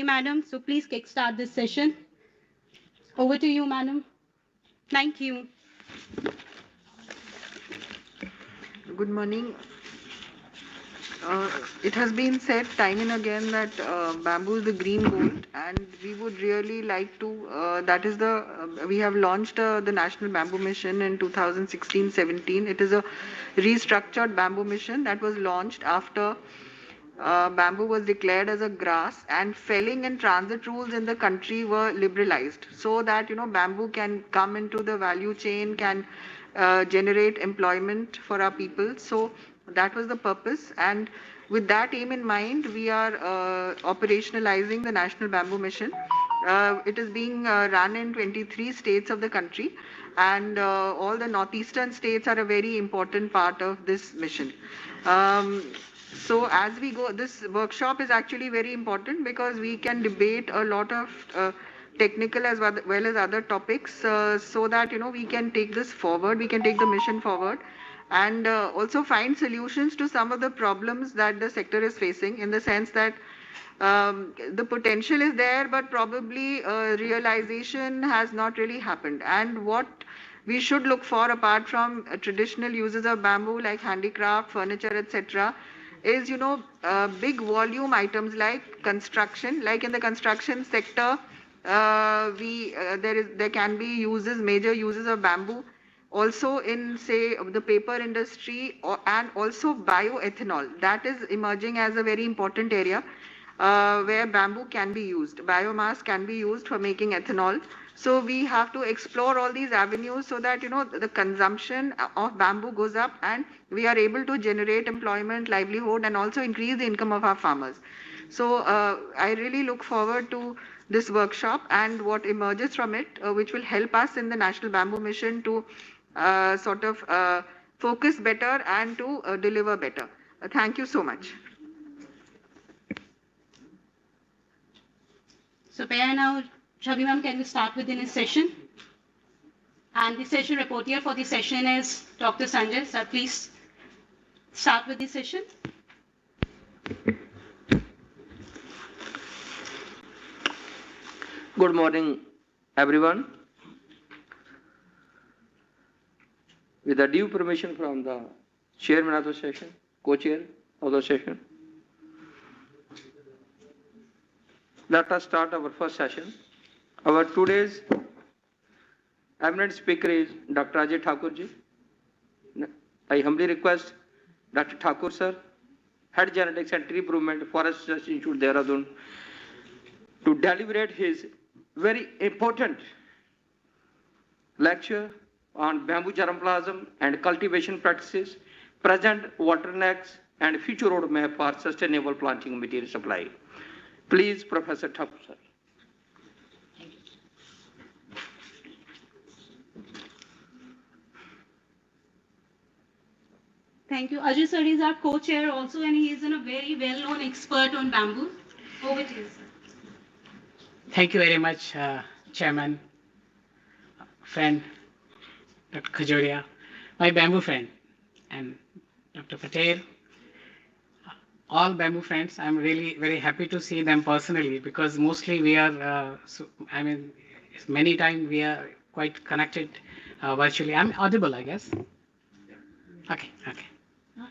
Madam. So please kickstart this session. Over to you, Madam. Thank you. Good morning. It has been said time and again that bamboo is the green gold, and we would really like to. That is the we have launched the National Bamboo Mission in 2016-17. It is a restructured bamboo mission that was launched after bamboo was declared as a grass, and felling and transit rules in the country were liberalized, so that bamboo can come into the value chain, can generate employment for our people. So that was the purpose, and with that aim in mind, we are operationalizing the National Bamboo Mission. It is being run in 23 states of the country, and all the northeastern states are a very important part of this mission. Um, so as we go, this workshop is actually very important because we can debate a lot of technical as well as other topics, so that we can take this forward, we can take the mission forward, and also find solutions to some of the problems that the sector is facing, in the sense that the potential is there, but probably realization has not really happened. And what we should look for, apart from traditional uses of bamboo like handicraft, furniture, etc., is big volume items like construction. Like in the construction sector, there can be major uses of bamboo. Also in, say, the paper industry, and also bioethanol, that is emerging as a very important area, where bamboo can be used, biomass can be used for making ethanol. So we have to explore all these avenues so that the consumption of bamboo goes up, and we are able to generate employment, livelihood, and also increase the income of our farmers. So I really look forward to this workshop and what emerges from it, which will help us in the National Bamboo Mission to sort of focus better and to deliver better. Thank you so much. So now, Shabi ma'am, can we start with the session? And the session reporter for the session is Dr. Sanjay. Sir, please start with the session. Good morning, everyone. With the due permission from the chairman of the session, co-chair of the session, let us start our first session. Our today's eminent speaker is Dr. Ajay Thakur ji. I humbly request Dr. Thakur sir, Head Genetics and Tree Improvement, Forest Research Institute, Dehradun, to deliberate his very important lecture on bamboo germplasm and cultivation practices, present bottlenecks, and future roadmap for sustainable planting material supply. Please, Professor Thakur sir. Thank you. Ajay sir is our co-chair also, and he is a very well-known expert on bamboo. Over to you, sir. Thank you very much, Chairman, friend, Dr. Khajoria, my bamboo friend, and Dr. Patel, all bamboo friends. I'm really very happy to see them personally, because mostly we are, many times we are quite connected virtually. I'm audible, I guess. Okay.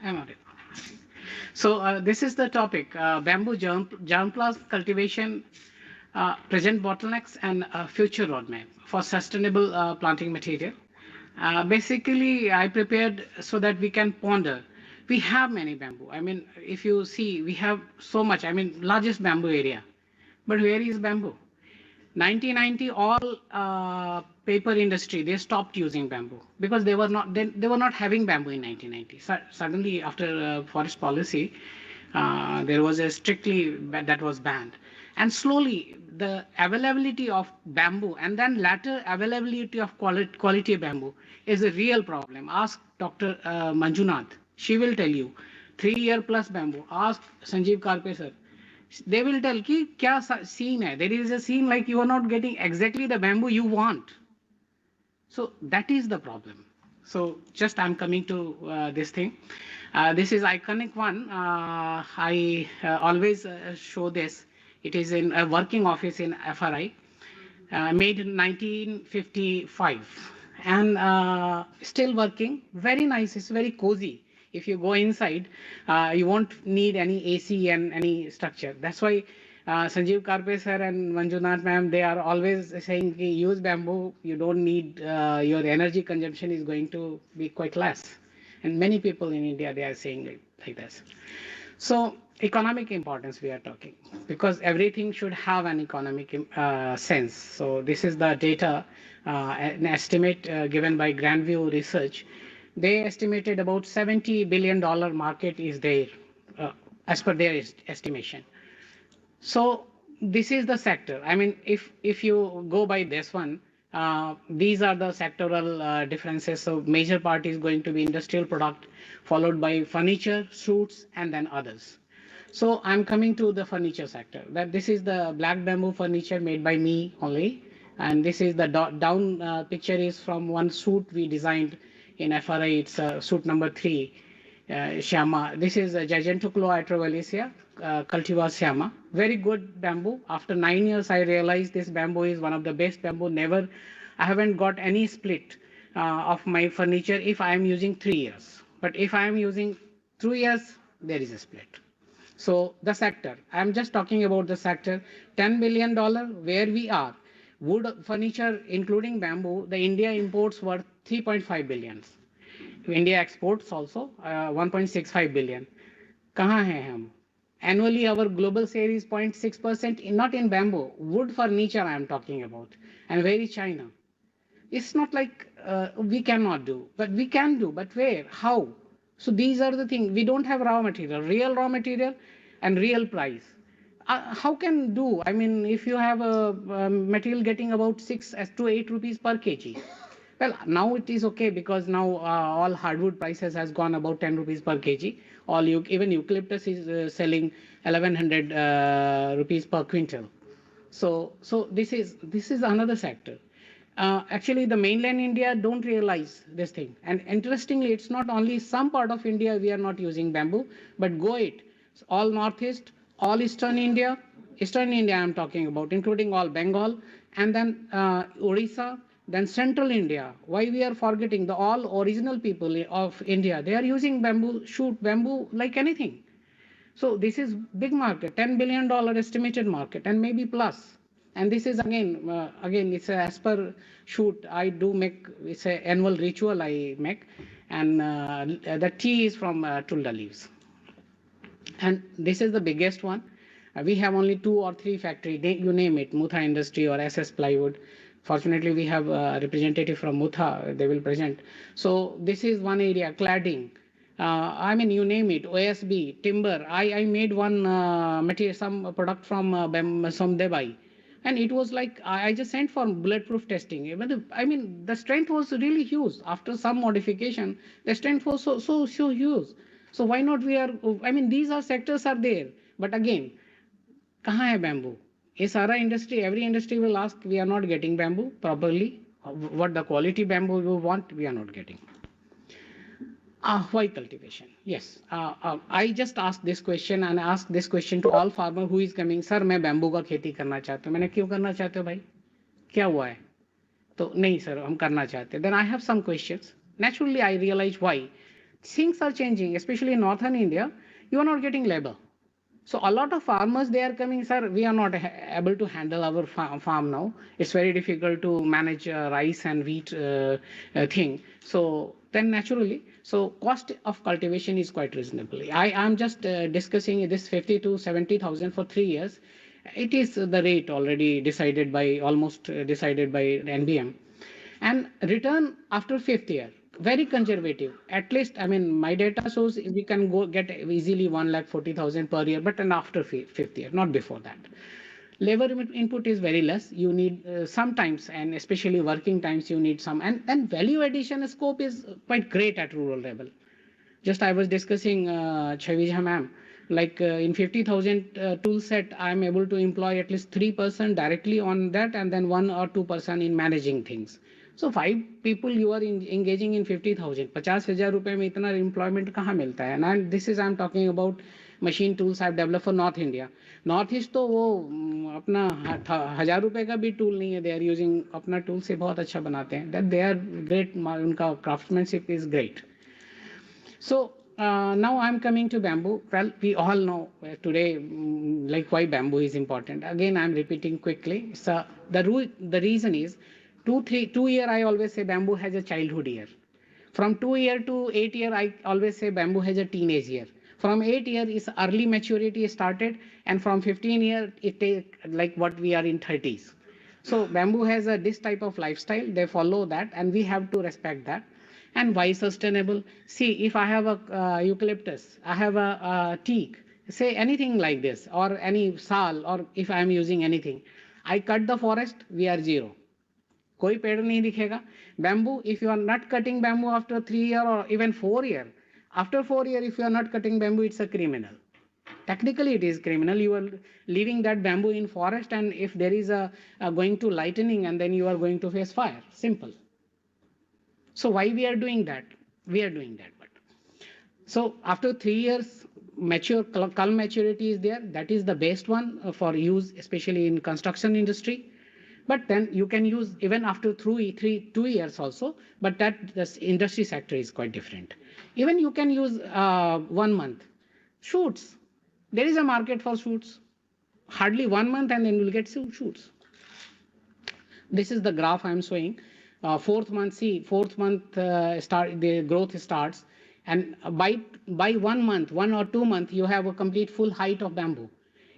I'm audible. So this is the topic, bamboo germplasm cultivation, present bottlenecks and future roadmap for sustainable planting material. Basically, I prepared so that we can ponder. We have many bamboo. If you see, we have so much. Largest bamboo area. But where is bamboo? 1990, all paper industry, they stopped using bamboo because they were not having bamboo in 1990. Suddenly, after forest policy, there was a strictly that was banned, and slowly the availability of bamboo and then later availability of quality bamboo is a real problem. Ask Dr. Manjunath, she will tell you. 3-year plus bamboo. Ask Sanjeev Karpe sir. They will tell ki kya scene hai. There is a scene like you are not getting exactly the bamboo you want. So that is the problem. So just I'm coming to this thing. This is iconic one. I always show this It is in a working office in FRI, made in 1955, and still working. Very nice. It's very cozy. If you go inside, you won't need any AC and any structure. That's why Sanjeev Karpe sir and Manjunath ma'am, they are always saying, "Ki use bamboo. You don't need your energy consumption is going to be quite less." And many people in India, they are saying it like this. So economic importance we are talking, because everything should have an economic sense. So this is the data, an estimate given by Grandview Research. They estimated about $70 billion market is there, as per their estimation. So this is the sector. I mean, if you go by this one, these are the sectoral differences. So major part is going to be industrial product, followed by furniture, suits, and then others. So I'm coming to the furniture sector. That this is the black bamboo furniture made by me only, and this is the down picture is from one suit we designed in FRI. It's suit number 3. Shama. This is Gigantochloa atrovalicea, cultivar Shama. Very good bamboo. After 9 years, I realized this bamboo is one of the best bamboo. Never, I haven't got any split of my furniture if I am using 3 years. But if I am using 2 years, there is a split. So the sector, I'm just talking about the sector, $10 billion where we are. Wood furniture, including bamboo, the India imports worth 3.5 billion. India exports also 1.65 billion. कहाँ हैं हम? Annually, our global sale is 0.6%, not in bamboo, wood furniture I am talking about. And where is China? It's not like we cannot do, but we can do, but where? How? So these are the things. We don't have real raw material and real price. How can do? I mean, if you have a material getting about 6 to 8 rupees per kg. Well, now it is okay because now all hardwood prices has gone about 10 rupees per kg. Even eucalyptus is selling 1100 rupees per quintal. So this is another sector. Actually, the mainland India don't realize this thing. And interestingly, it's not only some part of India we are not using bamboo, but go it. All northeast, all eastern India I'm talking about, including all Bengal, and then Orissa, then central India. Why we are forgetting the all original people of India? They are using bamboo, shoot bamboo like anything. So this is big market, $10 billion estimated market, and maybe plus. And this is again it's as per shoot I do make. It's an annual ritual I make, and the tea is from tulda leaves. And this is the biggest one. We have only 2 or 3 factory, you name it, Mutha Industry or SS Plywood. Fortunately, we have a representative from Mutha, they will present. So this is one area, cladding. I mean, you name it, OSB, timber. I made one material, some product from Dubai. And it was like, I just sent for bulletproof testing. I mean, the strength was really huge. After some modification, the strength was so huge. So why not I mean, these are sectors are there. But again, कहाँ है bamboo? ये सारा industry, every industry will ask, we are not getting bamboo properly. What the quality bamboo you want, we are not getting. Why cultivation? Yes, I just asked this question and asked this question to all farmer who is coming. Sir, मैं bamboo का खेती करना चाहता हूँ. मैंने क्यों करना चाहते हो भाई? क्या हुआ है? तो नहीं sir, हम करना चाहते. Then I have some questions. Naturally, I realize why. Things are changing, especially in northern India. You are not getting labor. So a lot of farmers, they are coming, sir, we are not able to handle our farm now. It's very difficult to manage rice and wheat thing. So then naturally, so cost of cultivation is quite reasonable. I am just discussing this 50 to 70,000 for 3 years. It is the rate already decided by, almost decided by NBM. And return after 5th year, very conservative. At least, I mean, my data shows we can go get easily 1,40,000 per year, but and after 5th year, not before that. Labor input is very less. You need sometimes, and especially working times, you need some. And value addition scope is quite great at rural level. Just I was discussing Chavija ma'am, like in 50,000 tool set, I am able to employ at least 3% directly on that, and then 1 or 2% in managing things. So 5 people you are engaging in 50,000. 50,000 रुपए में इतना employment कहाँ मिलता है? And this is I'm talking about machine tools I've developed for North India. North East तो वो अपना 1000 रुपए का भी tool नहीं है. They are using अपना tool से बहुत अच्छा बनाते हैं. That they are great. उनका craftsmanship is great. So now I'm coming to bamboo. Well, we all know today like why bamboo is important. Again, I'm repeating quickly. So the reason is 2 year I always say bamboo has a childhood year. From 2 year to 8 year I always say bamboo has a teenage year. From 8 year is early maturity started, and from 15 year it take like what we are in 30s. So bamboo has this type of lifestyle. They follow that, and we have to respect that. And why sustainable? See, if I have a eucalyptus, I have a teak, say anything like this, or any sal, or if I am using anything, I cut the forest, we are zero. कोई पेड़ नहीं दिखेगा. Bamboo, if you are not cutting bamboo after 3 year or even 4 year, after 4 year, if you are not cutting bamboo, it's a criminal. Technically, it is criminal. You are leaving that bamboo in forest, and if there is a going to lightning, and then you are going to face fire. Simple. So why we are doing that? We are doing that. But so after 3 years, mature culm maturity is there. That is the best one for use, especially in construction industry. But then you can use even after 2 years also. But that this industry sector is quite different. Even you can use 1 month shoots. There is a market for shoots. Hardly 1 month, and then you'll get shoots. This is the graph I'm showing. Fourth month, see, fourth month start the growth starts, and by 1 month, 1 or 2 months, you have a complete full height of bamboo.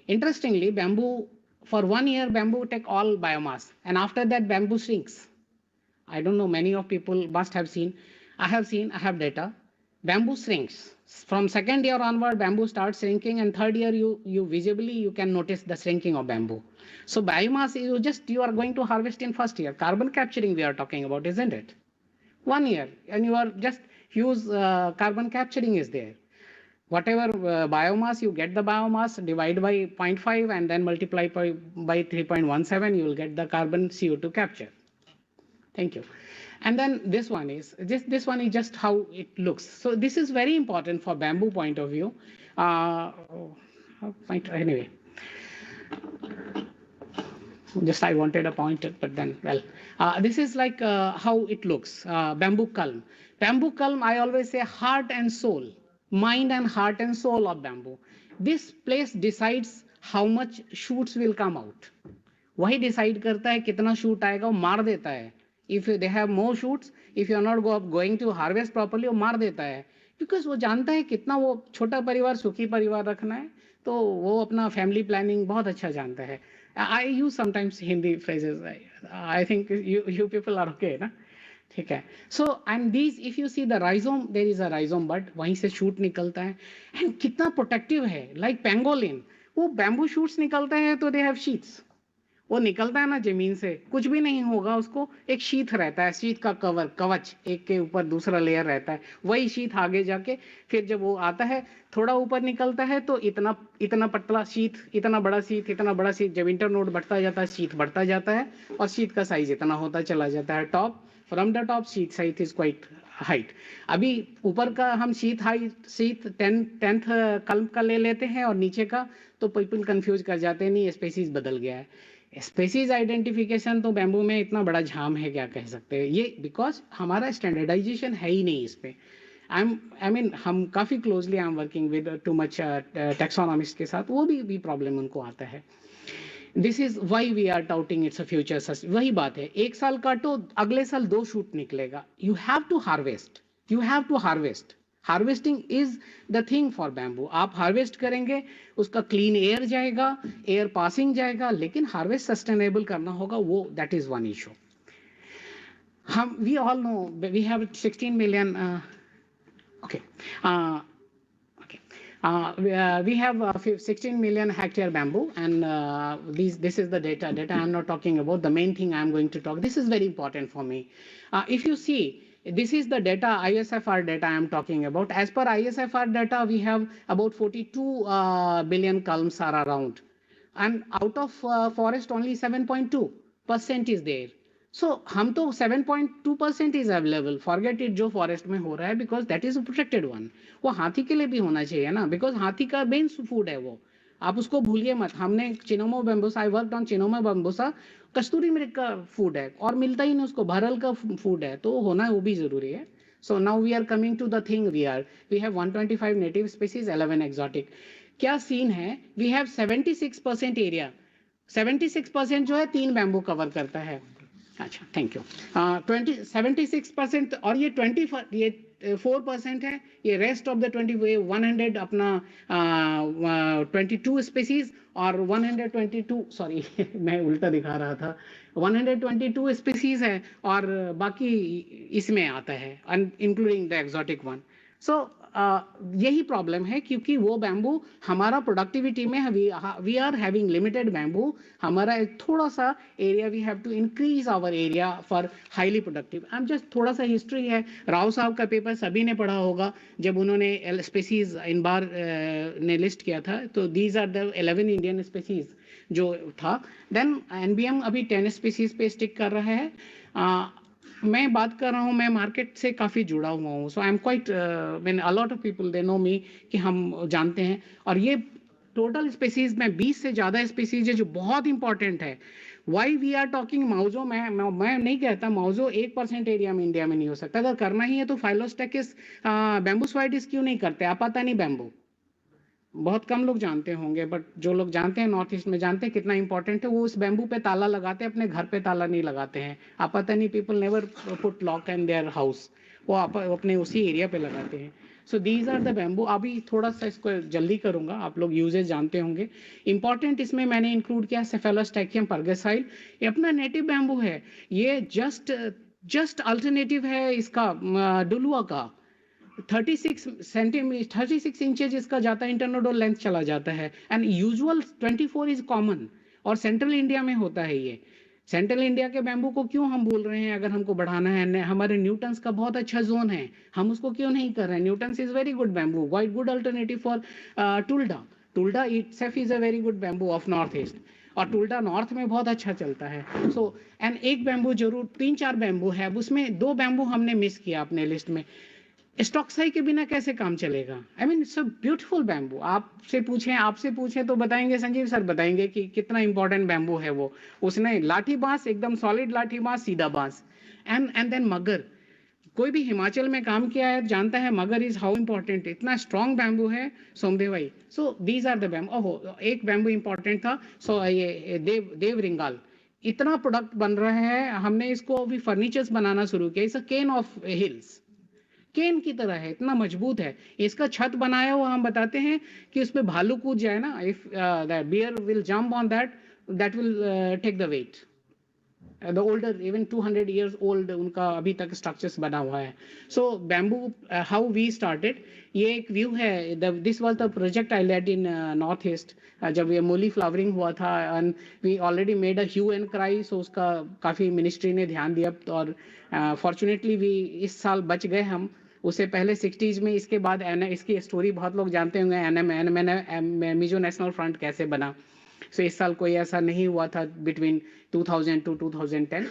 Interestingly, bamboo for 1 year, bamboo take all biomass, and after that, bamboo shrinks. I don't know, many of people must have seen. I have data. Bamboo shrinks. From second year onward, bamboo starts shrinking, and third year, you visibly you can notice the shrinking of bamboo. So biomass, you are going to harvest in first year. Carbon capturing we are talking about, isn't it? 1 year, and you are just use carbon capturing is there. Whatever biomass you get, the biomass divide by 0.5 and then multiply by 3.17, you will get the carbon CO2 capture. Thank you. And then this one is just how it looks. So this is very important for bamboo point of view. Anyway, just I wanted a pointer, but then well, this is like how it looks. Bamboo culm. Bamboo culm, I always say heart and soul, mind and heart and soul of bamboo. This place decides how much shoots will come out. वही decide करता है कितना shoot आएगा, वो मार देता है. If they have more shoots, if you are not going to harvest properly, वो मार देता है. Because वो जानता है कितना वो छोटा परिवार सुखी परिवार रखना है, तो वो अपना फैमिली प्लानिंग बहुत अच्छा जानता है. I use sometimes Hindi phrases. I think you people are okay, ना? ठीक है. So and these, if you see the rhizome, there is a rhizome bud, वहीं से shoot निकलता है, and कितना protective है, like pangolin, वो bamboo shoots निकलता है तो they have sheaths. वो निकलता है ना जमीन से, कुछ भी नहीं होगा उसको, एक शीथ रहता है, शीथ का कवच, एक के ऊपर दूसरा लेयर रहता है, वही शीथ आगे जाके फिर जब वो आता है थोड़ा ऊपर निकलता है तो इतना पतला शीथ, इतना बड़ा शीथ, जब इंटरनोड बढ़ता जाता है शीथ बढ़ता जाता है, और शीथ का साइज इतना होता चला जाता है. Top from the top sheath size is quite height. अभी ऊपर का हम शीथ 10th कलम का ले लेते हैं, और नीचे का तो पीपल कंफ्यूज कर जाते हैं, नहीं स्पेसीज बदल गया है. स्पेसीज आइडेंटिफिकेशन तो बैम्बू में इतना बड़ा झाम है, क्या कह सकते हैं ये, बिकॉज हमारा स्टैंडर्डाइजेशन है ही नहीं इस पे. आई मीन हम काफ़ी closely I am working with too much taxonomist के साथ, वो भी प्रॉब्लम उनको आता है. This is why we are touting it's a future. वही बात है, एक साल काटो अगले साल 2 शूट निकलेगा. You have to harvest. Harvesting is the thing for bamboo. आप हार्वेस्ट करेंगे, उसका क्लीन एयर जाएगा, एयर पासिंग जाएगा, लेकिन हार्वेस्ट सस्टेनेबल करना होगा, वो that is one issue. We all know we have 16 million. Okay. We have 16 million hectare bamboo, and this is the data. I'm not talking about the main thing I'm going to talk. This is very important for me. If you see, this is the data, ISFR data I'm talking about. As per ISFR data, we have about 42 billion culms are around, and out of forest only 7.2% is there. सो हम तो 7.2% is available, forget it जो forest में हो रहा है, because that is protected one. वो हाथी के लिए भी होना चाहिए ना, बिकॉज हाथी का मेन फूड है वो, आप उसको भूलिए मत. हमने चिनोमो बैम्बूसा, आई वर्क ऑन चिनोमो बैम्बूसा, कस्तूरी मृग का फूड है और मिलता ही नहीं उसको, भरल का फूड है, तो होना वो भी जरूरी है. So now we are coming to the thing, we have 125 native species, 11 exotic. क्या सीन है, वी हैव 76% एरिया, 76% जो है 3 बैम्बू कवर करता है. अच्छा, थैंक यू. 76% और ये 4% है, ये रेस्ट ऑफ द 100 अपना 22 स्पीसीज और 122, सॉरी मैं उल्टा दिखा रहा था, 122 स्पीसीज है और बाकी इसमें आता है, इंक्लूडिंग द एक्सोटिक वन. सो यही प्रॉब्लम है, क्योंकि वो बैम्बू हमारा प्रोडक्टिविटी में, we are having limited bamboo. हमारा एक थोड़ा सा area, we have to increase our area for highly productive. I am just थोड़ा सा हिस्ट्री है, राव साहब का पेपर सभी ने पढ़ा होगा, जब उन्होंने स्पीसीज इन बार ने लिस्ट किया था, तो these are the 11 Indian species जो था. देन एनबीएम अभी 10 स्पीसीज पे स्टिक कर रहा है. मैं बात कर रहा हूँ, मैं मार्केट से काफ़ी जुड़ा हुआ हूँ, so I am quite, man a lot of people they know me, कि हम जानते हैं. और ये टोटल स्पीसीज में 20 से ज़्यादा स्पीसीज है जो बहुत इंपॉर्टेंट है. वाई वी आर टॉकिंग माउजो, मैं नहीं कहता माउजो 1% एरिया में इंडिया में नहीं हो सकता. अगर करना ही है तो फाइलोस्टेकिस बैम्बूसवाइडिस क्यों नहीं करते, आपाता नहीं बैम्बू. बहुत कम लोग जानते होंगे, बट जो लोग जानते हैं नॉर्थ ईस्ट में जानते हैं कितना इंपॉर्टेंट है. वो उस बैम्बू पे ताला लगाते हैं, अपने घर पे ताला नहीं लगाते हैं. Apatani people never put lock in their house, वो अपने उसी एरिया पे लगाते हैं. So these are the bamboo. अभी थोड़ा सा इसको जल्दी करूंगा, आप लोग यूजेज जानते होंगे. इंपॉर्टेंट इसमें मैंने इंक्लूड किया सेफेलोस्टैकियम परगेसाइल, ये अपना नेटिव बैम्बू है. ये जस्ट अल्टरनेटिव है इसका डुलुआ का. 36 इंचेज इसका जाता है, इंटरनोडल लेंथ चला जाता है, एंड यूजुअल 24 इज कॉमन, और सेंट्रल इंडिया में होता है ये. सेंट्रल इंडिया के बैम्बू को क्यों हम बोल रहे हैं, अगर हमको बढ़ाना है, हमारे न्यूटन्स का बहुत अच्छा जोन है, हम उसको क्यों नहीं कर रहे हैं. Newton's is very good bamboo, white good alternative for tulda. Tulda itself is a very good bamboo of north east, और टुल्डा नॉर्थ में बहुत अच्छा चलता है. सो एंड एक बैम्बू जरूर, 3-4 बैम्बू है, उसमें 2 बैम्बू हमने मिस किया अपने लिस्ट में. स्टॉक्साई के बिना कैसे काम चलेगा. I mean it's a beautiful bamboo. आपसे पूछें तो बताएंगे, संजीव सर बताएंगे कि कितना इंपॉर्टेंट बैम्बू है वो. उसने लाठी बांस, एकदम सॉलिड लाठी बांस, सीधा बांस. एंड देन मगर, कोई भी हिमाचल में काम किया है जानता है मगर इज हाउ इंपॉर्टेंट, इतना स्ट्रॉन्ग बैम्बू है सोमदेव भाई. So these are the bamboo. ओहो, एक बैम्बू इंपॉर्टेंट था. सो ये देव रिंगाल, इतना प्रोडक्ट बन रहा है, हमने इसको अभी फर्नीचर्स बनाना शुरू किया. It's a cane of hills, cane की तरह है, इतना मजबूत है. इसका छत बनाया हुआ हम बताते हैं कि उस पर भालू कूद जाए ना, if that bear will jump on that, that will take the weight. The older, even 200 years old उनका अभी तक स्ट्रक्चर्स बना हुआ है. So bamboo, how we started, ये एक व्यू है. This was the project I led in north east, जब ये मोली फ्लावरिंग हुआ था, and we already made a hue and cry. So उसका काफ़ी मिनिस्ट्री ने ध्यान दिया, और फॉर्चुनेटली वी इस साल बच गए हम. उससे पहले 60s में, इसके बाद इसकी स्टोरी बहुत लोग जानते होंगे, मिजो नेशनल फ्रंट कैसे बना. सो इस साल कोई ऐसा नहीं हुआ था. Between 2000 to 2010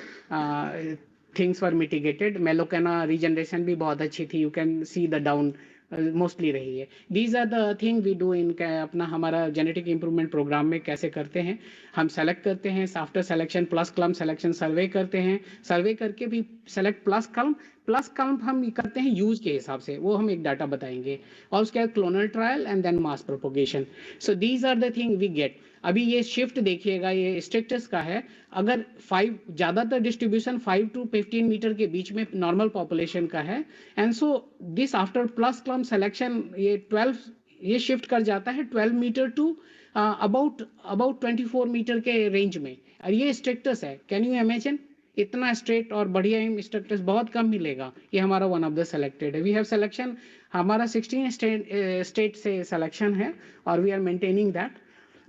things were mitigated. Melocanna regeneration भी बहुत अच्छी थी, you can see the down mostly रही है. These are the thing we do in, अपना हमारा जेनेटिक इंप्रूवमेंट प्रोग्राम में कैसे करते हैं. हम सेलेक्ट करते हैं, after selection plus culm selection सर्वे करते हैं, सर्वे करके भी सेलेक्ट प्लस क्लम हम करते हैं यूज के हिसाब से, वो हम एक डाटा बताएंगे. और उसके बाद clonal trial and then mass propagation. So these are the thing we get. अभी ये शिफ्ट देखिएगा, ये स्ट्रिक्टस का है. अगर 5 ज़्यादातर डिस्ट्रीब्यूशन 5 to 15 मीटर के बीच में नॉर्मल पॉपुलेशन का है. And so this after plus culm selection ये 12, ये शिफ्ट कर जाता है 12 मीटर टू अबाउट 24 मीटर के रेंज में. और ये स्ट्रिक्टस है. कैन यू इमेजिन, इतना स्ट्रेट और बढ़िया स्ट्रक्चर्स बहुत कम मिलेगा. ये हमारा वन ऑफ द सेलेक्टेड है. वी हैव सिलेक्शन, हमारा 16 स्टेट से सिलेक्शन है, और we are maintaining that.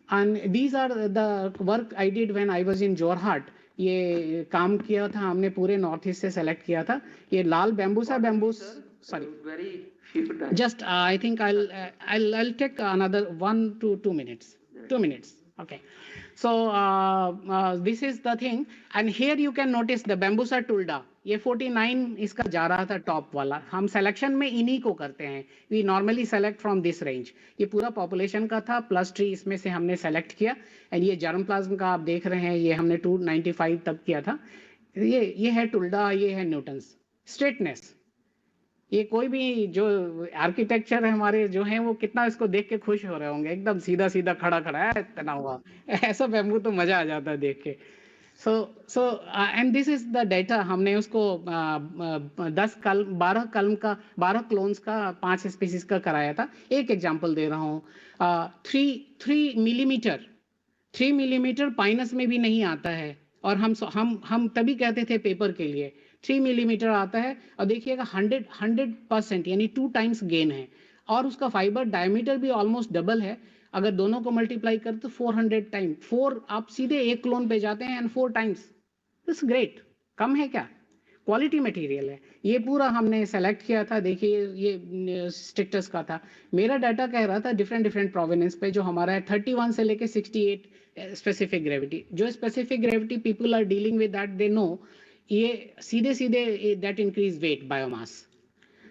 And these are the work I did when I was in Jorhat. ये काम किया था हमने, पूरे नॉर्थ ईस्ट से सेलेक्ट किया था. ये लाल bambusa bambos, sorry, Very few times. just I think I'll take another 1 to 2 minutes. 2 minutes, okay. So this is the thing, and here you can notice the bambusa tulda. ये 49 इसका जा रहा था टॉप वाला. हम सिलेक्शन में इन्हीं को करते हैं. We normally select from this range. ये पूरा पॉपुलेशन का था, प्लस ट्री इसमें से हमने सेलेक्ट किया. एंड ये जर्म प्लाज्म का आप देख रहे हैं, ये हमने 295 तक किया था. ये है टुल्डा, ये है न्यूटन्स. स्ट्रेटनेस, ये कोई भी जो आर्किटेक्चर है हमारे जो हैं वो कितना इसको देख के खुश हो रहे होंगे, एकदम सीधा सीधा खड़ा खड़ा है तना हुआ. ऐसा बैम्बू तो मजा आ जाता है देख के. So and this is the data. हमने उसको 12 क्लोन्स का 5 स्पीसीज का कराया था. एक एग्जांपल दे रहा हूँ. 3 मिलीमीटर पाइनस में भी नहीं आता है, और हम तभी कहते थे पेपर के लिए 3 मिलीमीटर आता है. और देखिएगा 100% यानी 2 टाइम्स गेन है, और उसका फाइबर डायमीटर भी ऑलमोस्ट डबल है. अगर दोनों को मल्टीप्लाई करें तो 400 टाइम 4, आप सीधे एक क्लोन पे जाते हैं एंड 4 टाइम्स. This great. कम है क्या? क्वालिटी मटेरियल है. ये पूरा हमने सेलेक्ट किया था. देखिए ये स्टेटस का था. मेरा डाटा कह रहा था डिफरेंट डिफरेंट प्रोवेनेंस पे, जो हमारा है 31 से लेके 68 स्पेसिफिक ग्रेविटी. जो specific gravity people are dealing with that they know, ये सीधे सीधे that increase weight biomass.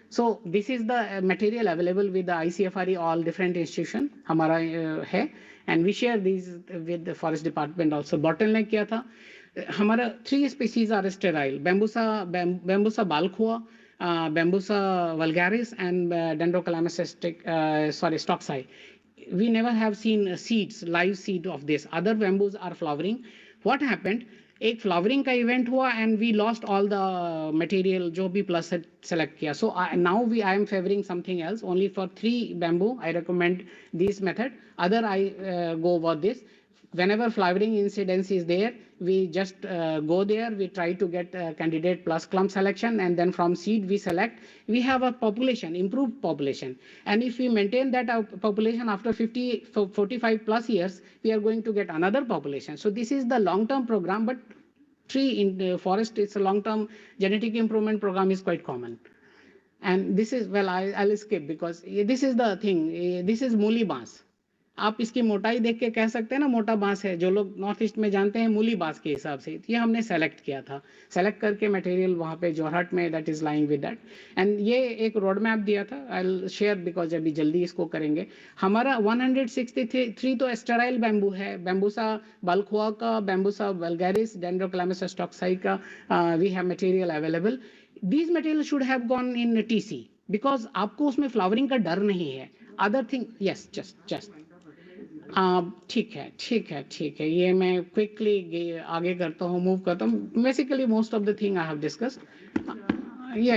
So this is the material available with the ICFRE all different institution हमारा है, and we share these with the forest department also. bottleneck क्या था हमारा? 3 species are sterile: Bambusa balkhua, Bambusa vulgaris, and Dendrocalamus stocksai. We never have seen seeds, live seed of this. Other bamboos are flowering. What happened? एक flowering का event हुआ and we lost all the material जो भी plus select किया. So now I am favouring something else. Only for 3 bamboo I recommend this method. Other I go for this. Whenever flowering incidence is there, we just go there, we try to get candidate plus clump selection, and then from seed we select. We have a population, improved population, and if we maintain that population after 45 plus years, we are going to get another population. So this is the long term program, but tree in the forest, it's a long term genetic improvement program is quite common. And this is, well, I'll skip because this is the thing. This is मूली बांस. आप इसकी मोटाई देख के कह सकते हैं ना मोटा बांस है. जो लोग नॉर्थ ईस्ट में जानते हैं मूली बांस के हिसाब से. ये हमने सेलेक्ट किया था. सेलेक्ट करके मटेरियल वहाँ पे जोरहट में that is lying with that. And ये एक रोड मैप दिया था. आई विल शेयर बिकॉज अभी जल्दी इसको करेंगे. हमारा 163 तो स्टेराइल बैम्बू है. बैम्बूसा बाल्खुआ का, बैम्बूसा वल्गैरिस, डेंड्रोक्लामिस स्टॉक्साई का we have material available. These materials should have gone in TC because आपको उसमें फ्लावरिंग का डर नहीं है. अदर थिंग, यस, जस्ट ठीक है ठीक है ठीक है. ये मैं क्विकली आगे करता हूँ, मूव करता हूँ. Basically most of the thing I have discuss. Yeah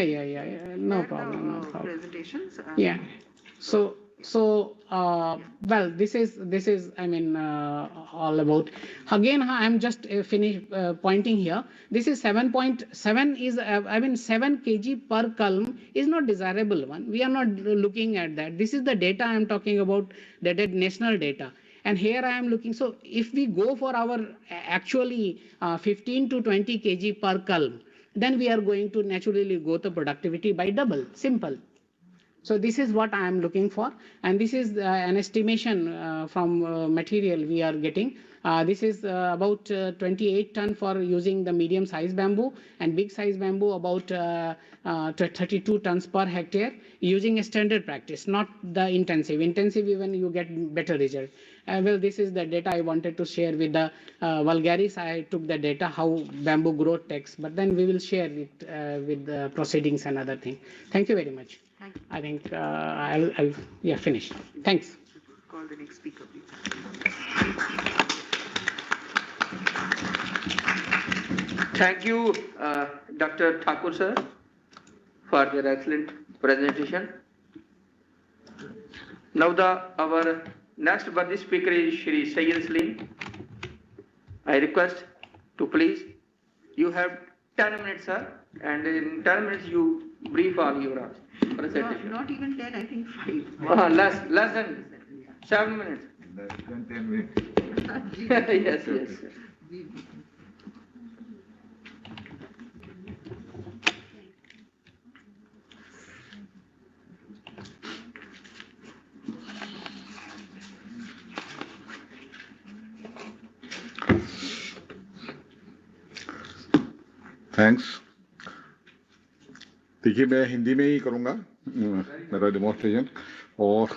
no problem. Presentations. Yeah. So well, this is I mean all about. Again, I'm just pointing here. This is 7.7 is I mean 7 kg per culm is not desirable one. We are not looking at that. This is the data I'm talking about, that is national data. And here I am looking. So if we go for our actually 15 to 20 kg per culm, then we are going to naturally go the productivity by double. Simple. So this is what I am looking for, and this is an estimation from material we are getting. This is about 28 ton for using the medium size bamboo, and big size bamboo about 32 tons per hectare using a standard practice, not the intensive. Intensive even you get better result. Well, this is the data I wanted to share with the vulgaris. I took the data how bamboo growth takes, but then we will share it with the proceedings and other thing. Thank you very much. Thank you. I think I'll finish. Thanks. Call the next speaker, please. Thank you, Dr. Thakur sir, for your excellent presentation. Now our next worthy speaker is Shri Sayyid Salim. I request to please, you have 10 minutes, sir, and in 10 minutes you brief all your presentation. Not even 10, I think 5. Less than 7 minutes. Less than 10 minutes. Yes. Thanks. देखिए मैं हिंदी में ही करूँगा मेरा demonstration, और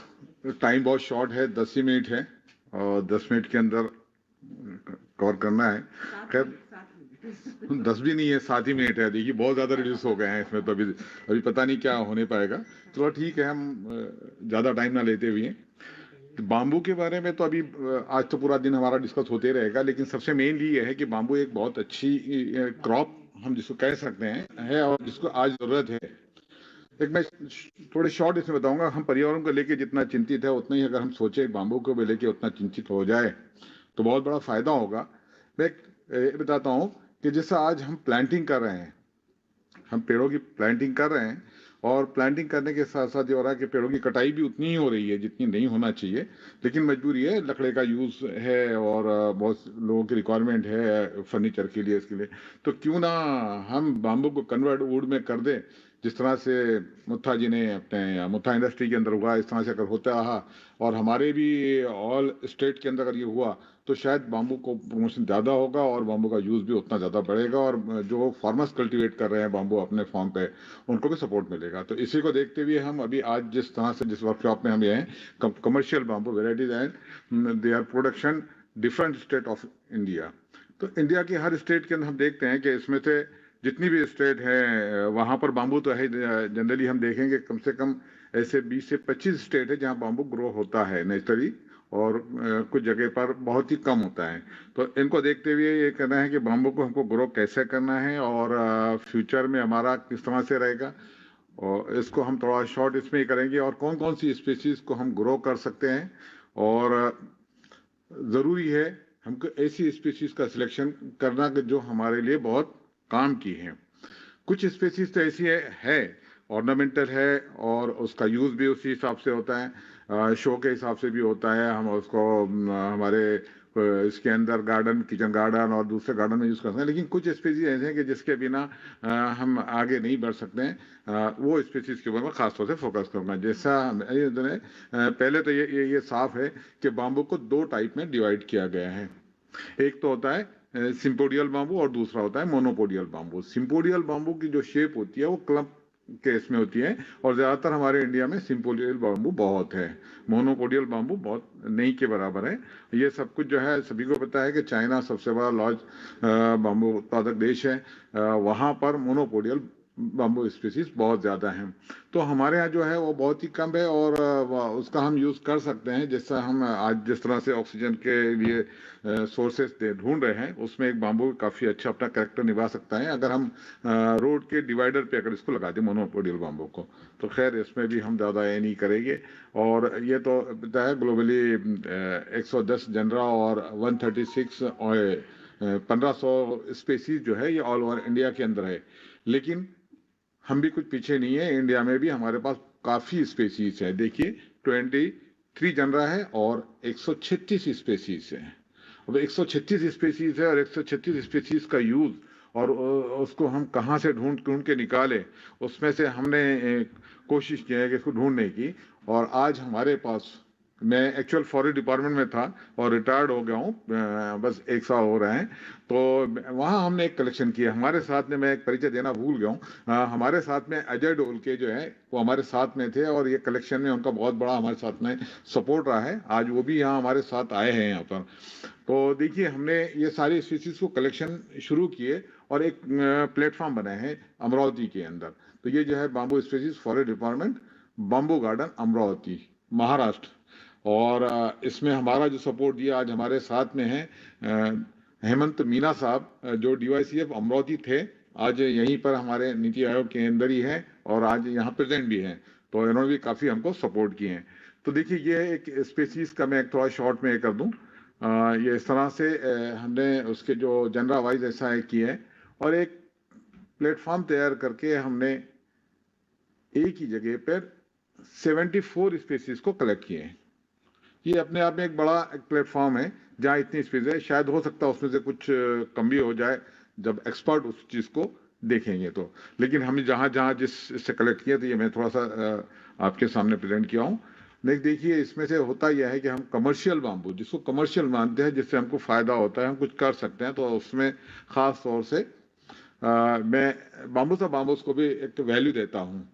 time बहुत short है, 10 ही minute है और 10 मिनट के अंदर कवर करना है। खैर 10 भी नहीं है, 7 ही मिनट है। देखिए बहुत ज़्यादा रिड्यूस हो गए हैं इसमें, तो अभी अभी पता नहीं क्या होने पाएगा। चलो ठीक है, हम ज़्यादा टाइम ना लेते हुए तो बाम्बू के बारे में तो अभी आज तो पूरा दिन हमारा डिस्कस होते रहेगा, लेकिन सबसे मेनली ये है कि बाम्बू एक बहुत अच्छी क्रॉप हम जिसको कह सकते हैं है, और जिसको आज ज़रूरत है। एक मैं थोड़े शॉर्ट इसमें बताऊंगा। हम पर्यावरण को लेके जितना चिंतित है, उतना ही अगर हम सोचे बाम्बू को भी लेके उतना चिंतित हो जाए तो बहुत बड़ा फायदा होगा। मैं बताता हूँ कि जैसा आज हम प्लांटिंग कर रहे हैं, हम पेड़ों की प्लांटिंग कर रहे हैं, और प्लांटिंग करने के साथ साथ ये हो रहा है कि पेड़ों की कटाई भी उतनी ही हो रही है जितनी नहीं होना चाहिए, लेकिन मजबूरी है, लकड़े का यूज है और बहुत लोगों की रिक्वायरमेंट है फर्नीचर के लिए, इसके लिए तो क्यों ना हम बाम्बू को कन्वर्ट वुड में कर दें, जिस तरह से मुत्था जी ने अपने मुत्था इंडस्ट्री के अंदर हुआ, इस तरह से अगर होता रहा और हमारे भी ऑल स्टेट के अंदर अगर ये हुआ तो शायद बाम्बू को प्रमोशन ज़्यादा होगा और बाम्बू का यूज़ भी उतना ज़्यादा बढ़ेगा, और जो फार्मर्स कल्टीवेट कर रहे हैं बाम्बू अपने फार्म पे उनको भी सपोर्ट मिलेगा। तो इसी को देखते हुए हम अभी आज जिस तरह से जिस वर्कशॉप में हम ये हैं, commercial bamboo varieties and they are production different state of India. तो इंडिया के हर स्टेट के अंदर हम देखते हैं कि इसमें से जितनी भी स्टेट है वहाँ पर बाम्बू तो है, जनरली हम देखेंगे कम से कम ऐसे 20 से 25 स्टेट है जहाँ बाम्बू ग्रो होता है नेचुरली, और कुछ जगह पर बहुत ही कम होता है। तो इनको देखते हुए ये कहना है कि बाम्बू को हमको ग्रो कैसे करना है और फ्यूचर में हमारा किस तरह से रहेगा, और इसको हम थोड़ा शॉर्ट इसमें ही करेंगे, और कौन कौन सी स्पीसीज को हम ग्रो कर सकते हैं, और ज़रूरी है हमको ऐसी स्पीसीज का सिलेक्शन करना कि जो हमारे लिए बहुत काम की है। कुछ स्पीसीज तो ऐसी है ऑर्नामेंटल है और उसका यूज़ भी उसी हिसाब से होता है, शो के हिसाब से भी होता है। हम उसको हमारे इसके अंदर गार्डन, किचन गार्डन और दूसरे गार्डन में यूज़ करते हैं, लेकिन कुछ स्पीसीज ऐसे हैं कि जिसके बिना हम आगे नहीं बढ़ सकते हैं। वो स्पीसीज के ऊपर मैं खासतौर से फोकस करूँगा। जैसा पहले तो ये साफ है कि बाम्बू को 2 टाइप में डिवाइड किया गया है। एक तो होता है सिम्पोडियल बाम्बू और दूसरा होता है मोनोपोडियल बाम्बू। सिम्पोडियल बाम्बू की जो शेप होती है वो क्लब के इसमें होती है, और ज्यादातर हमारे इंडिया में सिम्पोडियल बाम्बू बहुत है, मोनोपोडियल बाम्बू बहुत नहीं के बराबर है। ये सब कुछ जो है सभी को पता है कि चाइना सबसे बड़ा लार्ज बाम्बू उत्पादक देश है, वहाँ पर मोनोपोडियल बाम्बू स्पीसीज बहुत ज़्यादा हैं। तो हमारे यहाँ जो है वो बहुत ही कम है, और उसका हम यूज़ कर सकते हैं। जैसा हम आज जिस तरह से ऑक्सीजन के लिए सोर्सेस ढूंढ रहे हैं, उसमें एक बाम्बू काफ़ी अच्छा अपना कैरेक्टर निभा सकता है अगर हम रोड के डिवाइडर पे अगर इसको लगा दें मोनोपोडियल बाम्बू को। तो खैर इसमें भी हम ज़्यादा ये नहीं करेंगे। और ये तो पता है ग्लोबली 110 जनरा और 136 और 1500 स्पेसीज जो है ये ऑल ओवर इंडिया के अंदर है, लेकिन हम भी कुछ पीछे नहीं है। इंडिया में भी हमारे पास काफ़ी स्पेसीज है। देखिए 23 जनरा है और 136 स्पेसीज है। अब 136 स्पेसीज है और 136 स्पेसीज का यूज और उसको हम कहाँ से ढूंढ ढूंढ के निकाले, उसमें से हमने कोशिश की है कि इसको ढूंढने की। और आज हमारे पास, मैं एक्चुअल फॉरेस्ट डिपार्टमेंट में था और रिटायर्ड हो गया हूँ, बस 1 साल हो रहे हैं। तो वहाँ हमने एक कलेक्शन किया हमारे साथ में, मैं एक परिचय देना भूल गया हूँ। हमारे साथ में अजय डोल के जो है वो हमारे साथ में थे, और ये कलेक्शन में उनका बहुत बड़ा हमारे साथ में सपोर्ट रहा है। आज वो भी यहाँ हमारे साथ आए हैं यहाँ पर। तो देखिए हमने ये सारी स्पीसीज को कलेक्शन शुरू किए और एक प्लेटफॉर्म बनाए हैं अमरावती के अंदर। तो ये जो है bamboo species forest department, bamboo garden Amravati, Maharashtra. और इसमें हमारा जो सपोर्ट दिया, आज हमारे साथ में है हेमंत मीना साहब, जो DYCF अमरावती थे, आज यहीं पर हमारे नीति आयोग के अंदर ही है और आज यहाँ प्रेजेंट भी हैं। तो इन्होंने भी काफ़ी हमको सपोर्ट किए हैं। तो देखिए ये एक स्पेसीज का मैं एक थोड़ा शॉर्ट में ये कर दूं। ये इस तरह से हमने उसके जो जनरा वाइज ऐसा है किया है, और एक प्लेटफॉर्म तैयार करके हमने एक ही जगह पर 74 स्पेसीज को कलेक्ट किए हैं। ये अपने आप में एक बड़ा प्लेटफॉर्म है जहाँ इतनी स्पेस है। शायद हो सकता है उसमें से कुछ कम भी हो जाए जब एक्सपर्ट उस चीज़ को देखेंगे तो, लेकिन हमने जहाँ जहाँ जिस इससे कलेक्ट किया, तो ये मैं थोड़ा सा आपके सामने प्रेजेंट किया हूँ। लेकिन देखिए इसमें से होता यह है कि हम कमर्शियल बाम्बू, जिसको कमर्शियल मानते हैं, जिससे हमको फ़ायदा होता है, हम कुछ कर सकते हैं, तो उसमें ख़ास तौर से मैं बाम्बूस को भी एक वैल्यू देता हूँ।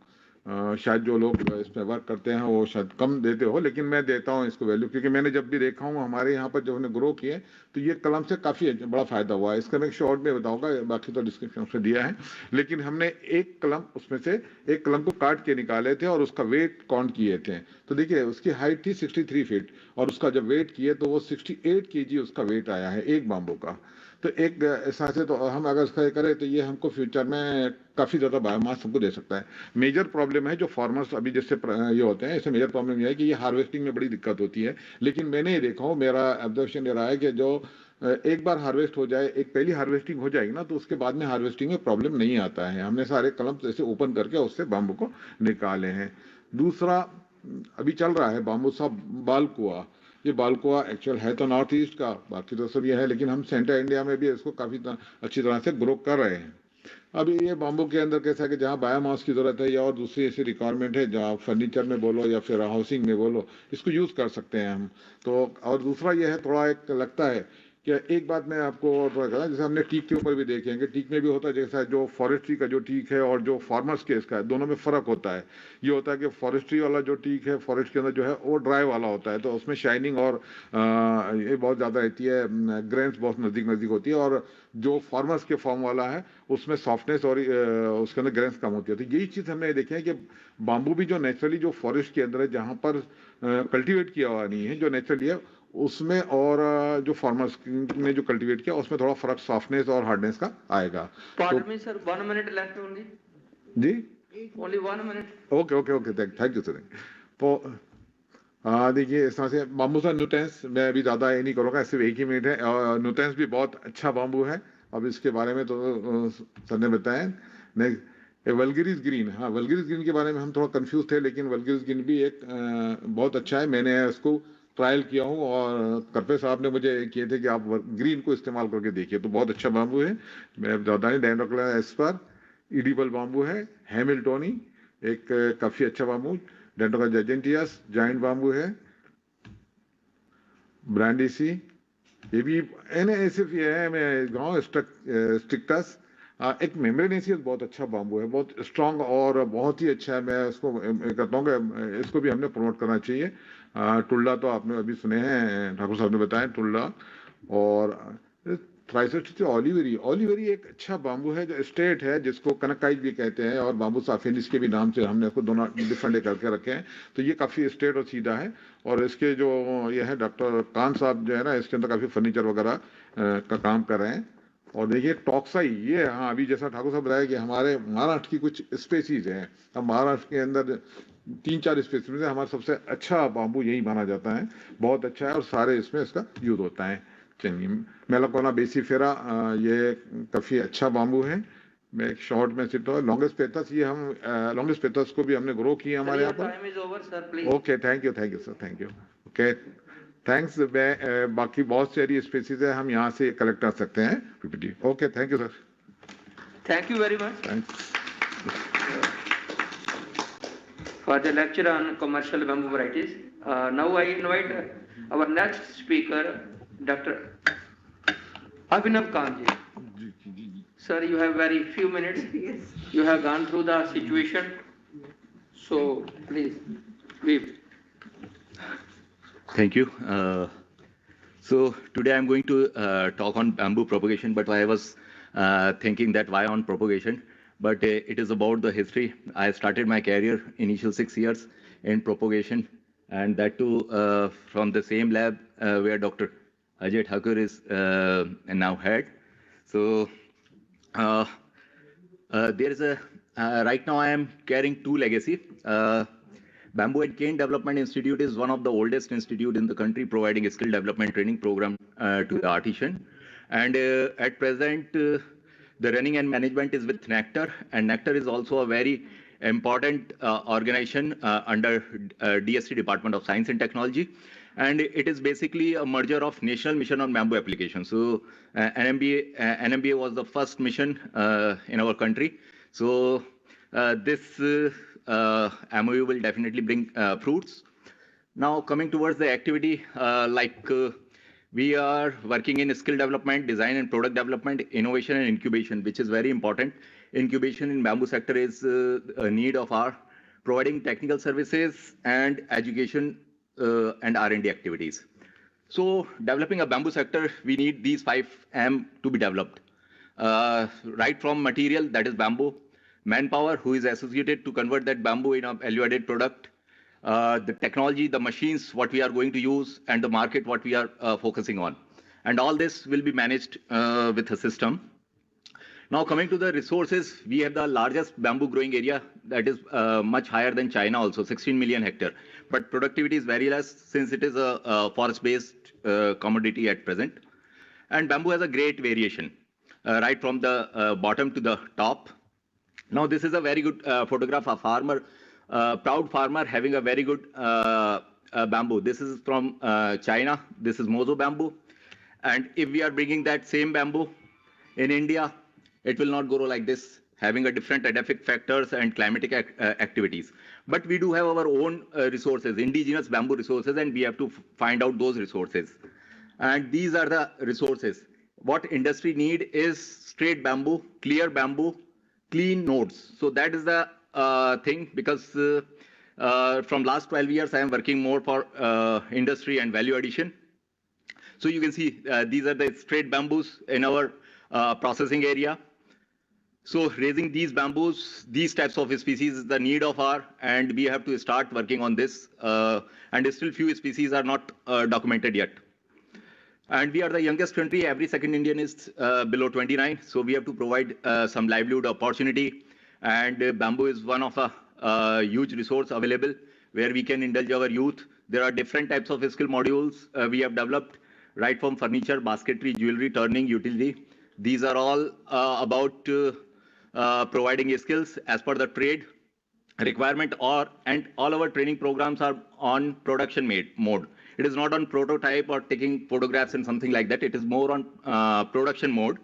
शायद जो लोग इसमें वर्क करते हैं वो शायद कम देते हो, लेकिन मैं देता हूँ इसको वैल्यू, क्योंकि मैंने जब भी देखा हूँ हमारे यहाँ पर जो हमने ग्रो किए तो ये कलम से काफ़ी बड़ा फायदा हुआ है। इसका मैं शॉर्ट में बताऊंगा, बाकी तो डिस्क्रिप्शन में दिया है। लेकिन हमने एक कलम, उसमें से एक कलम को काट के निकाले थे और उसका वेट काउंट किए थे। तो देखिए उसकी हाइट थी 63 फीट और उसका जब वेट किए तो वो 68 केजी उसका वेट आया है एक बाम्बू का। तो एक हिसाब से तो हम अगर इसका ये करें तो ये हमको फ्यूचर में काफ़ी ज़्यादा बायोमास हमको दे सकता है। मेजर प्रॉब्लम है जो फार्मर्स अभी जैसे ये होते हैं, इससे मेजर प्रॉब्लम ये है कि ये हार्वेस्टिंग में बड़ी दिक्कत होती है। लेकिन मैंने ये देखा हूँ, मेरा ऑब्जर्वेशन ये रहा है कि जो एक बार हार्वेस्ट हो जाए, एक पहली हार्वेस्टिंग हो जाएगी ना, तो उसके बाद में हार्वेस्टिंग में प्रॉब्लम नहीं आता है। हमने सारे कलम जैसे ओपन करके उससे बाम्बू को निकाले हैं। दूसरा अभी चल रहा है बाम्बू सा बालकुआ। ये बालकुआ एक्चुअल है तो नॉर्थ ईस्ट का, बाकी तो सब ये है, लेकिन हम सेंट्रल इंडिया में भी इसको काफ़ी अच्छी तरह से ग्रो कर रहे हैं। अब ये बाम्बू के अंदर कैसा है कि जहाँ बायोमास की जरूरत है या और दूसरी ऐसी रिक्वायरमेंट है, जहाँ फर्नीचर में बोलो या फिर हाउसिंग में बोलो, इसको यूज कर सकते हैं हम। तो और दूसरा ये है, थोड़ा एक लगता है कि एक बात मैं आपको और थोड़ा कहना, जैसे हमने टीक के ऊपर भी देखेंगे, टीक में भी होता है जैसा जो फॉरेस्ट्री का जो टीक है और जो फार्मर्स के इसका है, दोनों में फर्क होता है। ये होता है कि फॉरेस्ट्री वाला जो टीक है फॉरेस्ट के अंदर जो है वो ड्राई वाला होता है, तो उसमें शाइनिंग और ये बहुत ज़्यादा रहती है, ग्रेन्स बहुत नज़दीक नज़दीक होती है। और जो फार्मर्स के फॉर्म वाला है उसमें सॉफ्टनेस और उसके अंदर ग्रेन्स कम होती है। तो यही चीज़ हमने देखे है कि बाम्बू भी जो नेचुरली जो फॉरेस्ट के अंदर है, जहाँ पर कल्टीवेट किया हुआ नहीं है, जो नेचुरली है उसमें, और जो फार्मर्स ने जो कल्टीवेट किया उसमें थोड़ा फर्क सॉफ्टनेस और हार्डनेस का आएगा। तो Pardon me, sir. 1 minute left only. जी, Only 1 minute. Okay okay okay, thank you sir. तो देखिए इस तरह से बाम्बू सा न्यूटेंस, मैं अभी ज़्यादा ये नहीं करूँगा, सिर्फ एक ही मिनट है। न्यूटेंस भी बहुत अच्छा बाम्बू है। अब इसके बारे में तो सर ने बताया। नेक्स्ट वल्गरिस ग्रीन, हाँ वल्गरिस ग्रीन के बारे में हम थोड़ा कंफ्यूज थे, लेकिन वल्गरिस ग्रीन भी एक बहुत अच्छा है। मैंने उसको ट्रायल किया हूँ और करपे साहब ने मुझे किए थे कि आप ग्रीन को इस्तेमाल करके देखिए, तो बहुत अच्छा बाम्बू है। मैं ज़्यादा नहीं, डेंड्रोक्ला एस्पर इडिबल बाम्बू है। हैमिल्टोनी एक काफ़ी अच्छा बाम्बू। डेंटोका जैजेंटियस जाइंट बाम्बू है। ब्रांडीसी ये भी सिर्फ ये है, मैं गाँव स्ट्रिक्टस एक मेम्ब्रेनेसियस बहुत अच्छा बाम्बू है, बहुत स्ट्रांग और बहुत ही अच्छा है। मैं उसको कहता हूँ कि इसको भी हमने प्रमोट करना चाहिए। टुल्ला तो आपने अभी सुने हैं, ठाकुर साहब ने बताया टुल्ला। और ट्राइसोस्टिस ऑलिवेरी, ऑलिवेरी एक अच्छा बाम्बू है जो स्ट्रेट है, जिसको कनकाइज भी कहते हैं और बाम्बू साफिनिस के भी नाम से हमने इसको दोनों डिफरेंट करके रखे हैं। तो ये काफ़ी स्ट्रेट और सीधा है। और इसके जो ये है डॉक्टर कान साहब जो है ना, इसके अंदर काफ़ी फर्नीचर वगैरह का काम कर रहे हैं। और देखिए टॉक्साई, ये हाँ अभी जैसा ठाकुर साहब बताया कि हमारे महाराष्ट्र की कुछ स्पेसीज हैं। अब महाराष्ट्र के अंदर 3-4 स्पेसीज में से हमारा सबसे अच्छा बाम्बू यही माना जाता है, बहुत अच्छा है और सारे इसमें इसका यूज होता है। चलिए, मेलाकोना बेसीफेरा ये काफ़ी अच्छा बाम्बू है। मैं एक शॉर्ट में सिर्फ लॉन्गेस्ट पेथस, ये हम लॉन्गेस्ट पेथस को भी हमने ग्रो किया Sir, हमारे your यहाँ पर। time is over, sir. Please. Okay, thank you sir, thank you. Okay, thanks. मैं बाकी बहुत सारी स्पेसीज है, हम यहाँ से कलेक्ट कर सकते हैं PPT. Okay, thank you sir, Thank you very much thanks. for the lecture on commercial bamboo varieties. Now I invite our next speaker, Dr. Abhinav Kanji. Sir, you have very few minutes. Yes. You have gone through the situation. So please, brief. Thank you. So today I'm going to talk on bamboo propagation, but I was thinking that why on propagation? But it is about the history. I started my career initial 6 years in propagation, and that too from the same lab where Dr. Ajay Thakur is now head. So there is a right now I am carrying two legacy. Bamboo and Cane Development Institute is one of the oldest institute in the country, providing a skill development training program to the artisan. And at present, the running and management is with Nectar, and Nectar is also a very important organization under DST, Department of Science and Technology. And it is basically a merger of National Mission on Bamboo Application. So NMBA was the first mission in our country. So this MOU will definitely bring fruits. Now coming towards the activity, We are working in skill development, design and product development, innovation and incubation, which is very important. Incubation in bamboo sector is a need of our providing technical services and education and R&D activities. So developing a bamboo sector, we need these 5M to be developed. Right from material, that is bamboo, manpower, who is associated to convert that bamboo in a value-added product, the technology, the machines, what we are going to use, and the market, what we are focusing on. And all this will be managed with a system. Now coming to the resources, we have the largest bamboo growing area that is much higher than China also, 16 million hectare. But productivity is very less since it is a forest-based commodity at present. And bamboo has a great variation, right from the bottom to the top. Now this is a very good photograph of farmer, proud farmer having a very good bamboo. This is from China. This is Mozo bamboo. And if we are bringing that same bamboo in India, it will not grow like this, having a different edaphic factors and climatic activities. But we do have our own resources, indigenous bamboo resources, and we have to find out those resources. And these are the resources. What industry need is straight bamboo, clear bamboo, clean nodes. So that is the thing, because from last 12 years, I am working more for industry and value addition. So you can see these are the straight bamboos in our processing area. So raising these bamboos, these types of species is the need of our, and we have to start working on this. And still few species are not documented yet. And we are the youngest country. Every second Indian is below 29. So we have to provide some livelihood opportunity. And bamboo is one of a huge resource available where we can indulge our youth. There are different types of skill modules we have developed, right from furniture, basketry, jewelry, turning, utility. These are all about providing skills as per the trade requirement, and all our training programs are on production mode. It is not on prototype or taking photographs and something like that. It is more on production mode.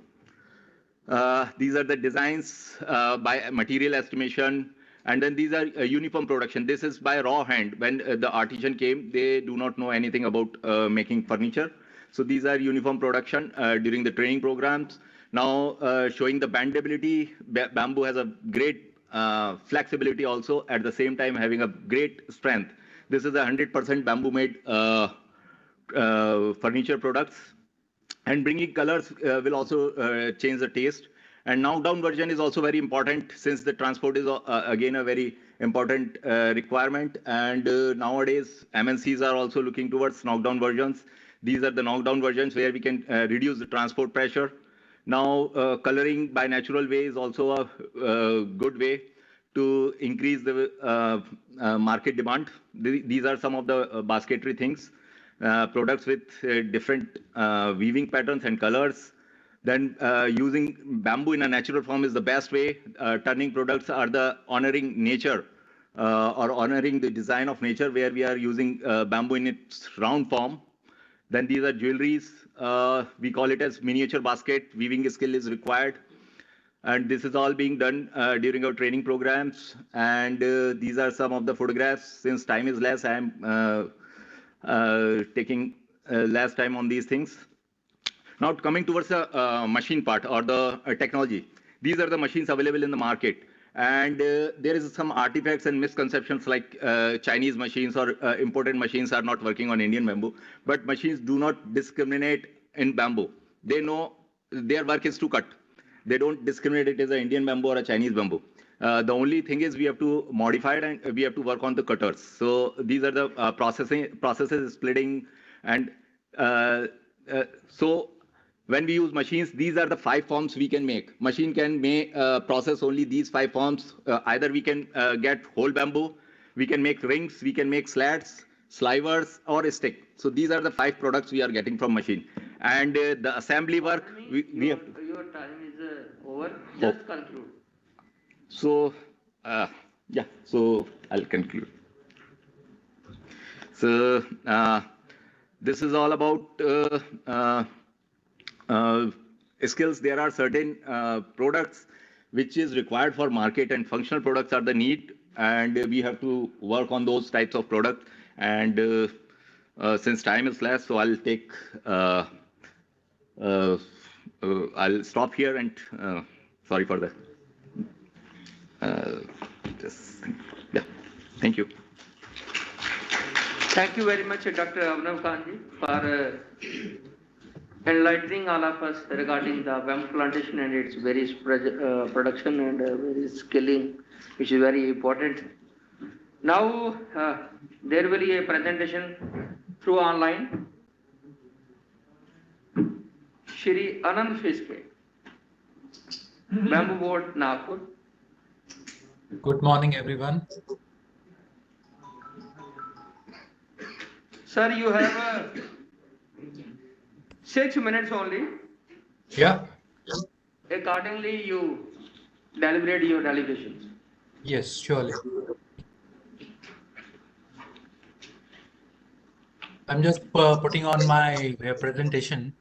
These are the designs by material estimation, and then these are uniform production. This is by raw hand. When the artisan came, they do not know anything about making furniture. So these are uniform production during the training programs. Now showing the bendability, bamboo has a great flexibility also, at the same time having a great strength. This is a 100% bamboo made furniture products. And bringing colors will also change the taste. And knockdown version is also very important, since the transport is again a very important requirement. And nowadays MNCs are also looking towards knockdown versions. These are the knockdown versions where we can reduce the transport pressure. Now coloring by natural way is also a good way to increase the market demand. These are some of the basketry things, products with different weaving patterns and colors. Then using bamboo in a natural form is the best way. Turning products are the honoring nature or honoring the design of nature, where we are using bamboo in its round form. Then these are jewelries. We call it as miniature basket. Weaving skill is required. And this is all being done during our training programs. And these are some of the photographs. Since time is less, I am taking less time on these things. Now coming towards the machine part or the technology. These are the machines available in the market. And there is some artifacts and misconceptions, like Chinese machines or imported machines are not working on Indian bamboo. But machines do not discriminate in bamboo. They know their work is to cut. They don't discriminate it as an Indian bamboo or a Chinese bamboo. The only thing is we have to modify it, and we have to work on the cutters. So these are the processes, splitting. And so when we use machines, these are the 5 forms we can make. Machine can process only these 5 forms. Either we can get whole bamboo, we can make rings, we can make slats, slivers, or a stick. So these are the 5 products we are getting from machine. And the assembly work, we have to. Your time is over. Just conclude. So, yeah, so I'll conclude. So, this is all about skills. There are certain products which is required for market, and functional products are the need, and we have to work on those types of products. And Since time is less, so I'll take. I'll stop here and sorry for that. Just yeah. Thank you. Thank you very much, Dr. Avnav Khanji, for enlightening all of us regarding the bamboo plantation and its various production and various skilling, which is very important. Now, there will be a presentation through online. Shri Anand Fiske, Bamboo Board, Nagpur. Good morning, everyone. Sir, you have 6 minutes only. Yeah, Accordingly, you deliberate your delegations. yes, surely. I'm just putting on my presentation.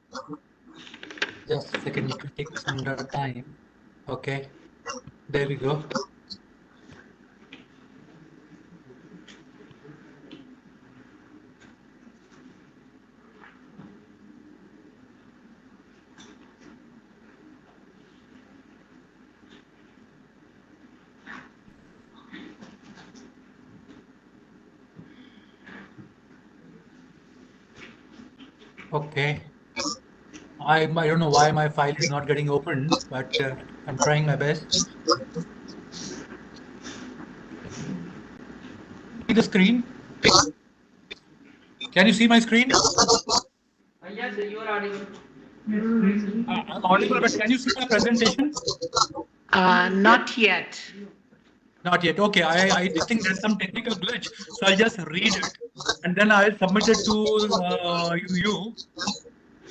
Just a second, it will take some time. Okay, there we go. Okay. I don't know why my file is not getting open, but I'm trying my best. See the screen? Can you see my screen? Yes, you are audible. I'm audible, but can you see my presentation? Not yet. Not yet. Okay, I think there's some technical glitch, so I'll just read it and then I'll submit it to you.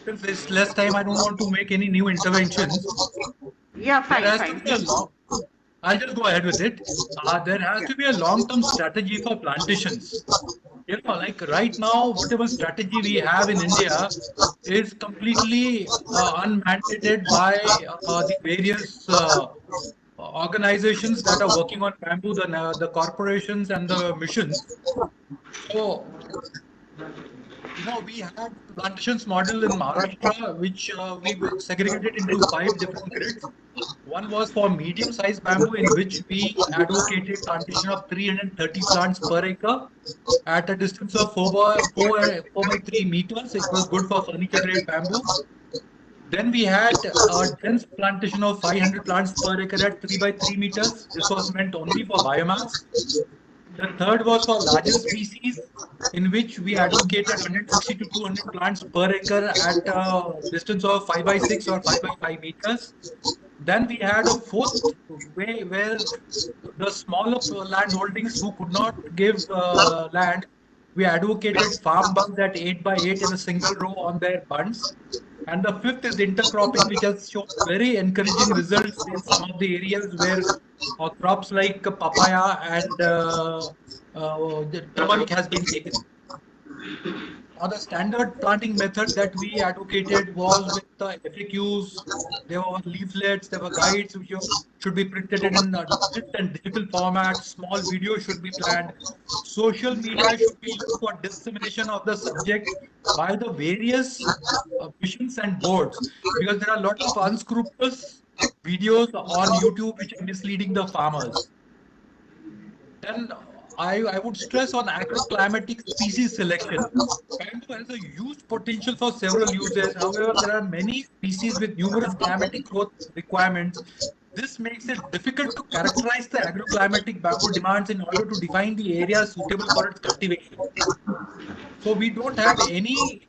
Since there's less time, I don't want to make any new interventions. Yeah, There fine, has to fine. be a long. I'll just go ahead with it. There has to be a long-term strategy for plantations. You know, like right now, whatever strategy we have in India is completely unmandated by the various organizations that are working on bamboo, the corporations and the missions. So, you know, we had plantations model in Maharashtra, which we segregated into 5 different grids. One was for medium-sized bamboo, in which we advocated plantation of 330 plants per acre at a distance of 4 by 3 meters. It was good for furniture-grade bamboo. Then we had a dense plantation of 500 plants per acre at 3 by 3 meters. This was meant only for biomass. The third was for larger species, in which we advocated 160 to 200 plants per acre at a distance of 5 by 6 or 5 by 5 meters. Then we had a fourth way where the smaller land holdings who could not give land, we advocated farm bunds at 8 by 8 in a single row on their bunds. And the fifth is intercropping, which has shown very encouraging results in some of the areas where crops like papaya and the turmeric has been taken. Now, the standard planting method that we advocated was with the FAQs. There were leaflets, there were guides which should be printed in print and digital format. Small videos should be planned. Social media should be used for dissemination of the subject by the various missions and boards, because there are a lot of unscrupulous videos on YouTube which are misleading the farmers. Then I would stress on agroclimatic species selection. Bamboo has a huge potential for several uses. However, there are many species with numerous climatic growth requirements. This makes it difficult to characterize the agroclimatic bamboo demands in order to define the area suitable for its cultivation. So we don't have any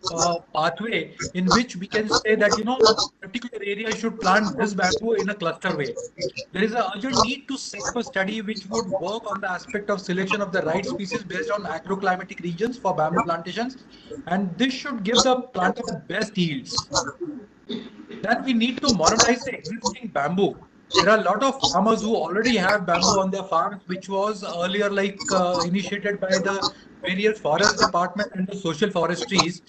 pathway in which we can say that, you know, a particular area should plant this bamboo in a cluster way. There is a urgent need to set up a study which would work on the aspect of selection of the right species based on agroclimatic regions for bamboo plantations, and this should give the planter the best yields. Then we need to monetize the existing bamboo. There are a lot of farmers who already have bamboo on their farms, which was earlier like initiated by the various forest department and the social forestries.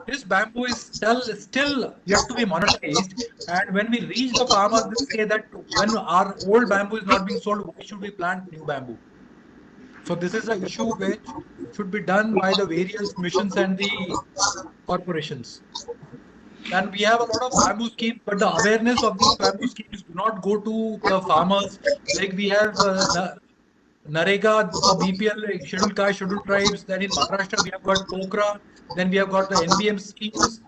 This bamboo is still yet to be monetized. And when we reach the farmers, they say that when our old bamboo is not being sold, why should we plant new bamboo? So this is an issue which should be done by the various missions and the corporations. Then we have a lot of bamboo schemes, but the awareness of these bamboo schemes do not go to the farmers. Like we have Narega for BPL, like scheduled caste, scheduled tribes. Then in Maharashtra we have got Pokra. Then we have got the NBM schemes.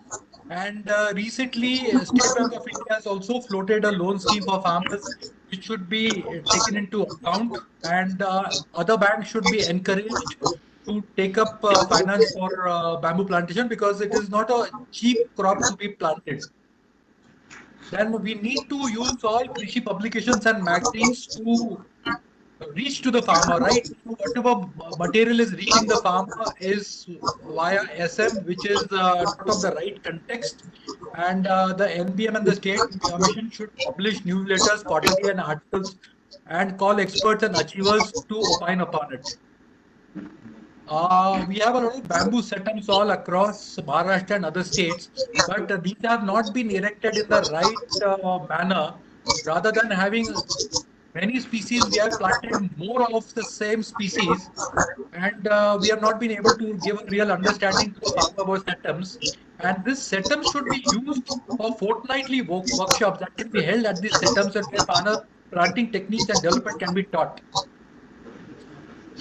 And recently, State Bank of India has also floated a loan scheme for farmers, which should be taken into account. And other banks should be encouraged to take up finance for bamboo plantation because it is not a cheap crop to be planted. Then we need to use all Krishi publications and magazines to reach to the farmer, right? So whatever material is reaching the farmer is via SM, which is not of the right context. And the NBM and the state mission should publish newsletters, quarterly and articles, and call experts and achievers to opine upon it. We have a lot of bamboo setups all across Maharashtra and other states, but these have not been erected in the right manner. Rather than having many species, we have planted more of the same species, and we have not been able to give a real understanding to the farmer about setums. And this setum should be used for fortnightly workshops that can be held at these setums, and where farmer planting techniques and development can be taught.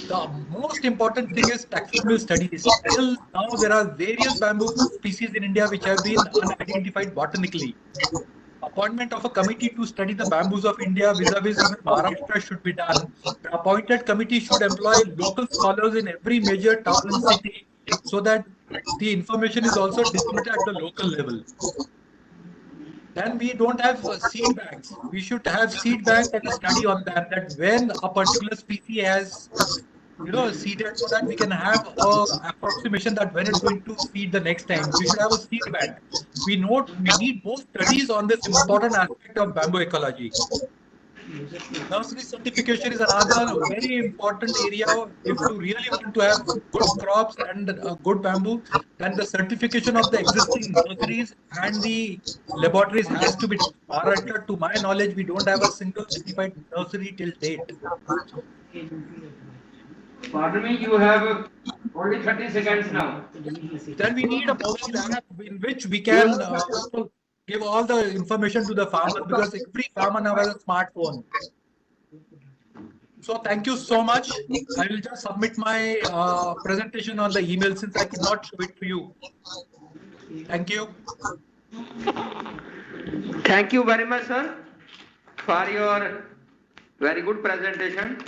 The most important thing is taxonomy studies. Till now, there are various bamboo species in India which have been unidentified botanically. Appointment of a committee to study the bamboos of India vis-a-vis even Maharashtra should be done. The appointed committee should employ local scholars in every major town and city so that the information is also disseminated at the local level. Then we don't have seed banks. We should have seed bank and a study on that, that when a particular species has seeded, so that we can have a approximation that when it's going to seed the next time. We should have a seed bank. We need more studies on this important aspect of bamboo ecology. Nursery certification is another very important area. If you really want to have good crops and good bamboo, then the certification of the existing nurseries and the laboratories has to be done. Maharashtra, to my knowledge, we don't have a single certified nursery till date. Pardon me, you have only 30 seconds now. Then we need a mobile app in which we can also give all the information to the farmers, because every farmer now has a smartphone. So thank you so much. I will just submit my presentation on the email since I could not show it to you. Thank you. Thank you very much, sir, for your very good presentation,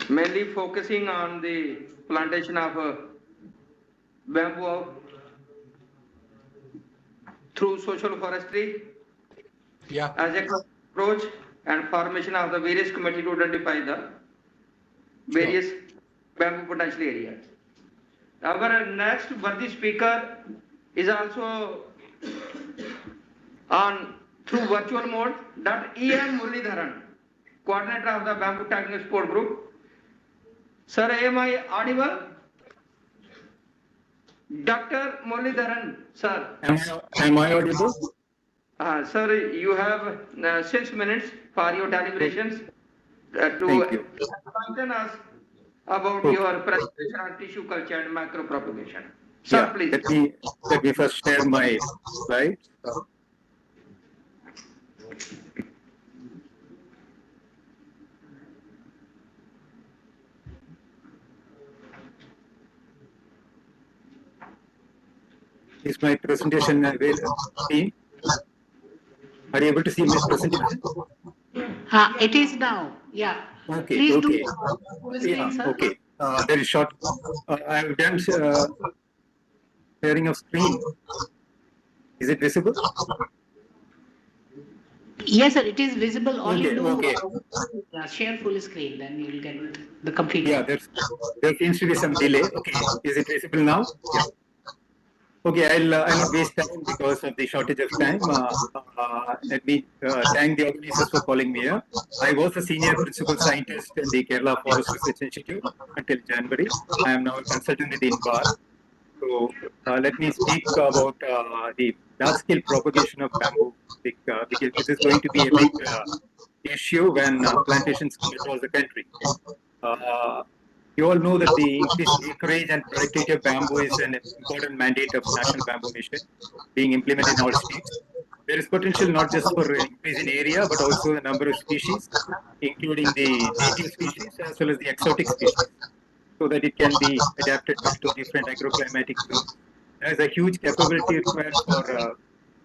mainly focusing on the plantation of bamboo through social forestry as a approach and formation of the various committee to identify the various bamboo potential areas. Our next worthy speaker is also on through virtual mode, Dr. E.M. Muralidharan, coordinator of the Bamboo Technical Support Group. Sir, am I audible? Dr. Muralidharan, sir. Am I audible? Sir, you have 6 minutes for your deliberations to enlighten us about your presentation on tissue culture and micropropagation. Sir, please. Let me first share my slides. Is my presentation available? Are you able to see my presentation? It is now. Yeah. Okay. Please okay. do full screen, sir. Okay. There is short. I have done sharing of screen. Is it visible? Yes, sir. It is visible. Only Okay. share full screen, then you will get the complete. Yeah. There seems to be some delay. Okay. Is it visible now? Yeah. Okay, I'll not waste time because of the shortage of time. Let me thank the organizers for calling me here. I was a senior principal scientist in the Kerala Forest Research Institute until January. I am now a consultant at INBAR. So let me speak about the large-scale propagation of bamboo, because this is going to be a big issue when plantations come across the country. You all know that the increased acreage and productivity of bamboo is an important mandate of National Bamboo Mission being implemented in all states. There is potential not just for increase in area, but also the number of species, including the native species as well as the exotic species, so that it can be adapted well to different agroclimatic zones. There is a huge capability required for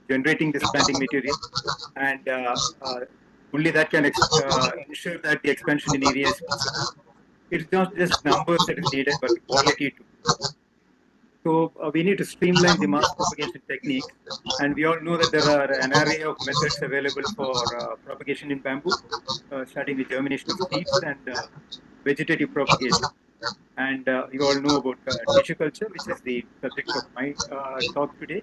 generating this planting material, and only that can ensure that the expansion in area is possible. It's not just numbers that is needed, but quality too. So we need to streamline the mass propagation techniques, and we all know that there are an array of methods available for propagation in bamboo, starting with germination of seeds and vegetative propagation. And you all know about tissue culture, which is the subject of my talk today.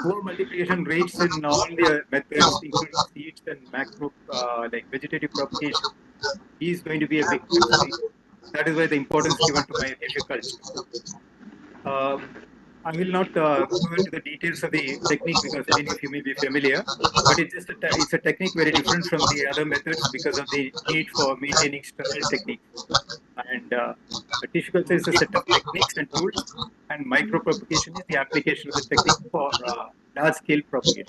Poor multiplication rates in all the methods, including seeds and macro, like vegetative propagation, is going to be a big constraint. That is why the importance given to my tissue culture. I will not go into the details of the technique because many of you may be familiar, but it's a technique very different from the other methods because of the need for maintaining sterile techniques. And tissue culture is a set of techniques and tools, and micropropagation is the application of the technique for large-scale propagation.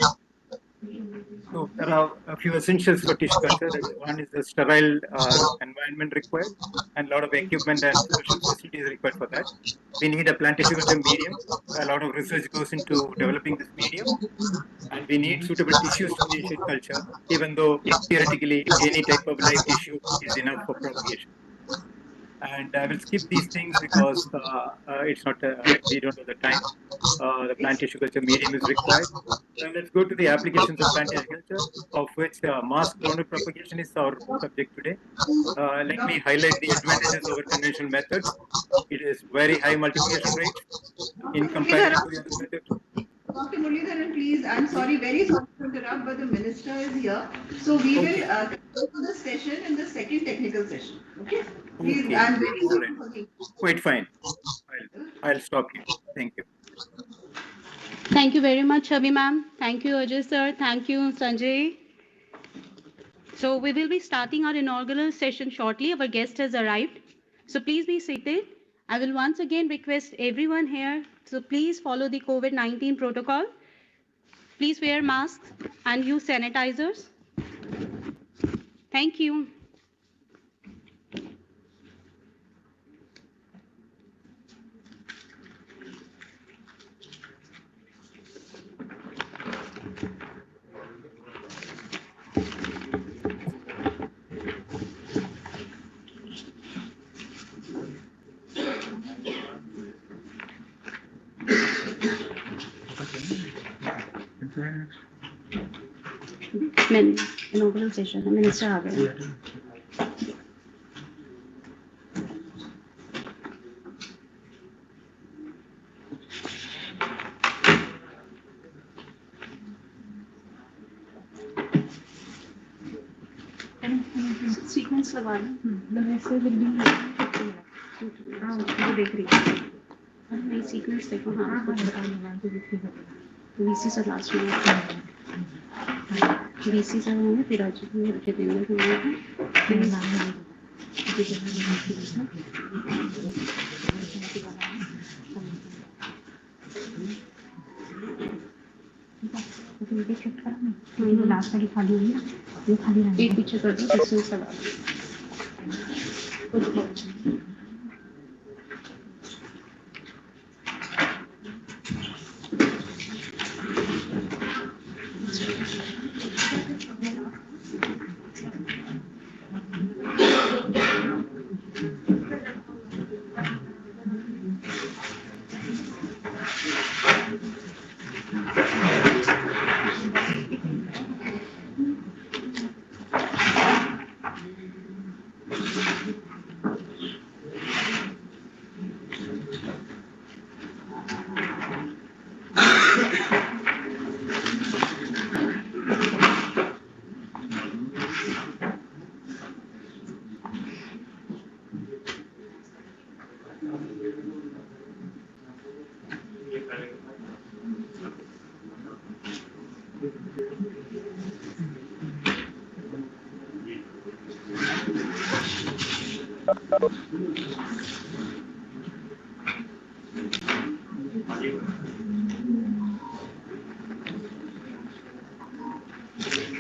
So there are a few essentials for tissue culture. One is the sterile environment required, and a lot of equipment and special facilities required for that. We need a plant tissue culture medium. A lot of research goes into developing this medium, and we need suitable tissues to initiate culture, even though theoretically any type of live tissue is enough for propagation. And I will skip these things because it's not, we don't have the time. The plant tissue culture medium is required. So let's go to the applications of plant tissue culture, of which mass clonal propagation is our subject today. Let me highlight the advantages over conventional methods. It is very high multiplication rate in comparison to the other methods. Dr. Muralidharan, please, I'm sorry, very sorry to interrupt, but the minister is here. So we will continue the session in the second technical session. Okay? Please, Okay. I'm very All sorry right. for the. Quite fine. I'll stop here. Thank you. Thank you very much, Abhi ma'am. Thank you, Ajay sir. Thank you, Sanjay. So we will be starting our inaugural session shortly. Our guest has arrived. So please be seated. I will once again request everyone here to please follow the COVID-19 protocol. Please wear masks and use sanitizers. Thank you. Inaugural session, minister आ गए. Sequence लगा लो वैसे building हाँ वो देख रही हूँ नहीं sequence देखो हाँ वीसी सर लास्ट में वीसी सर होंगे फिर आज के दिन में होंगे लास्ट वाली खाली हुई ना ये खाली रहने एक पीछे कर दो इसमें सब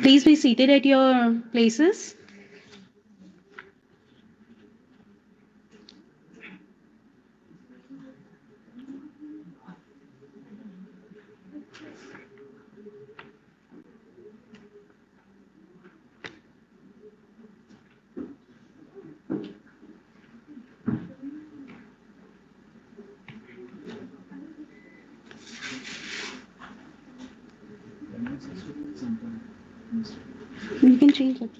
Please be seated at your places. You can change it.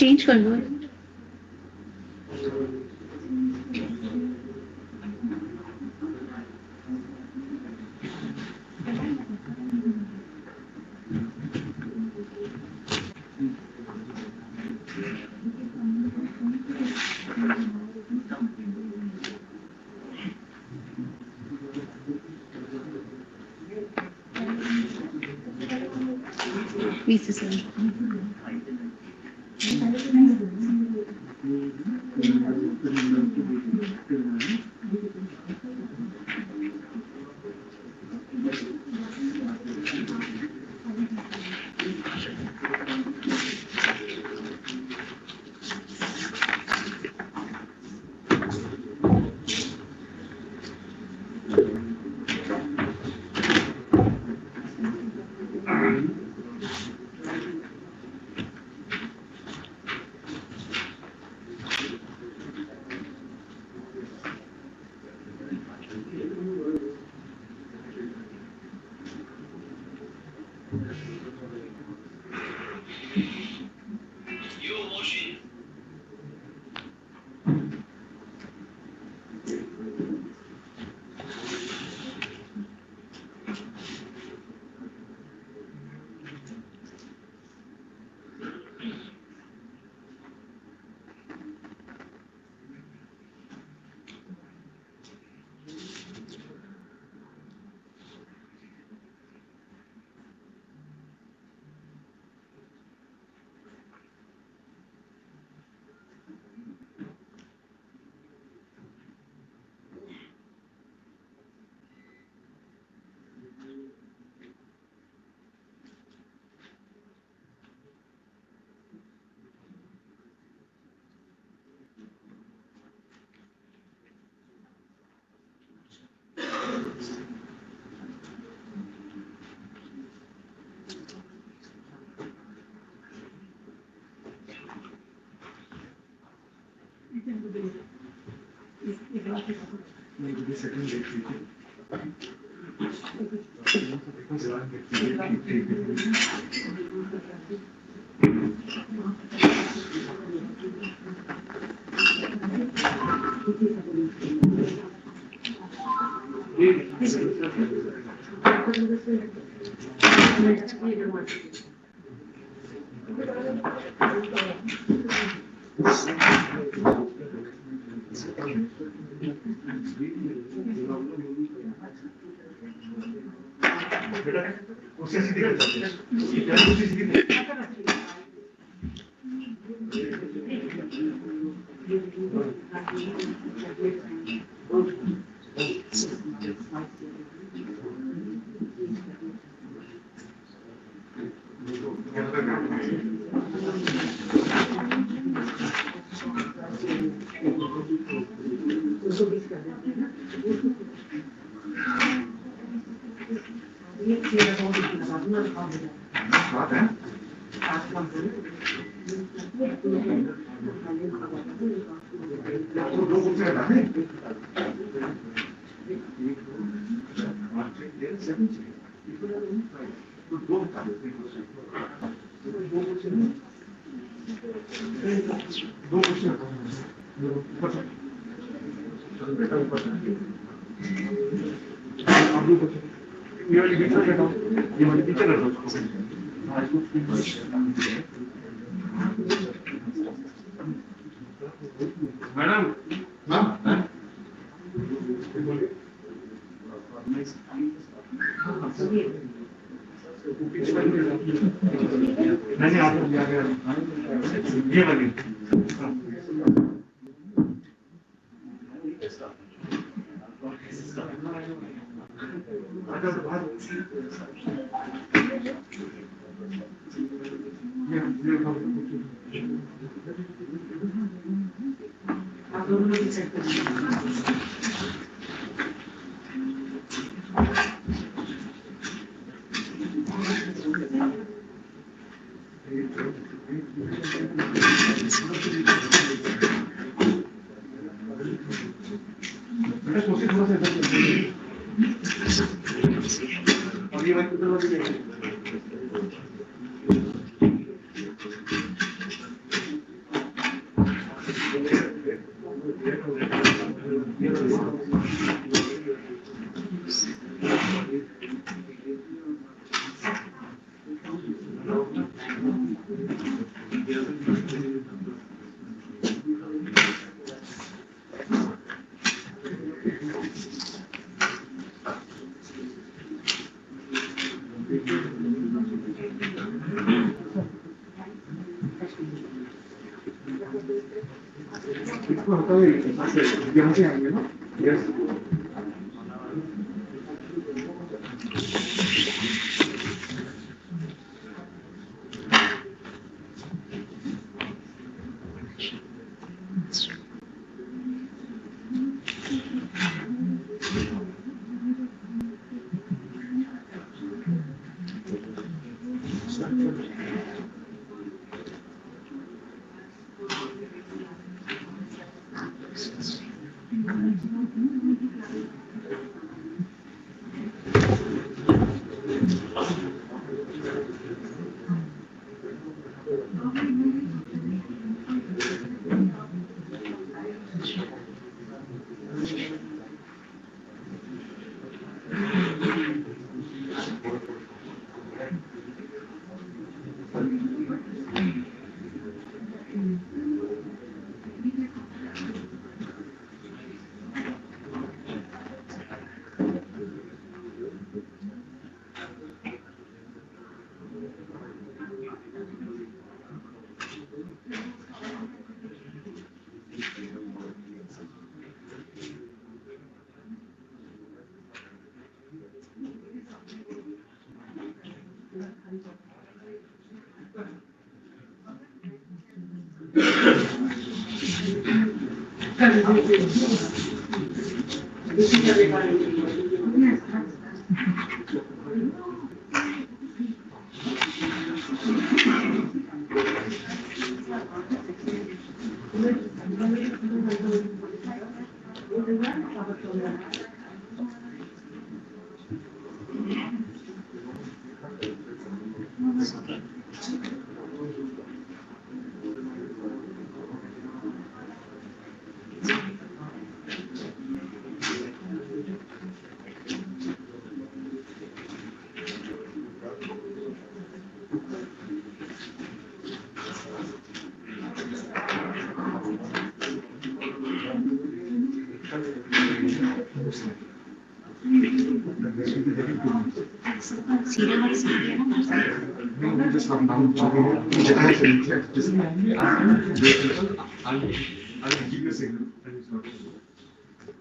Change कर लो VC sir.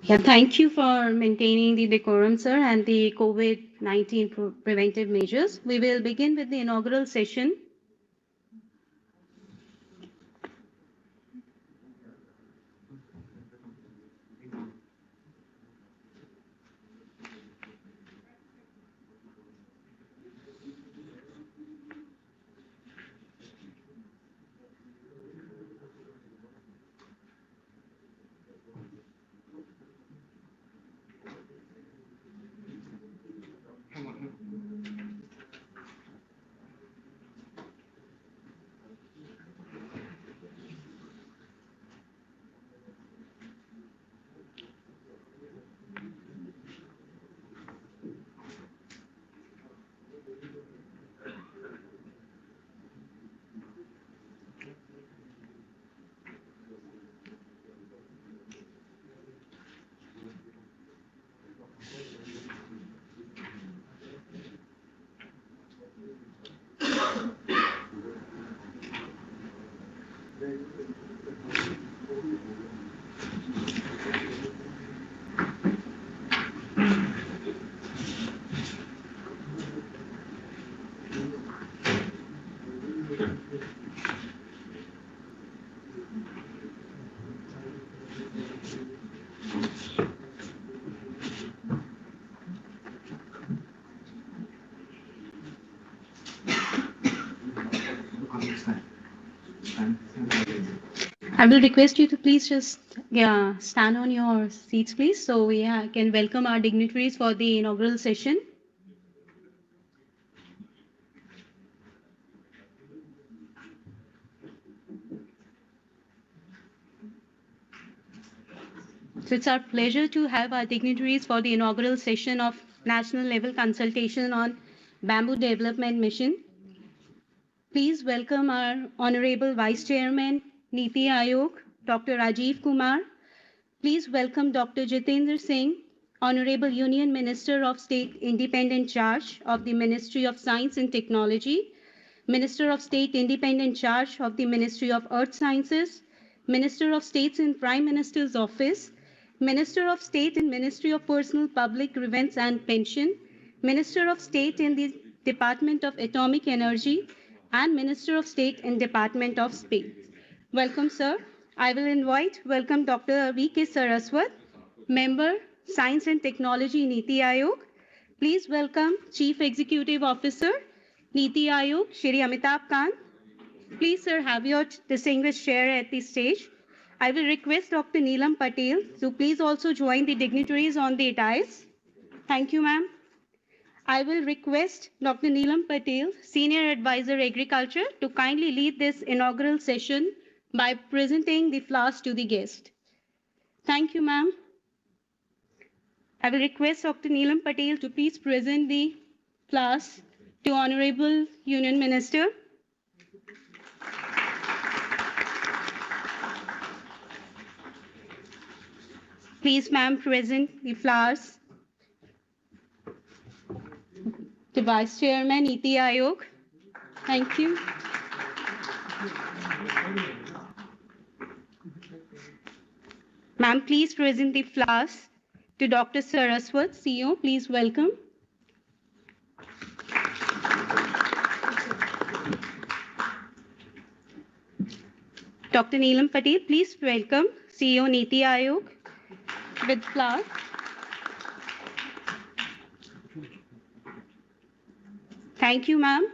Yeah, thank you for maintaining the decorum, sir, and the COVID-19 preventive measures. We will begin with the inaugural session. I will request you to please just stand on your seats, please, so we can welcome our dignitaries for the inaugural session. So it's our pleasure to have our dignitaries for the inaugural session of national level consultation on bamboo development mission. Please welcome our Honorable Vice Chairman, Niti Aayog, Dr. Rajiv Kumar. Please welcome Dr. Jitendra Singh, Honorable Union Minister of State Independent Charge of the Ministry of Science and Technology, Minister of State Independent Charge of the Ministry of Earth Sciences, Minister of States in Prime Minister's Office, Minister of State in Ministry of Personal Public Grievance and Pension, Minister of State in the Department of Atomic Energy, and Minister of State in Department of Space. Welcome, sir. I will welcome Dr. V.K. Saraswat, Member, Science and Technology, Niti Aayog. Please welcome Chief Executive Officer, Niti Aayog, Shri Amitabh Kant. Please, sir, have your distinguished chair at the stage. I will request Dr. Neelam Patel to please also join the dignitaries on the dais. Thank you, ma'am. I will request Dr. Neelam Patel, Senior Advisor Agriculture, to kindly lead this inaugural session by presenting the flowers to the guest. Thank you, ma'am. I will request Dr. Neelam Patel to please present the flowers to Honorable Union Minister. Please, ma'am, present the flowers. The Vice Chairman, Niti Aayog. Thank you. Ma'am, please present the flowers to Dr. Saraswat, CEO. Please welcome. Dr. Neelam Patel, please welcome CEO Niti Aayog with flowers. Thank you, ma'am.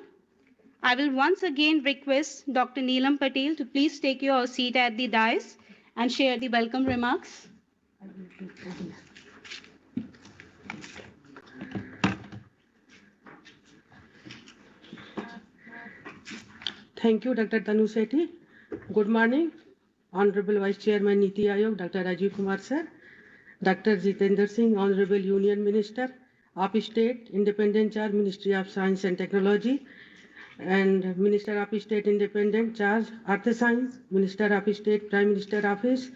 I will once again request Dr. Neelam Patel to please take your seat at the dais and share the welcome remarks. Thank you, Dr. Tanu Sethi. Good morning, Honorable Vice Chairman Niti Aayog, Dr. Rajiv Kumar sir, Dr. Jitendra Singh, Honorable Union Minister of State, Independent Charge, Ministry of Science and Technology, and Minister of State, Independent Charge, Earth Science, Minister of State, Prime Minister Office,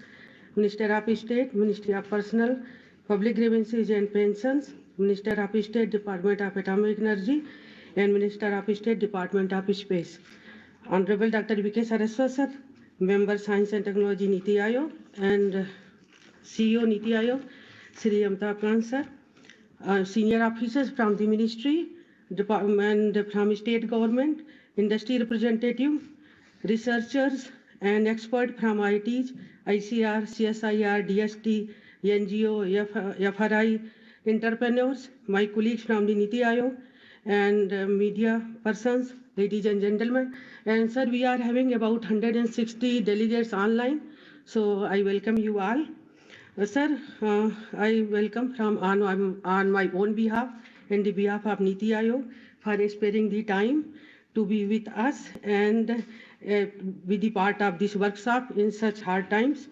Minister of State, Ministry of Personal, Public Grievances and Pensions, Minister of State, Department of Atomic Energy, and Minister of State, Department of Space. Honorable Dr. V.K. Saraswat sir, Member Science and Technology Niti Aayog, and CEO Niti Aayog, Shri Amitabh Kant sir, senior officers from the ministry, department from state government, industry representative, researchers and experts from ITs, ICR, CSIR, DST, NGO, FRI, entrepreneurs, my colleagues from the Niti Aayog, and media persons, ladies and gentlemen. And sir, we are having about 160 delegates online, so I welcome you all. Sir, I welcome on my own behalf and the behalf of Niti Aayog for sparing the time to be with us and be the part of this workshop in such hard times.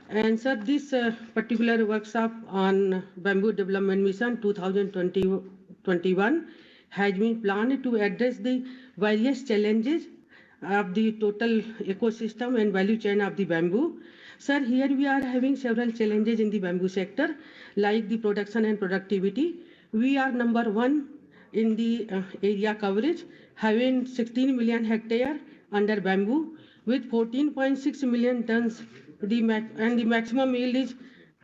And sir, this particular workshop on Bamboo Development Mission 2021 has been planned to address the various challenges of the total ecosystem and value chain of the bamboo. Sir, here we are having several challenges in the bamboo sector, like the production and productivity. We are number one in the area coverage, having 16 million hectare under bamboo with 14.6 million tons, and the maximum yield is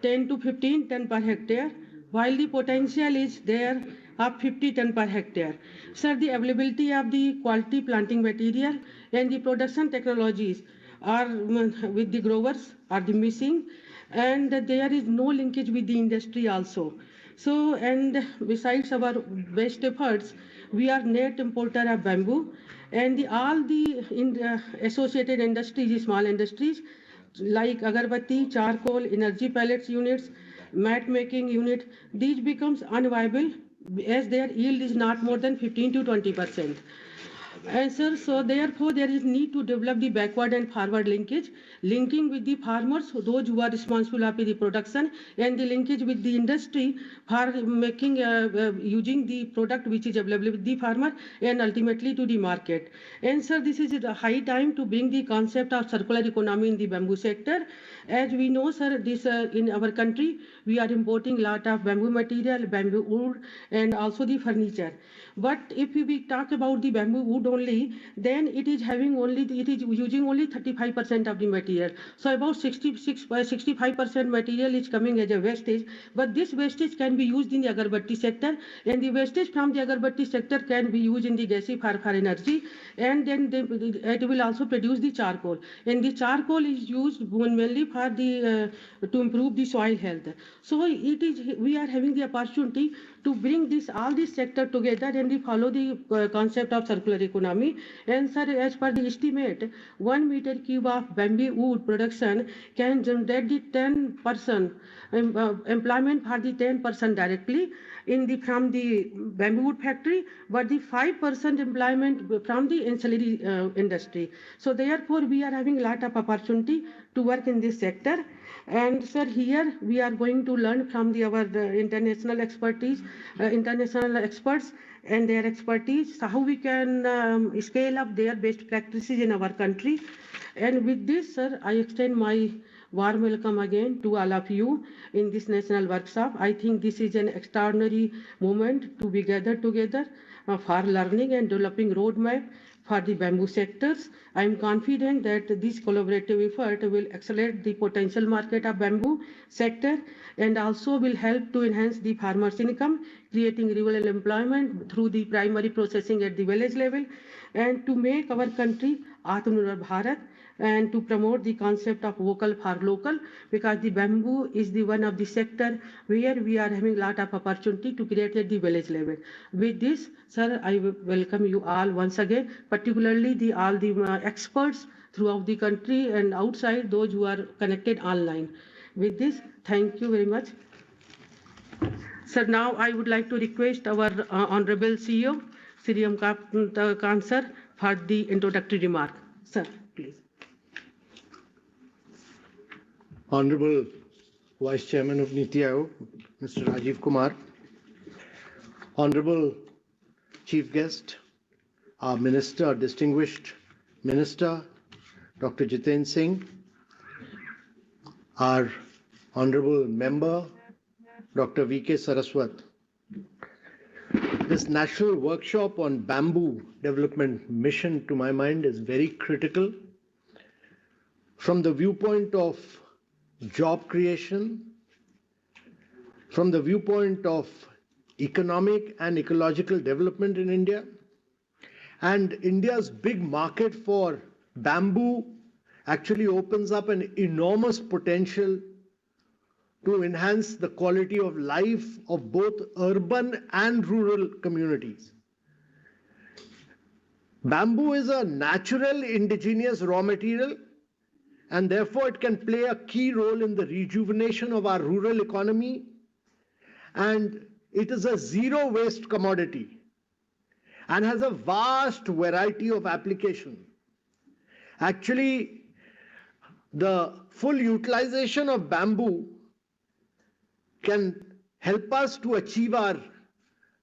10 to 15 ton per hectare, while the potential is there of 50 ton per hectare. Sir, the availability of the quality planting material and the production technologies are with the growers are the missing, and there is no linkage with the industry also. So, and besides our best efforts, we are net importer of bamboo, and all the associated industries, small industries like agarbatti, charcoal, energy pellets units, mat making unit, these becomes unviable as their yield is not more than 15 to 20%. And sir, so therefore there is need to develop the backward and forward linkage, linking with the farmers, those who are responsible for the production, and the linkage with the industry for making using the product which is available with the farmer and ultimately to the market. And sir, this is a high time to bring the concept of circular economy in the bamboo sector. As we know, sir, this in our country we are importing lot of bamboo material, bamboo wood, and also the furniture. But if we talk about the bamboo wood only, then it is having only, it is using only 35% of the material. So about 65% material is coming as a wastage, but this wastage can be used in the agarbatti sector, and the wastage from the agarbatti sector can be used in the gasifier for energy, and then it will also produce the charcoal, and the charcoal is used mainly for the to improve the soil health. So it is, we are having the opportunity to bring this all this sector together and we follow the concept of circular economy. And sir, as per the estimate, 1 meter cube of bamboo wood production can generate the 10% employment for the 10% directly in the from the bamboo wood factory, but the 5% employment from the ancillary industry. So therefore, we are having a lot of opportunity to work in this sector. And sir, here we are going to learn from our international expertise, international experts and their expertise, so how we can scale up their best practices in our country. And with this, sir, I extend my warm welcome again to all of you in this national workshop. I think this is an extraordinary moment to be gathered together for learning and developing roadmap for the bamboo sectors. I am confident that this collaborative effort will accelerate the potential market of bamboo sector and also will help to enhance the farmers' income, creating rural employment through the primary processing at the village level, and to make our country Atmanirbhar Bharat, and to promote the concept of vocal for local, because the bamboo is the one of the sector where we are having a lot of opportunity to create at the village level. With this, sir, I welcome you all once again, particularly the all the experts throughout the country and outside, those who are connected online. With this, thank you very much. Sir, now I would like to request our Honorable CEO, Sri Khan sir, for the introductory remark. Sir, please. Honorable Vice Chairman of Niti Aayog, Mr. Rajiv Kumar, Honorable Chief Guest, our Minister, Distinguished Minister, Dr. Jiten Singh, our Honorable Member, Dr. V.K. Saraswat. This national workshop on bamboo development mission, to my mind, is very critical from the viewpoint of job creation, from the viewpoint of economic and ecological development in India, and India's big market for bamboo actually opens up an enormous potential to enhance the quality of life of both urban and rural communities. Bamboo is a natural indigenous raw material, and therefore it can play a key role in the rejuvenation of our rural economy, and it is a zero waste commodity and has a vast variety of application. Actually, the full utilization of bamboo can help us to achieve our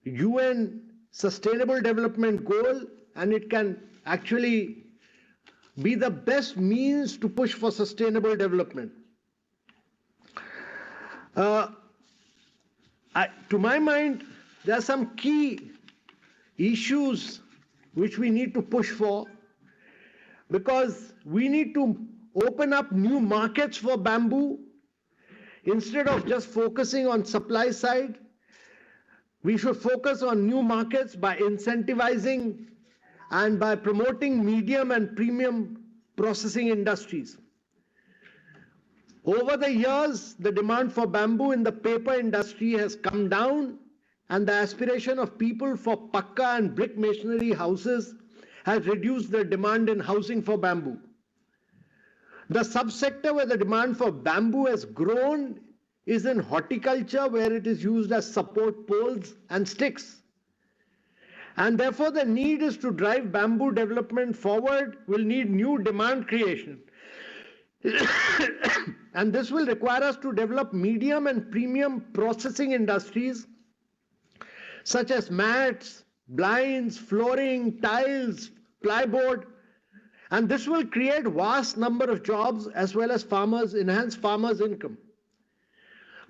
UN Sustainable Development Goal, and it can actually be the best means to push for sustainable development. To my mind, there are some key issues which we need to push for, because we need to open up new markets for bamboo. Instead of just focusing on supply side, we should focus on new markets by incentivizing and by promoting medium and premium processing industries. Over the years, the demand for bamboo in the paper industry has come down, and the aspiration of people for pakka and brick masonry houses has reduced the demand in housing for bamboo. The subsector where the demand for bamboo has grown is in horticulture, where it is used as support poles and sticks. And therefore, the need is to drive bamboo development forward will need new demand creation. And this will require us to develop medium and premium processing industries such as mats, blinds, flooring, tiles, plyboard. And this will create vast number of jobs as well as enhance farmers' income.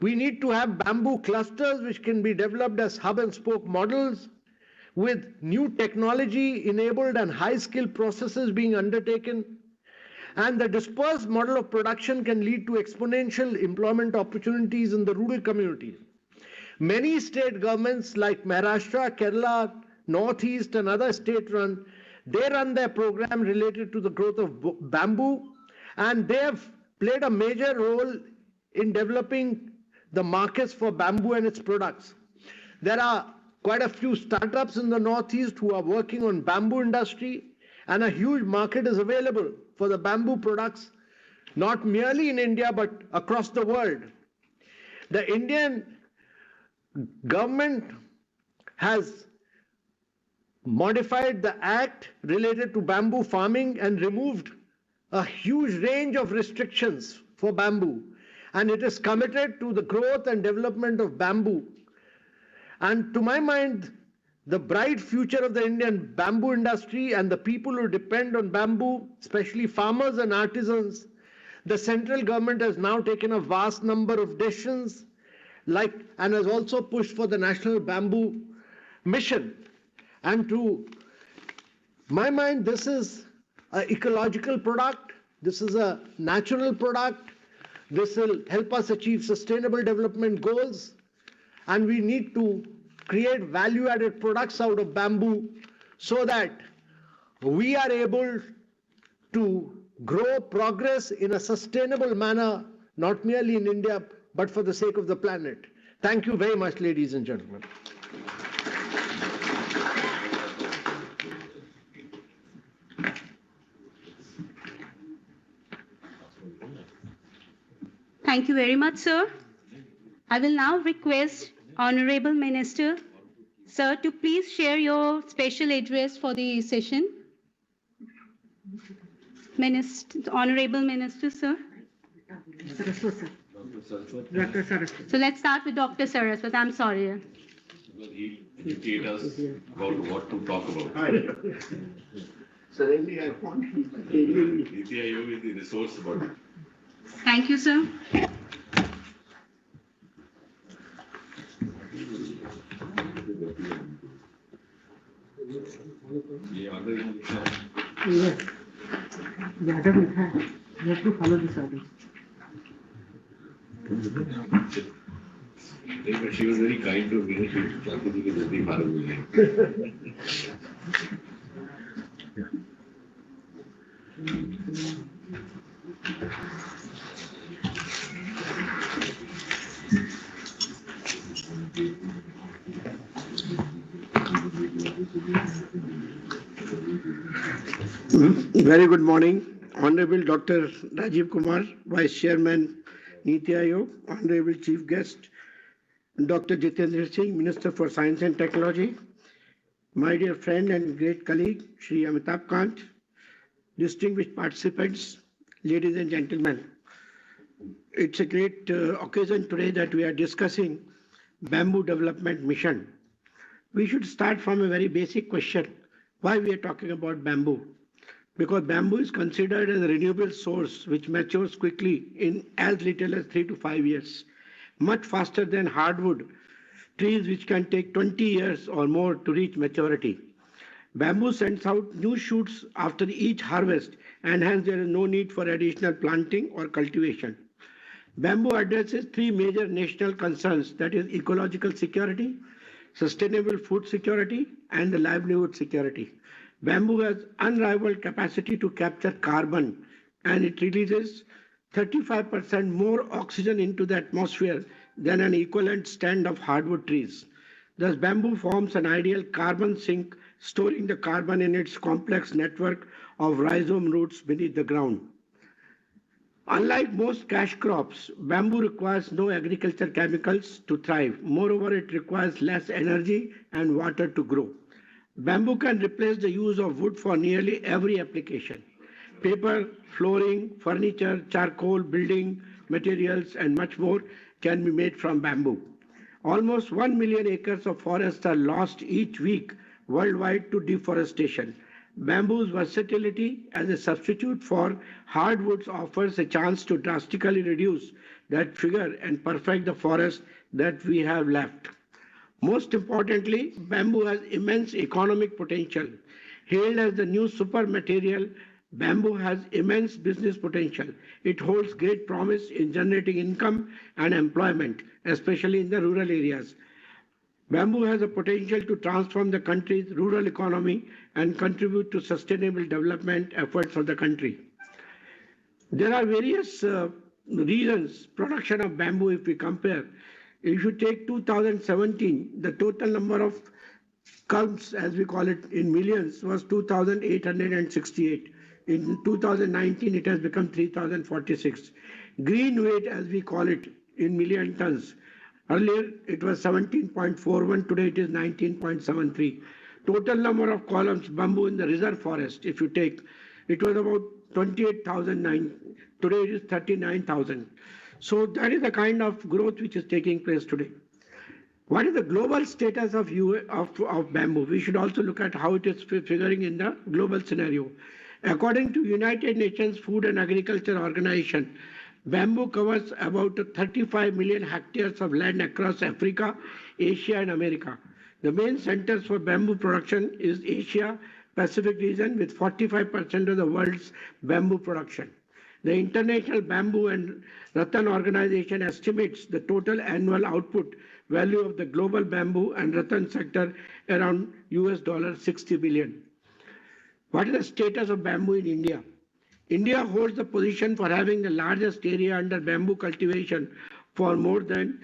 We need to have bamboo clusters which can be developed as hub and spoke models. with new technology enabled and high skilled processes being undertaken. And the dispersed model of production can lead to exponential employment opportunities in the rural communities. Many state governments like Maharashtra, Kerala, Northeast and other state-run, they run their program related to the growth of bamboo, and they have played a major role in developing the markets for bamboo and its products. There are quite a few startups in the Northeast who are working on bamboo industry, and a huge market is available for the bamboo products, not merely in India but across the world. The Indian government has modified the act related to bamboo farming and removed a huge range of restrictions for bamboo, and it is committed to the growth and development of bamboo. And to my mind, the bright future of the Indian bamboo industry and the people who depend on bamboo, especially farmers and artisans, the central government has now taken a vast number of decisions and has also pushed for the National Bamboo Mission. And to my mind, this is an ecological product, this is a natural product, this will help us achieve sustainable development goals, and we need to create value-added products out of bamboo so that we are able to grow progress in a sustainable manner, not merely in India, but for the sake of the planet. Thank you very much, ladies and gentlemen. Thank you very much, sir. I will now request Honorable Minister, sir, to please share your special address for the session. Honorable Minister, sir. Dr. Saraswat. So let's start with Dr. Saraswat. I'm sorry. Because he educated us about what to talk about. Suddenly I want Niti Ayog is the resource body. Thank you, sir. Yes. The order will have. You have to follow this order. But she was very kind to me. She चाहती थी कि जल्दी मालूम हो जाए. Very good morning, Honorable Dr. Rajiv Kumar, Vice Chairman, Niti Ayog, Honorable Chief Guest, Dr. Jitendra Singh, Minister for Science and Technology, my dear friend and great colleague, Shri Amitabh Kant, distinguished participants, ladies and gentlemen. It's a great occasion today that we are discussing Bamboo Development Mission. We should start from a very basic question, why we are talking about bamboo. Because bamboo is considered as a renewable source which matures quickly in as little as 3 to 5 years, much faster than hardwood trees which can take 20 years or more to reach maturity. Bamboo sends out new shoots after each harvest, and hence there is no need for additional planting or cultivation. Bamboo addresses 3 major national concerns, that is ecological security, sustainable food security, and the livelihood security. Bamboo has unrivaled capacity to capture carbon, and it releases 35% more oxygen into the atmosphere than an equivalent stand of hardwood trees. Thus, bamboo forms an ideal carbon sink, storing the carbon in its complex network of rhizome roots beneath the ground. Unlike most cash crops, bamboo requires no agriculture chemicals to thrive. Moreover, it requires less energy and water to grow. Bamboo can replace the use of wood for nearly every application. Paper, flooring, furniture, charcoal, building materials, and much more can be made from bamboo. Almost 1 million acres of forests are lost each week worldwide to deforestation. Bamboo's versatility as a substitute for hardwoods offers a chance to drastically reduce that figure and perfect the forest that we have left. Most importantly, bamboo has immense economic potential. Hailed as the new super material, bamboo has immense business potential. It holds great promise in generating income and employment, especially in the rural areas. Bamboo has a potential to transform the country's rural economy and contribute to sustainable development efforts of the country. There are various reasons production of bamboo if we compare. If you take 2017, the total number of culms, as we call it in millions, was 2,868. In 2019, it has become 3,046. Green weight, as we call it in million tons. Earlier, it was 17.41. Today, it is 19.73. Total number of columns bamboo in the reserve forest, if you take, it was about 28,009. Today, it is 39,000. So that is the kind of growth which is taking place today. What is the global status of bamboo? We should also look at how it is figuring in the global scenario. According to United Nations Food and Agriculture Organization, bamboo covers about 35 million hectares of land across Africa, Asia, and America. The main centers for bamboo production is Asia Pacific region with 45% of the world's bamboo production. The International Bamboo and Rattan Organization estimates the total annual output value of the global bamboo and rattan sector around $60 billion. What is the status of bamboo in India? India holds the position for having the largest area under bamboo cultivation for more than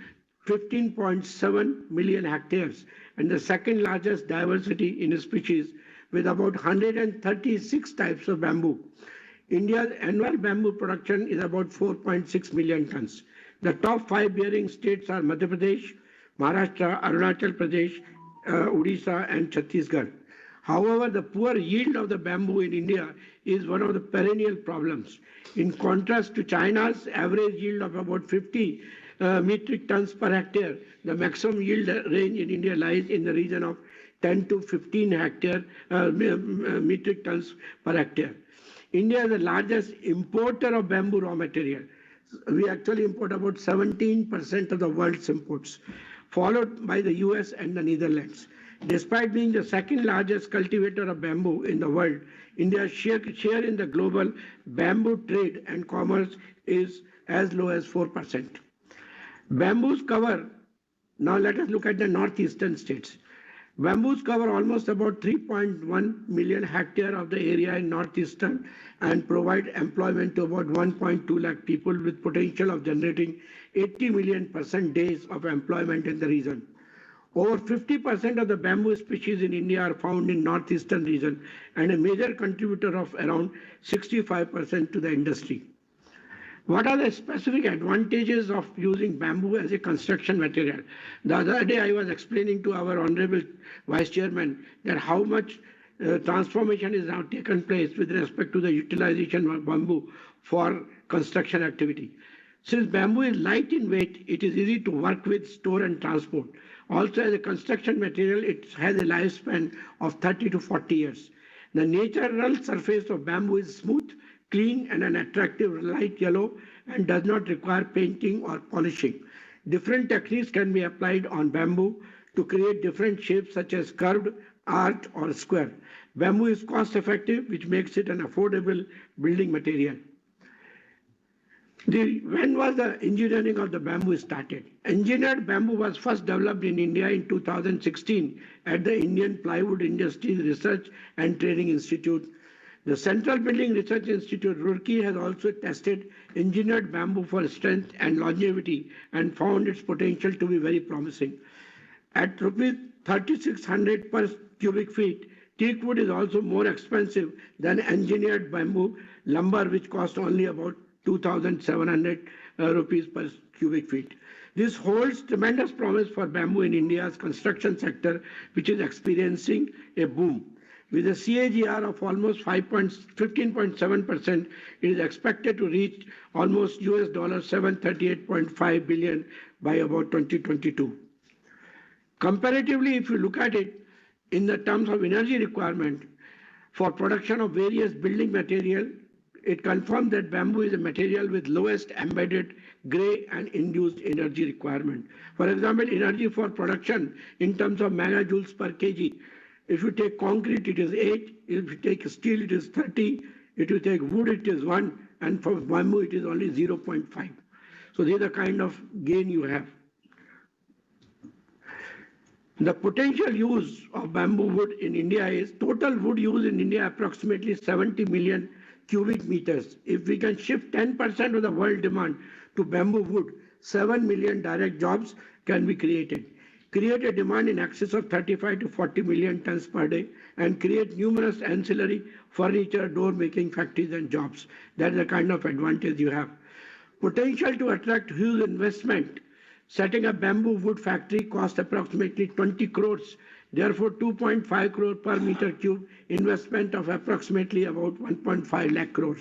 15.7 million hectares and the second largest diversity in species with about 136 types of bamboo. India's annual bamboo production is about 4.6 million tons. The top 5 bearing states are Madhya Pradesh, Maharashtra, Arunachal Pradesh, Odisha, and Chhattisgarh. However, the poor yield of the bamboo in India is one of the perennial problems. In contrast to China's average yield of about 50 metric tons per hectare, the maximum yield range in India lies in the region of 10 to 15 metric tons per hectare. India is the largest importer of bamboo raw material. We actually import about 17% of the world's imports, followed by the US and the Netherlands. Despite being the second largest cultivator of bamboo in the world, India's share in the global bamboo trade and commerce is as low as 4%. Bamboos cover, now let us look at the northeastern states. Bamboos cover almost about 3.1 million hectare of the area in northeastern and provide employment to about 1.2 lakh people with potential of generating 80 million % days of employment in the region. Over 50% of the bamboo species in India are found in northeastern region and a major contributor of around 65% to the industry. What are the specific advantages of using bamboo as a construction material? The other day I was explaining to our Honorable Vice Chairman that how much transformation is now taken place with respect to the utilization of bamboo for construction activity. Since bamboo is light in weight, it is easy to work with, store and transport. Also as a construction material, it has a lifespan of 30 to 40 years. The natural surface of bamboo is smooth, clean and an attractive light yellow and does not require painting or polishing. Different techniques can be applied on bamboo to create different shapes such as curved, arc or square. Bamboo is cost effective, which makes it an affordable building material. When was the engineering of the bamboo started? Engineered bamboo was first developed in India in 2016 at the Indian Plywood Industries Research and Training Institute. The Central Building Research Institute, Roorkee, has also tested engineered bamboo for strength and longevity and found its potential to be very promising. At rupees 3,600 per cubic feet, teak wood is also more expensive than engineered bamboo lumber, which costs only about 2,700 rupees per cubic feet. This holds tremendous promise for bamboo in India's construction sector, which is experiencing a boom. With a CAGR of almost 15.7%, it is expected to reach almost $738.5 billion by about 2022. Comparatively, if you look at it in the terms of energy requirement for production of various building material, it confirmed that bamboo is a material with lowest embedded gray and induced energy requirement. For example, energy for production in terms of megajoules per kg. If you take concrete, it is 8. If you take steel, it is 30. If you take wood, it is 1. And for bamboo, it is only 0.5. So these are the kind of gain you have. The potential use of bamboo wood in India is total wood use in India approximately 70 million cubic meters. If we can shift 10% of the world demand to bamboo wood, 7 million direct jobs can be created. Create a demand in excess of 35 to 40 million tons per day and create numerous ancillary furniture, door making factories and jobs. That's the kind of advantage you have. Potential to attract huge investment. Setting a bamboo wood factory costs approximately 20 crores. Therefore, 2.5 crore per meter cube investment of approximately about 1.5 lakh crores.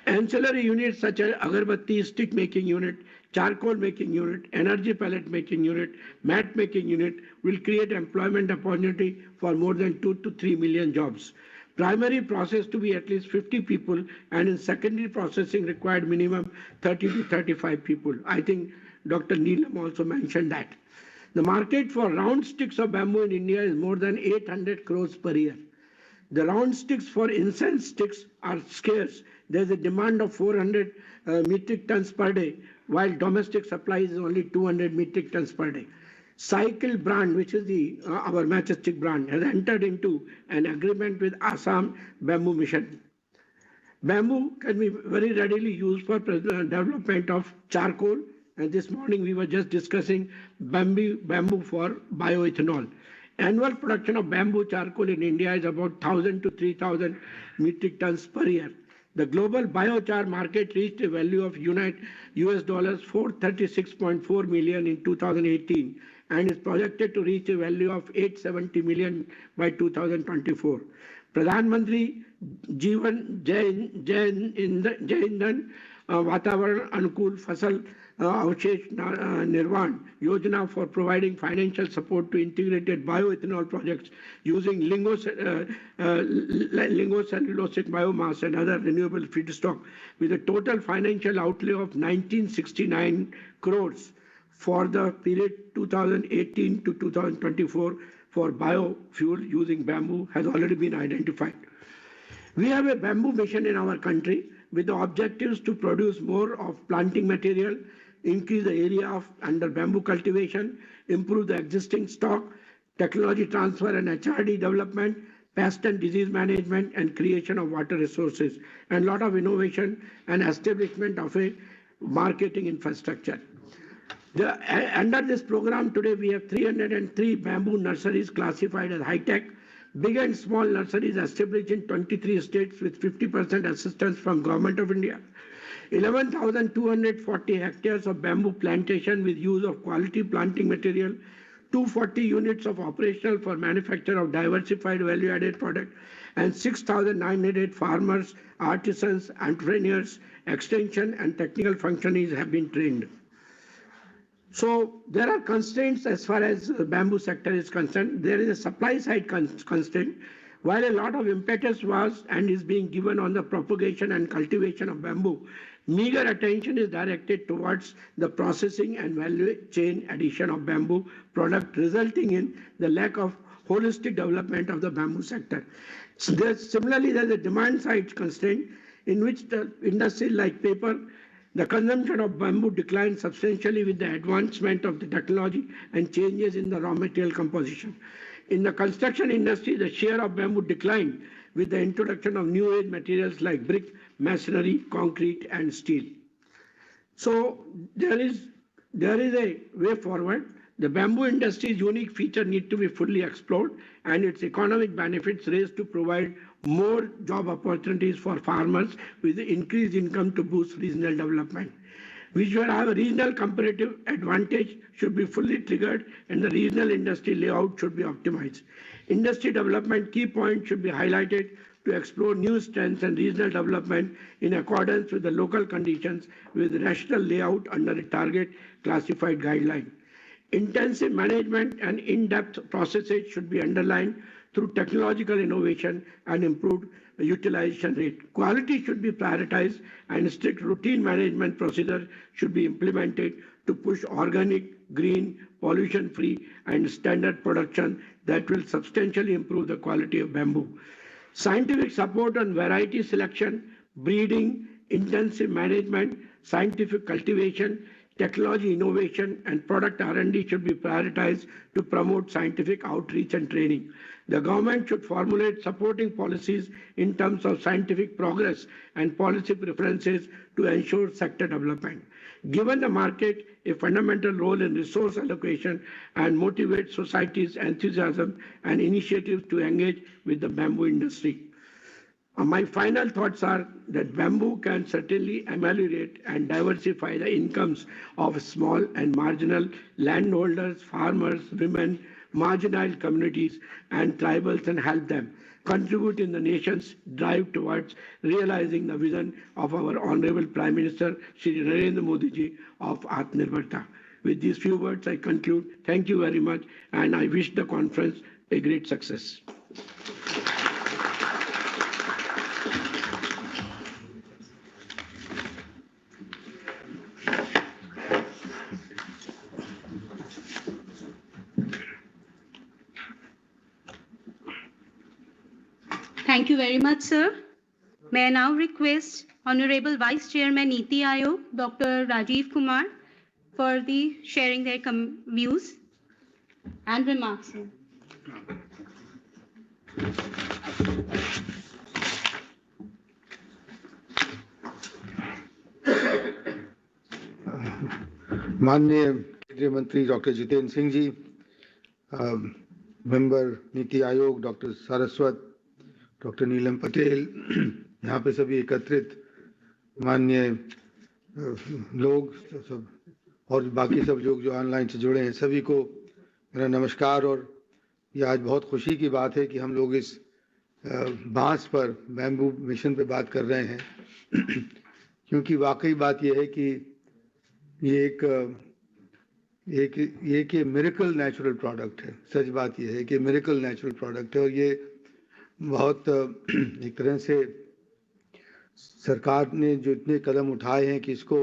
Ancillary units such as agarbatti, stick making unit, charcoal making unit, energy pellet making unit, mat making unit will create employment opportunity for more than 2 to 3 million jobs. Primary process to be at least 50 people, and in secondary processing required minimum 30 to 35 people. I think Dr. Neelam also mentioned that. The market for round sticks of bamboo in India is more than 800 crores per year. The round sticks for incense sticks are scarce. There's a demand of 400 metric tons per day, while domestic supply is only 200 metric tons per day. Cycle brand, which is our matchstick brand, has entered into an agreement with Assam Bamboo Mission. Bamboo can be very readily used for development of charcoal, and this morning we were just discussing bamboo for bioethanol. Annual production of bamboo charcoal in India is about 1,000 to 3,000 metric tons per year. The global biochar market reached a value of US dollars 436.4 million in 2018 and is projected to reach a value of 870 million by 2024. Pradhan Mantri Jeevan Jai Indhan Vatavaran Anukul Fasal Avshesh Nirvan Yojana for providing financial support to integrated bioethanol projects using lingocellulosic biomass and other renewable feedstock with a total financial outlay of 1969 crores for the period 2018 to 2024 for biofuel using bamboo has already been identified. We have a bamboo mission in our country with the objectives to produce more of planting material, increase the area of under bamboo cultivation, improve the existing stock, technology transfer and HRD development, pest and disease management, and creation of water resources, and a lot of innovation and establishment of a marketing infrastructure. Under this program today, we have 303 bamboo nurseries classified as high-tech, big and small nurseries established in 23 states with 50% assistance from Government of India. 11,240 hectares of bamboo plantation with use of quality planting material, 240 units of operational for manufacture of diversified value-added product, and 6,900 farmers, artisans, entrepreneurs, extension and technical functionaries have been trained. So there are constraints as far as the bamboo sector is concerned. There is a supply side constraint. While a lot of impetus was and is being given on the propagation and cultivation of bamboo, meager attention is directed towards the processing and value chain addition of bamboo product, resulting in the lack of holistic development of the bamboo sector. Similarly, there's a demand side constraint in which the industry like paper, the consumption of bamboo declined substantially with the advancement of the technology and changes in the raw material composition. In the construction industry, the share of bamboo declined with the introduction of new age materials like brick, masonry, concrete, and steel. So there is a way forward. The bamboo industry's unique feature need to be fully explored and its economic benefits raised to provide more job opportunities for farmers with increased income to boost regional development. We should have a regional comparative advantage should be fully triggered and the regional industry layout should be optimized. Industry development key points should be highlighted to explore new strengths and regional development in accordance with the local conditions with rational layout under a target classified guideline. Intensive management and in-depth processes should be underlined through technological innovation and improved utilization rate. Quality should be prioritized and strict routine management procedure should be implemented to push organic, green, pollution-free and standard production that will substantially improve the quality of bamboo. Scientific support on variety selection, breeding, intensive management, scientific cultivation, technology innovation, and product R&D should be prioritized to promote scientific outreach and training. The government should formulate supporting policies in terms of scientific progress and policy preferences to ensure sector development. Given the market a fundamental role in resource allocation and motivate society's enthusiasm and initiatives to engage with the bamboo industry. My final thoughts are that bamboo can certainly ameliorate and diversify the incomes of small and marginal landholders, farmers, women, marginalized communities, and tribals and help them contribute in the nation's drive towards realizing the vision of our Honorable Prime Minister, Shri Narendra Modi ji of Atmanirbharta. With these few words, I conclude. Thank you very much, and I wish the conference a great success. Thank you very much, sir. May I now request Honorable Vice Chairman Niti Aayog, Dr. Rajiv Kumar, for the sharing their views and remarks. Sir. माननीय केंद्रीय मंत्री doctor Jitendra Singh ji, member नीति Aayog doctor Saraswat, doctor नीलम पटेल, यहाँ पे सभी एकत्रित माननीय लोग सब और बाकी सब लोग जो ऑनलाइन से जुड़े हैं, सभी को मेरा नमस्कार। और ये आज बहुत खुशी की बात है कि हम लोग इस बांस पर, बैम्बू मिशन पे बात कर रहे हैं, क्योंकि वाकई बात यह है कि ये एक मिरेकल नेचुरल प्रोडक्ट है। सच बात यह है कि मिरेकल नेचुरल प्रोडक्ट है और ये बहुत एक तरह से सरकार ने जो इतने कदम उठाए हैं कि इसको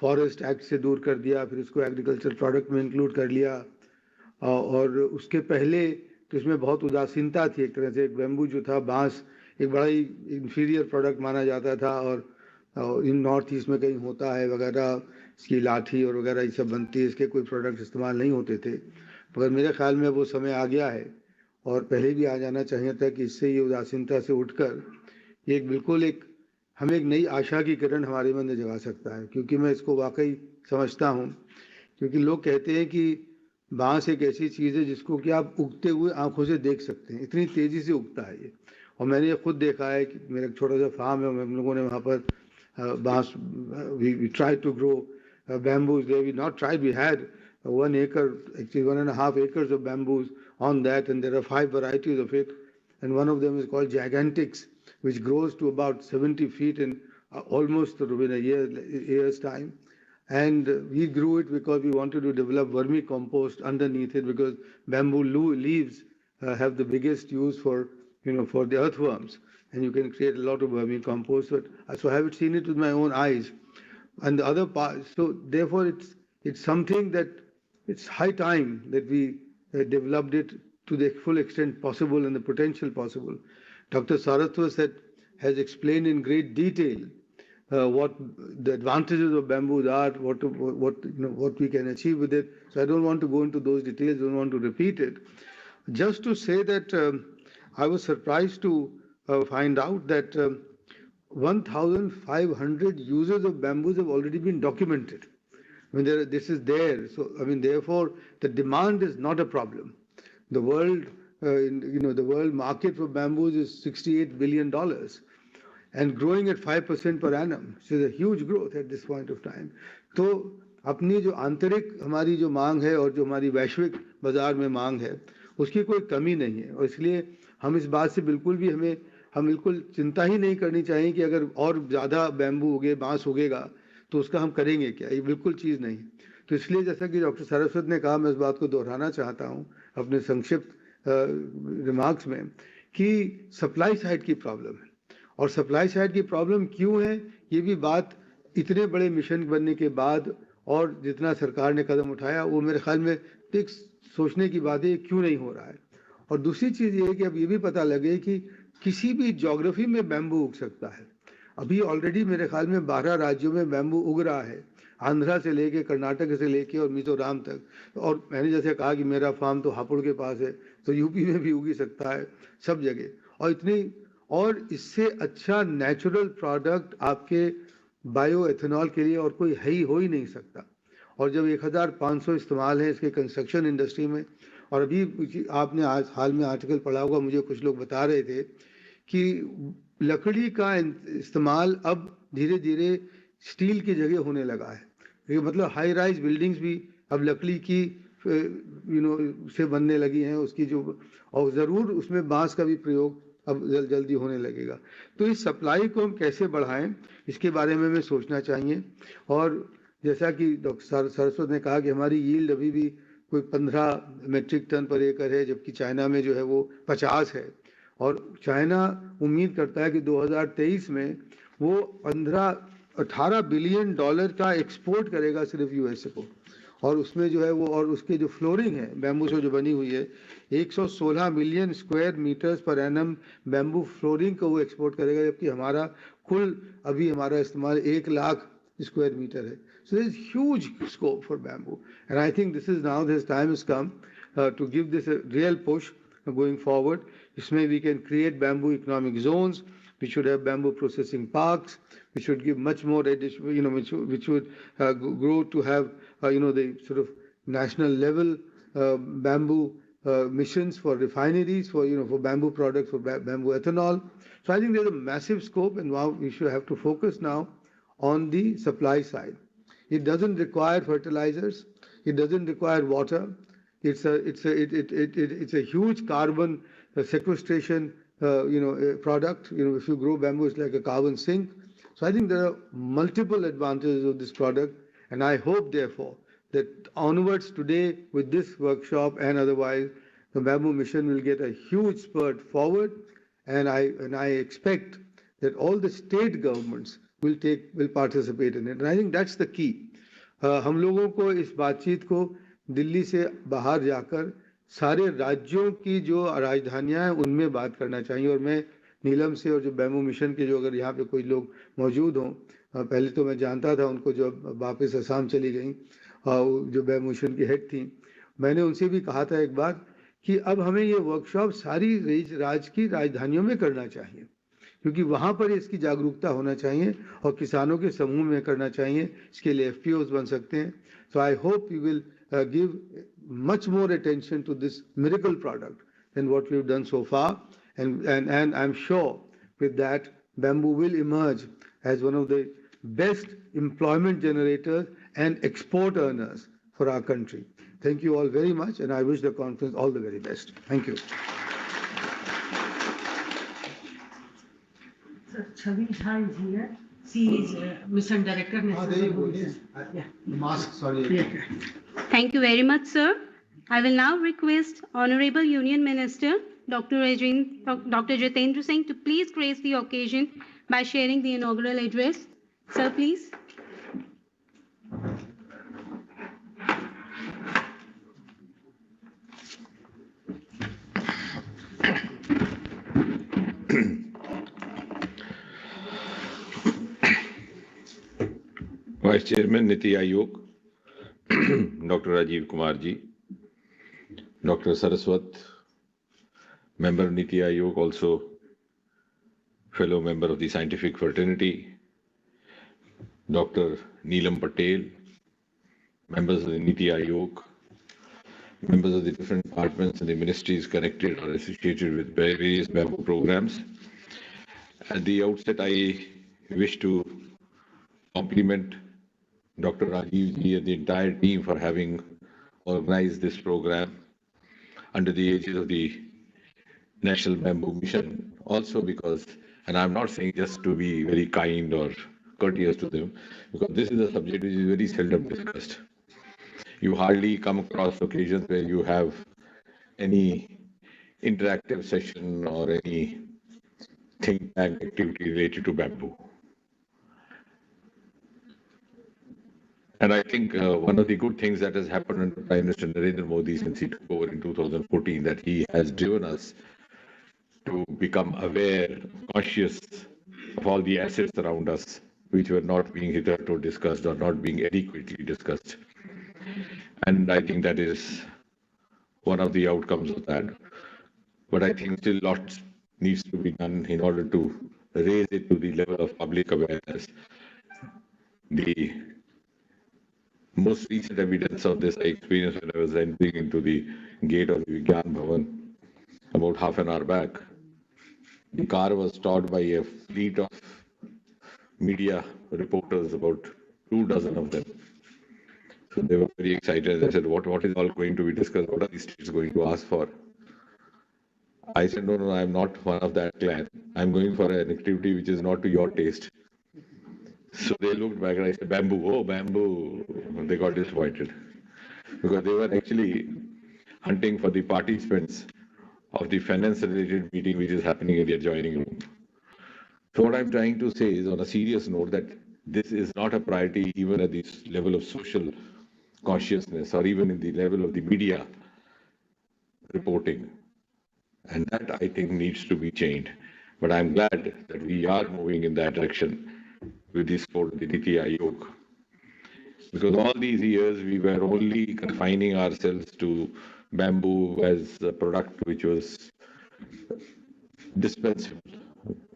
फॉरेस्ट एक्ट से दूर कर दिया, फिर इसको एग्रीकल्चर प्रोडक्ट में इंक्लूड कर लिया, और उसके पहले तो इसमें बहुत उदासीनता थी। एक तरह से एक बैम्बू जो था, बांस, एक बड़ा ही इंफीरियर प्रोडक्ट माना जाता था और इन नॉर्थ ईस्ट में कहीं होता है वगैरह, इसकी लाठी और वगैरह ये सब बनती है, इसके कोई प्रोडक्ट इस्तेमाल नहीं होते थे। मगर मेरे ख्याल में वो समय आ गया है और पहले भी आ जाना चाहिए था कि इससे ये उदासीनता से उठकर एक बिल्कुल हमें एक नई आशा की किरण हमारे मन में जगा सकता है। क्योंकि मैं इसको वाकई समझता हूँ, क्योंकि लोग कहते हैं कि बांस एक ऐसी चीज़ है जिसको कि आप उगते हुए आंखों से देख सकते हैं, इतनी तेज़ी से उगता है ये। और मैंने ये खुद देखा है कि मेरा एक छोटा सा फार्म है, हम लोगों ने वहाँ पर बांस, we tried to grow bamboos there. We not tried, we had 1 acre, actually 1.5 acres of bamboos on that, and there are 5 varieties of it, and one of them is called Gigantics, which grows to about 70 feet in almost within a year's time. And we grew it because we wanted to develop vermicompost underneath it, because bamboo leaves have the biggest use for the earthworms, and you can create a lot of vermicompost. So I have seen it with my own eyes. And the other part, so therefore it's something that it's high time that we developed it to the full extent possible and the potential possible. Dr. Saraswat has explained in great detail what the advantages of bamboo are, what we can achieve with it. So I don't want to go into those details, don't want to repeat it. Just to say that I was surprised to find out that 1,500 uses of bamboos have already been documented. I mean, this is there. So I mean, therefore, the demand is not a problem. The world, the world market for bamboos is $68 billion, and growing at 5% per annum, which is a huge growth at this point of time. तो अपनी जो आंतरिक हमारी जो मांग है और जो हमारी वैश्विक बाजार में मांग है, उसकी कोई कमी नहीं है। और इसलिए हम इस बात से बिल्कुल भी हम बिल्कुल चिंता ही नहीं करनी चाहिए कि अगर और ज़्यादा बैम्बू उगे, बांस उगेगा तो उसका हम करेंगे क्या, ये बिल्कुल चीज़ नहीं। तो इसलिए जैसा कि डॉक्टर सरस्वत ने कहा, मैं इस बात को दोहराना चाहता हूँ अपने संक्षिप्त रिमार्क्स में कि सप्लाई साइड की प्रॉब्लम है। और सप्लाई साइड की प्रॉब्लम क्यों है, ये भी बात इतने बड़े मिशन बनने के बाद और जितना सरकार ने कदम उठाया वो मेरे ख्याल में एक सोचने की बात है, क्यों नहीं हो रहा है। और दूसरी चीज़ ये है कि अब ये भी पता लगे कि किसी भी ज्योग्राफी में बैम्बू उग सकता है। अभी ऑलरेडी मेरे ख्याल में 12 राज्यों में बैम्बू उग रहा है, आंध्रा से लेके कर्नाटक से लेके और मिजोरम तक। और मैंने जैसे कहा कि मेरा फार्म तो हापुड़ के पास है, तो यूपी में भी उग ही सकता है, सब जगह। और इतनी और इससे अच्छा नेचुरल प्रोडक्ट आपके बायो एथेनॉल के लिए और कोई है ही हो ही नहीं सकता। और जब 1500 इस्तेमाल है इसके कंस्ट्रक्शन इंडस्ट्री में, और अभी आपने आज हाल में आर्टिकल पढ़ा होगा, मुझे कुछ लोग बता रहे थे कि लकड़ी का इस्तेमाल अब धीरे धीरे स्टील की जगह होने लगा है। ये मतलब हाई राइज बिल्डिंग्स भी अब लकड़ी की से बनने लगी हैं, उसकी जो, और ज़रूर उसमें बांस का भी प्रयोग अब जल्दी होने लगेगा। तो इस सप्लाई को हम कैसे बढ़ाएं, इसके बारे में हमें सोचना चाहिए। और जैसा कि डॉक्टर सरस्वत ने कहा कि हमारी यील्ड अभी भी कोई 15 मेट्रिक टन पर एकड़ है, जबकि चाइना में जो है वो 50 है। और चाइना उम्मीद करता है कि 2023 में वो 18 बिलियन डॉलर का एक्सपोर्ट करेगा सिर्फ यूएसए को। और उसमें जो है वो, और उसके जो फ्लोरिंग है बैम्बू से जो बनी हुई है, 116 million square metres per annum bamboo flooring को वो एक्सपोर्ट करेगा, जबकि हमारा कुल अभी हमारा इस्तेमाल 1 लाख square meter है. So there is huge scope for bamboo, and I think this time has come to give this a real push going forward. इसमें we can create bamboo economic zones. We should have bamboo processing parks. We should give much more addition, which would grow to have the sort of national level bamboo missions for refineries, for bamboo products, for bamboo ethanol. So I think there's a massive scope, and now we should have to focus now on the supply side. It doesn't require fertilizers. It doesn't require water. It's a huge carbon sequestration, product. If you grow bamboo, it's like a carbon sink. So I think there are multiple advantages of this product, and I hope, therefore, that onwards today with this workshop and otherwise, the bamboo mission will get a huge spurt forward, and I expect that all the state governments will participate in it. And I think that's the key. हम लोगों को इस बातचीत को दिल्ली से बाहर जाकर सारे राज्यों की जो राजधानियां हैं उनमें बात करना चाहिए। और मैं नीलम से और जो बैम्बू मिशन के जो अगर यहाँ पे कोई लोग मौजूद हों, पहले तो मैं जानता था उनको, जो वापस असम चली गई, जो बैम्बू मिशन की हेड थी, मैंने उनसे भी कहा था एक बार कि अब हमें ये वर्कशॉप सारी राज्य की राजधानियों में करना चाहिए, क्योंकि वहाँ पर इसकी जागरूकता होना चाहिए और किसानों के समूह में करना चाहिए। इसके लिए FPOs बन सकते हैं। So I hope you will give much more attention to this miracle product than what we've done so far, and I'm sure with that bamboo will emerge as one of the best employment generators and export earners for our country. Thank you all very much, and I wish the conference all the very best. Thank you. Chavi Jha is here. She is Mission Director. Mask, sorry. Thank you very much, sir. I will now request Honorable Union Minister Dr. Jitendra Singh to please grace the occasion by sharing the inaugural address. Sir, please. Vice chairman Niti Aayog doctor Rajiv Kumar ji, doctor Saraswat, member of Niti Ayog, also fellow member of the scientific fraternity, Dr. Neelam Patel, members of the Niti Ayog, members of the different departments and the ministries connected or associated with various bamboo programs. At the outset, I wish to compliment Dr. Rajiv ji and the entire team for having organized this program under the aegis of the National Bamboo Mission. Also because, and I'm not saying just to be very kind or courteous to them, because this is a subject which is very seldom discussed. You hardly come across occasions where you have any interactive session or any think tank activity related to bamboo. And I think one of the good things that has happened under Prime Minister Narendra Modi since he took over in 2014, that he has driven us to become aware, conscious of all the assets around us, which were not being hitherto discussed or not being adequately discussed. And I think that is one of the outcomes of that. But I think still lots needs to be done in order to raise it to the level of public awareness. The most recent evidence of this I experienced when I was entering into the gate of the Vigyan Bhawan about half an hour back. The car was stopped by a fleet of media reporters, about 24 of them. So they were very excited. They said, what is all going to be discussed? What are the states going to ask for? I said, no, I'm not one of that clan. I'm going for an activity which is not to your taste. So they looked back and I said, bamboo, oh, bamboo. They got disappointed because they were actually hunting for the participants of the finance-related meeting which is happening in the adjoining room. So what I'm trying to say is, on a serious note, that this is not a priority even at the level of social consciousness or even in the level of the media reporting. And that, I think, needs to be changed. But I'm glad that we are moving in that direction with this code, the Niti Aayog. Because all these years we were only confining ourselves to bamboo as a product which was dispensable.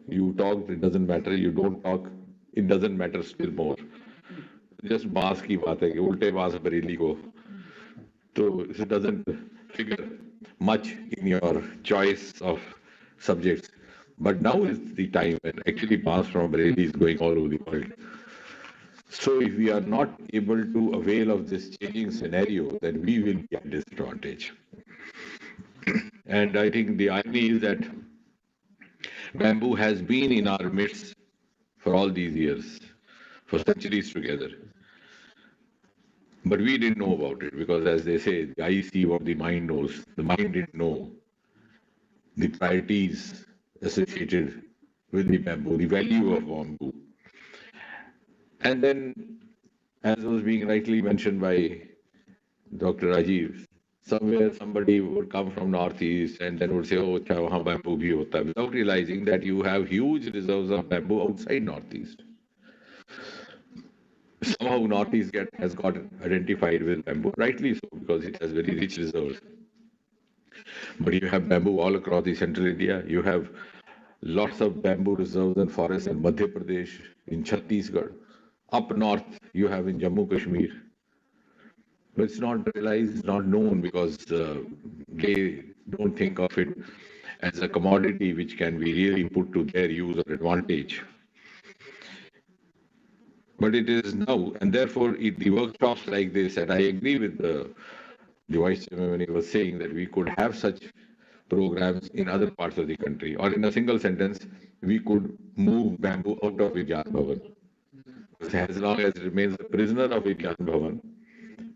You talked, it doesn't matter. You don't talk, it doesn't matter still more. Just बांस की बात है कि उल्टे बांस बरेली को तो it doesn't figure much in your choice of subjects. But now is the time when actually bass from Bareilly is going all over the world. So if we are not able to avail of this changing scenario, then we will be at disadvantage. And I think the irony is that bamboo has been in our midst for all these years, for centuries together. But we didn't know about it because, as they say, the eye see what the mind knows. The mind didn't know the priorities associated with the bamboo, the value of bamboo. And then, as was being rightly mentioned by Dr. Rajiv, somewhere somebody would come from northeast and then would say, oh, acha, wahan bamboo bhi hota hai, without realizing that you have huge reserves of bamboo outside northeast. Somehow northeast has got identified with bamboo, rightly so, because it has very rich reserves. But you have bamboo all across the central India. You have lots of bamboo reserves and forests in Madhya Pradesh, in Chhattisgarh. Up north, you have in Jammu Kashmir. But it's not realized, it's not known because they don't think of it as a commodity which can be really put to their use or advantage. But it is now, and therefore the workshops like this, and I agree with the Vice Chairman when he was saying that we could have such programs in other parts of the country, or in a single sentence, we could move bamboo out of Vigyan Bhavan. As long as it remains a prisoner of Vigyan Bhavan,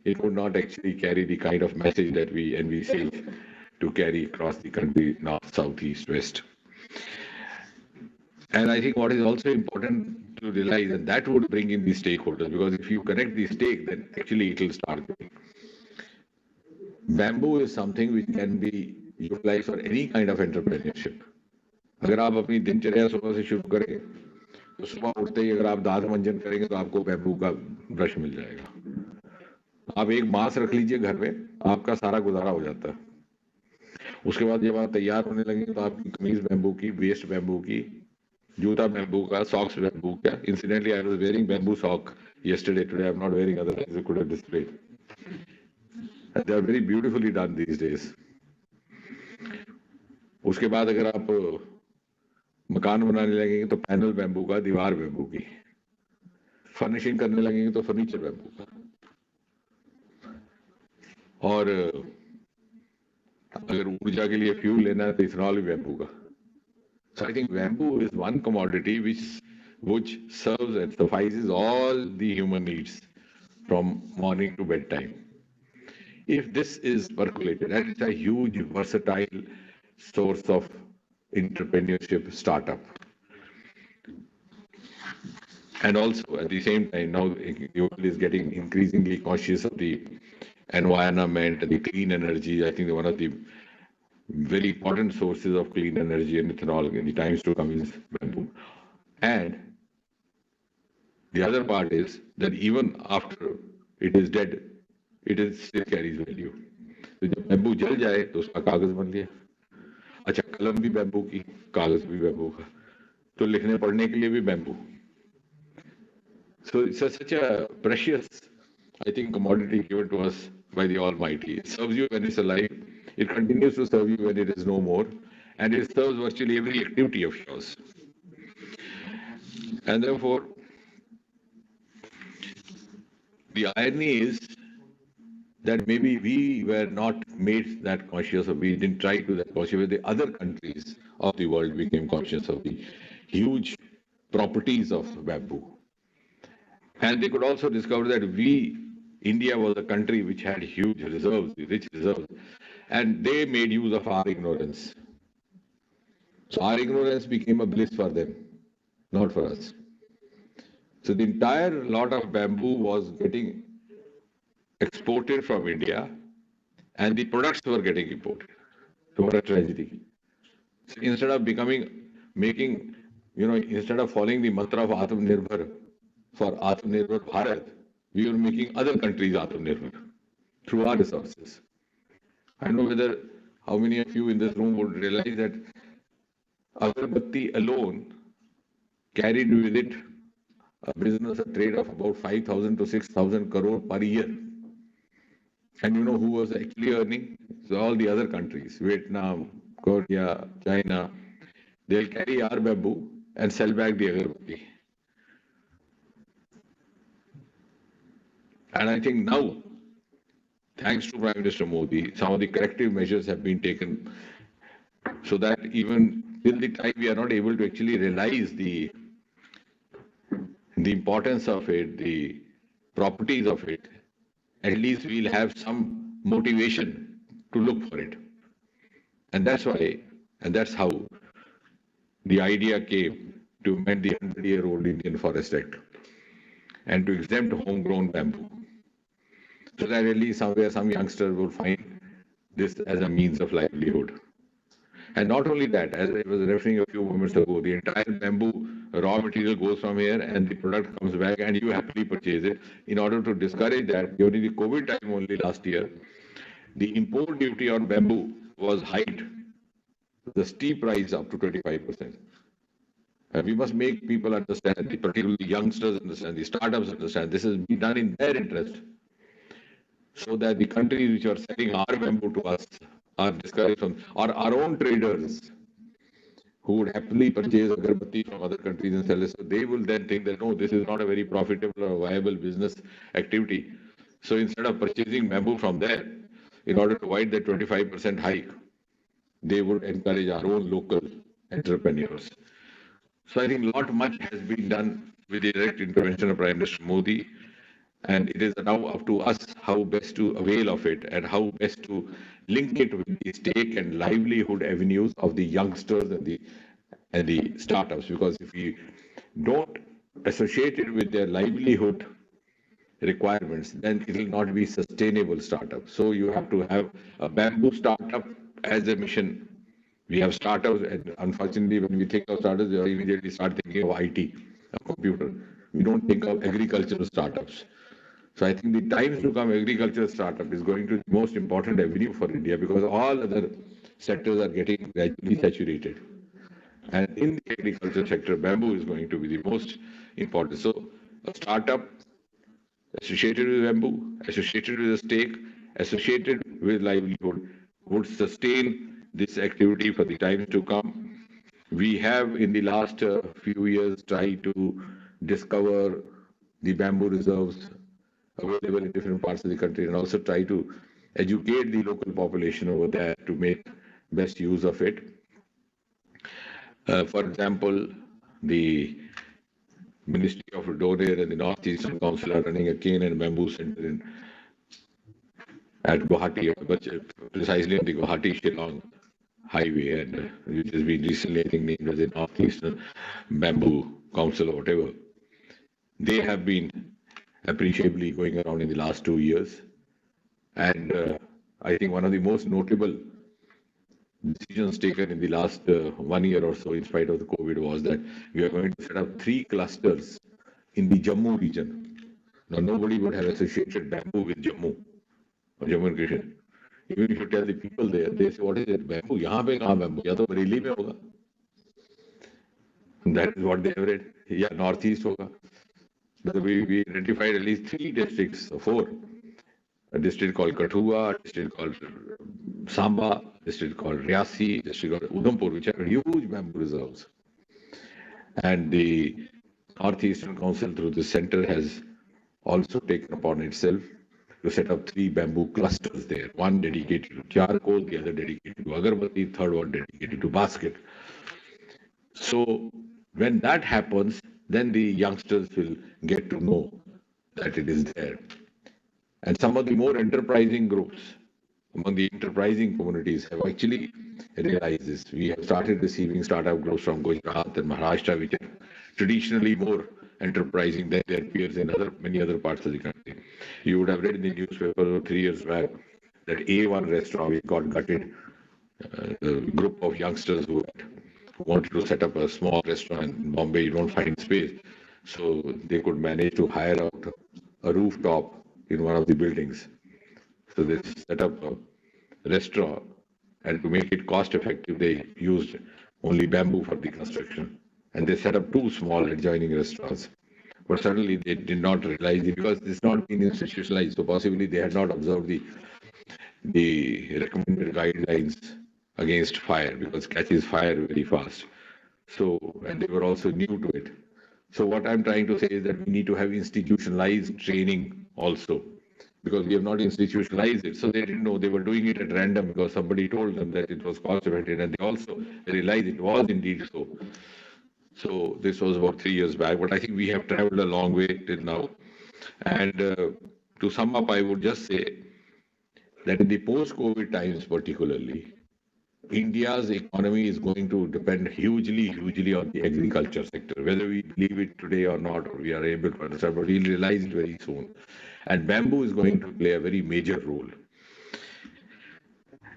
it would not actually carry the kind of message that we envisage to carry across the country, north, south, east, west. And I think what is also important to realize, and that would bring in the stakeholders, because if you connect the stake, then actually it will start going. Bamboo is something which can be utilized for any kind of entrepreneurship. अगर आप अपनी दिनचर्या सुबह से शुरू करें तो सुबह उठते ही अगर आप दांत मंजन करेंगे तो आपको बैम्बू का ब्रश मिल जाएगा. आप एक बांस रख लीजिए घर में, आपका सारा गुजारा हो जाता है. उसके बाद जब आप तैयार होने लगेंगे तो आपकी कमीज बैम्बू की, वेस्ट बैम्बू की, जूता बैम्बू का, socks बैम्बू का. Incidentally, I was wearing bamboo sock yesterday. Today I'm not wearing, otherwise I could have displayed. And they are very beautifully done these days. उसके बाद अगर आप मकान बनाने लगेंगे तो पैनल बैम्बू का, दीवार बैम्बू की. फर्निशिंग करने लगेंगे तो फर्नीचर बैम्बू का. और अगर ऊर्जा के लिए फ्यूल लेना है तो इथेनॉल भी बैम्बू का. So I think bamboo is one commodity which serves and suffices all the human needs from morning to bedtime. If this is percolated, and it's a huge versatile source of entrepreneurship startup. And also, at the same time, now the world is getting increasingly conscious of the environment and the clean energy. I think one of the very important sources of clean energy and ethanol in the times to come is bamboo. And the other part is that even after it is dead, it is still carries value. तो जब bamboo जल जाए तो उसका कागज बन गया. अच्छा, कलम भी बैम्बू की, कागज भी बैम्बू का, तो लिखने पढ़ने के लिए भी bamboo. So it's such a precious, I think, commodity given to us by the Almighty. It serves you when it's alive. It continues to serve you when it is no more. And it serves virtually every activity of yours. And therefore, the irony is that maybe we were not made that conscious, or we didn't try to that conscious, the other countries of the world became conscious of the huge properties of bamboo. And they could also discover that India was a country which had huge reserves, rich reserves, and they made use of our ignorance. So our ignorance became a bliss for them, not for us. So the entire lot of bamboo was getting exported from India, and the products were getting imported. So what a tragedy. So instead of instead of following the mantra of Atmanirbhar for Atmanirbhar Bharat, we were making other countries Atmanirbhar through our resources. I don't know how many of you in this room would realize that agarbatti alone carried with it a business, a trade of about 5,000 to 6,000 crore per year. And you know who was actually earning? So all the other countries, Vietnam, Korea, China, they'll carry our bamboo and sell back the agarbatti. And I think now, thanks to Prime Minister Modi, some of the corrective measures have been taken so that even till the time we are not able to actually realize the importance of it, the properties of it, at least we'll have some motivation to look for it. And that's why, and that's how the idea came to amend the 100-year-old Indian Forest Act and to exempt homegrown bamboo. So that at least somewhere some youngsters will find this as a means of livelihood. And not only that, as I was referring a few moments ago, the entire bamboo raw material goes from here and the product comes back and you happily purchase it. In order to discourage that, during the COVID time only last year, the import duty on bamboo was hiked, the steep rise up to 25%. And we must make people understand, particularly youngsters understand, the startups understand, this has been done in their interest, so that the countries which are selling our bamboo to us are discouraged from, or our own traders who would happily purchase agarbatti from other countries and sell it. So they will then think that, no, this is not a very profitable or viable business activity. So instead of purchasing bamboo from there, in order to avoid that 25% hike, they would encourage our own local entrepreneurs. So I think much has been done with the direct intervention of Prime Minister Modi, and it is now up to us how best to avail of it and how best to link it with the stake and livelihood avenues of the youngsters and the startups. Because if we don't associate it with their livelihood requirements, then it will not be sustainable startup. So you have to have a bamboo startup as a mission. We have startups, and unfortunately, when we think of startups, we immediately start thinking of IT, of computer. We don't think of agricultural startups. So I think the times to come, agricultural startup is going to be the most important avenue for India, because all other sectors are getting gradually saturated. And in the agriculture sector, bamboo is going to be the most important. So a startup associated with bamboo, associated with a stake, associated with livelihood would sustain this activity for the times to come. We have in the last few years tried to discover the bamboo reserves available in different parts of the country, and also try to educate the local population over there to make best use of it. For example, the Ministry of Doner and the Northeastern Council are running a cane and bamboo center at Guwahati, but precisely on the Guwahati-Shillong highway, and which has been recently, I think, named as the Northeastern Bamboo Council or whatever. They have been appreciably going around in the last 2 years. And I think one of the most notable decisions taken in the last 1 year or so, in spite of the COVID, was that we are going to set up 3 clusters in the Jammu region. Now, nobody would have associated bamboo with Jammu or Jammu and Kashmir. Even if you tell the people there, they say, what is it, bamboo? यहाँ पे कहाँ bamboo? या तो बरेली में होगा. That is what they have read. या northeast होगा. But we identified at least 3 districts, or 4. A district called Kathua, a district called Samba, a district called Riasi, a district called Udhampur, which have huge bamboo reserves. And the Northeastern Council, through the center, has also taken upon itself to set up 3 bamboo clusters there. One dedicated to charcoal, the other dedicated to agarbatti, third one dedicated to basket. So when that happens, then the youngsters will get to know that it is there. And some of the more enterprising groups among the enterprising communities have actually realized this. We have started receiving startup groups from Gujarat and Maharashtra, which are traditionally more enterprising than their peers in many other parts of the country. You would have read in the newspaper 3 years back that A1 restaurant, which got gutted, a group of youngsters who wanted to set up a small restaurant in Bombay, you don't find space. So they could manage to hire out a rooftop in one of the buildings. So they set up a restaurant, and to make it cost effective, they used only bamboo for the construction. And they set up 2 small adjoining restaurants. But suddenly they did not realize it because it's not been institutionalized. So possibly they had not observed the recommended guidelines against fire, because catches fire very fast. So, and they were also new to it. So what I'm trying to say is that we need to have institutionalized training also, because we have not institutionalized it. So they didn't know, they were doing it at random because somebody told them that it was cost effective, and they also realized it was indeed so. So this was about 3 years back, but I think we have traveled a long way till now. And to sum up, I would just say that in the post-COVID times particularly, India's economy is going to depend hugely on the agriculture sector, whether we believe it today or not, or we are able to understand, but we'll realize it very soon. And bamboo is going to play a very major role.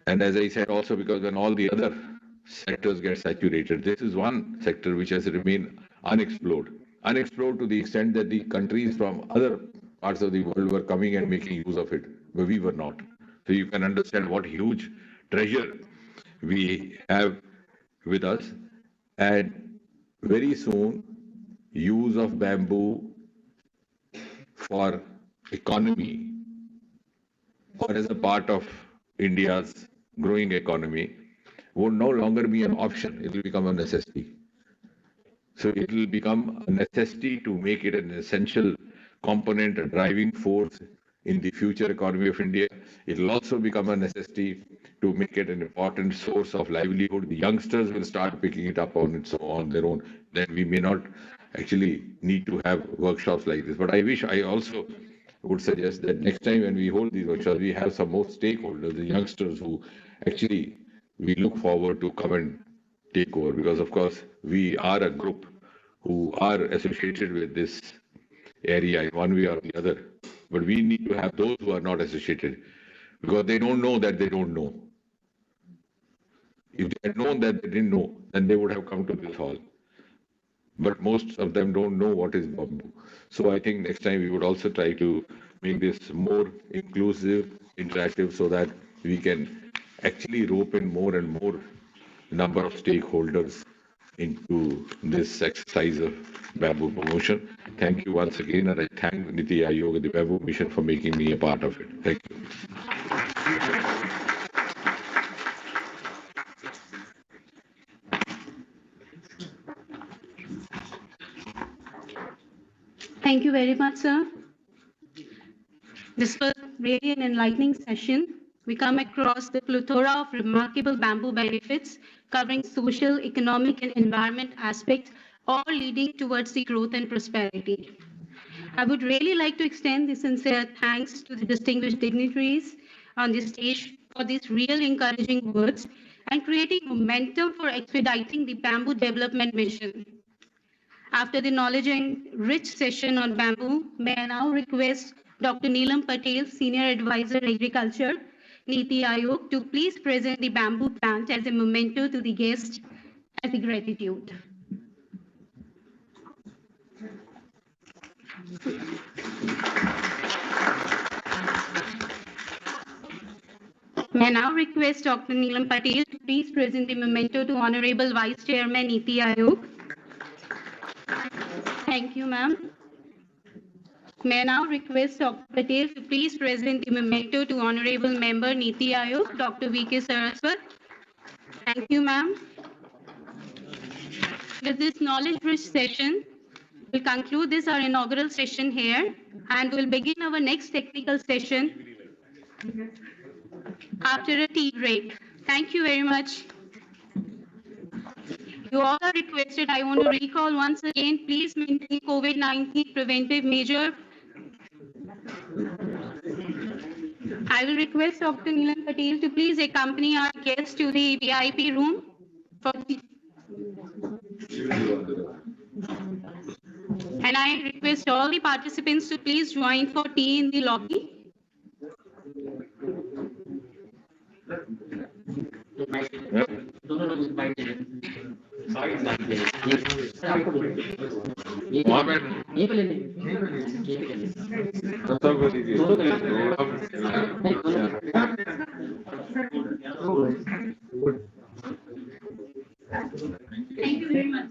And as I said also, because when all the other sectors get saturated, this is one sector which has remained unexplored. Unexplored to the extent that the countries from other parts of the world were coming and making use of it, but we were not. So you can understand what huge treasure we have with us. And very soon, use of bamboo for economy or as a part of India's growing economy would no longer be an option. It will become a necessity. So it will become a necessity to make it an essential component, a driving force in the future economy of India. It will also become a necessity to make it an important source of livelihood. The youngsters will start picking it up on their own. Then we may not actually need to have workshops like this. But I also would suggest that next time when we hold these workshops, we have some more stakeholders, the youngsters who actually we look forward to come and take over, because of course we are a group who are associated with this area in one way or the other. But we need to have those who are not associated, because they don't know that they don't know. If they had known that they didn't know, then they would have come to this hall. But most of them don't know what is bamboo. So I think next time we would also try to make this more inclusive, interactive, so that we can actually rope in more and more number of stakeholders into this exercise of bamboo promotion. Thank you once again, and I thank Niti Aayog and the Bamboo Mission for making me a part of it. Thank you. Thank you very much, sir. This was really an enlightening session. We come across the plethora of remarkable bamboo benefits covering social, economic, and environment aspects, all leading towards the growth and prosperity. I would really like to extend the sincere thanks to the distinguished dignitaries on the stage for these real encouraging words and creating momentum for expediting the bamboo development mission. After the knowledge and rich session on bamboo, may I now request Dr. Neelam Patel, Senior Advisor Agriculture, Niti Aayog, to please present the bamboo plant as a memento to the guest as a gratitude. May I now request Dr. Neelam Patel to please present the memento to Honorable Vice Chairman Niti Aayog. Thank you, ma'am. May I now request Dr. Patel to please present the memento to Honorable Member Niti Aayog, Dr. V.K. Saraswat. Thank you, ma'am. With this knowledge-rich session, we'll conclude this our inaugural session here, and we'll begin our next technical session after a tea break. Thank you very much. You all are requested. I want to recall once again, please maintain COVID-19 preventive measure. I will request Dr. Neelam Patel to please accompany our guests to the VIP room for tea. And I request all the participants to please join for tea in the lobby. Thank you very much.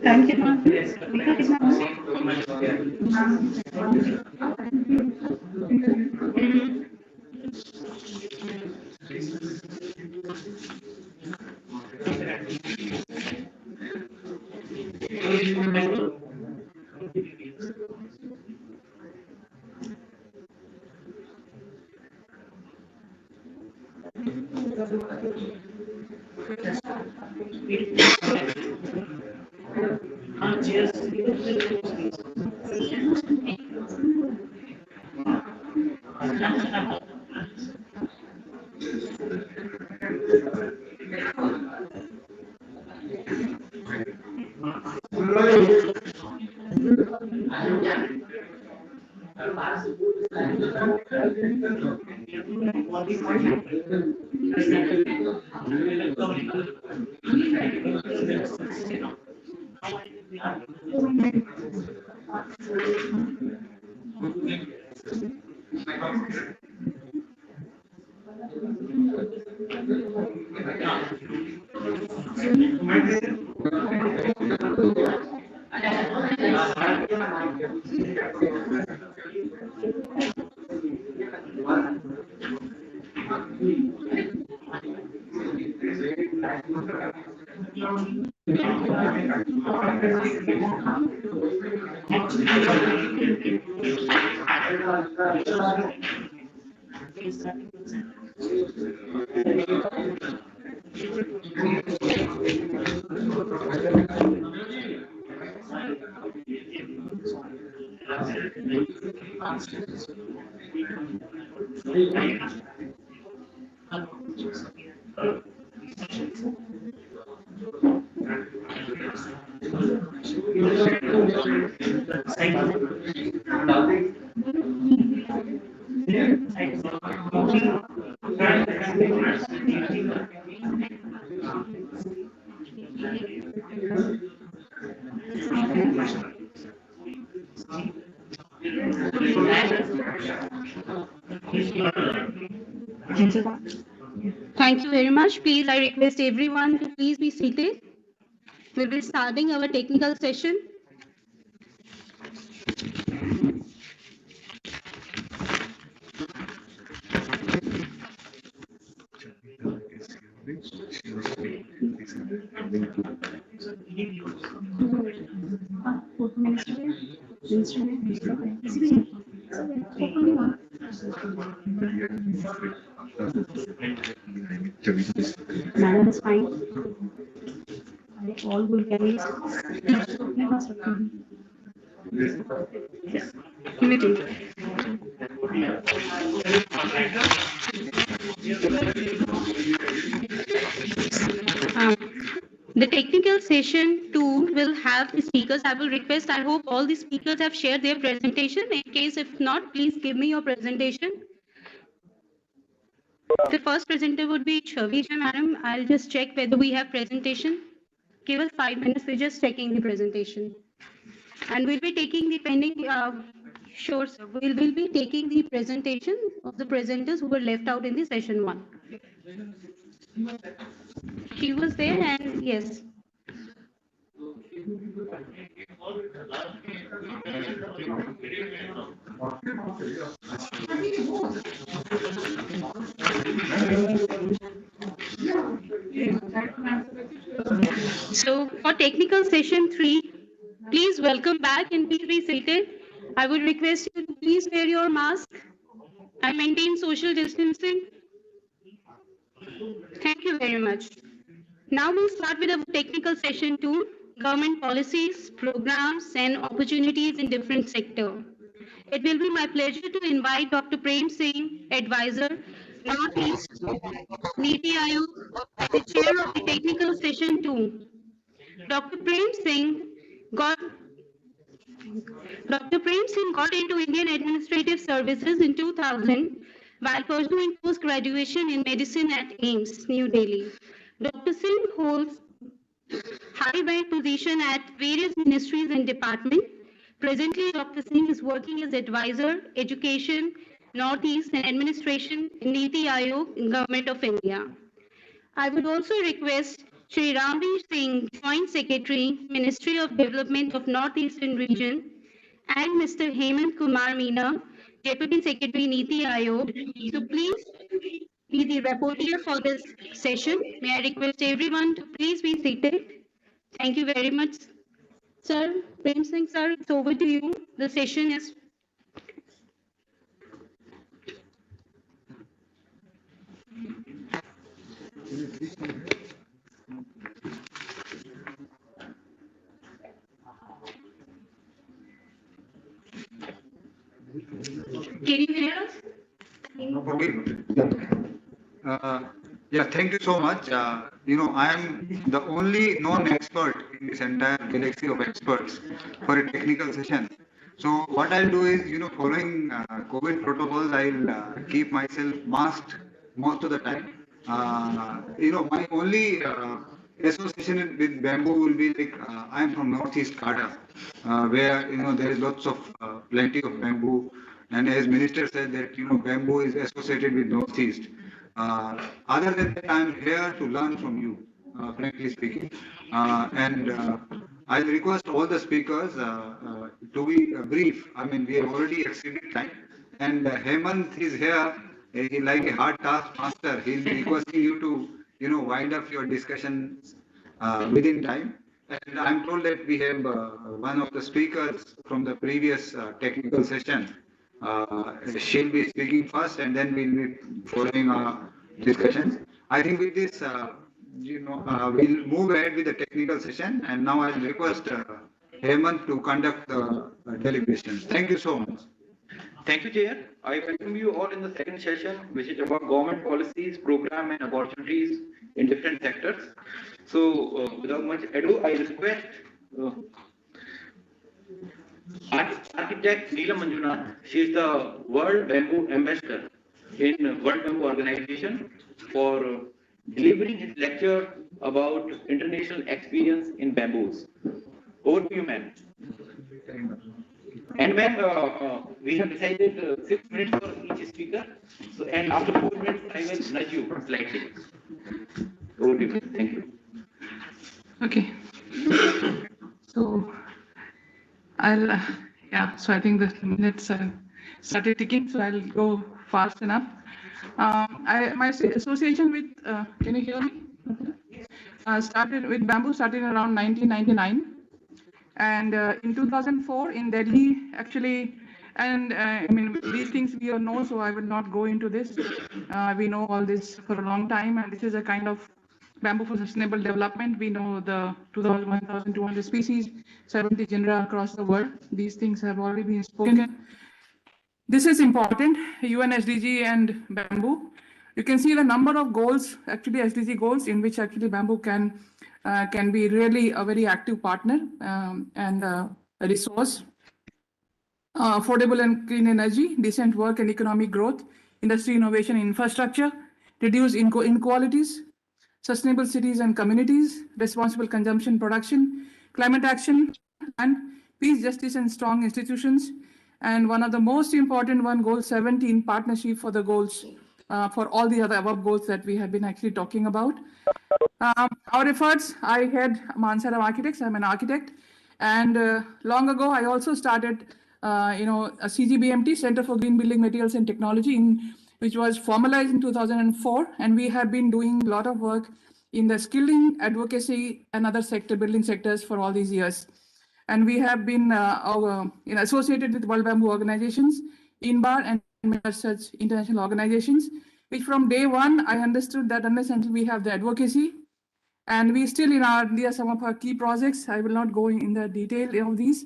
Thank you, ma'am. Thank you very much. Please, I request everyone to please be seated. We'll be starting our technical session. Madam is fine. All good candidates. Meeting. The technical session 2 will have the speakers. I will request, I hope all the speakers have shared their presentation. In case if not, please give me your presentation. The first presenter would be Vigyan, madam. I'll just check whether we have presentation. Give us 5 minutes, we're just checking the presentation. And we'll be taking the pending, sure, sir. We'll be taking the presentation of the presenters who were left out in the session 1. She was there and yes. So for technical session 3, please welcome back and please be seated. I would request you to please wear your mask and maintain social distancing. Thank you very much. Now we'll start with our technical session 2, government policies, programs and opportunities in different sectors. It will be my pleasure to invite Dr. Prem Singh, advisor, Northeast Niti Aayog, the chair of the technical session 2. Dr. Prem Singh got Dr. Prem Singh got into Indian Administrative Services in 2000 while pursuing post-graduation in medicine at AIIMS, New Delhi. Dr. Singh holds high-rank position at various ministries and departments. Presently, Dr. Singh is working as advisor, education, Northeast and administration in Niti Aayog in Government of India. I would also request Shri Ramveer Singh, Joint Secretary, Ministry of Development of Northeastern Region, and Mr. Hemant Kumar Meena, Deputy Secretary, Niti Aayog, to please be the rapporteur for this session. May I request everyone to please be seated. Thank you very much. Sir, Prem Singh, sir, it's over to you. The session is Can you hear us? Okay. Yeah, thank you so much. I am the only non-expert in this entire galaxy of experts for a technical session. So what I'll do is, following COVID protocols, I'll keep myself masked most of the time. My only association with bamboo will be like I'm from Northeast Kata, where there is lots of plenty of bamboo, and as Minister said that bamboo is associated with Northeast. Other than that, I'm here to learn from you, frankly speaking, and I'll request all the speakers to be brief. I mean, we have already exceeded time, and Hemant is here. He like a hard task master. He'll be requesting you to, wind up your discussions within time. And I'm told that we have one of the speakers from the previous technical session. She'll be speaking first, and then we'll be following our discussions. I think with this, we'll move ahead with the technical session. And now I'll request Hemant to conduct the deliberations. Thank you so much. Thank you, Chair. I welcome you all in the second session, which is about government policies, program, and opportunities in different sectors. So, without much ado, I request architect Neelam Manjunath. She is the World Bamboo Ambassador in World Bamboo Organization for delivering his lecture about international experience in bamboos. Over to you, ma'am. And ma'am, we have decided 6 minutes for each speaker. So, and after 4 minutes, I will nudge you slightly. Over to you. Thank you. Okay. So so I think the minutes started ticking, so I'll go fast enough. My association with, can you hear me? started with bamboo started around 1999. And in 2004 in Delhi, actually, and I mean, these things we all know, so I will not go into this. We know all this for a long time, and this is a kind of bamboo for sustainable development. We know the 1,200 species, 70 genera across the world. These things have already been spoken. This is important, UN SDG and bamboo. You can see the number of goals, actually SDG goals, in which actually bamboo can be really a very active partner and a resource. Affordable and clean energy, decent work and economic growth, industry innovation and infrastructure, reduce inequalities, sustainable cities and communities, responsible consumption production, climate action, and peace, justice, and strong institutions. And one of the most important one, goal 17, partnership for the goals, for all the other above goals that we have been actually talking about. Our efforts, I head Mansaram Architects, I'm an architect. And long ago, I also started, a CGBMT, Center for Green Building Materials and Technology, which was formalized in 2004. And we have been doing a lot of work in the skilling, advocacy, and other building sectors for all these years. And we have been associated with World Bamboo Organizations, INBAR, and such international organizations, which from day one, I understood that unless until we have the advocacy, and we still these are some of our key projects. I will not go in the detail of these,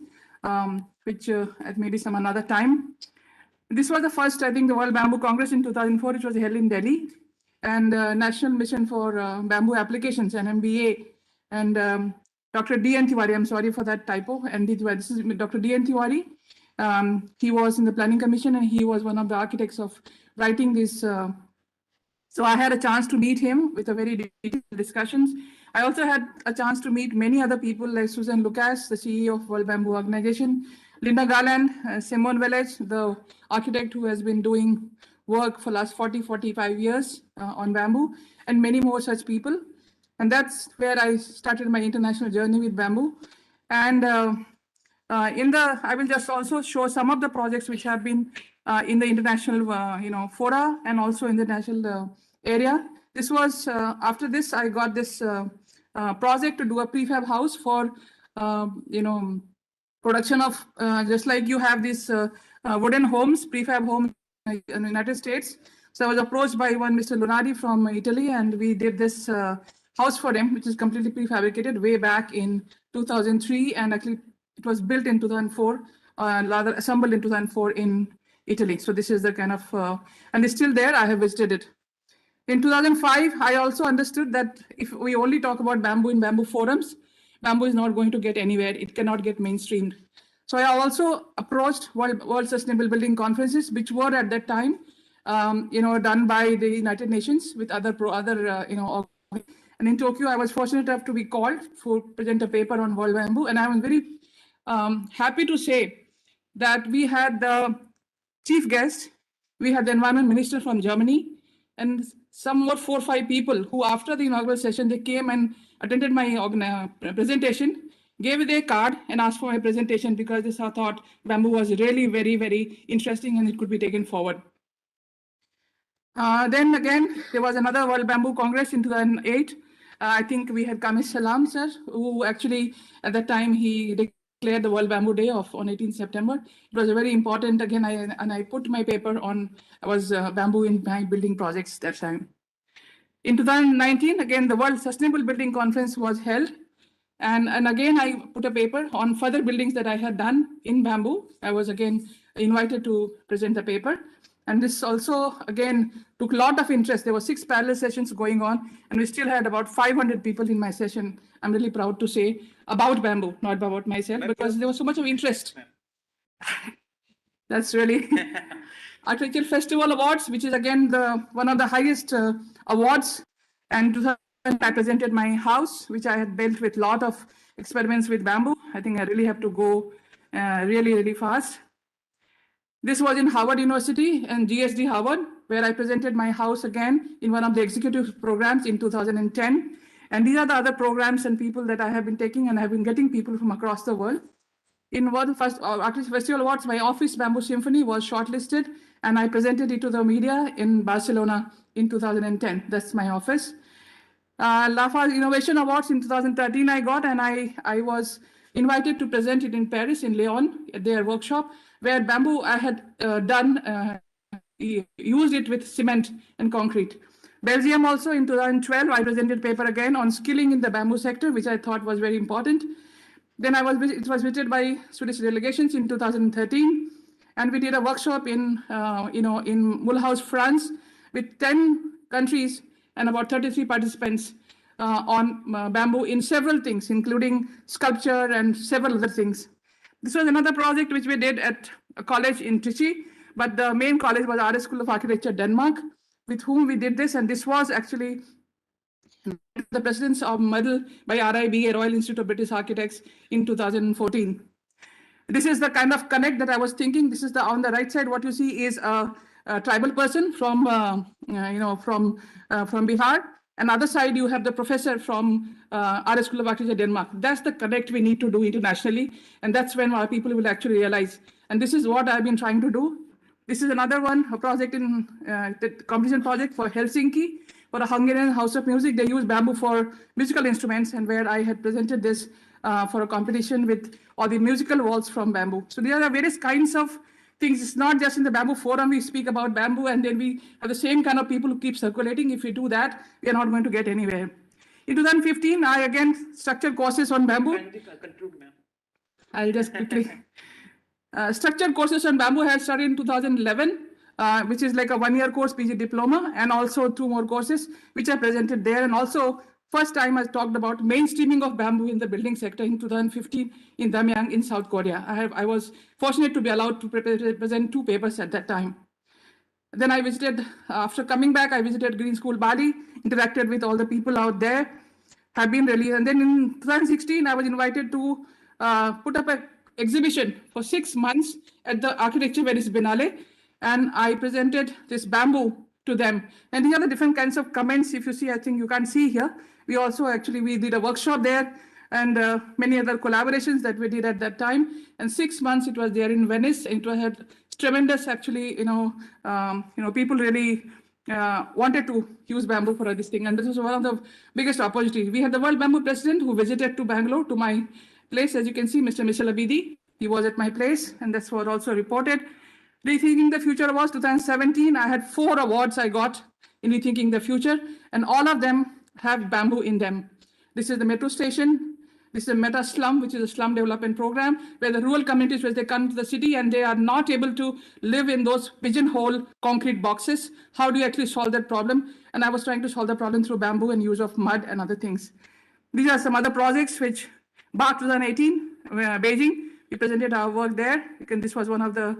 which at maybe some another time. This was the first, I think, the World Bamboo Congress in 2004, which was held in Delhi, and National Mission for Bamboo Applications, NMBA, and Dr. D.N. Tiwari, I'm sorry for that typo, and this is Dr. D.N. Tiwari. He was in the Planning Commission, and he was one of the architects of writing this. So I had a chance to meet him with a very detailed discussions. I also had a chance to meet many other people like Susan Lucas, the CEO of World Bamboo Organization, Linda Garland, Simone Velez, the architect who has been doing work for last 45 years on bamboo, and many more such people. And that's where I started my international journey with bamboo. And I will just also show some of the projects which have been in the international, fora, and also in the national area. This was, after this, I got this project to do a prefab house for, production of, just like you have these wooden homes, prefab homes in the United States. So I was approached by one Mr. Lunardi from Italy, and we did this house for him, which is completely prefabricated way back in 2003, and actually it was built in 2004, rather assembled in 2004 in Italy. So this is the kind of, and it's still there. I have visited it. In 2005, I also understood that if we only talk about bamboo in bamboo forums, bamboo is not going to get anywhere. It cannot get mainstreamed. So I also approached World Sustainable Building Conferences, which were at that time, done by the United Nations with other, and in Tokyo, I was fortunate enough to be called to present a paper on World Bamboo. And I was very happy to say that we had the chief guest, we had the environment minister from Germany, and some more 4 or 5 people who, after the inaugural session, they came and attended my presentation, gave their card and asked for my presentation because they thought bamboo was really very, very interesting and it could be taken forward. Then again, there was another World Bamboo Congress in 2008. I think we had Kamesh Salam, sir, who actually, at that time, he declared the World Bamboo Day on 18th September. It was a very important, again, I put my paper on, bamboo in my building projects that time. In 2019, again, the World Sustainable Building Conference was held. And again, I put a paper on further buildings that I had done in bamboo. I was again invited to present the paper. And this also, again, took a lot of interest. There were 6 parallel sessions going on, and we still had about 500 people in my session. I'm really proud to say, about bamboo, not about myself, because there was so much of interest. That's really Architecture Festival Awards, which is again one of the highest awards. And 2000, I presented my house, which I had built with a lot of experiments with bamboo. I think I really have to go really, really fast. This was in Harvard University and GSD Harvard, where I presented my house again in one of the executive programs in 2010. And these are the other programs and people that I have been taking, and I have been getting people from across the world. In one of the first Architecture Festival Awards, my office, Bamboo Symphony, was shortlisted, and I presented it to the media in Barcelona in 2010. That's my office. Lafarge Innovation Awards in 2013 I got, and I was invited to present it in Paris, in Lyon, at their workshop, where bamboo I had used it with cement and concrete. Belgium also in 2012, I presented paper again on skilling in the bamboo sector, which I thought was very important. Then it was visited by Swedish delegations in 2013, and we did a workshop in Mulhouse, France, with 10 countries and about 33 participants on bamboo in several things, including sculpture and several other things. This was another project which we did at a college in Trichy, but the main college was RS School of Architecture, Denmark, with whom we did this, and this was actually the President's Medal by RIBA, Royal Institute of British Architects, in 2014. This is the kind of connect that I was thinking. This is on the right side. What you see is a tribal person from Bihar. And other side, you have the professor from RS School of Architecture, Denmark. That's the connect we need to do internationally, and that's when our people will actually realize. And this is what I've been trying to do. This is another one, a project in the competition project for Helsinki, for a Hungarian house of music. They use bamboo for musical instruments, and where I had presented this for a competition with all the musical walls from bamboo. So there are various kinds of things. It's not just in the bamboo forum we speak about bamboo, and then we have the same kind of people who keep circulating. If we do that, we are not going to get anywhere. In 2015, I again structured courses on bamboo. I'll just quickly. Structured courses on bamboo had started in 2011, which is like a one-year course, PG diploma, and also 2 more courses, which I presented there. And also, first time I talked about mainstreaming of bamboo in the building sector in 2015 in Damyang in South Korea. I was fortunate to be allowed to present 2 papers at that time. Then I visited, after coming back, I visited Green School Bali, interacted with all the people out there, have been released. And then in 2016, I was invited to put up an exhibition for 6 months at the Architecture Venice Biennale, and I presented this bamboo to them. And these are the different kinds of comments. If you see, I think you can't see here. We also we did a workshop there, and many other collaborations that we did at that time. And 6 months it was there in Venice. It had tremendous, actually, people really wanted to use bamboo for this thing. And this was one of the biggest opportunities. We had the World Bamboo President who visited to Bangalore, to my place. As you can see, Mr. Michel Abidi, he was at my place, and that's what also reported. Rethinking the Future Awards 2017, I had 4 awards I got in Rethinking the Future, and all of them have bamboo in them. This is the metro station. This is a meta slum, which is a slum development program, where the rural communities, where they come to the city and they are not able to live in those pigeonhole concrete boxes. How do you actually solve that problem? And I was trying to solve the problem through bamboo and use of mud and other things. These are some other projects which, BARC 2018, Beijing, we presented our work there. This was one of the.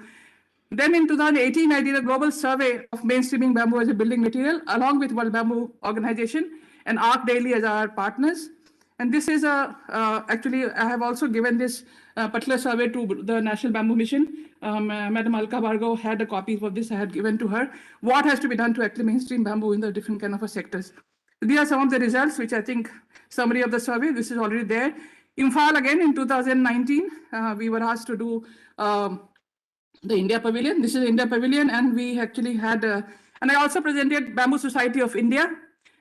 Then in 2018, I did a global survey of mainstreaming bamboo as a building material, along with World Bamboo Organization and Arc Daily as our partners. And this is actually, I have also given this particular survey to the National Bamboo Mission. Madam Alka Bhargav had a copy of this I had given to her. What has to be done to actually mainstream bamboo in the different kind of sectors? These are some of the results, which I think, summary of the survey, this is already there. Imphal, again, in 2019, we were asked to do the India Pavilion. This is the India Pavilion, and we actually had, and I also presented Bamboo Society of India,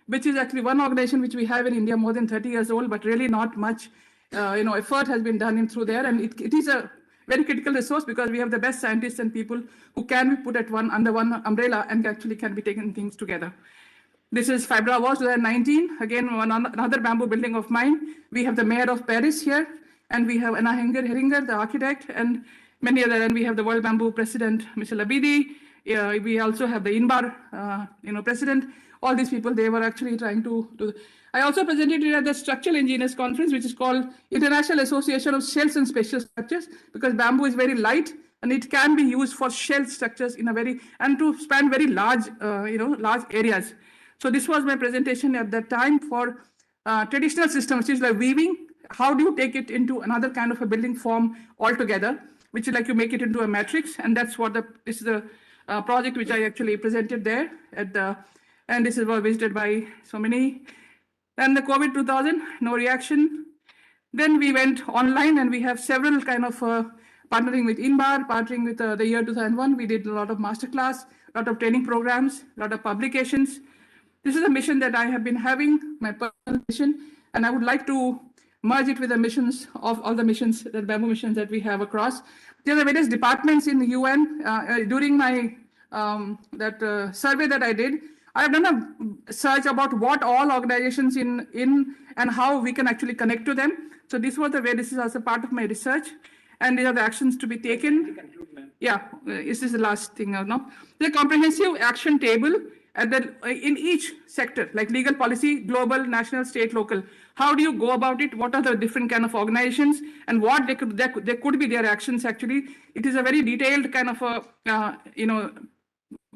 which is actually one organization which we have in India, more than 30 years old, but really not much, effort has been done in through there. And it is a very critical resource because we have the best scientists and people who can be put at under one umbrella and actually can be taking things together. This is Fibra Awards 2019. Again, another bamboo building of mine. We have the mayor of Paris here, and we have Anna Heringer, the architect, and many other. And we have the World Bamboo President, Michel Abidi. We also have the INBAR, president. All these people, they were actually trying to do. I also presented it at the Structural Engineers Conference, which is called International Association of Shells and Special Structures, because bamboo is very light and it can be used for shell structures and to span very large, large areas. So this was my presentation at that time for traditional systems, which is like weaving. How do you take it into another kind of a building form altogether, which is like you make it into a matrix, and that's what this is the project which I actually presented there at the. And this is was visited by so many. And the COVID 2000, no reaction. Then we went online, and we have several kind of partnering with INBAR, partnering with the year 2001. We did a lot of masterclass, a lot of training programs, a lot of publications. this is a mission that I have been having, my personal mission, and I would like to merge it with the missions of all the missions, the bamboo missions that we have across. There are various departments in the UN. During my survey that I did, I have done a search about what all organizations in and how we can actually connect to them. So this was the way, this is also part of my research, and these are the actions to be taken. Yeah, this is the last thing now. The comprehensive action table at the in each sector, like legal policy, global, national, state, local. How do you go about it? What are the different kind of organizations, and what they could be their actions? Actually, it is a very detailed kind of a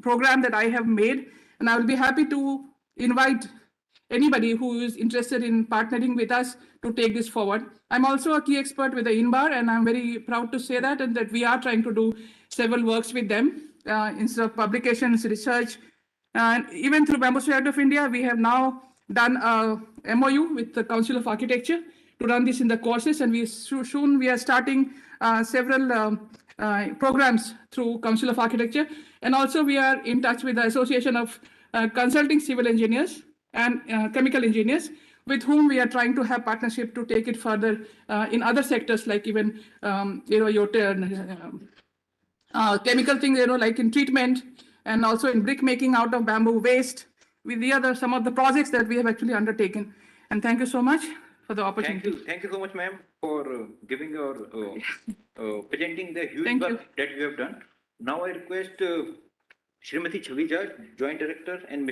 program that I have made, and I will be happy to invite anybody who is interested in partnering with us to take this forward. I'm also a key expert with the INBAR, and I'm very proud to say that, and that we are trying to do several works with them instead of publications, research, and even through Bamboo Society of India, we have now done a MOU with the Council of Architecture to run this in the courses, and soon we are starting several programs through Council of Architecture, and also we are in touch with the Association of Consulting Civil Engineers and Chemical Engineers, with whom we are trying to have partnership to take it further in other sectors, like even your chemical things, like in treatment, and also in brick making out of bamboo waste. With the other some of the projects that we have actually undertaken. And thank you so much for the opportunity. Thank you so much, ma'am, for giving your presenting the huge work that you have done. Now I request Srimati Chavija, Joint Director and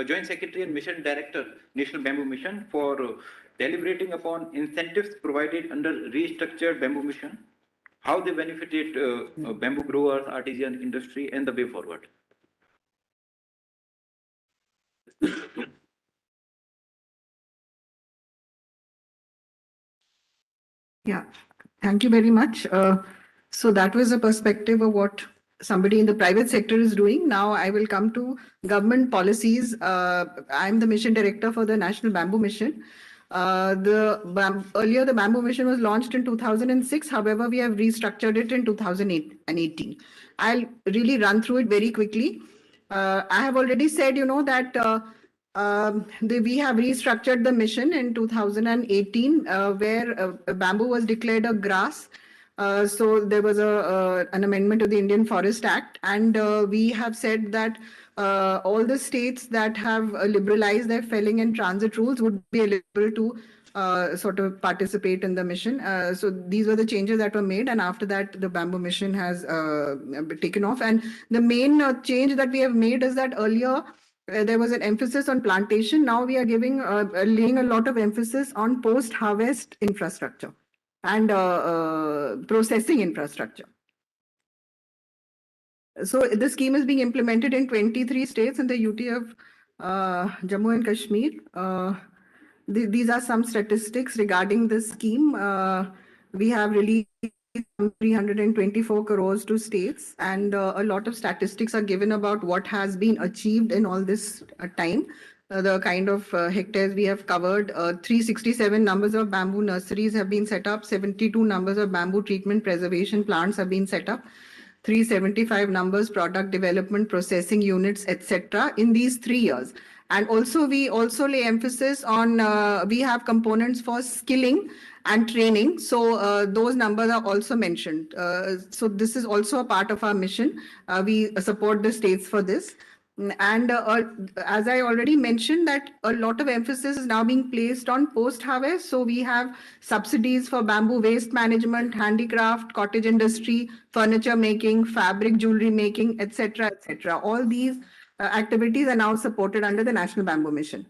Joint Secretary and Mission Director, National Bamboo Mission, for deliberating upon incentives provided under restructured bamboo mission, how they benefited bamboo growers, artisan industry, and the way forward. Yeah, thank you very much. So that was a perspective of what somebody in the private sector is doing. Now I will come to government policies. I'm the mission director for the National Bamboo Mission. Earlier, the Bamboo Mission was launched in 2006. However, we have restructured it in 2018. I'll really run through it very quickly. I have already said, that we have restructured the mission in 2018, where bamboo was declared a grass. So there was an amendment to the Indian Forest Act, and we have said that all the states that have liberalized their felling and transit rules would be eligible to sort of participate in the mission. So these were the changes that were made, and after that, the bamboo mission has taken off. And the main change that we have made is that earlier there was an emphasis on plantation. Now we are laying a lot of emphasis on post-harvest infrastructure and processing infrastructure. So the scheme is being implemented in 23 states in the UT of Jammu and Kashmir. These are some statistics regarding this scheme. We have released 324 crores to states, and a lot of statistics are given about what has been achieved in all this time. The kind of hectares we have covered, 367 numbers of bamboo nurseries have been set up, 72 numbers of bamboo treatment preservation plants have been set up, 375 numbers product development processing units, etc. in these 3 years. And also we also lay emphasis on, we have components for skilling and training. So those numbers are also mentioned. So this is also a part of our mission. We support the states for this. And as I already mentioned, that a lot of emphasis is now being placed on post-harvest. So we have subsidies for bamboo waste management, handicraft, cottage industry, furniture making, fabric jewelry making, etc., etc. All these activities are now supported under the National Bamboo Mission.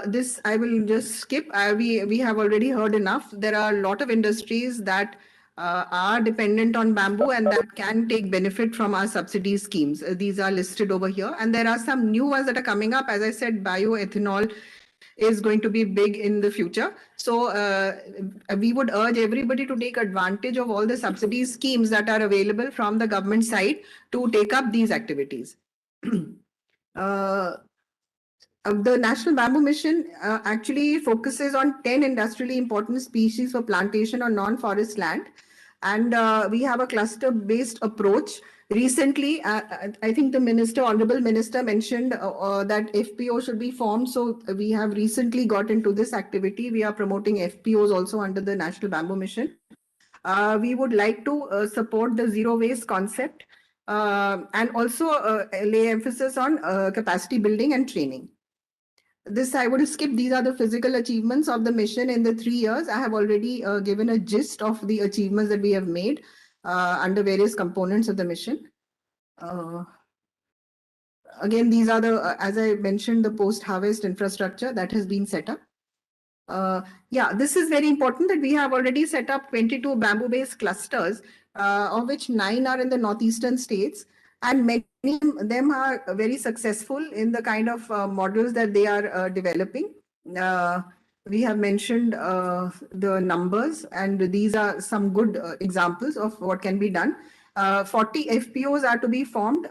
This I will just skip. We have already heard enough. There are a lot of industries that are dependent on bamboo and that can take benefit from our subsidy schemes. These are listed over here. And there are some new ones that are coming up. As I said, bioethanol is going to be big in the future. So we would urge everybody to take advantage of all the subsidy schemes that are available from the government side to take up these activities. The National Bamboo Mission actually focuses on 10 industrially important species for plantation on non-forest land. And we have a cluster-based approach recently, I think the minister, honorable minister, mentioned that FPO should be formed. So we have recently got into this activity. We are promoting FPOs also under the National Bamboo Mission. We would like to support the zero waste concept and also lay emphasis on capacity building and training. This I would skip. These are the physical achievements of the mission in the 3 years. I have already given a gist of the achievements that we have made under various components of the mission. Again, these are the, as I mentioned, the post-harvest infrastructure that has been set up. Yeah, this is very important that we have already set up 22 bamboo-based clusters, of which 9 are in the northeastern states, and many of them are very successful in the kind of models that they are developing. We have mentioned the numbers, and these are some good examples of what can be done. 40 FPOs are to be formed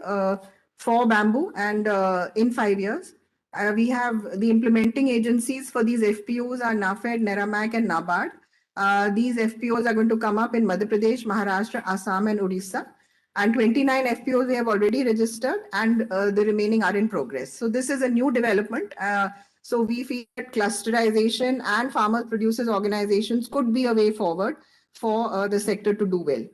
for bamboo, and in 5 years. We have the implementing agencies for these FPOs are NAFED, Neramac, and NABARD. These FPOs are going to come up in Madhya Pradesh, Maharashtra, Assam, and Odisha. And 29 FPOs we have already registered, and the remaining are in progress. So this is a new development. So we feel that clusterization and farmer producers organizations could be a way forward for the sector to do well.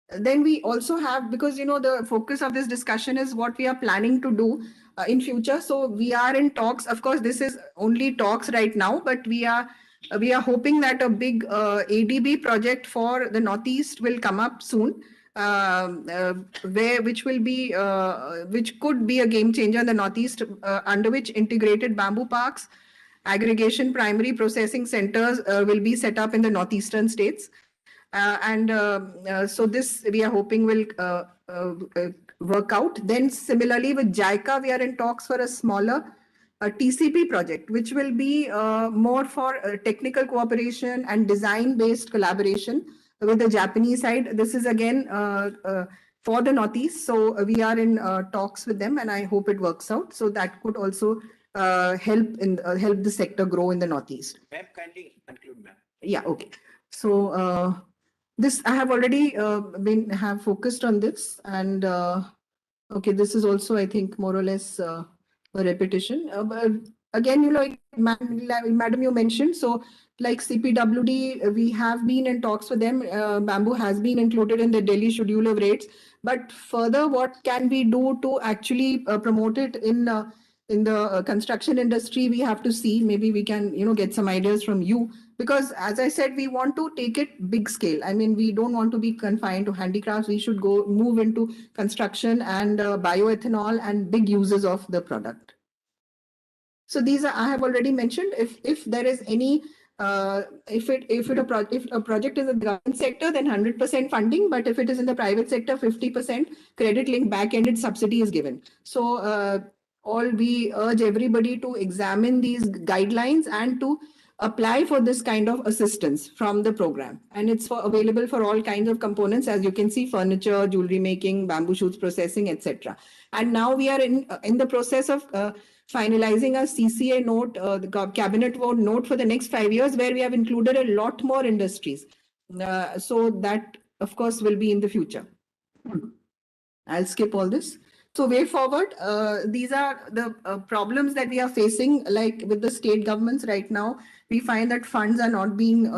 Then we also have, because the focus of this discussion is what we are planning to do in future. So we are in talks. Of course, this is only talks right now, but we are hoping that a big ADB project for the Northeast will come up soon, which could be a game changer in the Northeast, under which integrated bamboo parks, aggregation primary processing centers will be set up in the northeastern states. So this we are hoping will work out. Then similarly with JICA, we are in talks for a smaller TCP project, which will be more for technical cooperation and design-based collaboration with the Japanese side. This is again for the Northeast. So we are in talks with them, and I hope it works out. So that could also help the sector grow in the Northeast. Ma'am, kindly conclude, ma'am. Yeah, okay. So this I have already have focused on this, and okay, this is also, I think, more or less a repetition. But again, like madam, you mentioned, so like CPWD, we have been in talks with them. Bamboo has been included in the Delhi schedule of rates. But further, what can we do to actually promote it in the construction industry? We have to see. Maybe we can, get some ideas from you. Because as I said, we want to take it big scale. I mean, we don't want to be confined to handicrafts. We should move into construction and bioethanol and big uses of the product. So these are, I have already mentioned. If there is any, if a project is in the government sector, then 100% funding. But if it is in the private sector, 50% credit link back-ended subsidy is given. So we urge everybody to examine these guidelines and to apply for this kind of assistance from the program. And it's available for all kinds of components, as you can see: furniture, jewelry making, bamboo shoots processing, etc. And now we are in the process of finalizing a CCA note, the cabinet vote note for the next 5 years, where we have included a lot more industries. So that, of course, will be in the future. I'll skip all this. So way forward, these are the problems that we are facing, like with the state governments right now. We find that funds are not being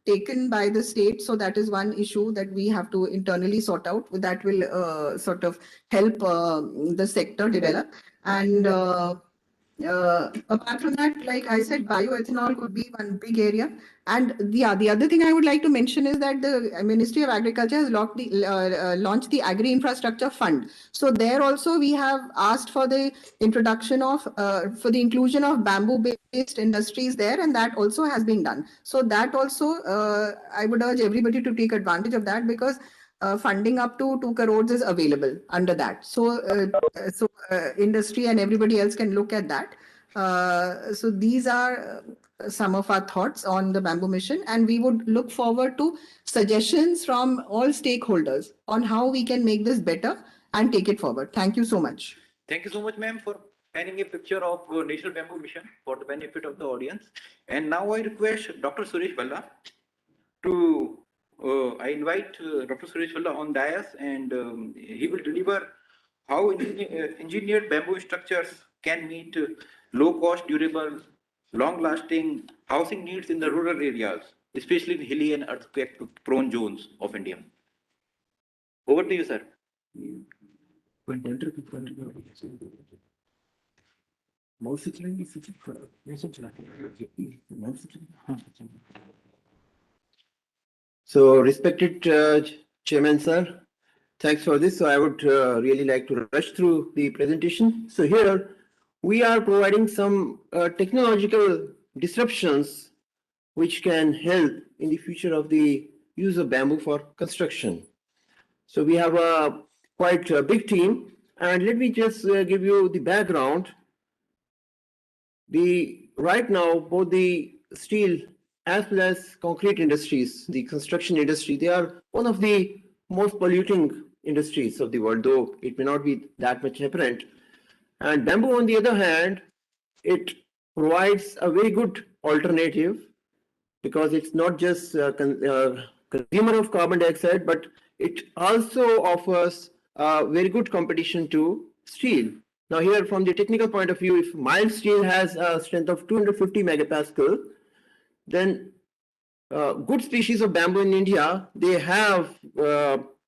taken by the state. So that is one issue that we have to internally sort out. That will sort of help the sector develop. And apart from that, like I said, bioethanol could be one big area. And the other thing I would like to mention is that the Ministry of Agriculture has launched the Agri Infrastructure Fund. So there also we have asked for the introduction of, for the inclusion of bamboo-based industries there, and that also has been done. So that also, I would urge everybody to take advantage of that, because funding up to 2 crores is available under that. So, industry and everybody else can look at that. So these are some of our thoughts on the bamboo mission, and we would look forward to suggestions from all stakeholders on how we can make this better and take it forward. Thank you so much. Thank you so much, ma'am, for painting a picture of National Bamboo Mission for the benefit of the audience. And now I request Dr. Suresh Balla to I invite Dr. Suresh Valla on dais, and he will deliver how engineered bamboo structures can meet low cost, durable, long lasting housing needs in the rural areas, especially in hilly and earthquake prone zones of India. Over to you, sir. So, respected Chairman, sir, thanks for this. So, I would really like to rush through the presentation. So, here we are providing some technological disruptions which can help in the future of the use of bamboo for construction. So, we have a quite a big team, and let me just give you the background. Right now, both the steel as well as concrete industries, the construction industry, they are one of the most polluting industries of the world, though it may not be that much apparent. And bamboo, on the other hand, it provides a very good alternative because it's not just a consumer of carbon dioxide, but it also offers very good competition to steel. Now here, from the technical point of view, if mild steel has a strength of 250 megapascal, then good species of bamboo in India, they have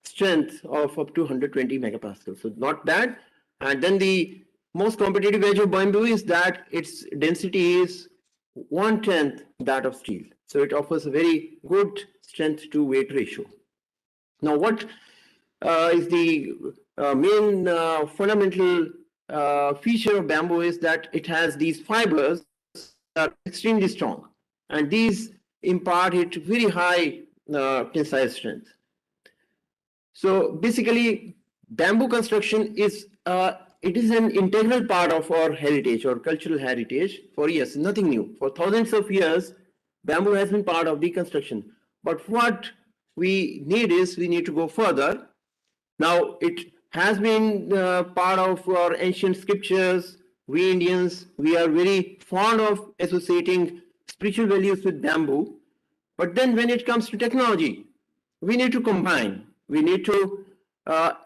strength of up to 120 megapascal. So not bad. And then the most competitive edge of bamboo is that its density is 1/10 that of steel. So it offers a very good strength to weight ratio. Now what is the main fundamental feature of bamboo is that it has these fibers that are extremely strong, and these impart it very high tensile strength. So basically, bamboo construction is it is an integral part of our heritage or cultural heritage for years, nothing new. For thousands of years, bamboo has been part of the construction. But what we need is we need to go further. Now, it has been part of our ancient scriptures. We Indians, we are very fond of associating spiritual values with bamboo. But then when it comes to technology, we need to combine. We need to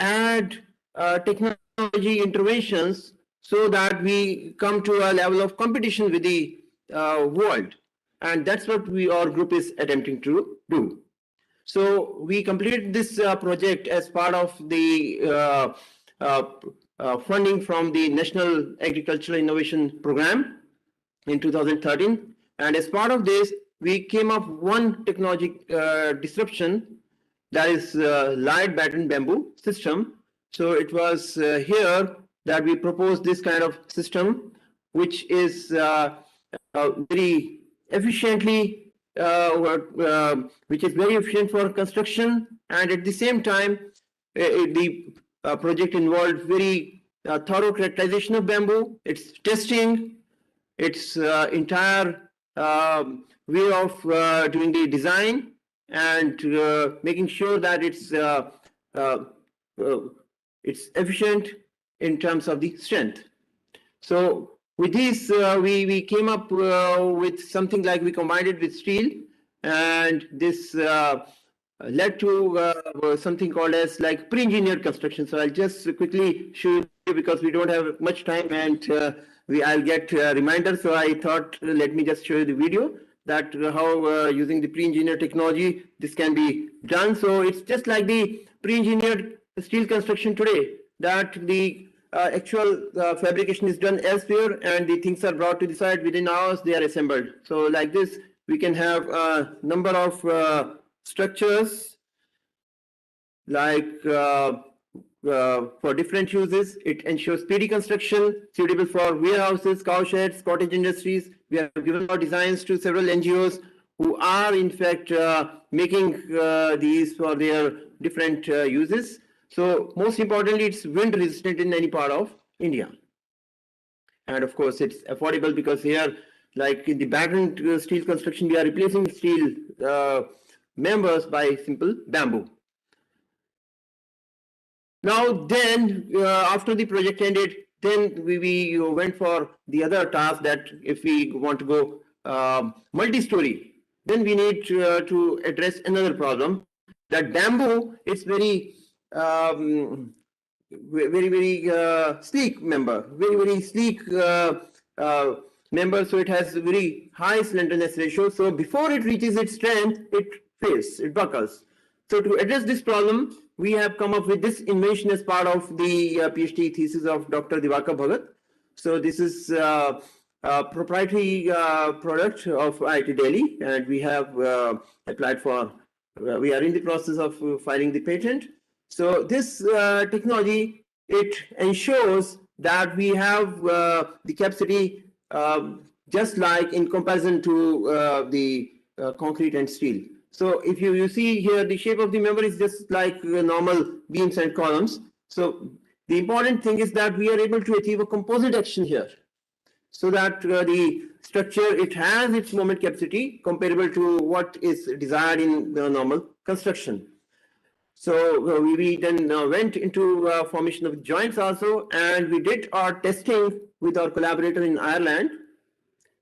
add technology interventions so that we come to a level of competition with the world. And that's what our group is attempting to do. So we completed this project as part of the funding from the National Agricultural Innovation Program in 2013. And as part of this, we came up one technology disruption, that is layered batten bamboo system. So it was here that we proposed this kind of system, which is very efficiently which is very efficient for construction, and at the same time the project involved very thorough characterization of bamboo, its testing, its entire way of doing the design, and making sure that it's efficient in terms of the strength. So with this, we came up with something like we combined it with steel, and this led to something called as like pre-engineered construction. So I'll just quickly show you because we don't have much time, and I'll get a reminder. So I thought, let me just show you the video that how using the pre-engineered technology this can be done. So it's just like the pre-engineered steel construction today, that the actual fabrication is done elsewhere and the things are brought to the site within hours, they are assembled. So like this, we can have a number of structures like for different uses. It ensures speedy construction, suitable for warehouses, cowsheds, cottage industries. We have given our designs to several NGOs who are in fact making these for their different uses. So most importantly, it's wind resistant in any part of India. And of course, it's affordable because here, like in the background steel construction, we are replacing steel members by simple bamboo. Now then, after the project ended, then we went for the other task that if we want to go multi-story, then we need to address another problem. That bamboo is very sleek member, very sleek member. So it has very high slenderness ratio. So before it reaches its strength, it fails, it buckles. So to address this problem, we have come up with this invention as part of the PhD thesis of Dr. Diwakar Bhagat. So this is a proprietary product of IIT Delhi, and we have applied for, we are in the process of filing the patent. So this technology, it ensures that we have the capacity just like in comparison to the concrete and steel. So if you see here, the shape of the member is just like normal beams and columns. So the important thing is that we are able to achieve a composite action here, so that the structure, it has its moment capacity comparable to what is desired in the normal construction. So we then went into formation of joints also, and we did our testing with our collaborator in Ireland.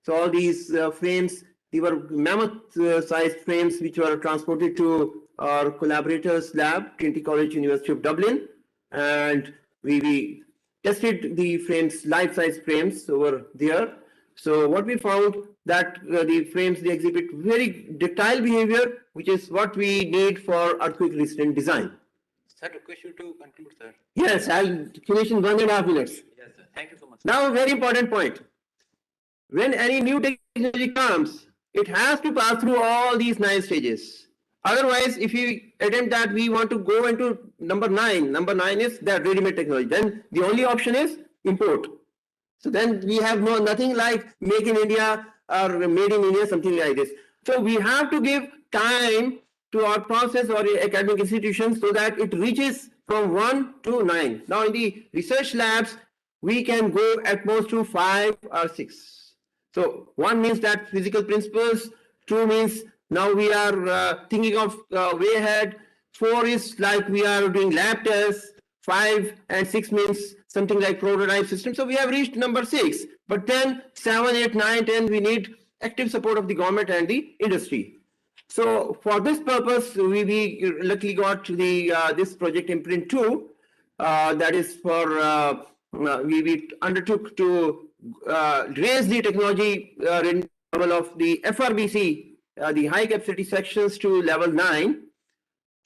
So all these frames, they were mammoth-sized frames which were transported to our collaborators' lab, Trinity College, University of Dublin, and we tested the frames, life-size frames over there. So what we found that the frames, they exhibit very ductile behavior, which is what we need for earthquake-resistant design. Sir, request you to conclude, sir. Yes, I'll finish in 1.5 minutes. Yes, sir. Thank you so much. Now, a very important point. When any new technology comes, it has to pass through all these 9 stages. Otherwise, if you attempt that we want to go into number 9 is that ready-made technology, then the only option is import. So then we have nothing like make in India or made in India, something like this. So we have to give time to our process or academic institutions so that it reaches from 1 to 9. Now in the research labs, we can go at most to 5 or 6. So 1 means that physical principles, 2 means now we are thinking of way ahead, 4 is like we are doing lab tests, 5 and 6 means something like prototype system. So we have reached number 6, but then 7, 8, 9, 10, we need active support of the government and the industry. So for this purpose, we luckily got the this project Imprint 2, that is for, we undertook to raise the technology level of the FRBC, the high capacity sections, to level 9.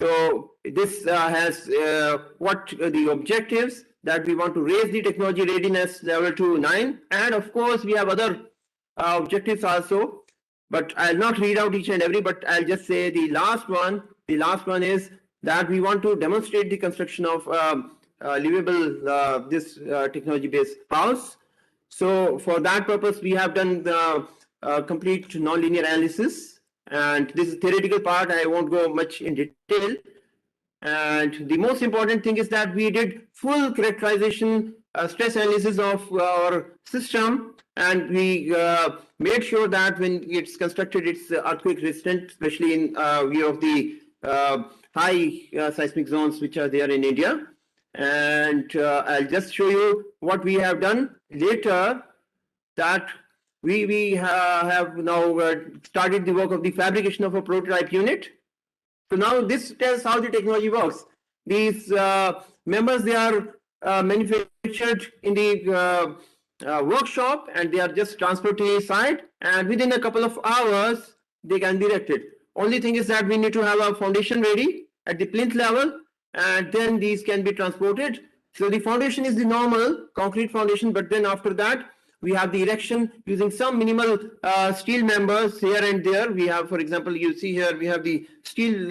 So this has what the objectives that we want to raise the technology readiness level to 9, and of course we have other objectives also, but I'll not read out each and every, but I'll just say the last one. The last one is that we want to demonstrate the construction of livable this technology-based house. So for that purpose, we have done the complete nonlinear analysis, and this is theoretical part. I won't go much in detail. And the most important thing is that we did full characterization, stress analysis of our system, and we made sure that when it's constructed, it's earthquake resistant, especially in view of the high seismic zones which are there in India. And I'll just show you what we have done later, that we have now started the work of the fabrication of a prototype unit. So now this tells how the technology works. These members, they are manufactured in the workshop, and they are just transported to the site, and within a couple of hours they can be erected. Only thing is that we need to have a foundation ready at the plinth level, and then these can be transported. So the foundation is the normal concrete foundation, but then after that we have the erection using some minimal steel members here and there. We have, for example, you see here, we have the steel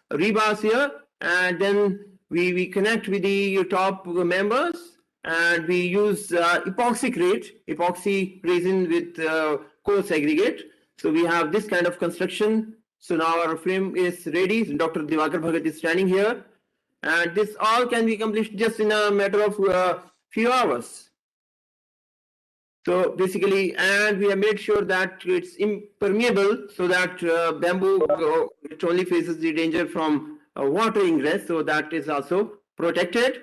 rebars here, and then we connect with the top members, and we use epoxy resin with coarse aggregate. So we have this kind of construction. So now our frame is ready. Dr. Diwakar Bhagat is standing here, and this all can be accomplished just in a matter of few hours. So basically, and we have made sure that it's impermeable, so that bamboo, it only faces the danger from water ingress, so that is also protected.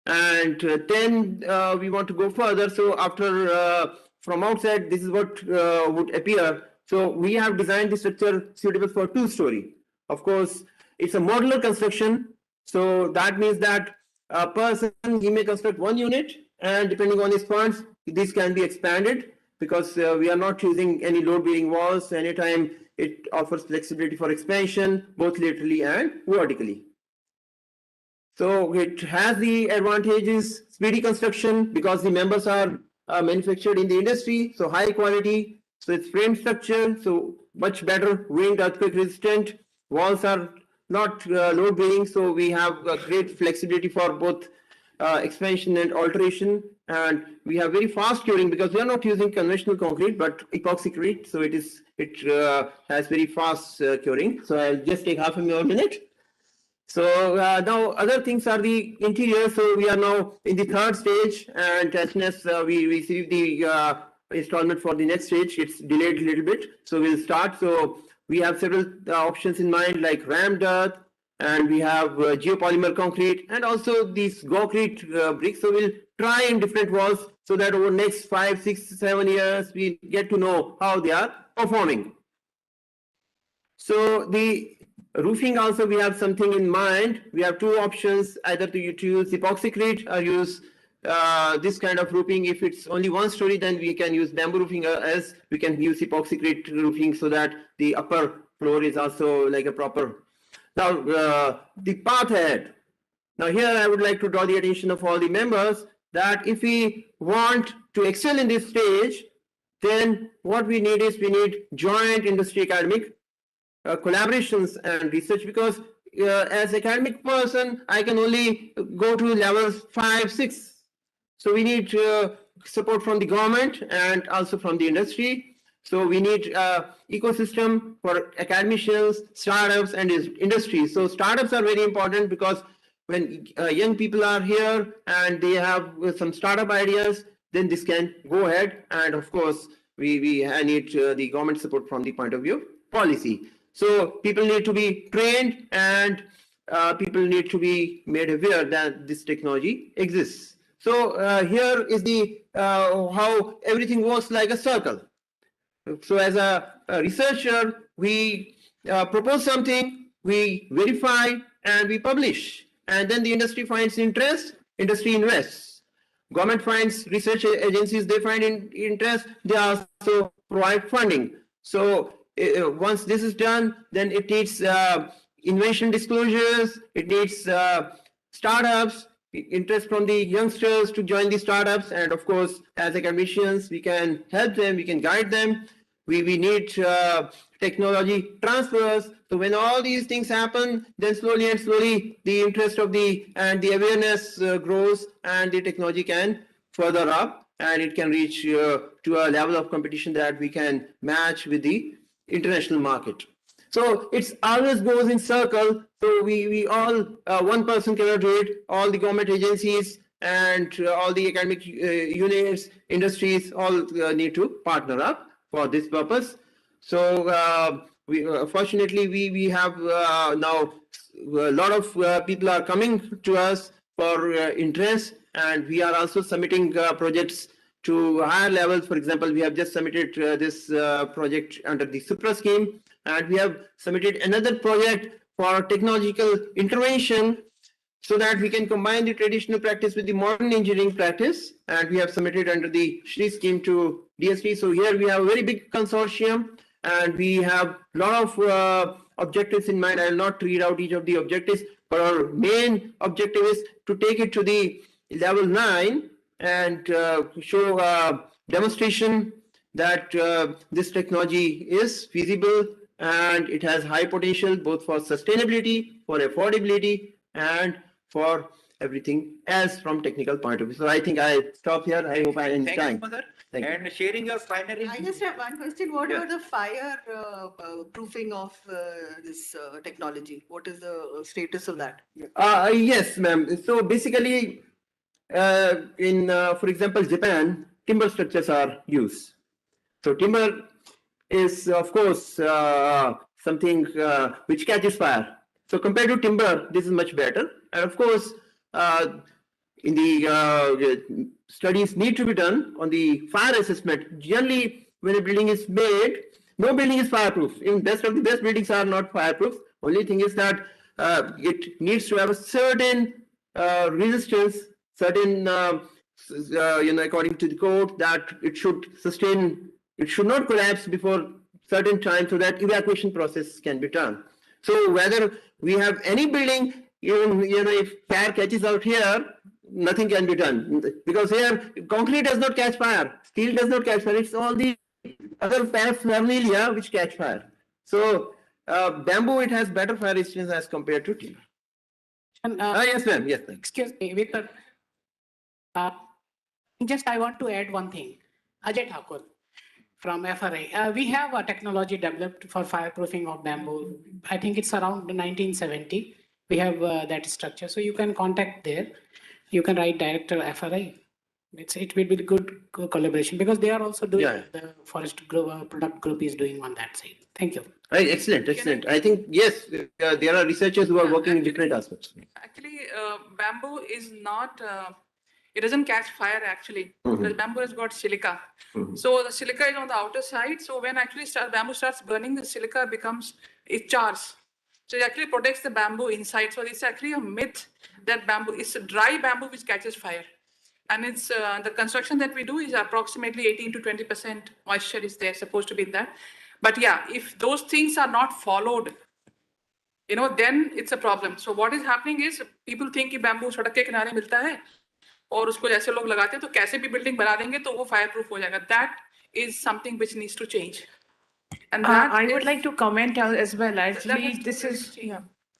And then we want to go further. So after from outside, this is what would appear. So we have designed the structure suitable for 2-story. Of course, it's a modular construction. So that means that a person, he may construct one unit, and depending on his funds, this can be expanded, because we are not using any load bearing walls. Anytime it offers flexibility for expansion, both laterally and vertically. So it has the advantages, speedy construction, because the members are manufactured in the industry, so high quality. So it's frame structure, so much better, wind, earthquake resistant. Walls are not load bearing, so we have great flexibility for both expansion and alteration. And we have very fast curing, because we are not using conventional concrete but epoxycrete, so it has very fast curing. So I'll just take half a minute. So now other things are the interior. So we are now in the third stage, and as soon as we receive the installment for the next stage, it's delayed a little bit. So we'll start. So we have several options in mind, like rammed earth, and we have geopolymer concrete, and also these concrete bricks. So we'll try in different walls, so that over next 5, 6, 7 years, we get to know how they are performing. So the roofing also, we have something in mind. We have two options, either to use epoxycrete or use this kind of roofing. If it's only one story, then we can use bamboo roofing, as we can use epoxycrete roofing, so that the upper floor is also like a proper. Now, the path ahead. Now here I would like to draw the attention of all the members that if we want to excel in this stage, then what we need is, we need joint industry academic collaborations and research, because as academic person, I can only go to levels 5, 6. So we need support from the government and also from the industry. So we need ecosystem for academicians, startups, and industry. So startups are very important, because when young people are here and they have some startup ideas, then this can go ahead. And of course, we need the government support from the point of view of policy. So people need to be trained, and people need to be made aware that this technology exists. So here is the how everything works like a circle. So as a researcher, we propose something, we verify, and we publish. And then the industry finds interest, industry invests. Government finds, research agencies, they find interest, they also provide funding. So once this is done, then it needs invention disclosures, it needs startups, interest from the youngsters to join the startups, and of course, as academicians, we can help them, we can guide them. We need technology transfers. So when all these things happen, then slowly and slowly the interest of the awareness grows, and the technology can further up, and it can reach to a level of competition that we can match with the international market. So it's always goes in circle. So we all, one person cannot do it. All the government agencies and all the academic units, industries, all need to partner up for this purpose. So fortunately, we have now a lot of people are coming to us for interest, and we are also submitting projects to higher levels. For example, we have just submitted this project under the Supra scheme, and we have submitted another project for technological intervention, so that we can combine the traditional practice with the modern engineering practice. And we have submitted under the Shri scheme to DST. So here we have a very big consortium, and we have a lot of objectives in mind. I will not read out each of the objectives, but our main objective is to take it to the level 9 and show demonstration that this technology is feasible, and it has high potential both for sustainability, for affordability, and for everything else from technical point of view. So I think I stop here. I hope I understand. Thank you, and sharing your primary. I just have one question. What about the fire proofing of this technology? What is the status of that? Yes, ma'am. So basically, in for example, Japan, timber structures are used. So timber is, of course, something which catches fire. So compared to timber, this is much better. And of course, in the studies need to be done on the fire assessment. Generally, when a building is made, no building is fireproof. Even best of the best buildings are not fireproof. Only thing is that it needs to have a certain resistance, certain according to the code, that it should sustain, it should not collapse before certain time, so that evacuation process can be done. So whether we have any building, even if fire catches out here, nothing can be done, because here concrete does not catch fire, steel does not catch fire. It's all the other paraphernalia which catch fire. So bamboo, it has better fire resistance as compared to timber. Yes, ma'am. Yes, ma'am. Excuse me, Victor. Just I want to add one thing. Ajay Thakur from FRI. We have a technology developed for fireproofing of bamboo. I think it's around 1970. We have that structure. So you can contact there. You can write director FRI. It will be good collaboration, because they are also doing the forest group, product group is doing on that side. Thank you. Right, excellent, excellent. I think, yes, there are researchers who are working in different aspects. Actually, bamboo is not, it doesn't catch fire actually. Because bamboo has got silica. So the silica is on the outer side. So when actually bamboo starts burning, the silica it chars. So it actually protects the bamboo inside. So it's actually a myth that bamboo, it's a dry bamboo which catches fire. And it's the construction that we do is approximately 18 to 20% moisture is there, supposed to be in that. But yeah, if those things are not followed, then it's a problem. So what is happening is people think कि bamboo सड़क के किनारे मिलता है और उसको जैसे लोग लगाते हैं तो कैसे भी building बना देंगे तो वो fireproof हो जाएगा. That is something which needs to change. And I would like to comment as well. Actually, this is,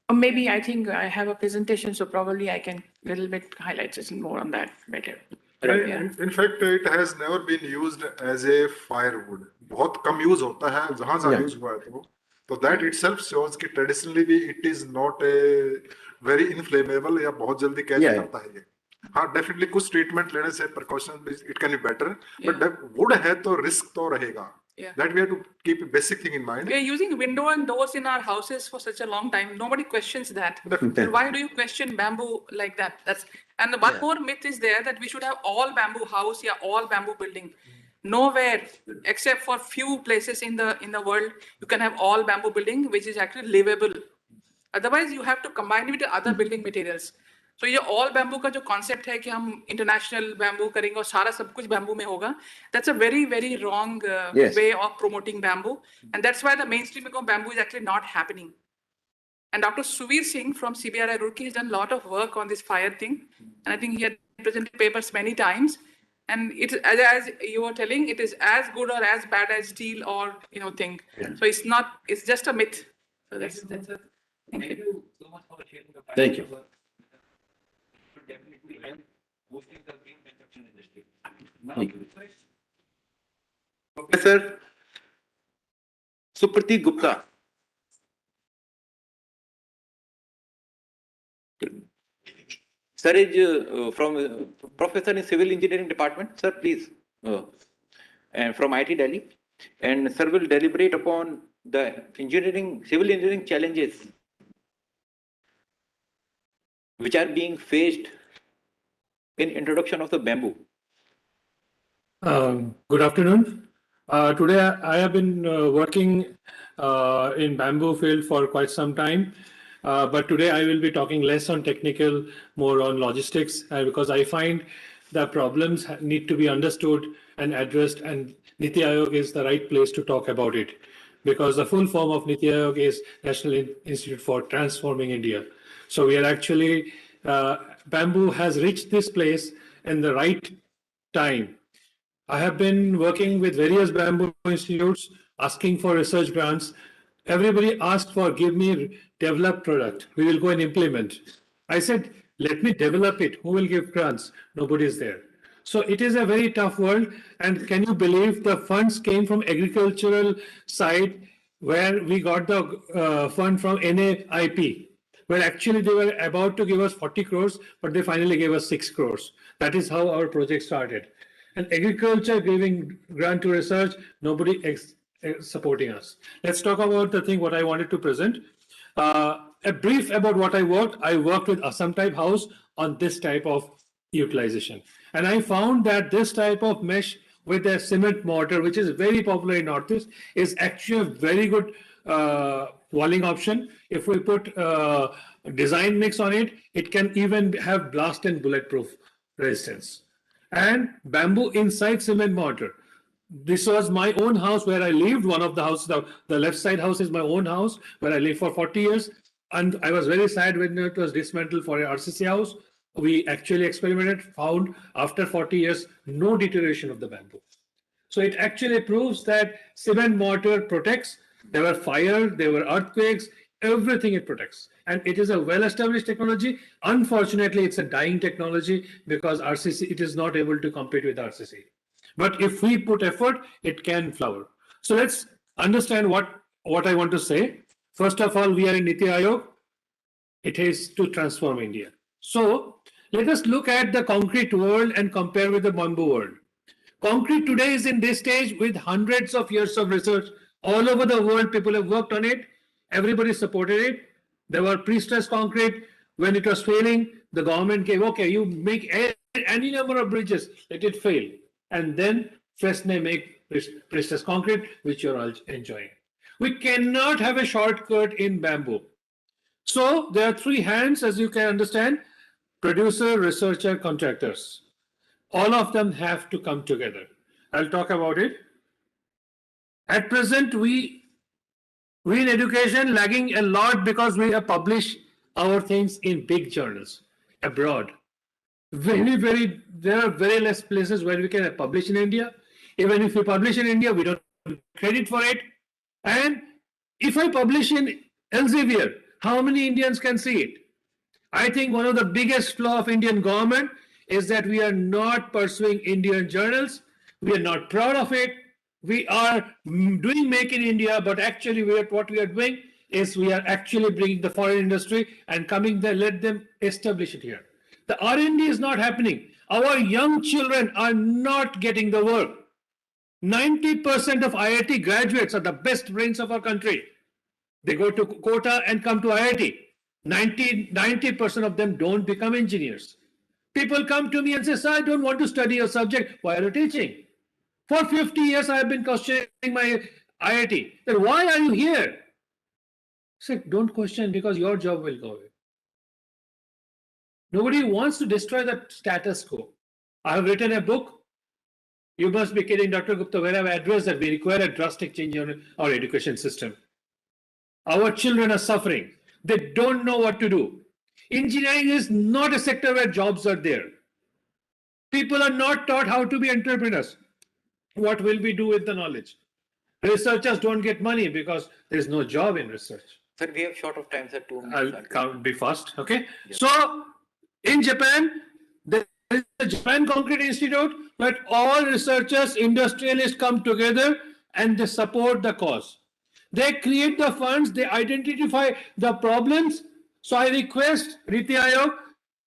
or maybe I think I have a presentation, so probably I can little bit highlight this more on that better. In fact, it has never been used as a firewood. बहुत कम use होता है, जहाँ use हुआ है तो that itself shows कि traditionally भी it is not a very inflammable या बहुत जल्दी catch करता है ये. हाँ, definitely कुछ treatment लेने से precaution it can be better, but wood है तो risk तो रहेगा. That we have to keep a basic thing in mind. We are using window and doors in our houses for such a long time. Nobody questions that. Why do you question bamboo like that? And one more myth is there that we should have all bamboo house, all bamboo building. Nowhere, except for few places in the world, you can have all bamboo building, which is actually livable. Otherwise, you have to combine it with other building materials. So ये all bamboo का जो concept है कि हम international bamboo करेंगे और सारा सब कुछ bamboo में होगा, that's a very, very wrong way of promoting bamboo. And that's why the mainstreaming of bamboo is actually not happening. And Dr. Suvir Singh from CBRI Roorkee has done a lot of work on this fire thing. And I think he had presented papers many times. And it, as you were telling, it is as good or as bad as steel or thing. So it's not, it's just a myth. So that's a, thank you. Thank you. Professor Supratik Gupta. Sir is from professor in civil engineering department. Sir, please. And from IT Delhi. And sir will deliberate upon the civil engineering challenges which are being faced in introduction of the bamboo. Good afternoon. Today I have been working in bamboo field for quite some time, but today I will be talking less on technical, more on logistics, because I find that problems need to be understood and addressed, and Niti Aayog is the right place to talk about it, because the full form of Niti Aayog is National Institute for Transforming India. So we are actually, bamboo has reached this place in the right time. I have been working with various bamboo institutes, asking for research grants. Everybody asked for, give me developed product. We will go and implement. I said, let me develop it. Who will give grants? Nobody is there. So it is a very tough world. And can you believe the funds came from agricultural side, where we got the fund from NAIP, where actually they were about to give us 40 crores, but they finally gave us 6 crores. That is how our project started. And agriculture giving grant to research, nobody supporting us. Let's talk about the thing what I wanted to present. A brief about what I worked with Assam type house on this type of utilization. And I found that this type of mesh with a cement mortar, which is very popular in Northeast, is actually a very good walling option. If we put design mix on it, it can even have blast and bulletproof resistance. And bamboo inside cement mortar. This was my own house where I lived. One of the houses, the left side house is my own house where I lived for 40 years. And I was very sad when it was dismantled for an RCC house. We actually experimented, found after 40 years, no deterioration of the bamboo. So it actually proves that cement mortar protects. There were fire, there were earthquakes, everything it protects. And it is a well-established technology. Unfortunately, it's a dying technology because RCC, it is not able to compete with RCC. But if we put effort, it can flower. So let's understand what I want to say. First of all, we are in Niti Aayog. It is to transform India. So let us look at the concrete world and compare with the bamboo world. Concrete today is in this stage with hundreds of years of research. All over the world, people have worked on it. Everybody supported it. There were pre-stressed concrete. When it was failing, the government gave, okay, you make any number of bridges, let it fail. And then Fresnay make pre-stressed concrete, which you're all enjoying. We cannot have a shortcut in bamboo. So there are three hands, as you can understand: producer, researcher, contractors. All of them have to come together. I'll talk about it. At present, we in education lagging a lot because we have published our things in big journals abroad. There are very less places where we can publish in India. Even if we publish in India, we don't get credit for it. And if I publish in Elsevier, how many Indians can see it? I think one of the biggest flaw of Indian government is that we are not pursuing Indian journals. We are not proud of it. We are doing Make in India, but actually what we are doing is we are actually bringing the foreign industry and coming there, let them establish it here. The R&D is not happening. Our young children are not getting the work. 90% of IIT graduates are the best brains of our country. They go to Kota and come to IIT. 90% of them don't become engineers. People come to me and say, sir, I don't want to study your subject. Why are you teaching? For 50 years, I have been questioning my IIT. Then why are you here? I said, don't question because your job will go away. Nobody wants to destroy the status quo. I have written a book. You must be kidding, Dr. Gupta, where I have addressed that we require a drastic change in our education system. Our children are suffering. They don't know what to do. Engineering is not a sector where jobs are there. People are not taught how to be entrepreneurs. What will we do with the knowledge? Researchers don't get money because there's no job in research. Sir, we have short of time, sir. 2 minutes. I'll be fast, okay? Yes. So, in Japan, there is the Japan Concrete Institute where all researchers, industrialists come together and they support the cause. They create the funds, they identify the problems. So I request Niti Aayog,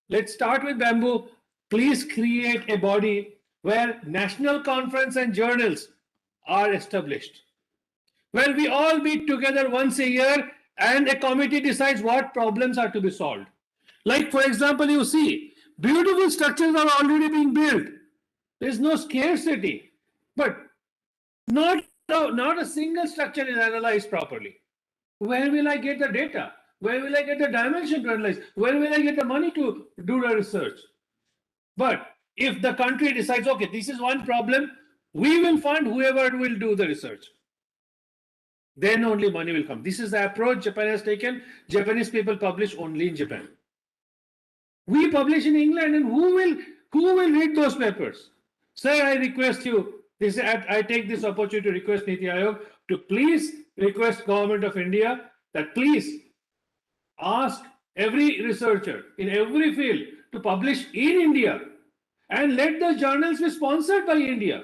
let's start with bamboo. Please create a body where national conference and journals are established, where we all meet together once a year and a committee decides what problems are to be solved. Like, for example, you see, beautiful structures are already being built. There is no scarcity, but not a single structure is analyzed properly. Where will I get the data? Where will I get the dimension to analyze? Where will I get the money to do the research? But if the country decides, okay, this is one problem, we will fund whoever will do the research. Then only money will come. This is the approach Japan has taken. Japanese people publish only in Japan. We publish in England, and who will read those papers? Sir, I request you, I take this opportunity to request Niti Aayog to please request Government of India that please ask every researcher in every field to publish in India and let the journals be sponsored by India,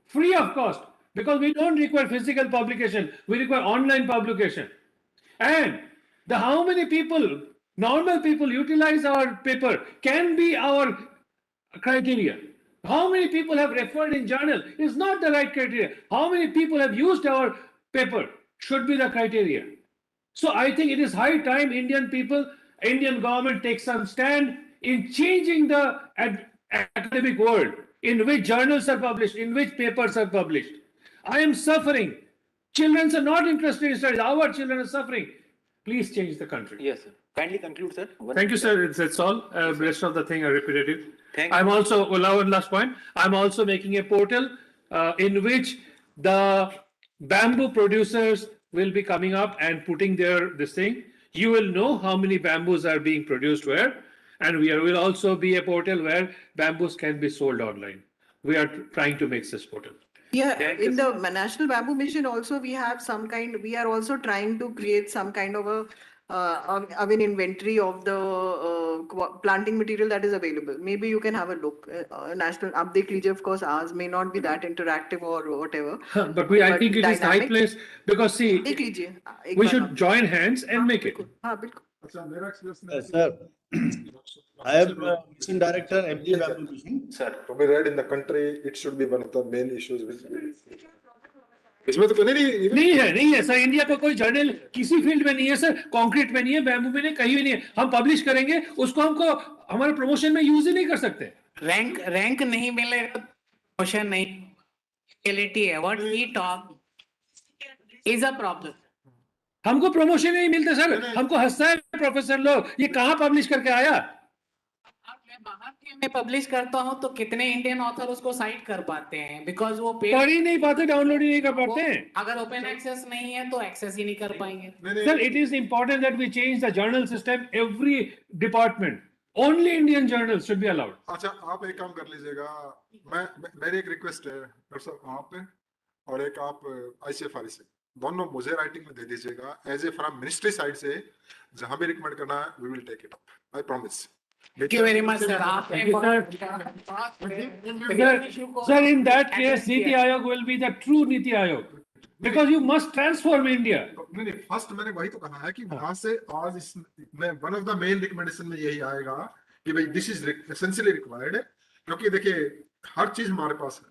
free of cost, because we don't require physical publication, we require online publication. And how many people, normal people, utilize our paper can be our criteria. How many people have referred in journal is not the right criteria. How many people have used our paper should be the criteria. So I think it is high time Indian people, Indian government takes some stand in changing the academic world. in which journals are published, in which papers are published. I am suffering. Children are not interested in studies. Our children are suffering. Please change the country. Yes, sir. Kindly conclude, sir. Thank you, sir. That's all. Rest of the thing are repetitive. Thank I'm you. also, well, one last point. I'm also making a portal in which the bamboo producers will be coming up and putting this thing. You will know how many bamboos are being produced where, and will also be a portal where bamboos can be sold online. We are trying to make this portal. Yeah, in the National Bamboo Mission also we have we are also trying to create some kind of of an inventory of the planting material that is available. Maybe you can have a look. National अब देख लीजिए, of course ours may not be that interactive or whatever. But I think it is the high place because see, देख लीजिए एक we bar should आप। join hands and make it. हाँ बिल्कुल। Sir, I am Mission Director, MD Bamboo Mission. Sir, to be read in the country, it should be one of the main issues. इसमें तो नहीं है sir, India को कोई journal किसी field में नहीं है सर, कंक्रीट में नहीं है, बैम्बू में नहीं, कहीं भी नहीं है। हम पब्लिश करेंगे उसको, हमको हमारे प्रमोशन में यूज ही नहीं कर सकते। रैंक नहीं मिलेगा, प्रमोशन नहीं, क्वालिटी है, what we talk is a problem. हमको प्रमोशन नहीं मिलते सर, हमको हंसता है प्रोफेसर लोग, ये कहाँ पब्लिश करके आया। मैं पब्लिश करता हूं तो कितने इंडियन ऑथर उसको साइट कर पाते हैं, बिकॉज वो पढ़ ही नहीं पाते, डाउनलोड ही नहीं कर पाते हैं। अगर ओपन एक्सेस नहीं है तो एक्सेस ही नहीं कर पाएंगे। Sir, it is important that we change the journal system, every department, only Indian journals should be allowed. अच्छा, आप एक काम कर लीजिएगा, मेरी एक रिक्वेस्ट है डॉक्टर साहब, आप और एक आप ICFR से दोनों मुझे राइटिंग में दे दीजिएगा, as a from ministry side से जहां भी रिकमेंड करना है, we will take it up, I promise. Thank you very much, sir. Sir, in that case, Niti Aayog will be the true Niti Aayog, because you must transform India. नहीं, first मैंने वही तो कहा है कि वहां से आज इसमें one of the main recommendation में यही आएगा कि भाई दिस इज एसेंशियली रिक्वायर्ड, क्योंकि देखिए हर चीज हमारे पास है,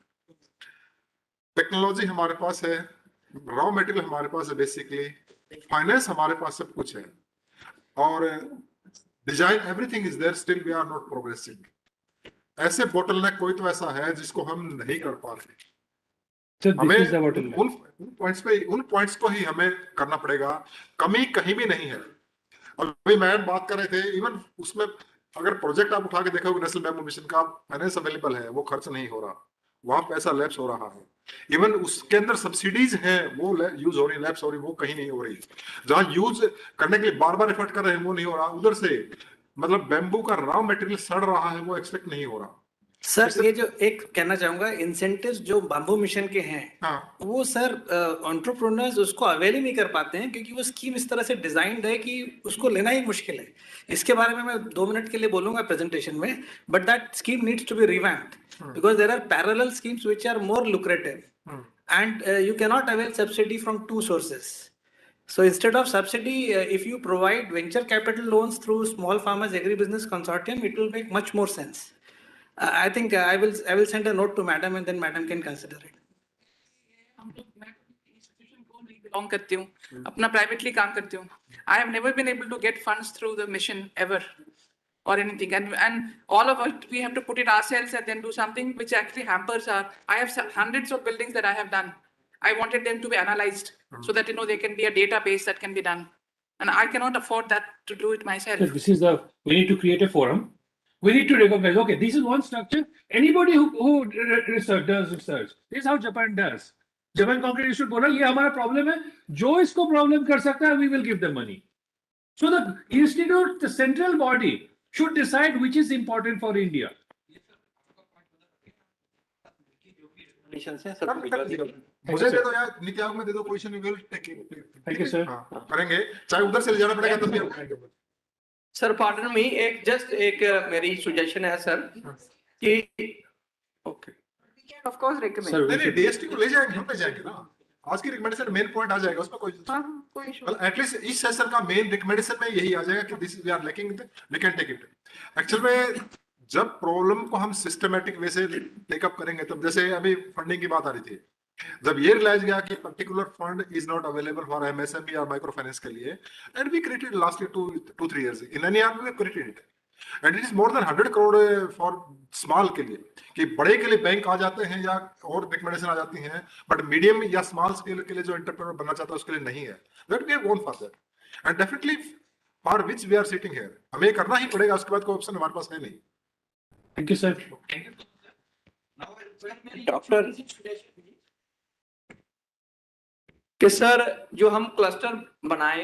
टेक्नोलॉजी हमारे पास है, रॉ मटेरियल हमारे पास है, बेसिकली फाइनेंस हमारे पास सब कुछ है, और design everything is there, still we are not progressing. ऐसे बोटलनेक कोई तो ऐसा है जिसको हम नहीं कर पा रहे, हमें उन पॉइंट्स को ही हमें करना पड़ेगा, कमी कहीं भी नहीं है। और अभी मैडम बात कर रहे थे, इवन उसमें अगर प्रोजेक्ट आप उठा के देखोगे नेशनल बैम्बू मिशन का, फाइनेंस अवेलेबल है, वो खर्च नहीं हो रहा, वहां पैसा लैप्स हो रहा है, इवन उसके अंदर सब्सिडीज हैं वो यूज हो रही, लैप्स हो रही, वो कहीं नहीं हो रही। जहां यूज करने के लिए बार बार एफर्ट कर रहे हैं वो नहीं हो रहा, उधर से मतलब बैम्बू का रॉ मटेरियल सड़ रहा है, वो एक्सपेक्ट नहीं हो रहा। सर, ये जो एक कहना चाहूंगा, इंसेंटिव्स जो बैम्बू मिशन के हैं, हाँ। वो सर एंटरप्रेन्योर्स उसको अवेल ही नहीं कर पाते हैं, क्योंकि वो स्कीम इस तरह से डिजाइंड है कि उसको लेना ही मुश्किल है। इसके बारे में मैं 2 मिनट के लिए बोलूंगा प्रेजेंटेशन में, but that scheme needs to be revamped because there are parallel schemes which are more lucrative and you can not avail subsidy from 2 sources. So instead of subsidy, if you provide venture capital loans through small farmers agribusiness consortium, it will make much more sense. I think I will send a note to madam and then madam can consider it. Belong करती हूँ, अपना privately काम करती हूँ। I have never been able to get funds through the mission ever or anything, and all of us we have to put it ourselves and then do something which actually hampers our. I have hundreds of buildings that I have done. I wanted them to be analyzed so that there can be a database that can be done, and I cannot afford that to do it myself. So this is we need to create a forum. We need to recognize, okay, this is one structure. Anybody who does research, this is how Japan does. Japan Concrete Institute बोला ये हमारा problem है, जो इसको problem कर सकता है, we will give them money. So the institute, the central body, should decide which is important for India. मुझे दे दो यार, नीति आयोग में दे दो position, we will take it. Thank you sir. करेंगे, चाहे उधर से ले जाना पड़ेगा तब भी हम करेंगे। सर पार्डन मी, एक मेरी सजेशन है सर कि ओके ऑफ कोर्स रिकमेंड, नहीं डीएसटी को ले जाएंगे, हम ले जाएंगे ना। आज की रिकमेंडेशन मेन पॉइंट आ जाएगा, उसमें कोई इशू, एटलीस्ट इस सेशन का मेन रिकमेंडेशन में यही आ जाएगा कि this we are lacking, we can take it. Actual में जब प्रॉब्लम को हम सिस्टमैटिक वे से टेकअप करेंगे, तब जैसे अभी फंडिंग की बात आ रही थी, जब ये रियलाइज गया कि particular fund is not available for MSME और माइक्रो फाइनेंस के लिए, and we created last 2-3 years, in any year we created it, and it is more than 100 crore for small के लिए, कि बड़े के लिए बैंक आ जाते हैं या और रिकमेंडेशन आ जाती हैं, बट मीडियम या स्मॉल स्केल के लिए जो एंटरप्रेन्योर बनना चाहता है उसके लिए नहीं है. That we have gone for that and definitely for which we are sitting here. हमें करना ही पड़ेगा, उसके बाद कोई ऑप्शन हमारे पास है नहीं. Thank you sir. डॉक्टर कि सर जो हम क्लस्टर बनाए,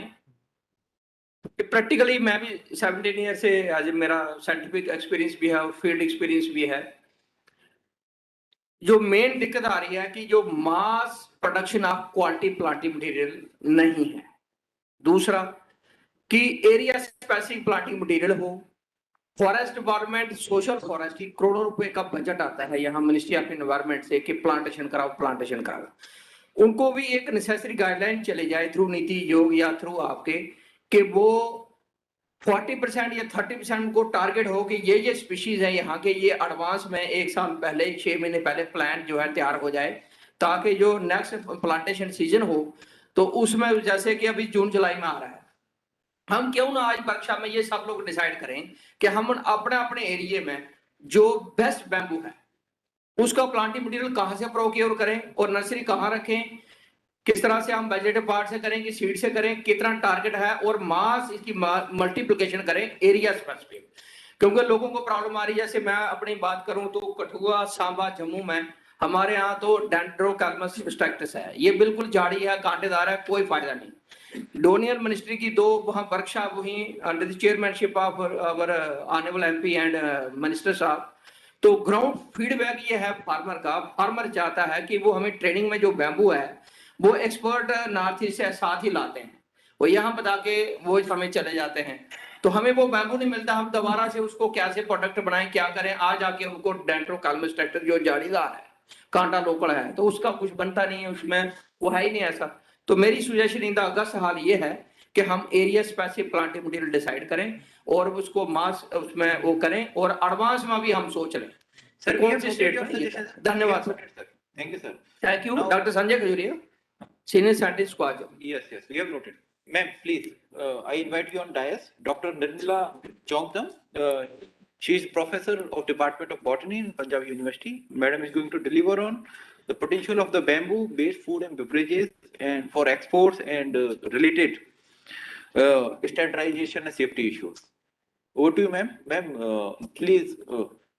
प्रैक्टिकली मैं भी 17 ईयर से आज मेरा साइंटिफिक एक्सपीरियंस भी है और फील्ड एक्सपीरियंस भी है. जो मेन दिक्कत आ रही है कि जो mass production of quality planting material नहीं है. दूसरा कि एरिया स्पेसिफिक प्लांटिंग मटेरियल हो. फॉरेस्ट डिपार्टमेंट सोशल फॉरेस्ट की करोड़ों रुपए का बजट आता है यहाँ मिनिस्ट्री ऑफ एनवायरमेंट से कि प्लांटेशन कराओ. उनको भी एक नेसेसरी गाइडलाइन चले जाए थ्रू नीति योग या थ्रू आपके, कि वो 40% या 30% को टारगेट हो कि ये स्पीशीज है यहाँ के, ये एडवांस में 1 साल पहले 6 महीने पहले प्लान जो है तैयार हो जाए, ताकि जो नेक्स्ट प्लांटेशन सीजन हो तो उसमें, जैसे कि अभी जून जुलाई में आ रहा है, हम क्यों ना आज वर्कशॉप में ये सब लोग डिसाइड करें कि हम अपने अपने एरिया में जो बेस्ट बैम्बू है उसका प्लांटिंग मटेरियल कहाँ से प्रोक्योर करें और नर्सरी कहाँ रखें, किस तरह से हम वेजिटेटिव पार्ट से करें कि सीड से करें, कितना टारगेट है, और मास इसकी मल्टीप्लिकेशन करें एरिया स्पेसिफिक. क्योंकि लोगों को प्रॉब्लम आ रही है, जैसे मैं अपनी बात करूं तो कठुआ सांबा जम्मू में हमारे यहाँ तो डेंड्रोकैल्मस स्ट्रैक्टस है, ये बिल्कुल झाड़ी है, कांटेदार है, कोई फायदा नहीं. डोनियल मिनिस्ट्री की 2 वहां वर्कशॉप हुई under the chairmanship of our honourable MP and minister साहब. तो ग्राउंड फीडबैक ये है फार्मर का, फार्मर चाहता है कि वो हमें ट्रेनिंग में जो बैम्बू है वो एक्सपर्ट नॉर्थ ईस्ट से साथ ही लाते हैं, वो यहाँ बता के वो हमें चले जाते हैं, तो हमें वो बैम्बू नहीं मिलता. हम दोबारा से उसको कैसे प्रोडक्ट बनाएं, क्या करें, आज आके उनको डेंड्रोकैल्मस ट्रैक्टर जो जाड़ीदार है, कांटा लोकल है, तो उसका कुछ बनता नहीं है उसमें, वो है ही नहीं ऐसा. तो मेरी सुजेशन इन द अगस्त हाल ये है कि हम area specific planting material decide करें और उसको मास उसमें वो करें, और एडवांस में भी हम सोच लें सर कौन सी स्टेट में. धन्यवाद sir. Thank you, sir. Thank you. Now- doctor Sanjay Khajuria, senior scientist को आ जाओ. Yes, we have noted. Ma'am, please, I invite you on dais. Dr. Nirmala Chongdam, she is professor of Department of Botany in Punjab University. Madam is going to deliver on the potential of the bamboo-based food and beverages and for exports and related standardization and safety issues. Over to you, ma'am. Ma'am, please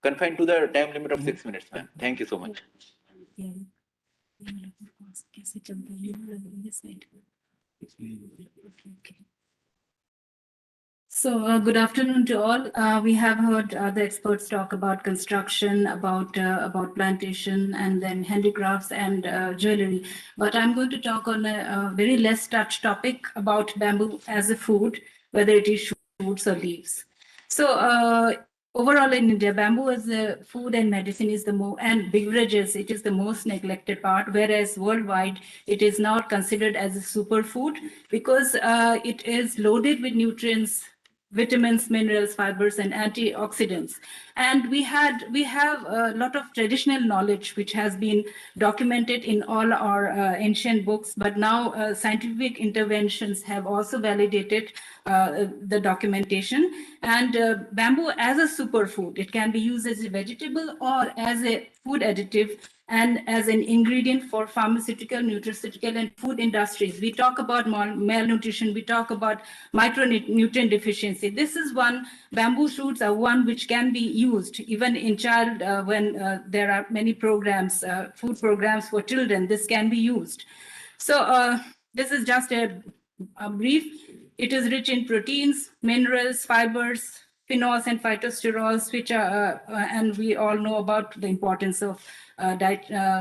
confine to the time limit of 6 minutes, ma'am. Thank you so much. So, good afternoon to all. We have heard the experts talk about construction, about plantation, and then handicrafts and jewelry. But I'm going to talk on a very less touched topic about bamboo as a food, whether it is shoots or leaves. So, overall in India, bamboo as a food and medicine is the more, and beverages, it is the most neglected part, whereas worldwide it is not considered as a superfood because it is loaded with nutrients, vitamins, minerals, fibers, and antioxidants. And we have a lot of traditional knowledge which has been documented in all our ancient books, but now scientific interventions have also validated the documentation. And bamboo as a superfood, it can be used as a vegetable or as a food additive and as an ingredient for pharmaceutical, nutraceutical, and food industries. We talk about malnutrition, we talk about micronutrient deficiency. This is one, bamboo shoots are one which can be used even in child when there are many programs, food programs for children, this can be used. So this is just a brief. It is rich in proteins, minerals, fibers, phenols and phytosterols, which are, and we all know about the importance of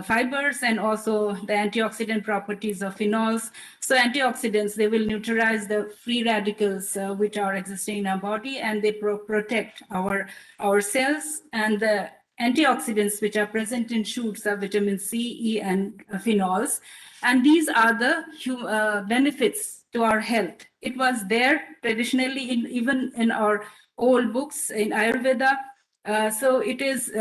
fibers and also the antioxidant properties of phenols. So antioxidants, they will neutralize the free radicals which are existing in our body, and they protect our cells. And the antioxidants which are present in shoots are vitamin C, E, and phenols. And these are the benefits to our health. It was there traditionally even in our old books in Ayurveda. So it is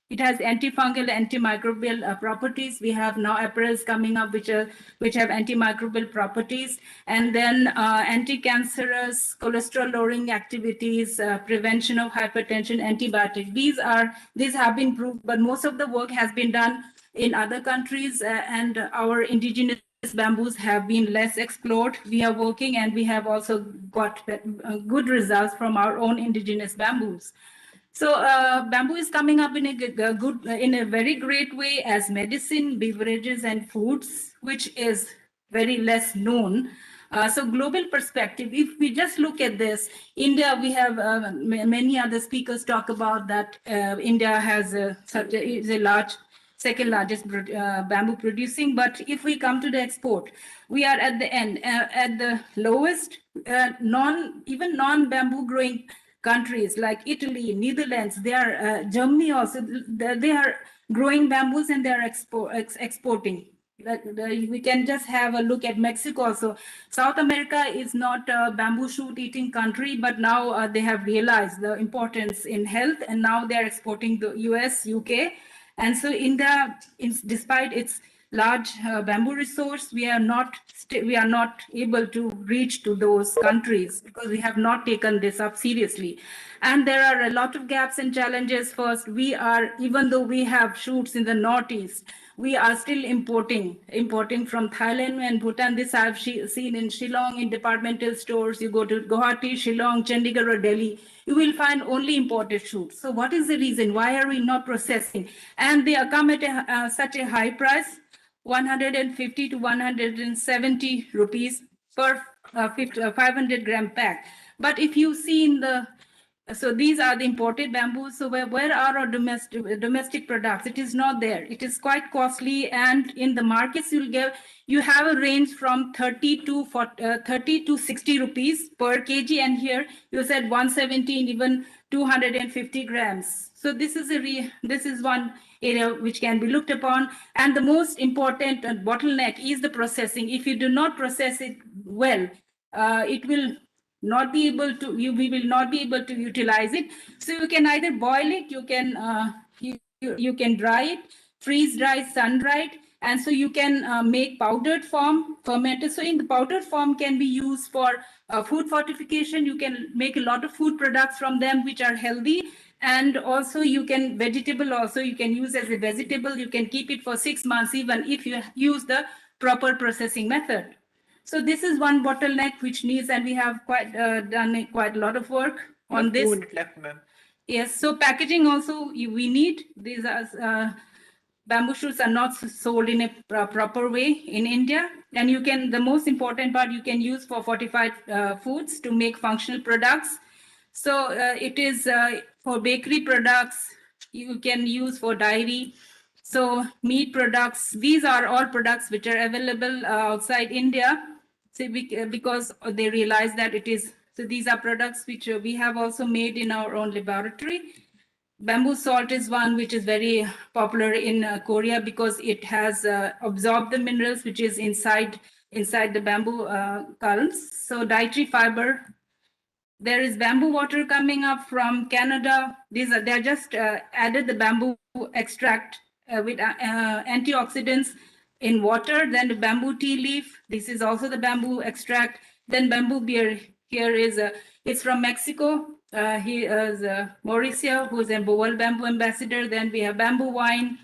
It has antifungal, antimicrobial properties. We have now apparels coming up which have antimicrobial properties, and then anti-cancerous, cholesterol-lowering activities, prevention of hypertension, antibiotics. These have been proved, but most of the work has been done in other countries, and our indigenous bamboos have been less explored. We are working, and we have also got good results from our own indigenous bamboos. So bamboo is coming up in a very great way as medicine, beverages, and foods, which is very less known. So global perspective, if we just look at this, India, we have many other speakers talk about that India has is a large, second largest bamboo producing. But if we come to the export, we are at the end, at the lowest, even non-bamboo growing countries like Italy, Netherlands, they are Germany also, they are growing bamboos and they are exporting. We can just have a look at Mexico also. South America is not a bamboo shoot eating country, but now they have realized the importance in health, and now they are exporting to US, UK. And so India, despite its large bamboo resource, we are not able to reach to those countries because we have not taken this up seriously. And there are a lot of gaps and challenges. First, even though we have shoots in the Northeast, we are still importing from Thailand and Bhutan. This I've seen in Shillong in departmental stores. You go to Guwahati, Shillong, Chandigarh, or Delhi, you will find only imported shoots. So what is the reason? Why are we not processing? And they come at such a high price, 150 to 170 rupees per 500 gram pack. But if you see in the so these are the imported bamboos. So where are our domestic products? It is not there. It is quite costly, and in the markets you have a range from 30 to 60 rupees per kg, and here you said 170 and even 250 grams. So this is one area which can be looked upon, and the most important bottleneck is the processing. If you do not process it well, it will not be able to we will not be able to utilize it. So you can either boil it, you can dry it, freeze dry, sun dry it, and so you can make powdered form, fermented. So in the powdered form can be used for food fortification. You can make a lot of food products from them which are healthy, and also you can use as a vegetable. You can keep it for 6 months even if you use the proper processing method. So this is one bottleneck which needs, and we have done quite a lot of work on this. 2 minutes left, ma'am. Yes, so packaging also we need. These are bamboo shoots are not sold in a proper way in India, and the most important part you can use for fortified foods to make functional products. So it is for bakery products, you can use for dairy. So meat products, these are all products which are available outside India. So because they realize that so these are products which we have also made in our own laboratory. Bamboo salt is one which is very popular in Korea because it has absorbed the minerals which is inside the bamboo culms. So dietary fiber. There is bamboo water coming up from Canada. They're just added the bamboo extract with antioxidants in water. Then the bamboo tea leaf. This is also the bamboo extract. Then bamboo beer. Here is it's from Mexico. He is Mauricio, who is a World Bamboo Ambassador. Then we have bamboo wine.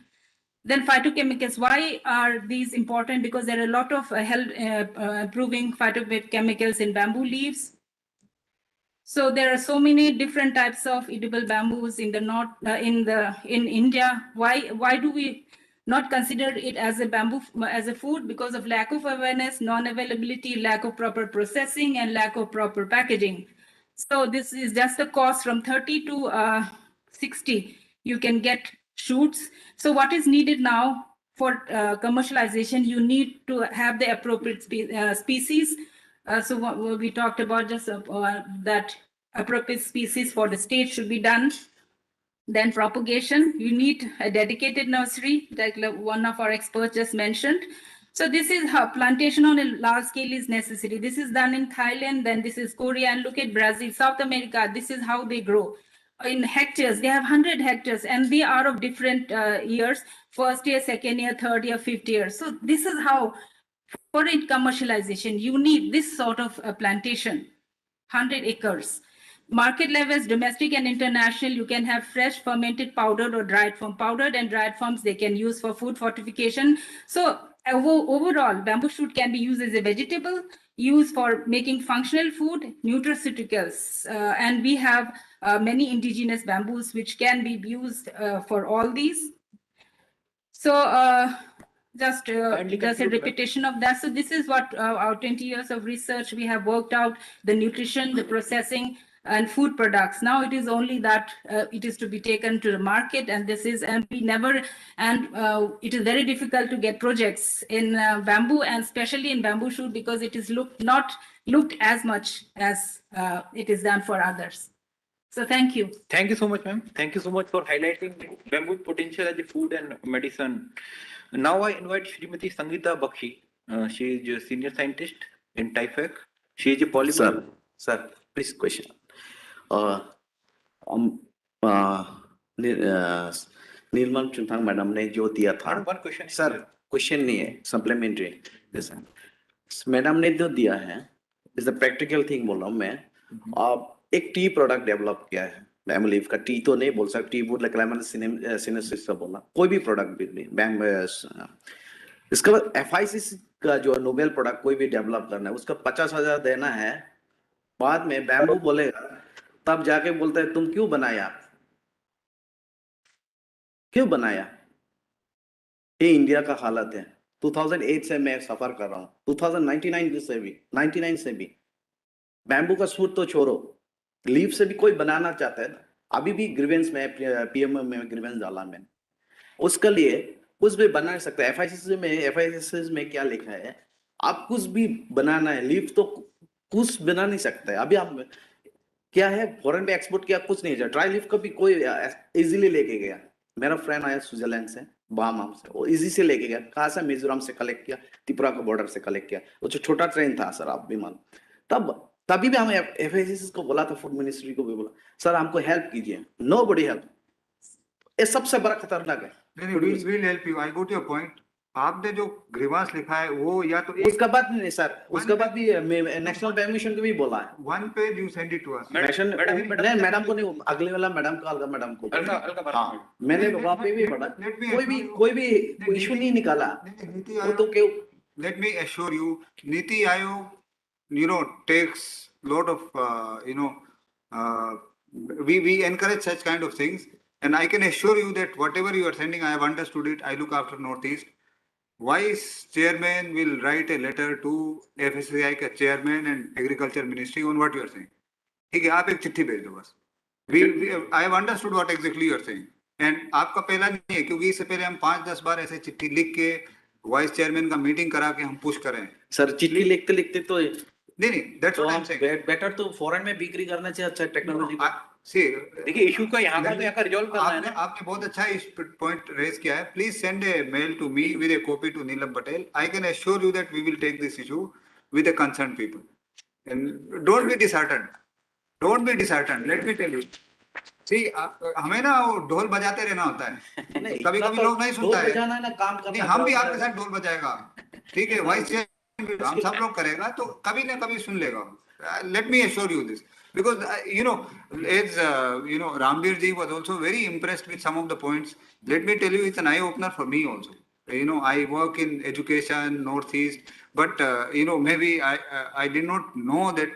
Then phytochemicals. Why are these important? Because there are a lot of health improving phytochemicals in bamboo leaves. So there are so many different types of edible bamboos in the north, in India. Why do we not consider it as a bamboo as a food? Because of lack of awareness, non-availability, lack of proper processing, and lack of proper packaging. So this is just the cost from 30 to 60. You can get shoots. So what is needed now for commercialization? You need to have the appropriate species. So what we talked about just that appropriate species for the state should be done. Then propagation, you need a dedicated nursery, like one of our experts just mentioned. So this is how plantation on a large scale is necessary. This is done in Thailand, then this is Korea, and look at Brazil, South America, this is how they grow. in hectares. They have 100 hectares, and they are of different years: first year, second year, third year, fifth year. So this is how, for it commercialization, you need this sort of plantation, 100 acres. Market levels, domestic and international, you can have fresh, fermented, powdered or dried form. Powdered and dried forms they can use for food fortification. So overall, bamboo shoot can be used as a vegetable, used for making functional food, nutraceuticals. And we have many indigenous bamboos which can be used for all these. So just a repetition of that. So this is what our 20 years of research, we have worked out the nutrition, the processing and food products. Now it is only that it is to be taken to the market, and this is, and we never, and it is very difficult to get projects in bamboo, and especially in bamboo shoot, because it is not looked as much as it is done for others. So thank you. Thank you so much, ma'am. Thank you so much for highlighting bamboo potential as a food and medicine. Now I invite Srimati Sangeeta Bakshi. She is a senior scientist in TIFAC. She is a polymer. Sir, please question. Neelmal Chunthang madam ने जो दिया था, sir question नहीं है, supplementary. Madam ने जो दिया है इज द प्रैक्टिकल थिंग बोल रहा हूँ मैं। आप एक टी प्रोडक्ट डेवलप किया है, बैम्बू लीफ का। टी तो नहीं बोल सकता, टी वुड मैंने सिनेसिस का बोला, कोई भी प्रोडक्ट भी नहीं बैम्बू। इसके बाद FICC का जो नोबेल प्रोडक्ट कोई भी डेवलप करना है, उसका 50,000 देना है, बाद में बैम्बू बोलेगा, तब जाके बोलता है तुम क्यों बनाया, क्यों बनाया। ये इंडिया का हालत है। 2008 से मैं सफर कर रहा हूँ, 2099 से भी बैम्बू का सूट तो छोड़ो, लीफ से भी कोई बनाना चाहता है। अभी भी ग्रीवेंस में PM में ग्रीवेंस डाला मैंने, उसके लिए कुछ भी बना सकते हैं। FICC में क्या लिखा है, आप कुछ भी बनाना है, लीफ तो कुछ बना नहीं सकता है। अभी आप क्या है, फॉरेन में एक्सपोर्ट किया, कुछ नहीं है। ड्राई लीफ का भी कोई इजीली लेके गया। मेरा फ्रेंड आया स्विट्जरलैंड से, बाहामा से, वो इजी से लेके गया। कहाँ से? मिजोरम से कलेक्ट किया, त्रिपुरा का बॉर्डर से कलेक्ट किया। वो जो छोटा ट्रेन था सर, आप भी मान, तभी भी हमें FICC को बोला था, फूड मिनिस्ट्री को भी बोला, सर हमको हेल्प कीजिए। Nobody help. ये सबसे बड़ा खतरनाक है। We'll help you. I got your point. आपने जो ग्रीवांस लिखा है वो या तो उसका बात नहीं सर, उसका बात भी नेशनल बैम्बू मिशन को भी बोला है। One page you send it to us. Madam को नहीं, अगले वाला मैडम को, अलगा मैडम को। हाँ, मैंने वहाँ पे भी पढ़ा, कोई भी इशू नहीं निकाला। वो तो क्यों? Let me assure you, Niti Aayog, takes lot of, we encourage such kind of things, and I can assure you that whatever you are sending, I have understood it. I look after Northeast. Vice Chairman will write a letter to FSCI का Chairman and Agriculture Ministry on what you are saying. ठीक है, आप एक चिट्ठी भेज दो बस. I have understood what exactly you are saying. And आपका पहला नहीं है, क्योंकि इससे पहले हम 5-10 बार ऐसे चिट्ठी लिख के वाइस चेयरमैन का मीटिंग करा के हम पुश करें। सर चिट्ठी लिखते तो नहीं, that's what I'm saying. Better तो फॉरेन में बिक्री करना चाहिए। अच्छा टेक्नोलॉजी देखिए, इशू का यहाँ का रिजॉल्व करना है ना। आपने बहुत अच्छा इस पॉइंट रेज किया है। Please send a mail to me with a copy to Neelam Patel. I can assure you that we will take this issue with the concerned people. And don't be disheartened. Don't be disheartened. Let me tell you. See, हमें ना वो ढोल बजाते रहना होता है। कभी-कभी लोग नहीं सुनता है। नहीं, हम भी आपके साथ ढोल बजाएगा। ठीक है, वाइस चेयरमैन हम सब लोग करेगा, तो कभी ना कभी सुन लेगा। Let me assure you this, because as Rambir ji was also very impressed with some of the points. Let me tell you, it's an eye opener for me also. I work in education Northeast, but maybe I did not know that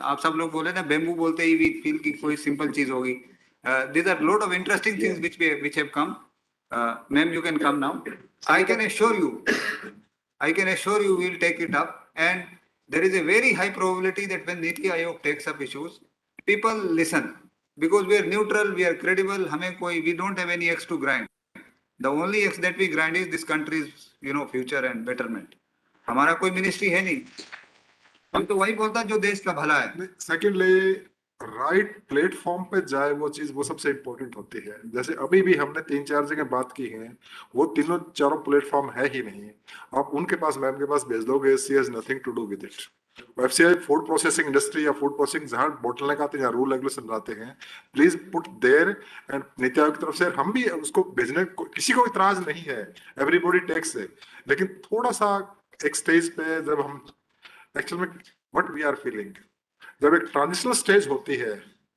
आप सब लोग बोले ना bamboo बोलते ही we feel कि कोई simple चीज होगी. These are a lot of interesting things which have come. Ma'am, you can come now. I can assure you we'll take it up, and there is a very high probability that when Niti Aayog takes up issues, people listen, because we are neutral, we are credible. We don't have any axe to grind. The only axe that we grind is this country's future and betterment. हमारा कोई ministry है नहीं, हम तो वही बोलता जो देश का भला है. सेकेंडली, राइट प्लेटफॉर्म पे जाए वो चीज, वो सबसे इम्पोर्टेंट होती है. जैसे अभी भी हमने 3-4 जगह बात की है, वो चारों प्लेटफॉर्म है ही नहीं. आप उनके पास, मैम के पास भेज दोगे, she has nothing to do with it. FCI food processing industry या फूड प्रोसेसिंग जहाँ बोटलनेक आते हैं या रूल रेगुलेशन आते हैं, please put there and NITI Aayog की तरफ से हम भी उसको भेजने किसी को इतराज नहीं है, एवरीबॉडी टेक्स है, लेकिन थोड़ा सा एक स्टेज पे जब हम एक्चुअल में व्हाट वी आर फीलिंग, जब एक ट्रांजिशनल स्टेज होती है,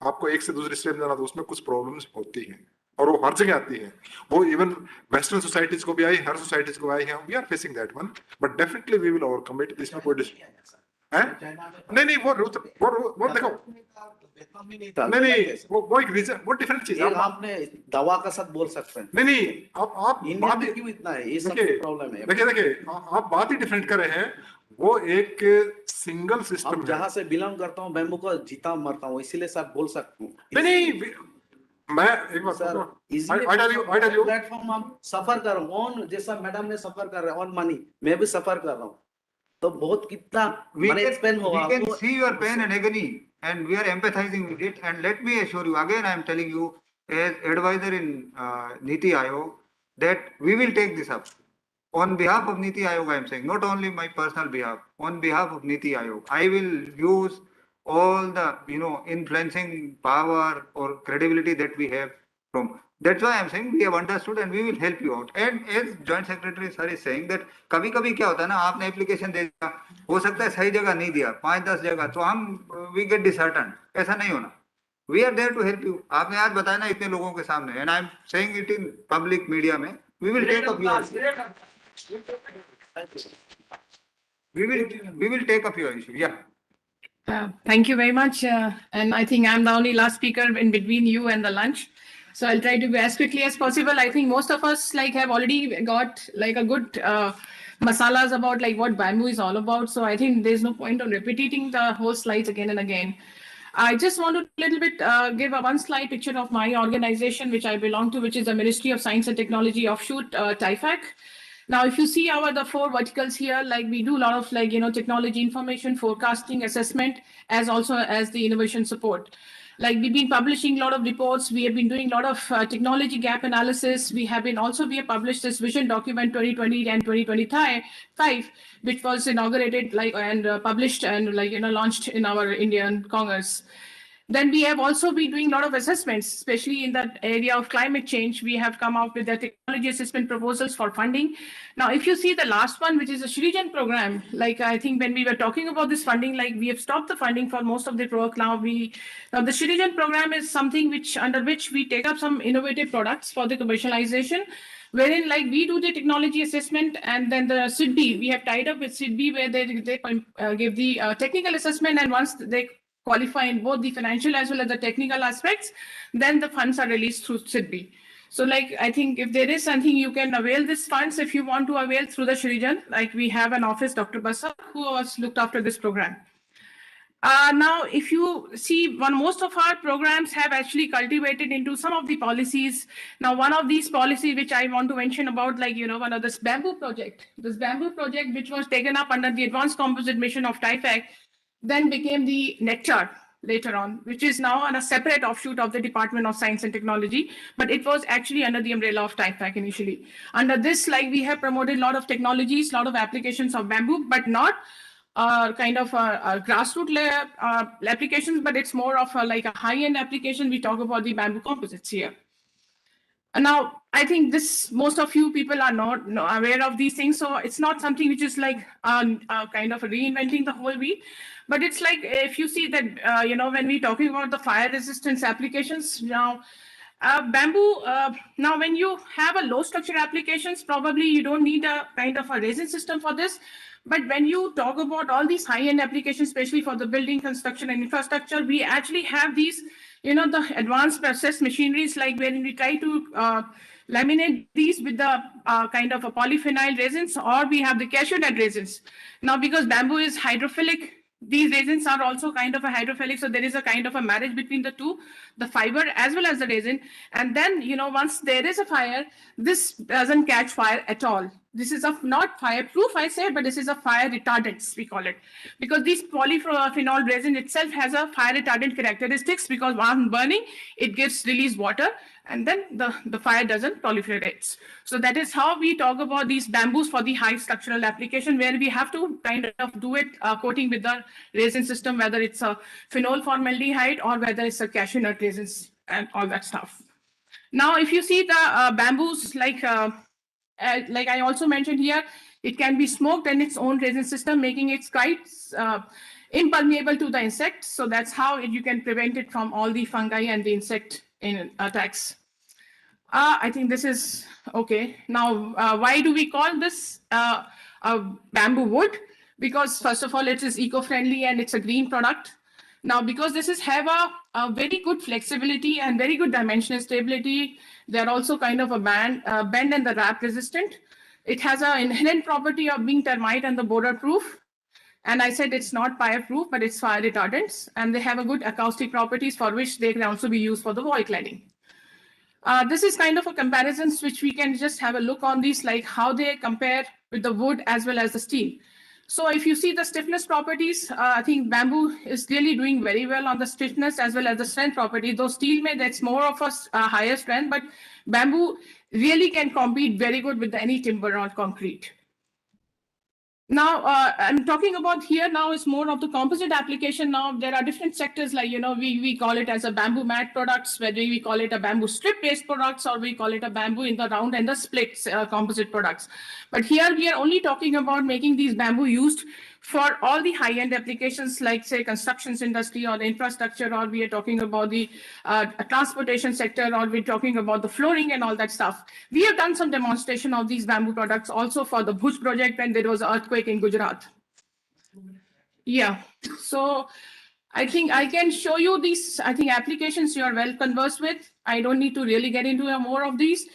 आपको एक से दूसरी स्टेज जाना, तो उसमें कुछ प्रॉब्लम्स होती हैं और वो हर जगह आती है, वो इवन वेस्टर्न सोसाइटीज को भी आई, हर सोसाइटीज को आई है, we are facing that one, but definitely we will overcome it, इसमें कोई नहीं वो देखो नहीं वो एक रीजन, वो डिफरेंट चीज है, आपने दवा का साथ बोल सकते हैं। नहीं आप इंडिया में क्यों इतना है, ये सब प्रॉब्लम है। देखिए आप बात ही डिफरेंट कर रहे हैं, वो एक सिंगल सिस्टम है। जहां से बिलोंग करता हूँ, बैम्बू को जीता मरता हूँ, इसीलिए सब बोल सकता हूँ। नहीं मैं एक बात प्लेटफॉर्म हम सफर कर रहा हूँ, ऑन जैसा मैडम ने सफर कर रहा है, ऑन मनी मैं भी सफर कर रहा हूँ, तो बहुत कितना मनी स्पेंड होगा। We can see your pain and agony and we are empathizing with it, and let me assure you again, I am telling you as advisor in Niti Aayog that we will take this up on behalf of Niti Aayog. I am saying not only my personal behalf, on behalf of Niti Aayog I will use all the influencing power or credibility that we have from. That's why I am saying we have understood and we will help you out. And as Joint Secretary Sir is saying that कभी-कभी क्या होता है ना, आपने application दे दिया, हो सकता है सही जगह नहीं दिया, 5-10 जगह, तो हम we get disheartened, ऐसा नहीं होना. We are there to help you. आपने आज बताया ना इतने लोगों के सामने, and I am saying it in public media में, we will take up your issue. We will take up your issue. Yeah. Thank you very much. And I think I'm the only last speaker in between you and the lunch. So I'll try to be as quickly as possible. I think most of us have already got a good masalas about what bamboo is all about. So I think there's no point on repeating the whole slides again and again. I just want to a little bit give a one slide picture of my organization, which I belong to, which is the Ministry of Science and Technology offshoot, TIFAC. Now, if you see the four verticals here, we do a lot of technology information, forecasting, assessment, as also as the innovation support. We've been publishing a lot of reports. We have been doing a lot of technology gap analysis. We have published this vision document 2020 and 2025, which was inaugurated and published and launched in our Indian Congress. Then we have also been doing a lot of assessments, especially in that area of climate change. We have come out with the technology assessment proposals for funding. Now, if you see the last one, which is a Shrijan program, I think when we were talking about this funding, we have stopped the funding for most of the work now. The Shrijan program is something under which we take up some innovative products for the commercialization, wherein we do the technology assessment, and then the SIDBI, we have tied up with SIDBI where they give the technical assessment, and once they qualify in both the financial as well as the technical aspects, then the funds are released through SIDBI. So I think if there is something you can avail these funds, if you want to avail through the Shrijan, we have an office, Dr. Basa, who has looked after this program. Now, if you see, most of our programs have actually cultivated into some of the policies. Now, one of these policies which I want to mention about, one of this bamboo project, which was taken up under the Advanced Composite Mission of TIFAC, then became the Nectar later on, which is now on a separate offshoot of the Department of Science and Technology, but it was actually under the umbrella of TIFAC initially. Under this, we have promoted a lot of technologies, a lot of applications of bamboo, but not kind of a grassroots layer applications, but it's more of a high-end application. We talk about the bamboo composites here. Now, I think most of you people are not aware of these things, so it's not something which is kind of reinventing the wheel wheel, but it's if you see that, when we're talking about the fire resistance applications, now, bamboo, now when you have a low structure applications, probably you don't need a kind of a resin system for this. But when you talk about all these high-end applications, especially for the building, construction, and infrastructure, we actually have these, the advanced process machineries, wherein we try to laminate these with the kind of a polyphenol resins, or we have the cashew nut resins. Now, because bamboo is hydrophilic, these resins are also kind of a hydrophilic, so there is a kind of a marriage between the two, the fiber as well as the resin. And then, once there is a fire, this doesn't catch fire at all. this is not fireproof, I say, but this is a fire retardants, we call it. Because this polyphenol resin itself has a fire retardant characteristics, because on burning, it gives release water, and then the fire doesn't proliferate. So that is how we talk about these bamboos for the high structural application, where we have to kind of do it coating with the resin system, whether it's a phenol formaldehyde or whether it's a cashew nut resins and all that stuff. Now, if you see the bamboos, like I also mentioned here, it can be smoked in its own resin system, making it quite impermeable to the insects. So that's how you can prevent it from all the fungi and the insect attacks. I think this is okay. Now, why do we call this bamboo wood? Because first of all, it is eco-friendly and it's a green product. Now, because this is have a very good flexibility and very good dimensional stability, they're also kind of a bend and the wrap resistant. It has an inherent property of being termite and the borer proof. And I said it's not fireproof, but it's fire retardants. And they have a good acoustic properties for which they can also be used for the wall cladding. This is kind of a comparison which we can just have a look on these, like how they compare with the wood as well as the steel. So if you see the stiffness properties, I think bamboo is really doing very well on the stiffness as well as the strength property. Though steel that's more of a higher strength, but bamboo really can compete very good with any timber or concrete. Now, I'm talking about here now is more of the composite application. Now, there are different sectors like, we call it as a bamboo mat products, whether we call it a bamboo strip-based products, or we call it a bamboo in the round and the split composite products. But here we are only talking about making these bamboo used for all the high-end applications like, say, constructions industry or infrastructure, or we are talking about the transportation sector, or we're talking about the flooring and all that stuff. We have done some demonstration of these bamboo products also for the Bhuj project when there was an earthquake in Gujarat. Yeah, so I think I can show you these, applications you are well conversed with. I don't need to really get into more of these.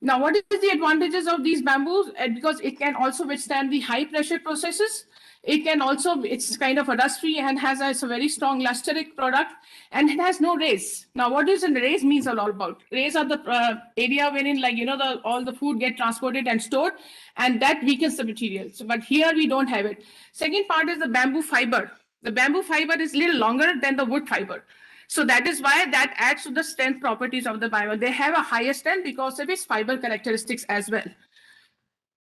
Now, what is the advantages of these bamboos? Because it can also withstand the high pressure processes. It can also, it's kind of a rust-free and has a very strong lusteric product, and it has no rays. Now, what is a rays means all about? Rays are the area wherein, like, all the food get transported and stored, and that weakens the material. So, but here we don't have it. Second part is the bamboo fiber. The bamboo fiber is a little longer than the wood fiber. So that is why that adds to the strength properties of the fiber. They have a higher strength because of its fiber characteristics as well.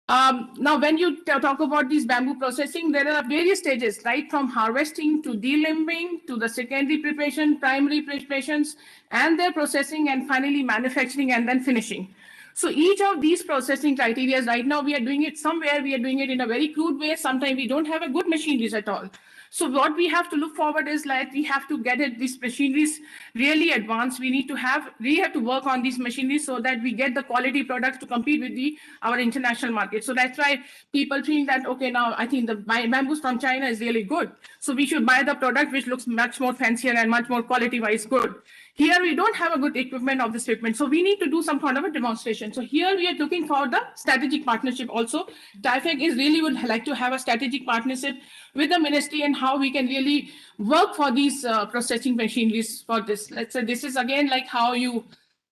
Now, when you talk about these bamboo processing, there are various stages, right? From harvesting to delimbing to the secondary preparation, primary preparations, and their processing, and finally manufacturing and then finishing. So each of these processing criteria, right now we are doing it somewhere, we are doing it in a very crude way. Sometimes we don't have a good machineries at all. So what we have to look forward is like we have to get it, these machineries really advanced. We have to work on these machineries so that we get the quality products to compete with our international market. So that's why people think that, okay, now I think the bamboos from China is really good. So we should buy the product which looks much more fancier and much more quality-wise good. Here we don't have a good equipment of this equipment, so we need to do some kind of a demonstration. So here we are looking for the strategic partnership also. TIFEC is really would like to have a strategic partnership with the ministry and how we can really work for these processing machineries for this. Let's say this is again like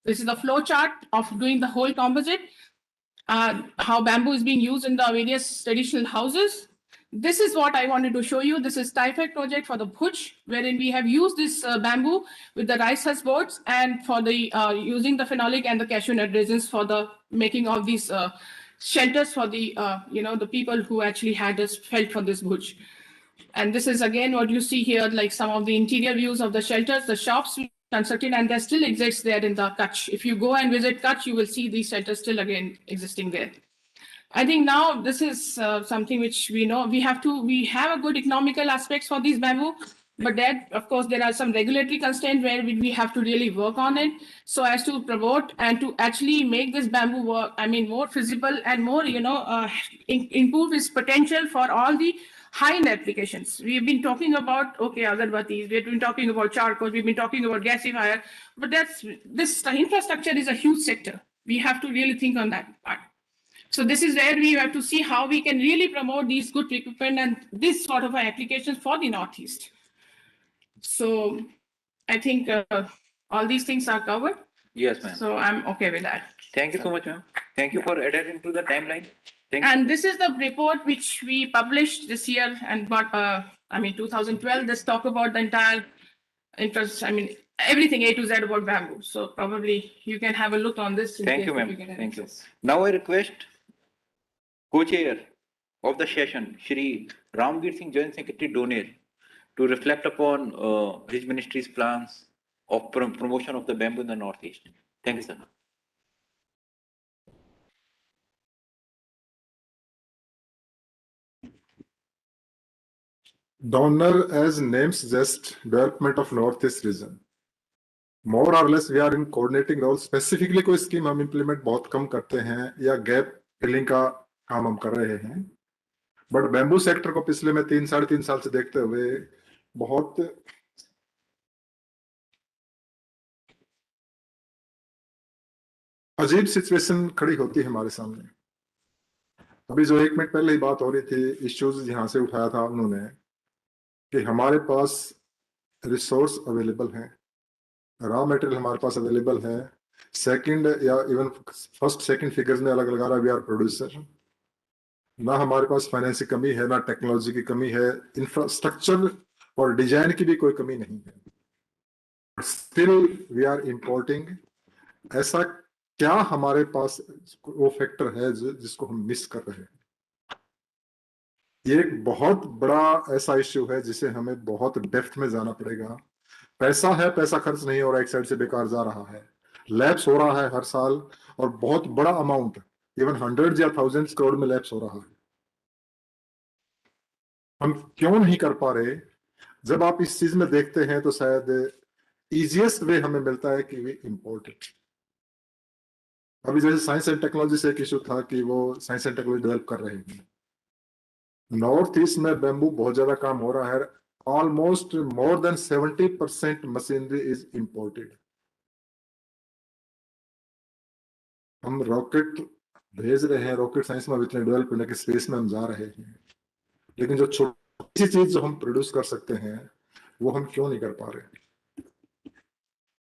this is the flow chart of doing the whole composite, how bamboo is being used in the various traditional houses. This is what I wanted to show you. This is TIFEC project for the Bhuj, wherein we have used this bamboo with the rice husk boards and for the using the phenolic and the cashew nut resins for the making of these shelters for the the people who actually had this felt for this Bhuj. And this is again what you see here, like some of the interior views of the shelters, the shops we constructed, and there still exists there in the Kutch. If you go and visit Kutch, you will see these shelters still again existing there. I think now this is something which we know we have a good economical aspects for these bamboo, but that of course there are some regulatory constraints where we have to really work on it so as to promote and to actually make this bamboo work, more feasible and more improve its potential for all the high-end applications. We've been talking about agarbattis, we've been talking about charcoal, we've been talking about gasifier, but this infrastructure is a huge sector. We have to really think on that part. So this is where we have to see how we can really promote these good equipment and this sort of applications for the Northeast. So I think all these things are covered. Yes, ma'am. So I'm okay with that. Thank you so much, ma'am. Thank you for adhering to the timeline. And this is the report which we published this year, and 2012. This talk about the entire interest. Everything A to Z about bamboo. So probably you can have a look on this. Thank you, ma'am. Thank you. Now I request co-chair of the session, Shri Ramveer Singh, Joint Secretary Doner, to reflect upon his ministry's plans of promotion of the bamboo in the Northeast. Thank you, sir. Donor, as name suggests, development of Northeast region. More or less we are in coordinating role. Specifically कोई scheme हम implement बहुत कम करते हैं या gap filling का काम हम कर रहे हैं, बट बैम्बू सेक्टर को पिछले में 3-3.5 साल से देखते हुए बहुत अजीब सिचुएशन खड़ी होती है हमारे सामने। अभी जो 1 मिनट पहले ही बात हो रही थी, इश्यूज यहाँ से उठाया था उन्होंने कि हमारे पास रिसोर्स अवेलेबल है, रॉ मटेरियल हमारे पास अवेलेबल है, सेकंड या इवन फर्स्ट सेकंड फिगर्स में अलग लगा रहा है, वी आर प्रोड्यूसर। ना हमारे पास फाइनेंस की कमी है, ना टेक्नोलॉजी की कमी है, इंफ्रास्ट्रक्चर और डिजाइन की भी कोई कमी नहीं है, स्टिल वी आर इंपोर्टिंग। ऐसा क्या हमारे पास वो फैक्टर है जिसको हम मिस कर रहे हैं? ये एक बहुत बड़ा ऐसा इश्यू है जिसे हमें बहुत डेप्थ में जाना पड़ेगा। पैसा है, पैसा खर्च नहीं हो रहा, एक साइड से बेकार जा रहा है, लैप्स हो रहा है हर साल, और बहुत बड़ा अमाउंट, इवन हंड्रेड्स या थाउजेंड्स करोड़ में लैप्स हो रहा है। हम क्यों नहीं कर पा रहे? जब आप इस चीज में देखते हैं तो शायद इजिएस्ट वे हमें मिलता है कि वी इम्पोर्ट इट। अभी जैसे साइंस एंड टेक्नोलॉजी से एक इशू था कि वो साइंस एंड टेक्नोलॉजी डेवलप कर रहे हैं। नॉर्थ ईस्ट में बैम्बू बहुत ज्यादा काम हो रहा है, almost more than 70% machinery is imported. हम रॉकेट भेज रहे हैं, रॉकेट साइंस में इतने डेवलप होने के स्पेस में हम जा रहे हैं, लेकिन जो छोटी सी चीज जो हम प्रोड्यूस कर सकते हैं वो हम क्यों नहीं कर पा रहे?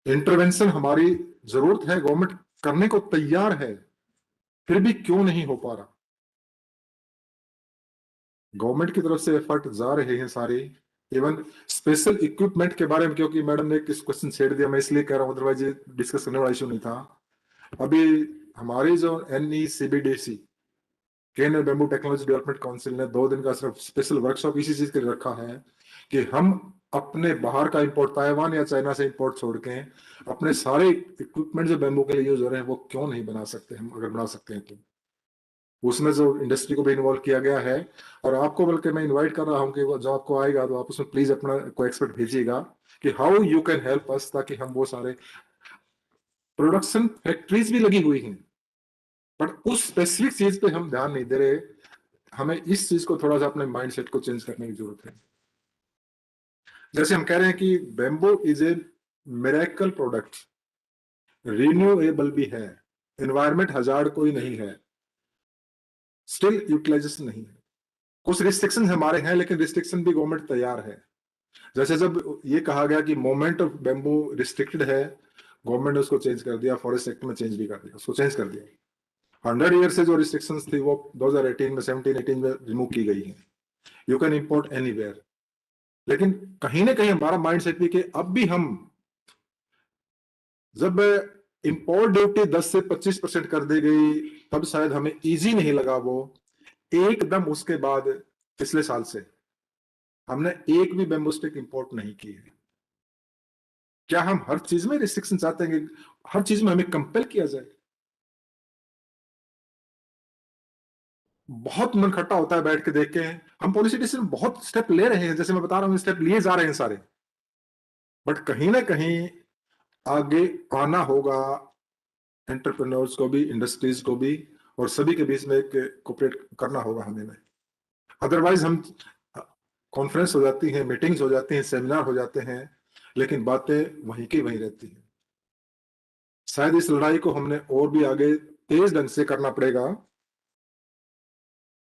इंटरवेंशन हमारी जरूरत है, गवर्नमेंट करने को तैयार है, फिर भी क्यों नहीं हो पा रहा? गवर्नमेंट की तरफ से एफर्ट जा रहे हैं सारे, इवन स्पेशल इक्विपमेंट के बारे में, क्योंकि मैडम ने किस क्वेश्चन छेड़ दिया, मैं इसलिए कह रहा हूं, अदरवाइज ये डिस्कस करने वाला इशू नहीं था। अभी हमारी जो NECBDC, केंद्रीय बैम्बू टेक्नोलॉजी डेवलपमेंट काउंसिल ने 2 दिन का सिर्फ स्पेशल वर्कशॉप इसी चीज के लिए रखा है कि हम अपने बाहर का इंपोर्ट, ताइवान या चाइना से इंपोर्ट छोड़ के अपने सारे इक्विपमेंट जो बैम्बू के लिए यूज हो रहे हैं वो क्यों नहीं बना सकते हम? अगर बना सकते हैं तो उसमें जो इंडस्ट्री को भी इन्वॉल्व किया गया है, और आपको बल्कि मैं इनवाइट कर रहा हूं कि जब आपको आएगा तो आप उसमें प्लीज अपना कोई एक्सपर्ट भेजिएगा कि how you can help us, ताकि हम वो सारे प्रोडक्शन फैक्ट्रीज भी लगी हुई हैं, बट उस स्पेसिफिक चीज पे हम ध्यान नहीं दे रहे। हमें इस चीज को थोड़ा सा अपने माइंडसेट को चेंज करने की जरूरत है। जैसे हम कह रहे हैं कि bamboo is a miracle product, renewable भी है, एनवायरमेंट हजार्ड कोई नहीं है, स्टिल यूटिलाइजेशन नहीं है। कुछ रिस्ट्रिक्शन हमारे हैं, लेकिन रिस्ट्रिक्शन भी गवर्नमेंट तैयार है। जैसे जब ये कहा गया कि मोमेंट ऑफ बैम्बू रिस्ट्रिक्टेड है, गवर्नमेंट ने उसको चेंज कर दिया, फॉरेस्ट एक्ट में चेंज भी कर दिया, उसको चेंज कर दिया। 100 ईयर से जो रिस्ट्रिक्शंस थी वो 2018 में 17-18 में रिमूव की गई है। यू कैन इंपोर्ट एनीवेयर, लेकिन कहीं ना कहीं हमारा माइंडसेट भी कि अब भी हम जब इंपोर्ट ड्यूटी 10 से 25% कर दी गई, तब शायद हमें इजी नहीं लगा वो एकदम। उसके बाद पिछले साल से हमने एक भी बैम्बू स्टिक इंपोर्ट नहीं की है। क्या हम हर चीज में रिस्ट्रिक्शन चाहते हैं कि हर चीज में हमें कंपेल किया जाए? बहुत मन खट्टा होता है बैठ के देख के। हम पॉलिसी डिसीजन बहुत स्टेप ले रहे हैं, जैसे मैं बता रहा हूं, स्टेप लिए जा रहे हैं सारे, बट कहीं ना कहीं आगे आना होगा एंटरप्रेन्योर्स को भी, इंडस्ट्रीज को भी, और सभी के बीच में एक कोऑपरेट करना होगा हमें। अदरवाइज हम कॉन्फ्रेंस हो जाती हैं, मीटिंग्स हो जाती हैं, सेमिनार हो जाते हैं, लेकिन बातें वहीं की वहीं रहती हैं। शायद इस लड़ाई को हमने और भी आगे तेज ढंग से करना पड़ेगा।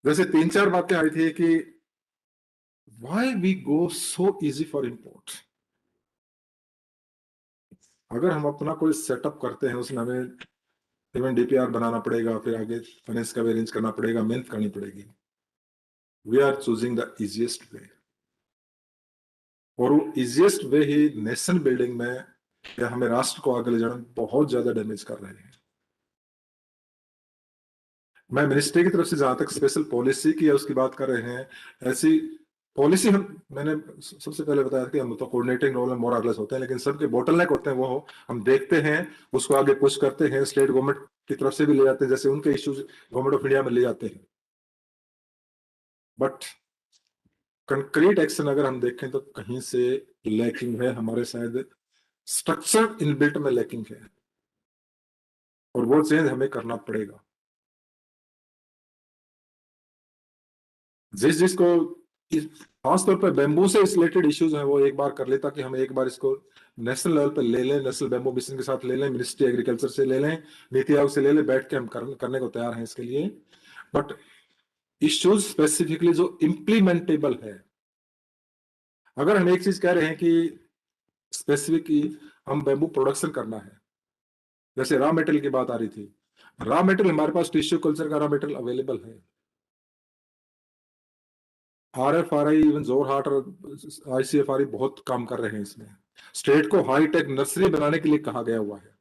जैसे 3-4 बातें आई थी कि why we go so easy for import. अगर हम अपना कोई सेटअप करते हैं, उसमें हमें इवन DPR बनाना पड़ेगा, फिर आगे फाइनेंस का भी अरेंज करना पड़ेगा, मेहनत करनी पड़ेगी. We are choosing the easiest way. और वो इजिएस्ट वे ही नेशन बिल्डिंग में या हमें राष्ट्र को आगे ले जाने में बहुत ज्यादा डैमेज कर रहे हैं. मैं मिनिस्ट्री की तरफ से जहां तक स्पेशल पॉलिसी की है उसकी बात कर रहे हैं, ऐसी पॉलिसी मैंने सबसे पहले बताया कि हम तो कोऑर्डिनेटिंग रोल में मोर और लेस होते हैं, लेकिन सबके बोटलनेक होते हैं, वो हम देखते हैं, उसको आगे पुश करते हैं, स्टेट गवर्नमेंट की तरफ से भी ले जाते हैं, जैसे उनके इश्यूज गवर्नमेंट ऑफ इंडिया में ले जाते हैं. बट कंक्रीट एक्शन अगर हम देखें तो कहीं से लैकिंग है, हमारे शायद स्ट्रक्चर इनबिल्ट में लैकिंग है, और वो चेंज हमें करना पड़ेगा. जिसको खासतौर पर बैम्बू से रिलेटेड इश्यूज हैं वो एक बार कर ले, ताकि हम एक बार इसको नेशनल लेवल पे ले लें, नेशनल बैम्बू मिशन के साथ ले लें, मिनिस्ट्री एग्रीकल्चर से ले लें, नीति आयोग से ले लें, बैठ के हम करने को तैयार हैं इसके लिए. बट इश्यूज स्पेसिफिकली जो इम्प्लीमेंटेबल है, अगर हम एक चीज कह रहे हैं कि स्पेसिफिक हम बैम्बू प्रोडक्शन करना है, जैसे रॉ मेटेरियल की बात आ रही थी, रॉ मेटेरियल हमारे पास टिश्यू कल्चर का रॉ मेटेरियल अवेलेबल है. RFRI इवन जोरहाट और ICFRI बहुत काम कर रहे हैं इसमें. स्टेट को हाईटेक नर्सरी बनाने के लिए कहा गया हुआ है,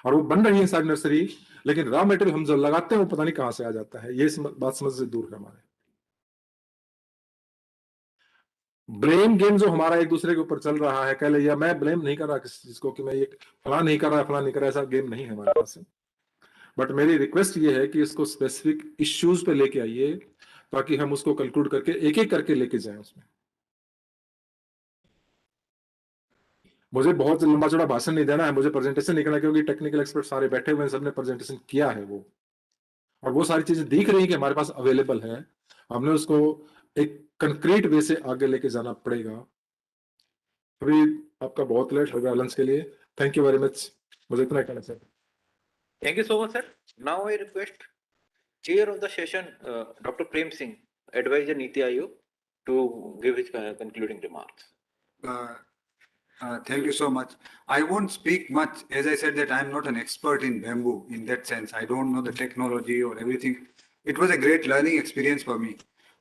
और वो बन रही है सारी नर्सरी, लेकिन रॉ मेटेरियल हम जो लगाते हैं वो पता नहीं कहां से आ जाता है. ये बात समझ से दूर है हमारे. ब्लेम गेम जो हमारा एक दूसरे के ऊपर चल रहा है, कह ले, या मैं ब्लेम नहीं कर रहा किसी चीज को कि मैं ये फला नहीं कर रहा, फला नहीं कर रहा, ऐसा गेम नहीं है हमारे पास. बट मेरी रिक्वेस्ट ये है कि इसको स्पेसिफिक इश्यूज पे लेके आइए, ताकि हम उसको कंक्लूड करके एक एक करके लेके जाएं उसमें. मुझे बहुत लंबा चौड़ा भाषण नहीं देना है, मुझे प्रेजेंटेशन नहीं करना, क्योंकि टेक्निकल एक्सपर्ट सारे बैठे हुए हैं, सबने प्रेजेंटेशन किया है वो, और वो सारी चीजें दिख रही है कि हमारे पास अवेलेबल है. हमने उसको एक कंक्रीट वे से आगे लेके जाना पड़ेगा. अभी आपका बहुत लेट हो गया लंच के लिए. Thank you very much. मुझे इतना कहना चाहिए. Thank you so much, sir. Now I request Chair of the session, Dr. Prem Singh, Advisor Niti Aayog, to give his concluding remarks. Thank you so much. I won't speak much. As I said that I am not an expert in bamboo in that sense. I don't know the technology or everything. It was a great learning experience for me.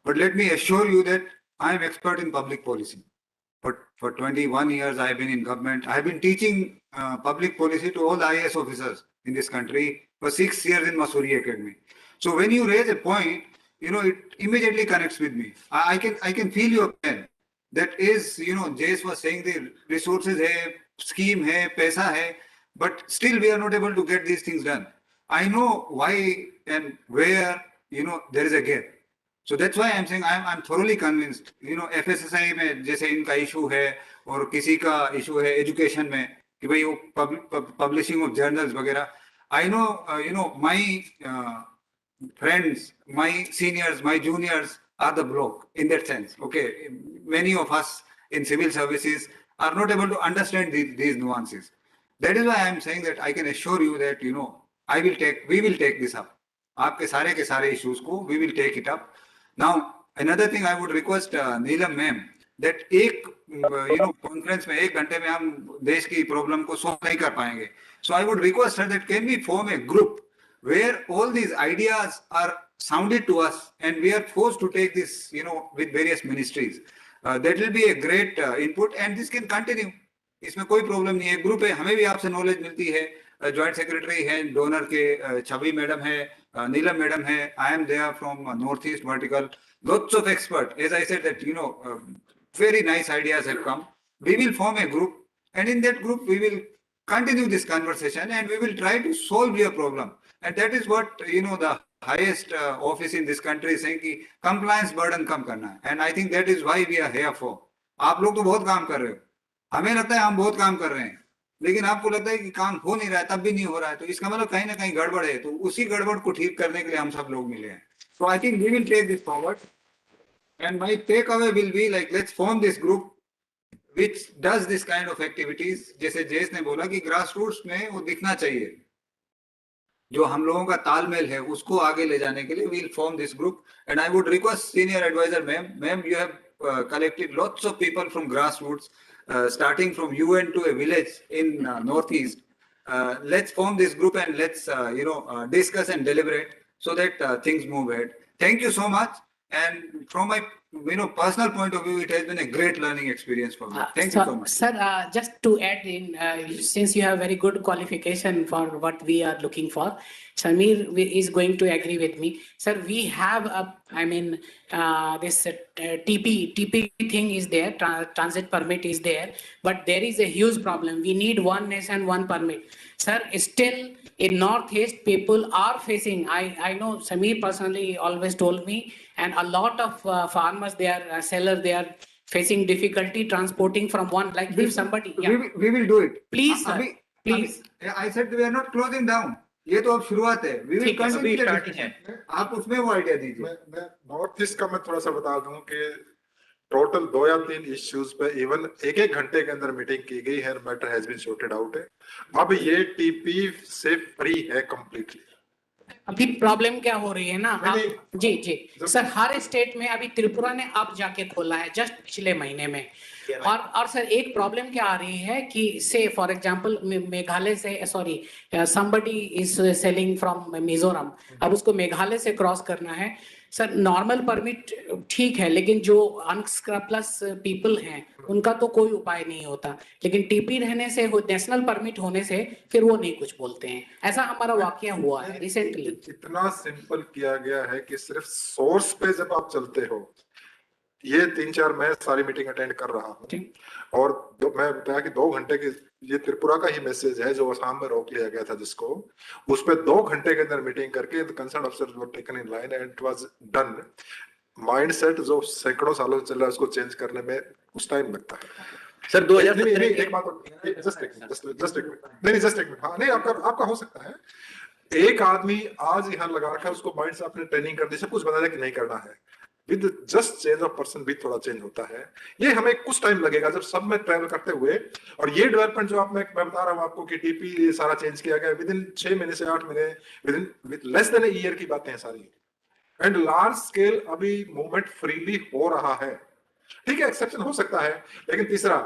But let me assure you that I am expert in public policy. For 21 years I have been in government. I have been teaching public policy to all the IAS officers in this country for 6 years in Masuri Academy. So when you raise a point, it immediately connects with me. I can feel your pain. That is, Jace was saying the resources hai, scheme hai, paisa hai, but still we are not able to get these things done. I know why and where, there is a gap. So that's why I'm saying I'm thoroughly convinced. FSSAI में जैसे इनका issue है, और किसी का issue है education में कि भाई वो publishing of journals वगैरह. I know, my friends, my seniors, my juniors are the block in that sense. Okay, many of us in civil services are not able to understand these nuances. That is why I am saying that I can assure you that we will take this up. आपके सारे के सारे issues को we will take it up. Now another thing I would request Neelam ma'am that एक conference में 1 घंटे में हम देश की problem को solve नहीं कर पाएंगे. So I would request her that can we form a group where all these ideas are sounded to us and we are forced to take this, with various ministries. That will be a great input and this can continue. इसमें कोई problem नहीं है. Group है, हमें भी आपसे knowledge मिलती है. जॉइंट सेक्रेटरी है डोनर के, छवि मैडम है, नीलम मैडम है. I am there from north east vertical. Lots of experts. As I said that, very nice ideas have come. We will form a group, and in that group we will continue this conversation and we will try to solve your problem. And that is what, the highest office in this country is saying कि compliance burden कम करना है. And I think that is why we are here for. आप लोग तो बहुत काम कर रहे हो. हमें लगता है हम बहुत काम कर रहे हैं, लेकिन आपको लगता है कि काम हो नहीं रहा है, तब भी नहीं हो रहा है, तो इसका मतलब कहीं ना कहीं गड़बड़ है. तो उसी गड़बड़ को ठीक करने के लिए हम सब लोग मिले हैं. So I think we will take this forward. And my takeaway will be like, let's form this group which does this kind of activities. जैसे जेस ने बोला कि grassroots में वो दिखना चाहिए, जो हम लोगों का तालमेल है उसको आगे ले जाने के लिए we'll form this group. And I would request senior advisor ma'am, you have collected lots of people from grassroots, starting from UN to a village in northeast. let's form this group and let's discuss and deliberate so that things move ahead. Thank you so much. And from my personal point of view, it has been a great learning experience for me. Thank you so much. Sir, just to add in, since you have very good qualification for what we are looking for, Samir is going to agree with me. Sir, we have this TP thing is there, transit permit is there, but there is a huge problem. We need one nation, one permit. Sir, still in Northeast, people are facing, I know Samir personally always told me, and a lot of farmers, they are sellers, they are facing difficulty transporting from one, like if somebody, We will do it. Please, sir, please. I said we are not closing down. ये तो अब शुरुआत है. We will continue the discussion. आप उसमें वो idea दीजिए. मैं नॉर्थ ईस्ट का मैं थोड़ा सा बता दूं कि टोटल 2 या 3 इश्यूज पे इवन एक घंटे के अंदर मीटिंग की गई है. Matter has been sorted out है. अब ये टीपी से फ्री है कंप्लीटली. अभी प्रॉब्लम क्या हो रही है ना, जी जी सर, हर स्टेट में अभी त्रिपुरा ने अब जाके खोला है जस्ट पिछले महीने में. और सर एक प्रॉब्लम क्या आ रही है कि से फॉर एग्जांपल मेघालय से, sorry, somebody is selling from Mizoram, अब उसको मेघालय से क्रॉस करना है. सर नॉर्मल परमिट ठीक है, लेकिन जो अनस्क्रैप्लस पीपल हैं उनका तो कोई उपाय नहीं होता, लेकिन टीपी रहने से, नेशनल परमिट होने से फिर वो नहीं कुछ बोलते हैं. ऐसा हमारा वाकया हुआ है रिसेंटली. इतना सिंपल किया गया है कि सिर्फ सोर्स पे जब आप चलते हो, ये 3-4 मैं सारी मीटिंग अटेंड कर रहा हूँ और मैं बताया कि 2 घंटे की ये त्रिपुरा का ही मैसेज है जो असम में रोक लिया गया था, जिसको उस पे 2 घंटे के अंदर मीटिंग करके कंसर्न अफसर were taken in line and it was done. Mindset जो सैकड़ों सालों से चल रहा है उसको चेंज करने में कुछ टाइम लगता है. सर 2017 एक बात जस्ट एक मिनट. हाँ नहीं, आपका हो सकता है. एक आदमी आज यहाँ लगा रखा है, उसको माइंड से आपने ट्रेनिंग कर दी, सब कुछ बता दिया कि नहीं करना है. With just change of person भी थोड़ा चेंज होता है. ये हमें कुछ टाइम लगेगा जब सब में ट्रैवल करते हुए. और ये डेवलपमेंट जो मैं बता रहा हूँ आपको कि टीपी ये सारा चेंज किया गया विद इन 6 महीने से 8 महीने, with less than a year की बातें हैं सारी. एंड लार्ज स्केल अभी मूवमेंट फ्रीली हो रहा है. ठीक है, एक्सेप्शन हो सकता है, लेकिन तीसरा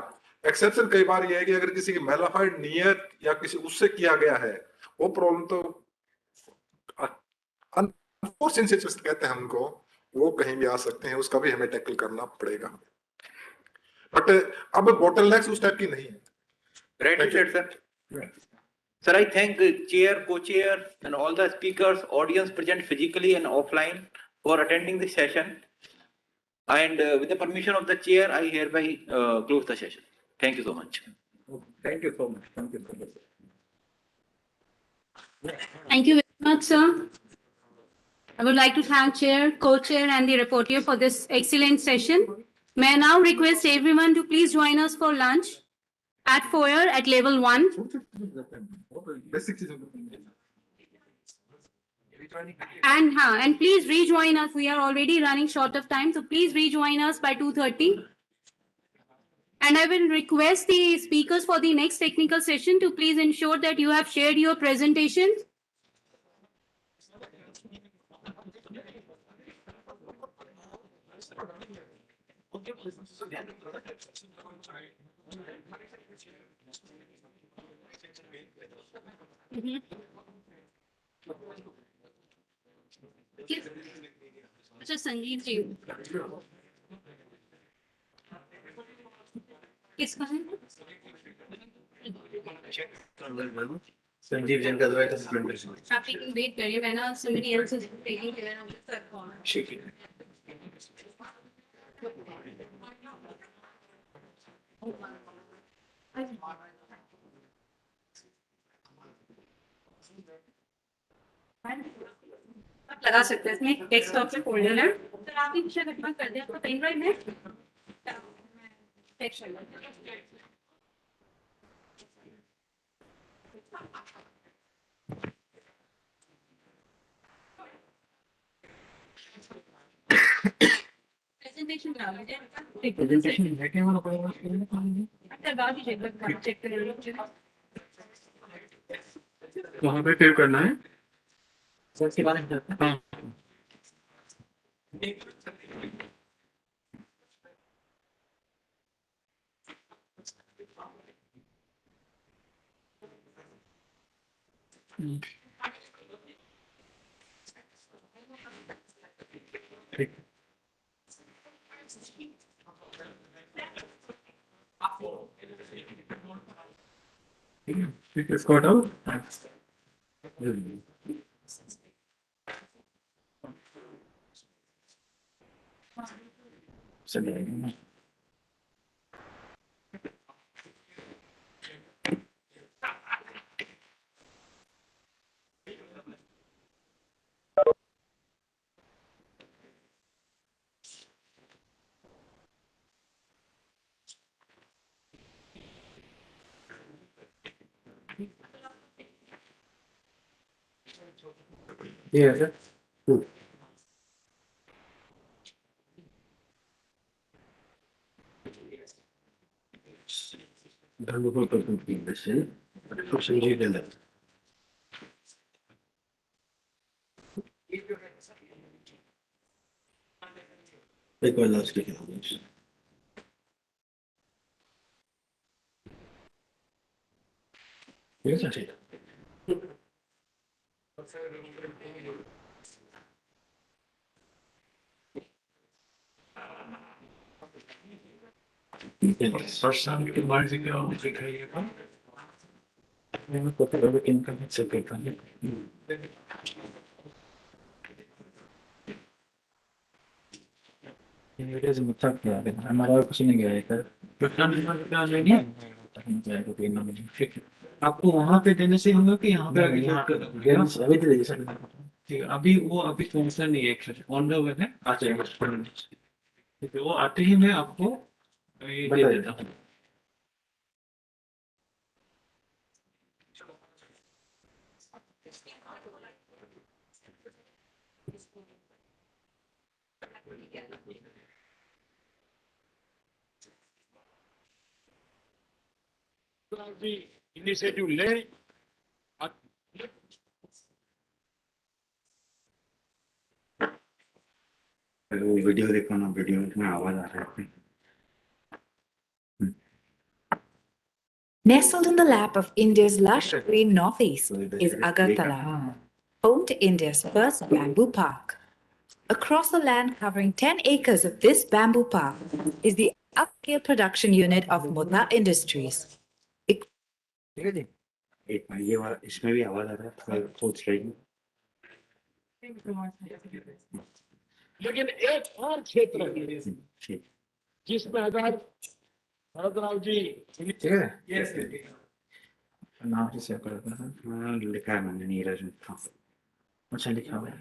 एक्सेप्शन कई बार ये है कि अगर किसी की मेलाफाइड नियत या किसी उससे किया गया है, वो प्रॉब्लम तो अनफोर्चुनेट सिचुएशन कहते हैं उनको, वो कहीं भी आ सकते हैं, उसका भी हमें टैकल करना पड़ेगा. बट अब बोटलनेक्स उस टाइप की नहीं है. Right, sir. Sir, I thank chair, co-chair, and all the speakers, audience present physically and offline for attending this session. And with the permission of the chair, I hereby close the session. Thank you so much. Thank you so much. Thank you so much. Thank you very much, sir. I would like to thank Chair, Co-Chair and the reporter for this excellent session. May I now request everyone to please join us for lunch at foyer at level 1. And please rejoin us. We are already running short of time, so please rejoin us by 2:30. And I will request the speakers for the next technical session to please ensure that you have shared your presentations. अच्छा संजीव जी किसका है? संजीव जैन का द्वारा presentation. आप लेकिन wait करिए, मैं ना somebody else is taking care of this. ठीक है. आप लगा सकते हैं, इसमें डेस्कटॉप पे फोल्डर है, तो आप ही विषय घटना कर दें. आपका पेन ड्राइव है? प्रेजेंटेशन करा लीजिए. प्रेजेंटेशन बैठे वाला पड़ेगा. करवा दीजिए, चेक कर लीजिए. वहाँ पे फिर करना है. सर के बारे में हाँ. It's got out. Yeah. एक बार लास्ट लेके आओ। Yes, I see. First time you can learn to go, मैंने पता लगा कि इनका मिक्स करता है ये वीडियो से मुझे क्या है हमारा कुछ नहीं गया है सर क्या लेनी है जाएगा तो इन ठीक है आपको वहां पे देने से होगा कि यहाँ पे आके यहाँ अभी दे दीजिए सर ठीक है अभी वो अभी फंक्शन नहीं है ऑन द वे है आ जाएगा ठीक है वो आते ही मैं आपको ये दे देता हूँ इनिशिएटिव ले वो वीडियो देखो ना वीडियो में आवाज आ रहा है Nestled in the lap of India's lush green northeast is Agartala, home to India's first bamboo park. Across a land covering 10 acres of this bamboo park is the upscale production unit of Mota Industries. ठीक है जी एक minute ये वाला इसमें भी आवाज आ रहा है थोड़ा सोच रही लेकिन एक और क्षेत्र है जिसमें अगर भरतराव जी ठीक है नाम से सेव कर देना हाँ लिखा है मैंने नीरज था अच्छा लिखा हुआ है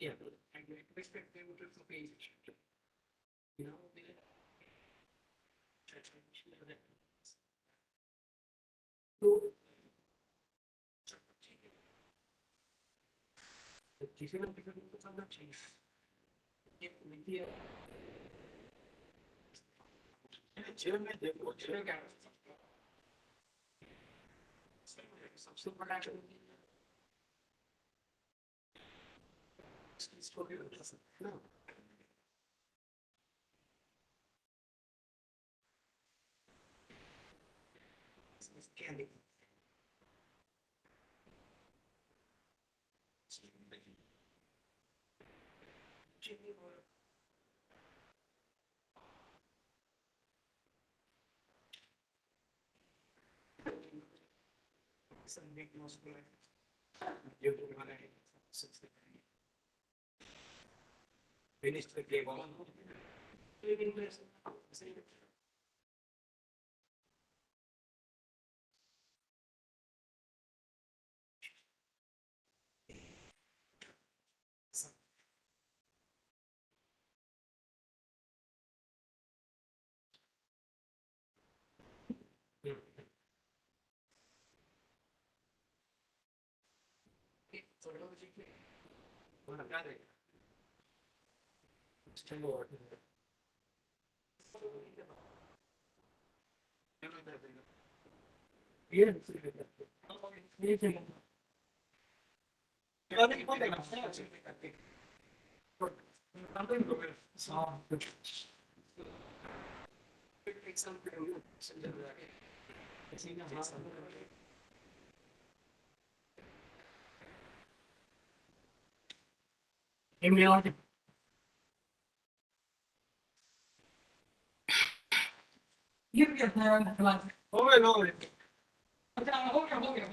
Yeah, I expect them to be, you know, किसी ने किसी को समझना चाहिए ये नीति है जीवन में देखो जीवन क्या सबसे बड़ा no.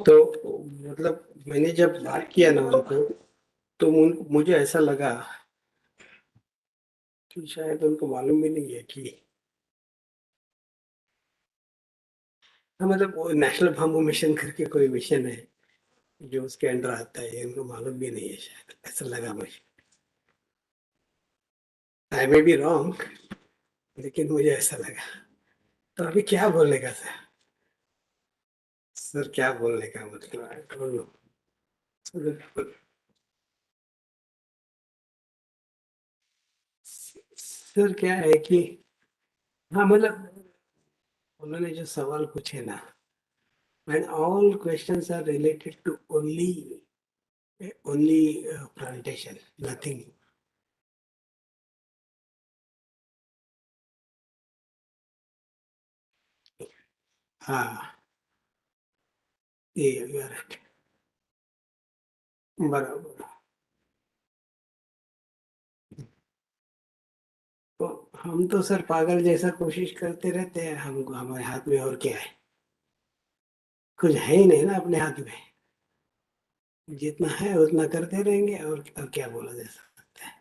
तो मतलब मैंने जब बात किया ना उनको, तो मुझे ऐसा लगा कि शायद उनको मालूम भी नहीं है कि हाँ, मतलब वो नेशनल बाम्बू मिशन करके कोई मिशन है जो उसके अंडर आता है, उनको मालूम भी नहीं है, शायद ऐसा लगा मुझे। आई मे बी रॉन्ग, लेकिन मुझे ऐसा लगा। तो अभी क्या बोलने का सर? सर क्या बोलने का मतलब, I don't know. सर क्या है कि हाँ मतलब उन्होंने जो सवाल पूछे ना, and all questions are related to only plantation, nothing. हाँ, ये you are right. बराबर। तो हम तो सर पागल जैसा कोशिश करते रहते हैं, हम हमारे हाथ में और क्या है? कुछ है ही नहीं ना अपने हाथ में। जितना है उतना करते रहेंगे, और क्या बोला जा सकता है?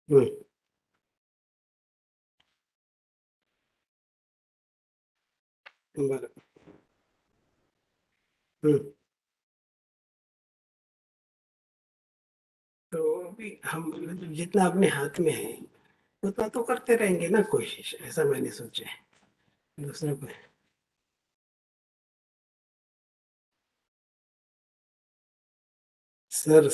हम्म, बराबर। हम्म, तो अभी हम जितना अपने हाथ में है उतना तो करते रहेंगे ना कोशिश, ऐसा मैंने सोचा है। दूसरा कोई सर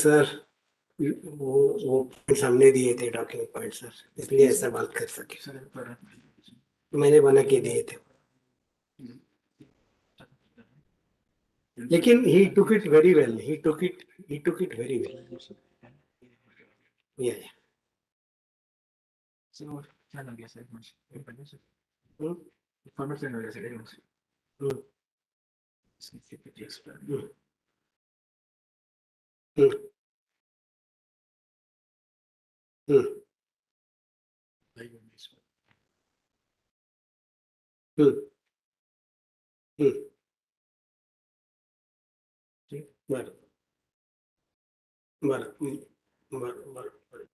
वो points हमने दिए थे, टॉकिंग पॉइंट सर, इसलिए ऐसा बात कर सके। मैंने बना के दिए थे, लेकिन he took it very well, he took it very well. Yeah, yeah. Hmm? Hmm. Hmm. Hmm. Hmm. Hmm. Hmm. बराबर, बराबर, बराबर।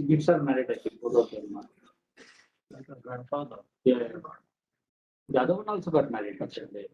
Kids are married, I think, both of them. Like a grandfather. Yeah, yeah. The other one also got married actually.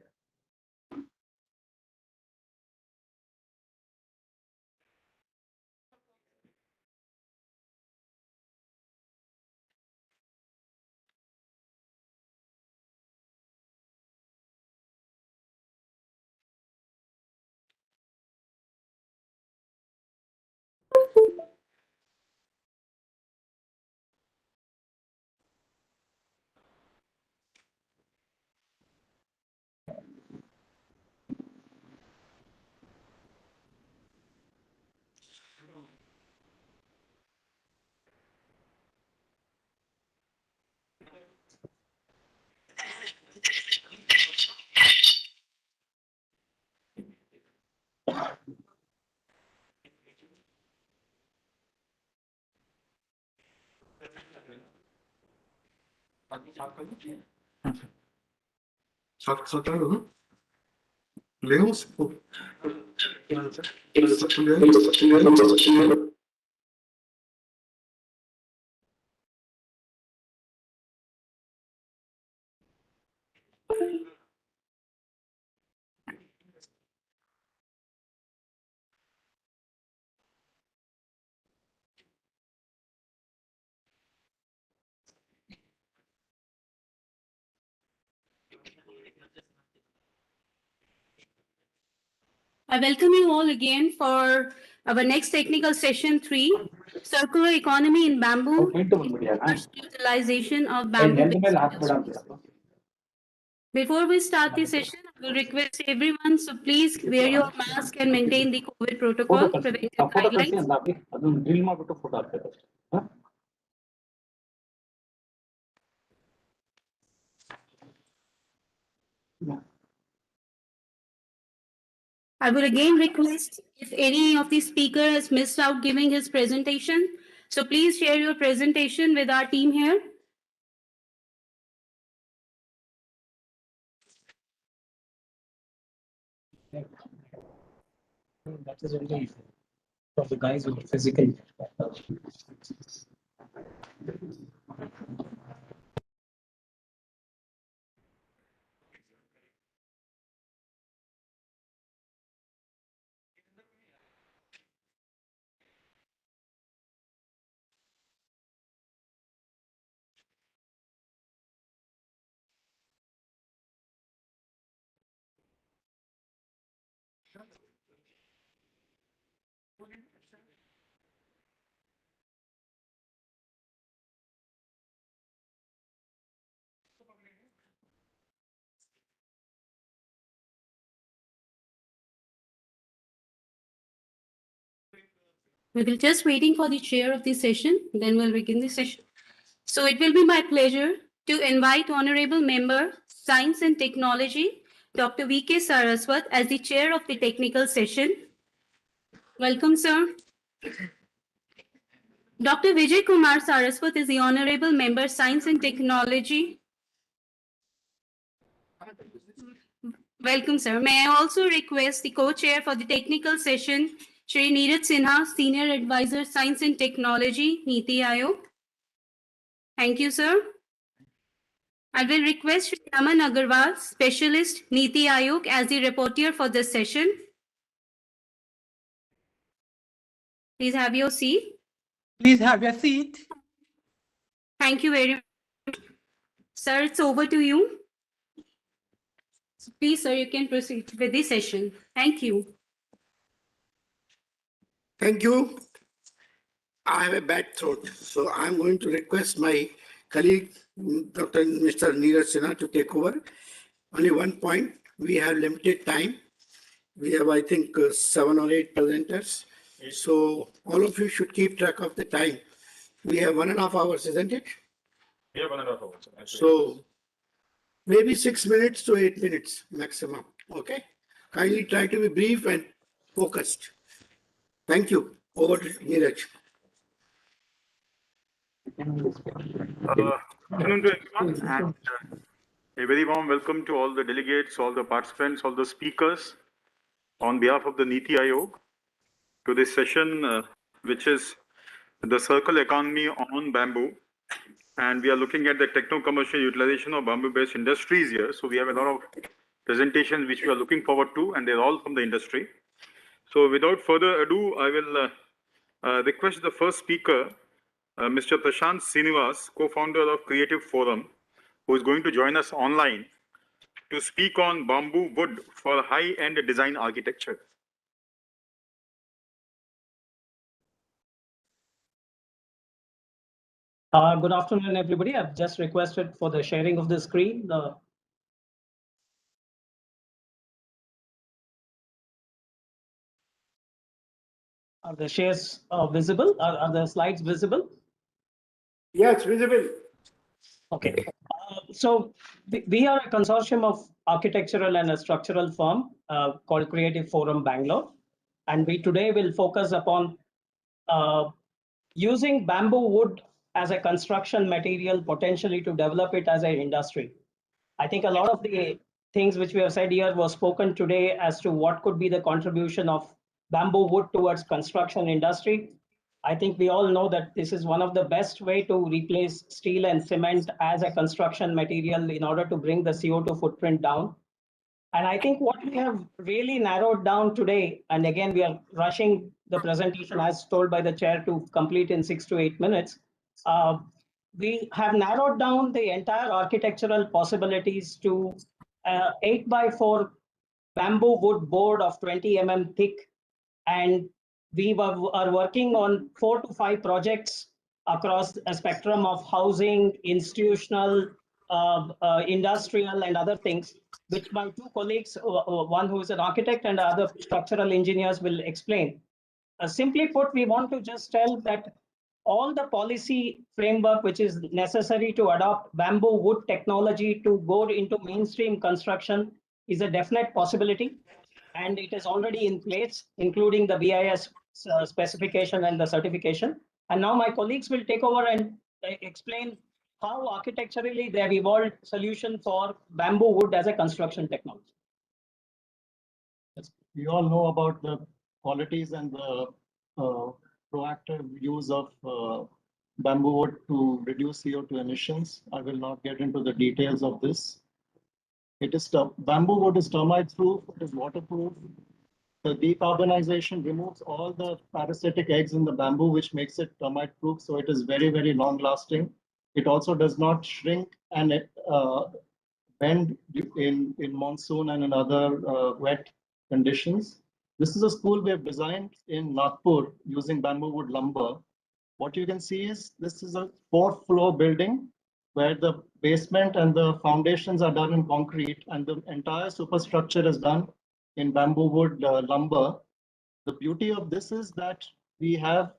I welcome you all again for our next technical session 3, Circular Economy in Bamboo, Commercial Utilization of Bamboo Waste. Before we start the session, I will request everyone, so please wear your mask and maintain the COVID protocol, preventive guidelines. ಅದನ್ನ drill ಮಾಡ್ಬಿಟ್ಟು photo ಹಾಕ್ಬೇಕು. I will again request if any of the speaker has missed out giving his presentation, so please share your presentation with our team here. That is only for the guys with physical. We will just waiting for the chair of the session, then we'll begin the session. So it will be my pleasure to invite Honorable Member, Science and Technology, Dr. V.K. Saraswat, as the chair of the technical session. Welcome, sir. Dr. Vijay Kumar Saraswat is the Honorable Member, Science and Technology. Welcome, sir. May I also request the co-chair for the technical session, Shri Neeraj Sinha, Senior Advisor, Science and Technology, Niti Aayog. Thank you, sir. I will request Shri Raman Agarwal, Specialist, Niti Aayog, as the rapporteur for this session. Please have your seat. Please have your seat. Thank you very much. Sir, it's over to you. So please, sir, you can proceed with the session. Thank you. Thank you. I have a bad throat, so I'm going to request my colleague, Mr. Neeraj Sinha, to take over. Only one point, we have limited time. We have, I think, 7 or 8 presenters. So all of you should keep track of the time. We have 1.5 hours, isn't it? Yeah, 1.5 hours. So maybe 6 minutes to 8 minutes maximum. Okay? Kindly try to be brief and focused. Thank you. Over to Neeraj. Afternoon to everyone, and a very warm welcome to all the delegates, all the participants, all the speakers on behalf of the Niti Aayog to this session, which is the circular economy on bamboo. And we are looking at the techno-commercial utilization of bamboo-based industries here. So we have a lot of presentations which we are looking forward to, and they're all from the industry. So without further ado, I will request the first speaker, Mr. Prashant Srinivas, co-founder of Creative Forum, who is going to join us online to speak on bamboo wood for high-end design architecture. Good afternoon, everybody. I've just requested for the sharing of the screen. Are the shares visible? Are the slides visible? Yes, visible. Okay. So we are a consortium of architectural and a structural firm called Creative Forum Bangalore. And we today will focus upon using bamboo wood as a construction material, potentially to develop it as an industry. I think a lot of the things which we have said here was spoken today as to what could be the contribution of bamboo wood towards construction industry. I think we all know that this is one of the best way to replace steel and cement as a construction material in order to bring the CO2 footprint down. And I think what we have really narrowed down today, and again, we are rushing the presentation as told by the chair to complete in 6 to 8 minutes. We have narrowed down the entire architectural possibilities to 8x4 bamboo wood board of 20 mm thick. And we are working on 4 to 5 projects across a spectrum of housing, institutional, industrial, and other things, which my two colleagues, one who is an architect and other structural engineers, will explain. Simply put, we want to just tell that all the policy framework which is necessary to adopt bamboo wood technology to go into mainstream construction is a definite possibility. And it is already in place, including the BIS specification and the certification. And now my colleagues will take over and explain how architecturally they have evolved solution for bamboo wood as a construction technology. Yes, we all know about the qualities and the proactive use of bamboo wood to reduce CO2 emissions. I will not get into the details of this. It is bamboo wood is termite proof, it is waterproof. The decarbonization removes all the parasitic eggs in the bamboo, which makes it termite proof. So it is very, very long lasting. It also does not shrink and bend in monsoon and in other wet conditions. This is a school we have designed in Nagpur using bamboo wood lumber. What you can see is this is a 4th floor building where the basement and the foundations are done in concrete and the entire superstructure is done in bamboo wood lumber. The beauty of this is that we have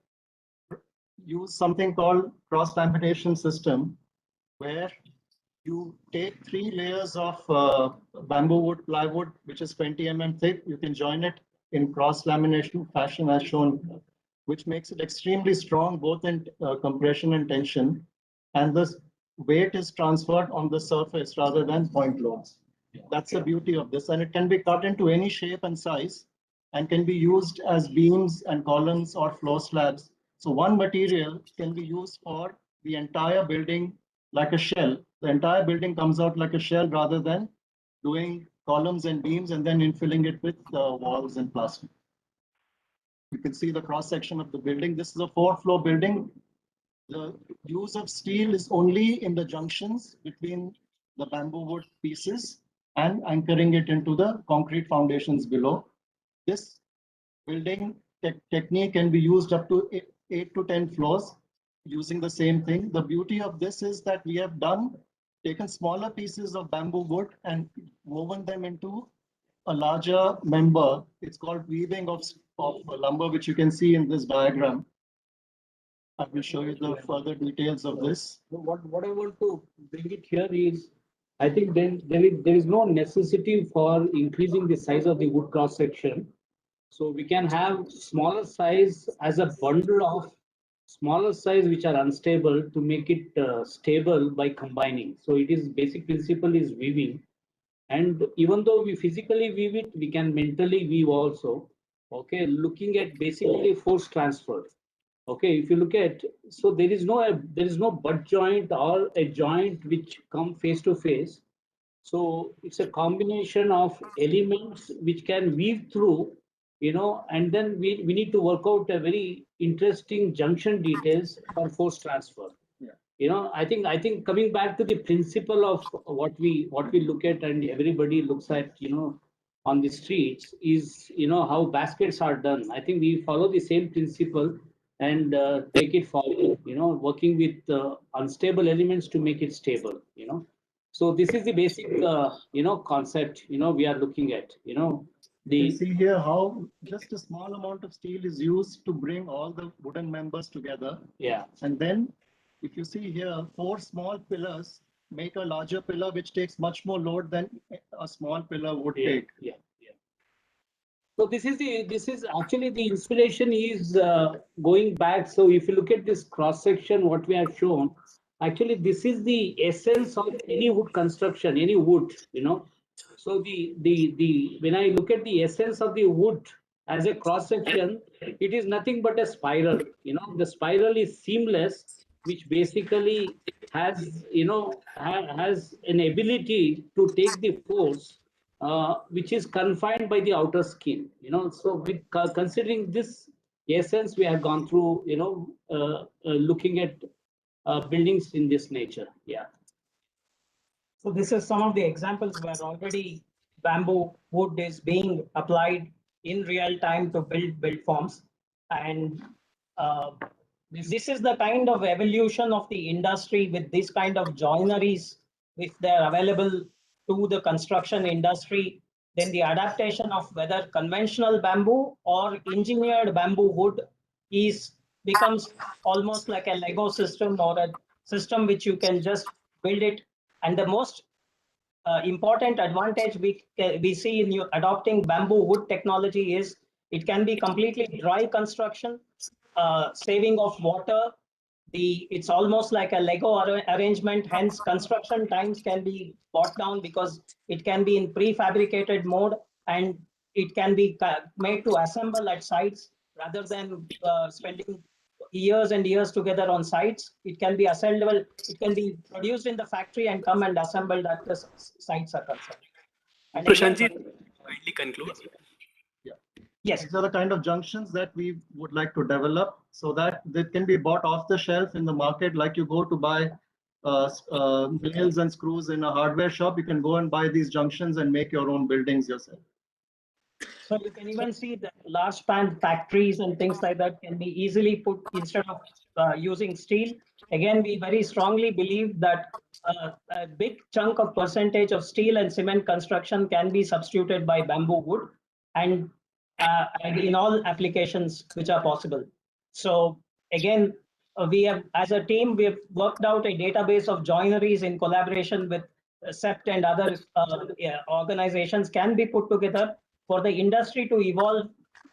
used something called cross lamination system, where you take 3 layers of bamboo wood plywood, which is 20 mm thick. You can join it in cross lamination fashion as shown, which makes it extremely strong, both in compression and tension. And the weight is transferred on the surface rather than point loads. That's the beauty of this. And it can be cut into any shape and size and can be used as beams and columns or floor slabs. So one material can be used for the entire building like a shell. The entire building comes out like a shell rather than doing columns and beams and then infilling it with walls and plaster. You can see the cross section of the building. This is a 4th floor building. The use of steel is only in the junctions between the bamboo wood pieces and anchoring it into the concrete foundations below. This building technique can be used up to 8 to 10 floors using the same thing. The beauty of this is that we have taken smaller pieces of bamboo wood and woven them into a larger member. It's called weaving of lumber, which you can see in this diagram. I will show you the further details of this. What I want to bring it here is, I think there is no necessity for increasing the size of the wood cross section. So we can have smaller size as a bundle of smaller size which are unstable to make it stable by combining. So it is basic principle is weaving. And even though we physically weave it, we can mentally weave also. Okay, looking at basically force transfer. Okay, if you look at, so there is no butt joint or a joint which come face to face. So it's a combination of elements which can weave through, and then we need to work out a very interesting junction details for force transfer. I think coming back to the principle of what we look at and everybody looks at, on the streets is, how baskets are done. I think we follow the same principle and take it forward, working with unstable elements to make it stable, So this is the basic, concept, we are looking at, You see here how just a small amount of steel is used to bring all the wooden members together. Yeah. And then if you see here, 4 small pillars make a larger pillar, which takes much more load than a small pillar would take. Yeah. So this is actually the inspiration is going back. So if you look at this cross section, what we have shown, actually this is the essence of any wood construction, any wood, you know. So the when I look at the essence of the wood as a cross section, it is nothing but a spiral. You know, the spiral is seamless, which basically has has an ability to take the force which is confined by the outer skin. You know, so with considering this essence, we have gone through. Looking at buildings in this nature. Yeah. So this is some of the examples where already bamboo wood is being applied in real time to build forms. And this is the kind of evolution of the industry with this kind of joineries, if they're available to the construction industry, then the adaptation of whether conventional bamboo or engineered bamboo wood is becomes almost like a Lego system or a system which you can just build it. And the most important advantage we see in adopting bamboo wood technology is it can be completely dry construction, saving of water. It's almost like a Lego arrangement. Hence, construction times can be brought down because it can be in prefabricated mode and it can be made to assemble at sites rather than spending years and years together on sites. It can be assemblable. It can be produced in the factory and come and assembled at the sites are concerned. And Prashantji, again, kindly conclude. Yes. These are the kind of junctions that we would like to develop so that they can be bought off the shelf in the market. Like you go to buy nails and screws in a hardware shop, you can go and buy these junctions and make your own buildings yourself. So you can even see that large span factories and things like that can be easily put instead of using steel. Again, we very strongly believe that a big chunk of percentage of steel and cement construction can be substituted by bamboo wood and in all applications which are possible. So again, we have, as a team, we have worked out a database of joineries in collaboration with CEPT and other organizations can be put together for the industry to evolve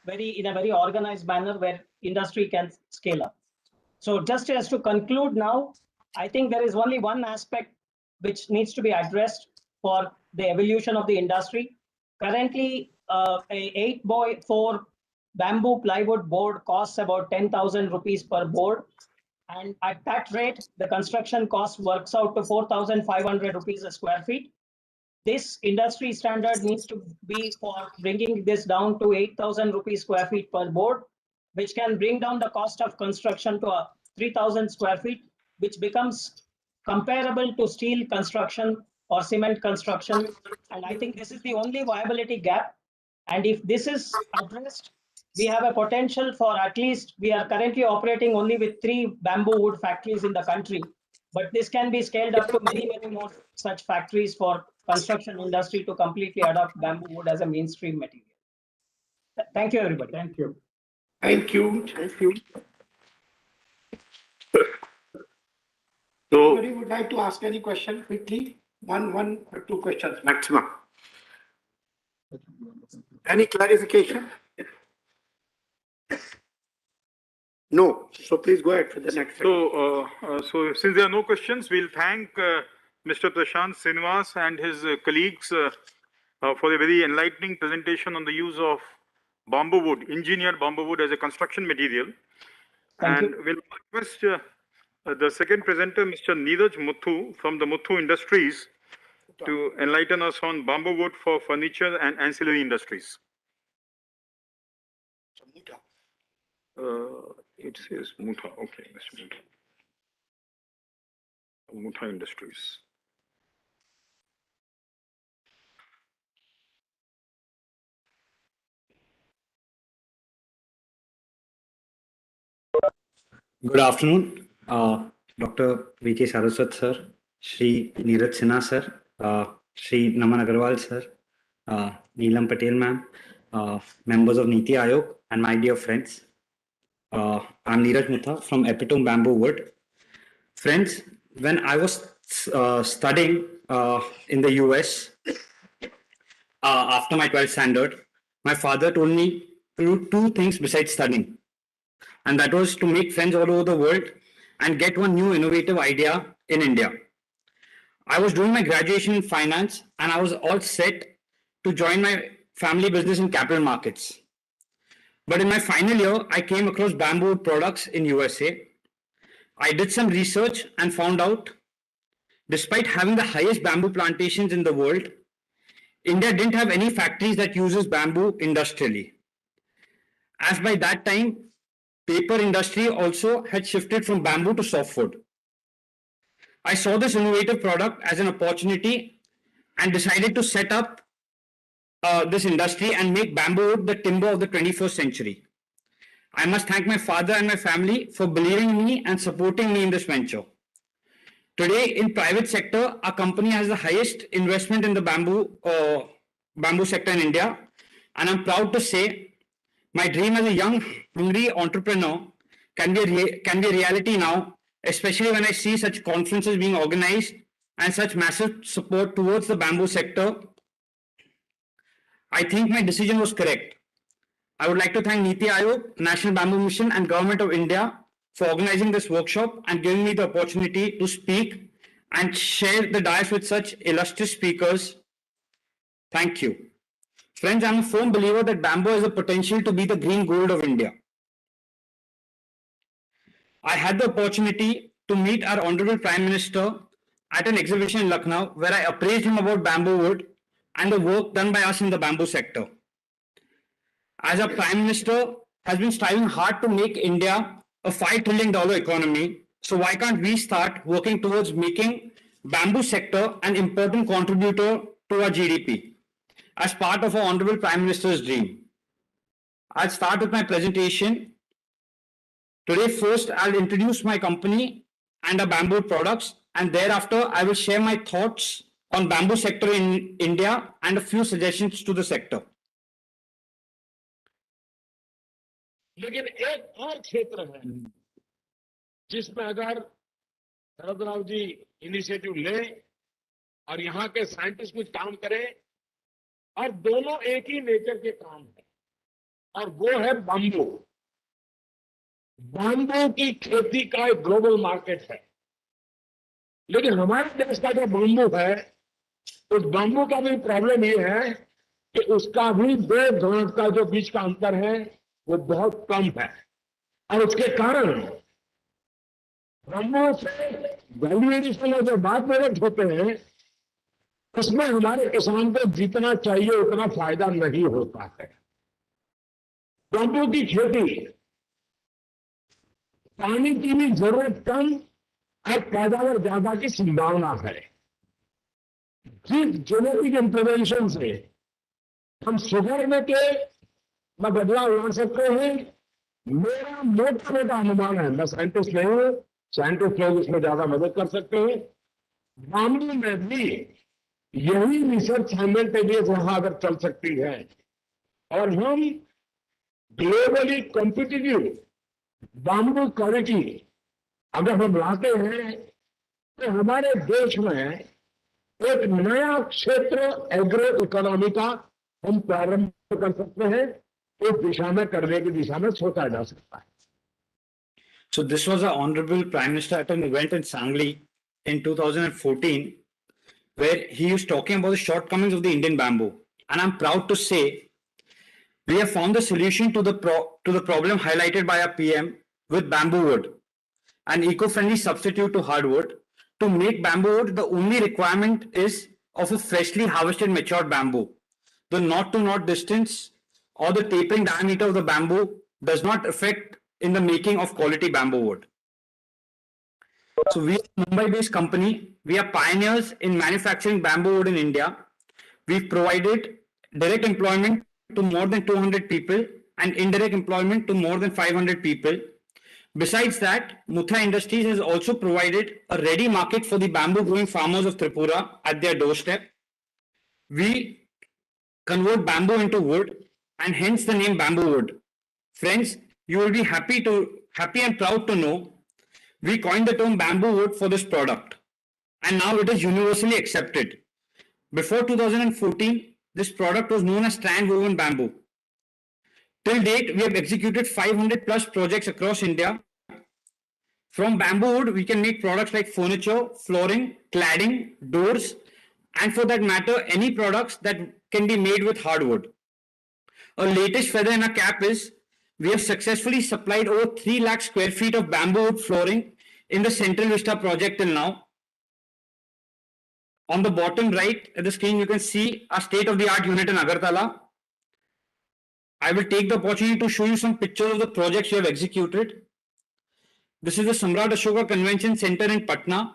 in a very organized manner where industry can scale up. So just as to conclude now, I think there is only one aspect which needs to be addressed for the evolution of the industry. Currently, a 8x4 bamboo plywood board costs about 10,000 rupees per board. And at that rate, the construction cost works out to 4,500 rupees a square feet. This industry standard needs to be for bringing this down to 8,000 rupees square feet per board, which can bring down the cost of construction to 3,000 square feet, which becomes comparable to steel construction or cement construction. And I think this is the only viability gap. And if this is addressed, we have a potential for at least, we are currently operating only with 3 bamboo wood factories in the country. But this can be scaled up to many, many more such factories for construction industry to completely adopt bamboo wood as a mainstream material. Thank you, everybody. Thank you. Thank you. Thank you. So, anybody would like to ask any question quickly? One or two questions maximum. Any clarification? No. So please go ahead for the next. So since there are no questions, we'll thank Mr. Prashant Srinivas and his colleagues for a very enlightening presentation on the use of bamboo wood, engineered bamboo wood as a construction material. Thank you. We'll request the second presenter, Mr. Neeraj Muthu from the Muthu Industries, to enlighten us on bamboo wood for furniture and ancillary industries. It says Mutha. Okay, Mr. Mutha. Mutha Industries. Good afternoon, Dr. V.K. Saraswat sir, Shri Neeraj Sinha sir, Shri Naman Agarwal sir, Neelam Patel ma'am, members of Niti Aayog, and my dear friends. I'm Neeraj Mutha from Epitome Bamboo Wood. Friends, when I was studying in the US after my 12th standard, my father told me to do two things besides studying. And that was to make friends all over the world and get one new innovative idea in India. I was doing my graduation in finance and I was all set to join my family business in capital markets. But in my final year, I came across bamboo wood products in USA. I did some research and found out, despite having the highest bamboo plantations in the world, India didn't have any factories that uses bamboo industrially. As by that time, paper industry also had shifted from bamboo to softwood. I saw this innovative product as an opportunity and decided to set up this industry and make bamboo wood the timber of the 21st century. I must thank my father and my family for believing in me and supporting me in this venture. Today, in private sector, our company has the highest investment in the bamboo sector in India, and I'm proud to say my dream as a young, hungry entrepreneur can be a reality now, especially when I see such conferences being organized and such massive support towards the bamboo sector. I think my decision was correct. I would like to thank Niti Aayog, National Bamboo Mission, and Government of India for organizing this workshop and giving me the opportunity to speak and share the dais with such illustrious speakers. Thank you. Friends, I'm a firm believer that bamboo has the potential to be the green gold of India. I had the opportunity to meet our Honorable Prime Minister at an exhibition in Lucknow where I appraised him about bamboo wood and the work done by us in the bamboo sector. As our Prime Minister has been striving hard to make India a $5 trillion economy, so why can't we start working towards making bamboo sector an important contributor to our GDP as part of our Honorable Prime Minister's dream? I'll start with my presentation. Today, first, I'll introduce my company and our bamboo products, and thereafter, I will share my thoughts on bamboo sector in India and a few suggestions to the sector. लेकिन एक और क्षेत्र है जिसमें अगर शरद Rao ji initiative ले और यहाँ के साइंटिस्ट कुछ काम करें और दोनों एक ही नेचर के काम है और वो है बम्बू। बम्बू की खेती का एक ग्लोबल मार्केट है, लेकिन हमारे देश का जो बम्बू है उस बम्बू का भी प्रॉब्लम ये है कि उसका भी दो घाट का जो बीच का अंतर है वो बहुत कम है और उसके कारण बम्बू से वैल्यू एडिशन जो बात प्रोडक्ट होते हैं उसमें हमारे किसान को जितना चाहिए उतना फायदा नहीं होता है। बम्बू की खेती पानी की भी जरूरत कम और पैदावार ज्यादा की संभावना है। जिस जेनेटिक इंटरवेंशन से हम शुगर में बदलाव ला सकते हैं, मेरा मोटा मोटा अनुमान है, मैं साइंटिस्ट नहीं हूं, साइंटिस्ट लोग इसमें ज्यादा मदद कर सकते हैं। बाम्बू में भी यही रिसर्च साइमल्टेनियस वहां अगर चल सकती है और हम ग्लोबली कॉम्पिटिटिव बाम्बू क्वालिटी अगर हम लाते हैं तो हमारे देश में एक नया क्षेत्र एग्रो इकोनॉमी का हम प्रारंभ कर सकते हैं। इस दिशा में करने की दिशा में सोचा जा सकता है। So this was our Honorable Prime Minister at an event in Sangli in 2014, where he was talking about the shortcomings of the Indian bamboo. And I'm proud to say we have found the solution to the problem highlighted by our PM with bamboo wood, an eco-friendly substitute to hardwood. To make bamboo wood, the only requirement is of a freshly harvested matured bamboo. The knot-to-knot distance or the tapering diameter of the bamboo does not affect in the making of quality bamboo wood. So we are a Mumbai-based company. We are pioneers in manufacturing bamboo wood in India. We've provided direct employment to more than 200 people and indirect employment to more than 500 people. Besides that, Mutha Industries has also provided a ready market for the bamboo growing farmers of Tripura at their doorstep. We convert bamboo into wood and hence the name bamboo wood. Friends, you will be happy and proud to know we coined the term bamboo wood for this product and now it is universally accepted. Before 2014, this product was known as strand woven bamboo, Till date, we have executed 500 plus projects across India. From bamboo wood, we can make products like furniture, flooring, cladding, doors, and for that matter, any products that can be made with hardwood. A latest feather in our cap is we have successfully supplied over 3 lakh square feet of bamboo wood flooring in the Central Vista project till now. On the bottom right of the screen, you can see a state-of-the-art unit in Agartala. I will take the opportunity to show you some pictures of the projects we have executed. This is the Samrat Ashoka Convention Center in Patna.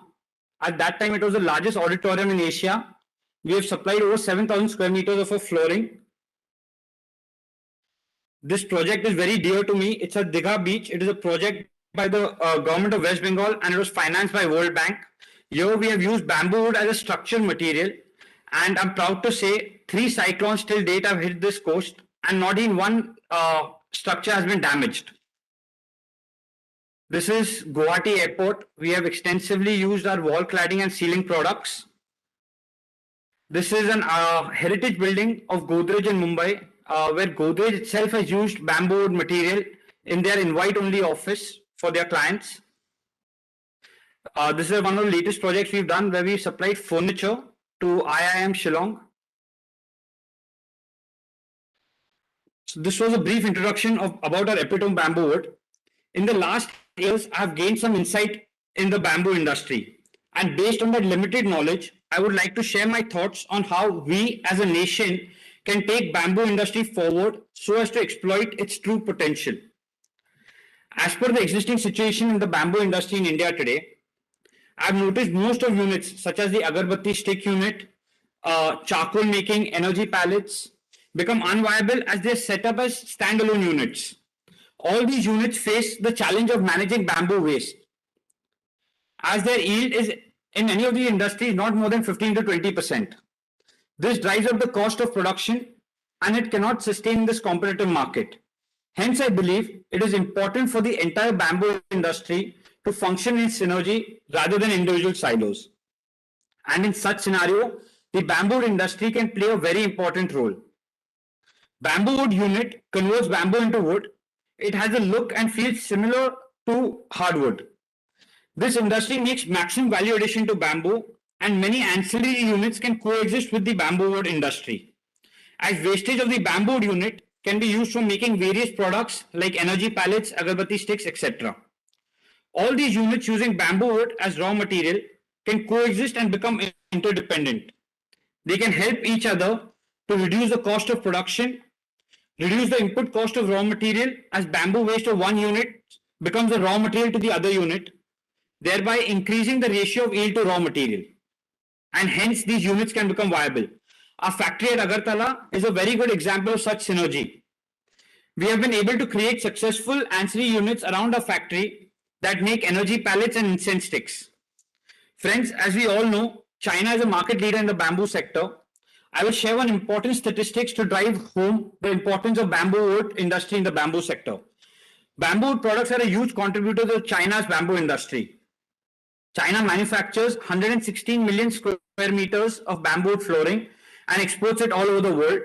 At that time, it was the largest auditorium in Asia. We have supplied over 7,000 square meters of flooring. This project is very dear to me. It's at Digha Beach. It is a project by the government of West Bengal and it was financed by World Bank. Here we have used bamboo wood as a structural material, and I'm proud to say 3 cyclones till date have hit this coast and not even one structure has been damaged. This is Guwahati Airport. We have extensively used our wall cladding and ceiling products. This is an heritage building of Godrej in Mumbai, where Godrej itself has used bamboo wood material in their invite-only office for their clients. This is one of the latest projects we've done where we supplied furniture to IIM Shillong. So this was a brief introduction about our epitome bamboo wood. In the last years, I have gained some insight in the bamboo industry. And based on that limited knowledge, I would like to share my thoughts on how we as a nation can take bamboo industry forward so as to exploit its true potential. As per the existing situation in the bamboo industry in India today, I've noticed most of units such as the agarbatti stick unit, charcoal making, energy pallets become unviable as they're set up as standalone units. All these units face the challenge of managing bamboo waste, as their yield is in any of the industries not more than 15 to 20%. This drives up the cost of production and it cannot sustain this competitive market. Hence, I believe it is important for the entire bamboo industry to function in synergy rather than individual silos. And in such scenario, the bamboo industry can play a very important role. Bamboo wood unit converts bamboo into wood. It has a look and feel similar to hardwood. This industry makes maximum value addition to bamboo, and many ancillary units can coexist with the bamboo wood industry, as wastage of the bamboo wood unit can be used for making various products like energy pallets, agarbatti sticks, etc. All these units using bamboo wood as raw material can coexist and become interdependent. They can help each other to reduce the cost of production, reduce the input cost of raw material as bamboo waste of one unit becomes the raw material to the other unit, thereby increasing the ratio of yield to raw material. And hence these units can become viable. Our factory at Agartala is a very good example of such synergy. We have been able to create successful ancillary units around our factory that make energy pallets and incense sticks. Friends, as we all know, China is a market leader in the bamboo sector. I will share one important statistics to drive home the importance of bamboo wood industry in the bamboo sector. Bamboo wood products are a huge contributor to China's bamboo industry. China manufactures 116 million square meters of bamboo wood flooring and exports it all over the world,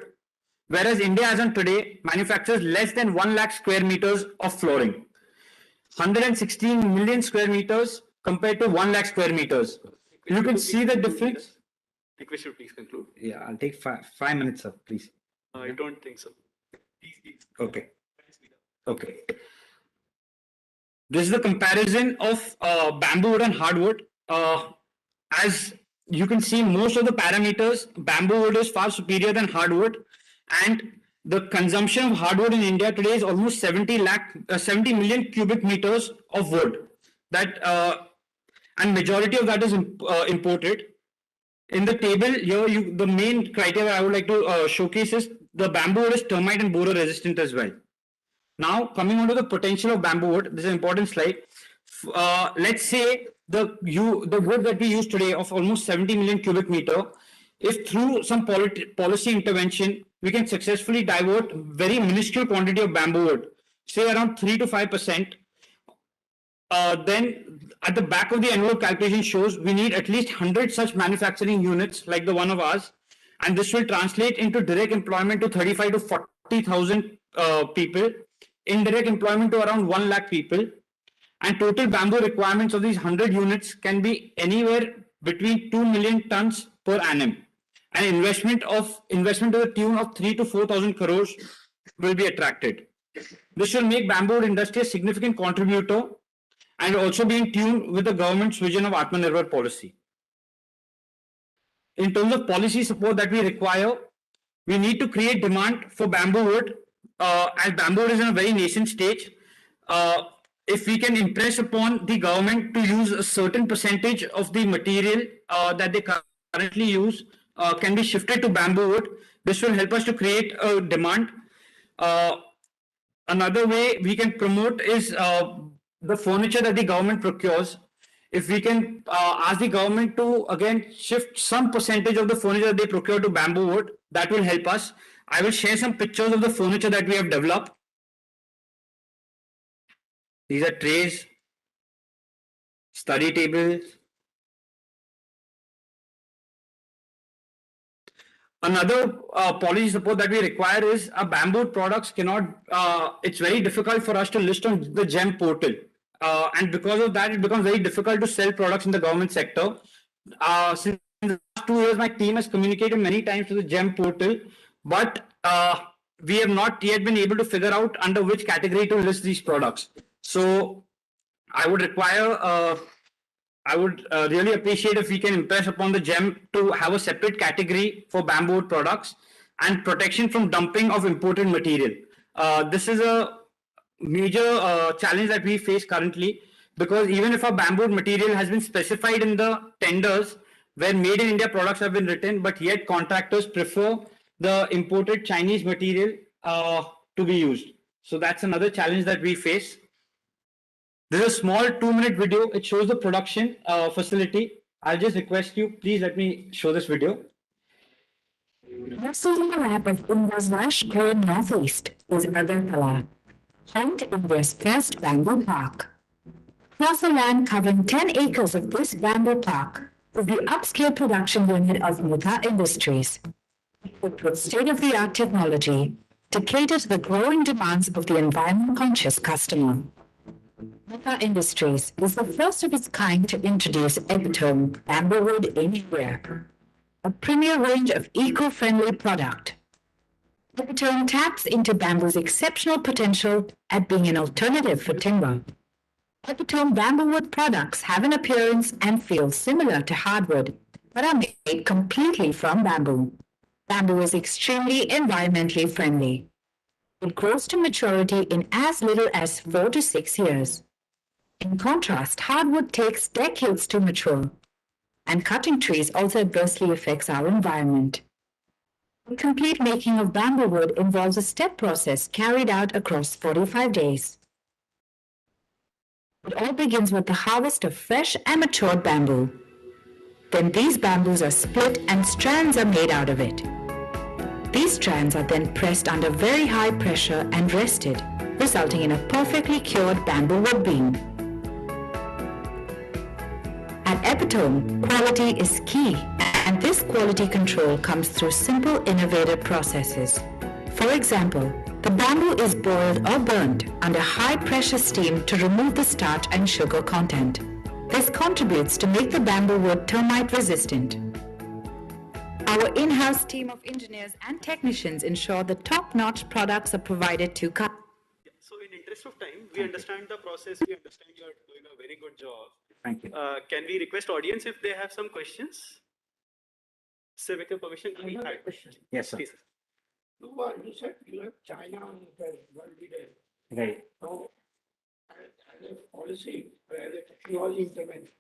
whereas India as on today manufactures less than 1 lakh square meters of flooring. 116 million square meters compared to 1 lakh square meters. You can see the difference. I think we should please conclude. Yeah, I'll take 5 minutes, sir, please. I don't think so. Okay. Okay. This is the comparison of bamboo wood and hardwood. As you can see, most of the parameters, bamboo wood is far superior than hardwood, and the consumption of hardwood in India today is almost 70 million cubic meters of wood. And majority of that is imported. In the table here, the main criteria I would like to showcase is the bamboo wood is termite and borer resistant as well. Now, coming on to the potential of bamboo wood, this is an important slide. Let's say the wood that we use today of almost 70 million cubic meter, if through some policy intervention, we can successfully divert very minuscule quantity of bamboo wood, say around 3 to 5%, then at the back of the envelope calculation shows we need at least 100 such manufacturing units like the one of ours, and this will translate into direct employment to 35 to 40,000 people, indirect employment to around 1 lakh people, and total bamboo requirements of these 100 units can be anywhere between 2 million tons per annum. An investment to the tune of 3 to 4,000 crores will be attracted. This will make bamboo industry a significant contributor and also be in tune with the government's vision of Atmanirbhar policy. In terms of policy support that we require, we need to create demand for bamboo wood, as bamboo wood is in a very nascent stage. If we can impress upon the government to use a certain percentage of the material that they currently use can be shifted to bamboo wood, this will help us to create a demand. Another way we can promote is the furniture that the government procures. If we can ask the government to again shift some percentage of the furniture that they procure to bamboo wood, that will help us. I will share some pictures of the furniture that we have developed. These are trays, study tables. Another policy support that we require is bamboo products cannot, it's very difficult for us to list on the GEM portal. And because of that, it becomes very difficult to sell products in the government sector. Since the last 2 years, my team has communicated many times to the GEM portal, but we have not yet been able to figure out under which category to list these products. So I would require, I would really appreciate if we can impress upon the GEM to have a separate category for bamboo wood products and protection from dumping of imported material. This is a major challenge that we face currently, because even if our bamboo material has been specified in the tenders where made in India products have been written, but yet contractors prefer the imported Chinese material to be used. So that's another challenge that we face. This is a small 2-minute video. It shows the production facility. I'll just request you, please let me show this video. Next on the map of India's lush green northeast is Agartala, home to India's first bamboo park. Across a land covering 10 acres of this bamboo park is the upscale production unit of Mutha Industries. It with state-of-the-art technology to cater to the growing demands of the environment-conscious customer. Mutha Industries is the first of its kind to introduce Epitome bamboo wood in India, a premier range of eco-friendly product. Epitome taps into bamboo's exceptional potential at being an alternative for timber. Epitome bamboo wood products have an appearance and feel similar to hardwood, but are made completely from bamboo. Bamboo is extremely environmentally friendly. It grows to maturity in as little as 4 to 6 years. In contrast, hardwood takes decades to mature, and cutting trees also adversely affects our environment. The complete making of bamboo wood involves a step process carried out across 45 days. It all begins with the harvest of fresh and matured bamboo. Then these bamboos are split and strands are made out of it. These strands are then pressed under very high pressure and rested, resulting in a perfectly cured bamboo wood beam. At Epitome, quality is key, and this quality control comes through simple, innovative processes. For example, the bamboo is boiled or burned under high-pressure steam to remove the starch and sugar content. This contributes to make the bamboo wood termite-resistant. Our in-house team of engineers and technicians ensure the top-notch products are provided to customers. So in interest of time, we understand the process, we understand you are doing a very good job. Thank you. Can we request audience if they have some questions? Sir, with your permission, I have a question. Yes, sir. Please. You said you have China on the world leader. Right. So, as a policy, as a technology intervention,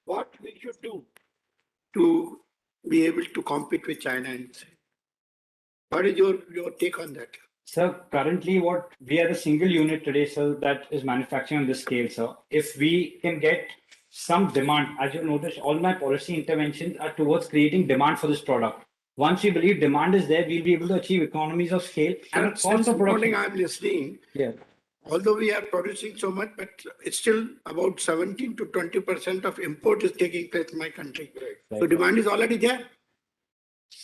what we should do to be able to compete with China? And what is your take on that? Sir, currently what we are the single unit today, sir, that is manufacturing on this scale, sir. If we can get some demand, as you notice, all my policy interventions are towards creating demand for this product. Once we believe demand is there, we'll be able to achieve economies of scale and the cost of production. I'm listening. Yeah. Although we are producing so much, but it's still about 17 to 20% of import is taking place in my country. Right. So demand is already there.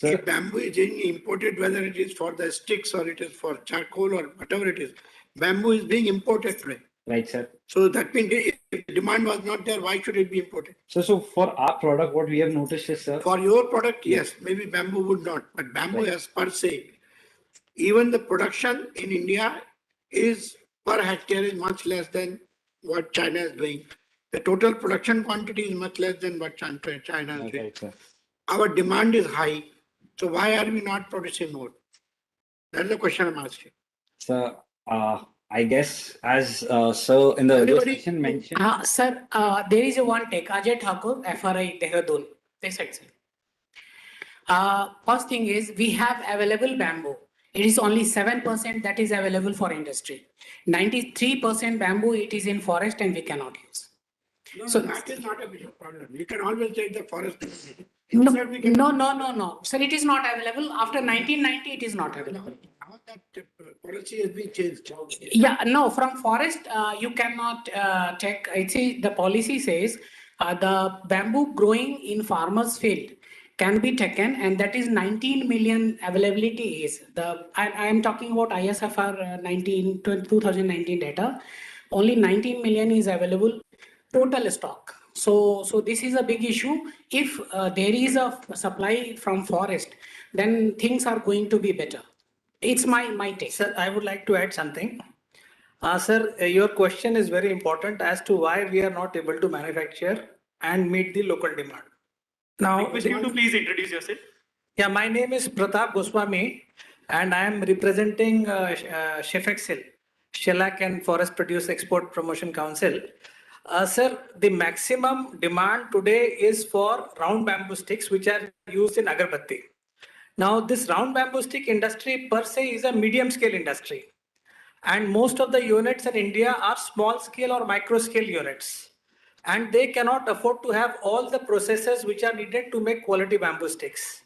If bamboo is being imported, whether it is for the sticks or it is for charcoal or whatever it is, bamboo is being imported today. Right, sir. So that means if demand was not there, why should it be imported? So for our product, what we have noticed is, sir. For your product, yes, maybe bamboo would not, but bamboo as per se, even the production in India is per hectare is much less than what China is doing. The total production quantity is much less than what China is doing. Right, sir. Our demand is high. So why are we not producing more? That's the question I'm asking. Sir, I guess as sir in the earlier session mentioned. Sir, there is a one take. Ajay Thakur, FRI Dehradun. This side, sir. First thing is we have available bamboo. It is only 7% that is available for industry. 93% bamboo it is in forest and we cannot use. So that is not a big problem. You can always take the forest. No. Sir, it is not available. After 1990, it is not available. How that policy has been changed? Yeah, no, from forest, you cannot take, the policy says the bamboo growing in farmer's field can be taken, and that is 19 million availability is. I am talking about ISFR 2019 data. Only 19 million is available total stock. So this is a big issue. If there is a supply from forest, then things are going to be better. It's my take. Sir, I would like to add something. Sir, your question is very important as to why we are not able to manufacture and meet the local demand. Now, Request you to please introduce yourself. Yeah, my name is Pratap Goswami, and I am representing Shefexil, Shellac and Forest Produce Export Promotion Council. Sir, the maximum demand today is for round bamboo sticks, which are used in agarbatti. Now, this round bamboo stick industry per se is a medium scale industry. And most of the units in India are small scale or micro scale units. And they cannot afford to have all the processes which are needed to make quality bamboo sticks.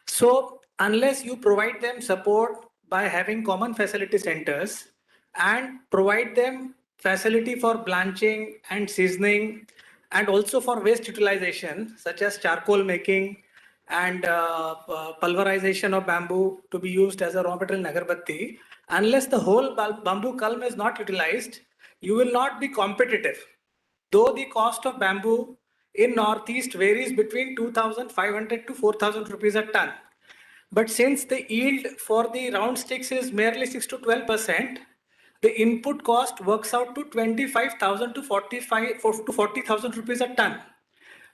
So unless you provide them support by having common facility centers and provide them facility for blanching and seasoning and also for waste utilization, such as charcoal making and pulverization of bamboo to be used as a raw material in agarbatti, unless the whole bamboo culm is not utilized, you will not be competitive. Though the cost of bamboo in Northeast varies between 2,500 to 4,000 rupees a ton. But since the yield for the round sticks is merely 6 to 12%, the input cost works out to 25,000 to 40,000 rupees a ton.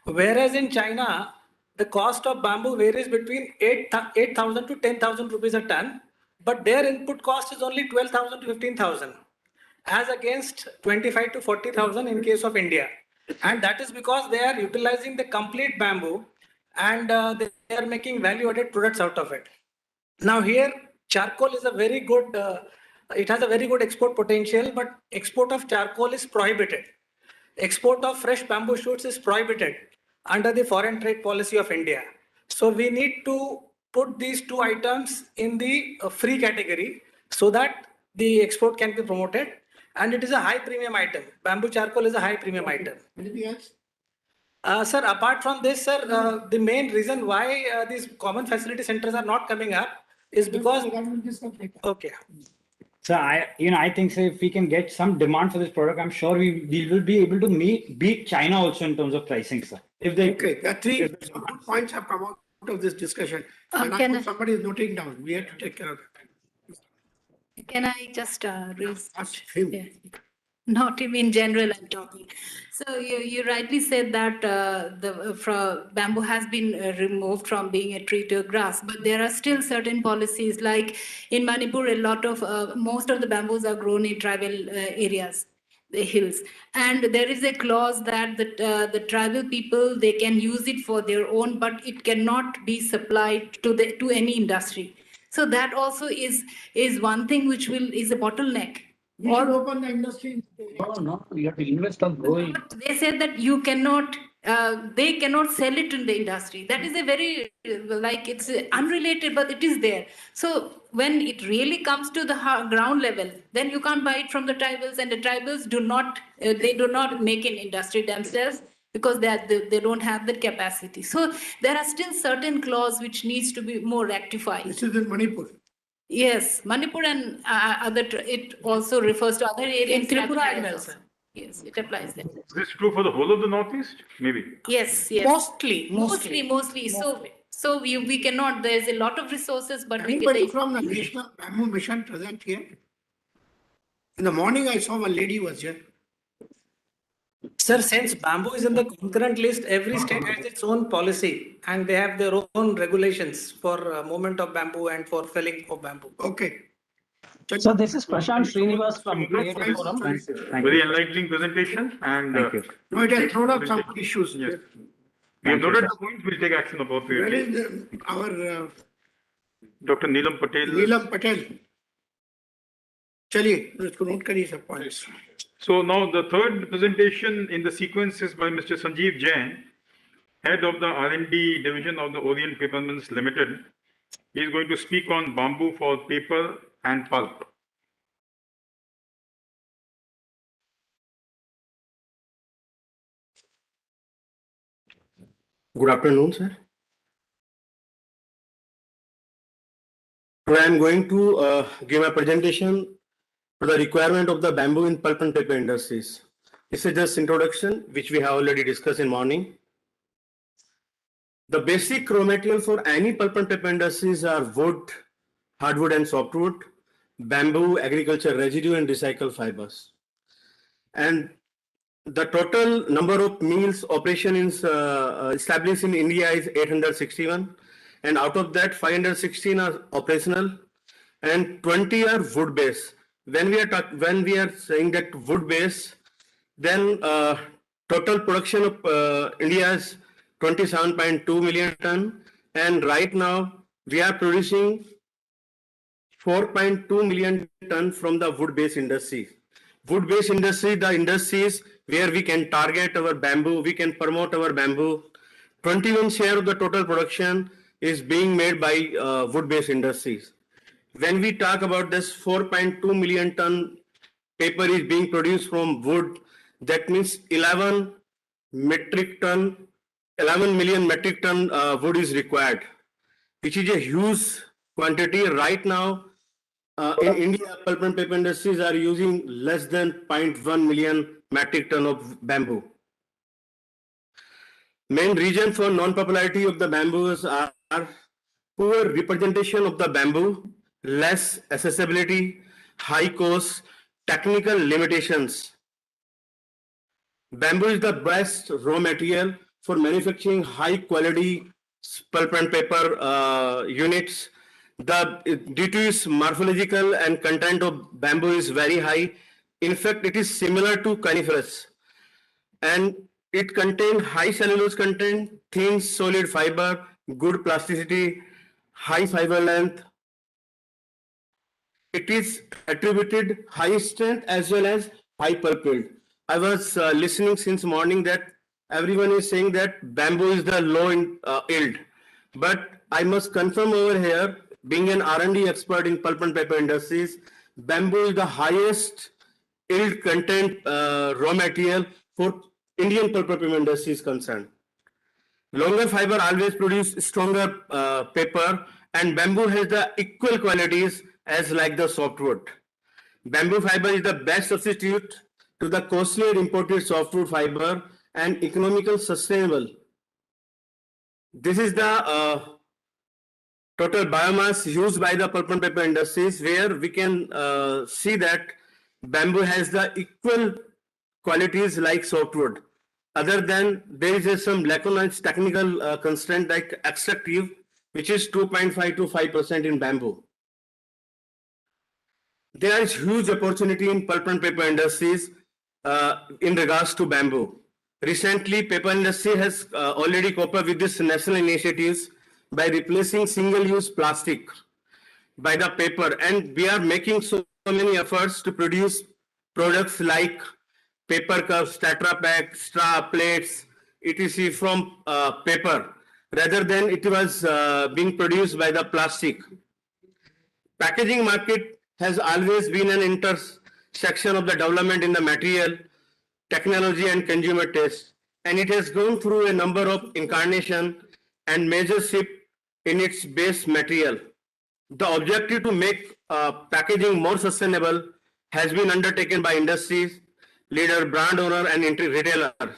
Whereas in China, the cost of bamboo varies between 8,000 to 10,000 rupees a ton, but their input cost is only 12,000 to 15,000. As against 25 to 40,000 in case of India. And that is because they are utilizing the complete bamboo and they are making value-added products out of it. Now here, charcoal is a very good, it has a very good export potential, but export of charcoal is prohibited. Export of fresh bamboo shoots is prohibited under the foreign trade policy of India. So we need to put these two items in the free category so that the export can be promoted. And it is a high premium item. Bamboo charcoal is a high premium item. Anything else? Sir, apart from this, sir, the main reason why these common facility centers are not coming up is because. Okay. So I think so if we can get some demand for this product, I'm sure we will be able to beat China also in terms of pricing, sir. If they Okay, the three points have come out of this discussion. And I hope somebody is noting down. We have to take care of that. Can I just raise? Ask him. Yeah. Not in general, I'm talking. So you rightly said that bamboo has been removed from being a tree to a grass, but there are still certain policies like in Manipur, most of the bamboos are grown in tribal areas, the hills, and there is a clause that the tribal people, they can use it for their own, but it cannot be supplied to any industry. So that also is one thing which is a bottleneck. We should open the industry. No, you have to invest on growing. They said that you cannot, they cannot sell it in the industry. That is a very, it's unrelated, but it is there. So when it really comes to the ground level, then you can't buy it from the tribals, and the tribals do not, they do not make an industry themselves. because they don't have the capacity. So there are still certain clause which needs to be more rectified. This is in Manipur. Yes, Manipur and it also refers to other areas. In Tripura as as well, well. sir. Yes, it applies there. Is this true for the whole of the Northeast? Maybe. Yes, yes. Mostly. So we cannot, there's a lot of resources, but Anybody from the National Bamboo Mission present here? In the morning, I saw one lady was here. Sir, since bamboo is in the concurrent list, every state has its own policy and they have their own regulations for movement of bamboo and for felling of bamboo. Okay. So this is Prashant Srinivas from Creative Forum. Very enlightening presentation and No, it has thrown up some issues. yes. We have noted the points, we'll take action appropriately. Where is our Dr. Neelam Patel. Neelam Patel? चलिए इसको note करिए सब points. So now the third presentation in the sequence is by Mr. Sanjeev Jain, head of the R&D division of the Orient Paper Mills Limited. He is going to speak on bamboo for paper and pulp. Good afternoon, sir. Today I am going to give a presentation to the requirement of the bamboo in pulp and paper industries. This is just introduction, which we have already discussed in morning. The basic raw material for any pulp and paper industries are wood, hardwood and softwood, bamboo, agriculture residue and recycled fibers. And the total number of mills operation is established in India is 861, and out of that 516 are operational and 20 are wood based. When we are saying that wood based, then total production of India is 27.2 million ton, and right now we are producing 4.2 million ton from the wood based industry. Wood based industry, the industries where we can target our bamboo, we can promote our bamboo. 21 share of the total production is being made by wood based industries. When we talk about this 4.2 million ton paper is being produced from wood, that means 11 million metric ton wood is required, which is a huge quantity. Right now, in India, pulp and paper industries are using less than 0.1 million metric ton of bamboo. Main reason for non-popularity of the bamboos are poor representation of the bamboo, less accessibility, high cost, technical limitations. Bamboo is the best raw material for manufacturing high quality pulp and paper units. Due to its morphological and content of bamboo is very high. In fact, it is similar to coniferous, and it contains high cellulose content, thin solid fiber, good plasticity, high fiber length. It is attributed high strength as well as high pulp yield. I was listening since morning that everyone is saying that bamboo is the low in yield, but I must confirm over here, being an R&D expert in pulp and paper industries, bamboo is the highest yield content raw material for Indian pulp and paper industry is concerned. Longer fiber always produce stronger paper, and bamboo has the equal qualities as like the softwood. Bamboo fiber is the best substitute to the costly imported softwood fiber and economical sustainable. This is the total biomass used by the pulp and paper industries, where we can see that bamboo has the equal qualities like softwood. Other than there is some laconic technical constraint like extractive, which is 2.5 to 5% in bamboo. There is huge opportunity in pulp and paper industries in regards to bamboo. Recently, paper industry has already coped up with this national initiatives by replacing single-use plastic by the paper, and we are making so many efforts to produce products like paper cups, Tetra Pak, straw, plates, etc. from paper, rather than it was being produced by the plastic. Packaging market has always been an intersection of the development in the material, technology and consumer taste. and it has gone through a number of incarnation and major shift in its base material. The objective to make packaging more sustainable has been undertaken by industries, leader, brand owner, and retailers.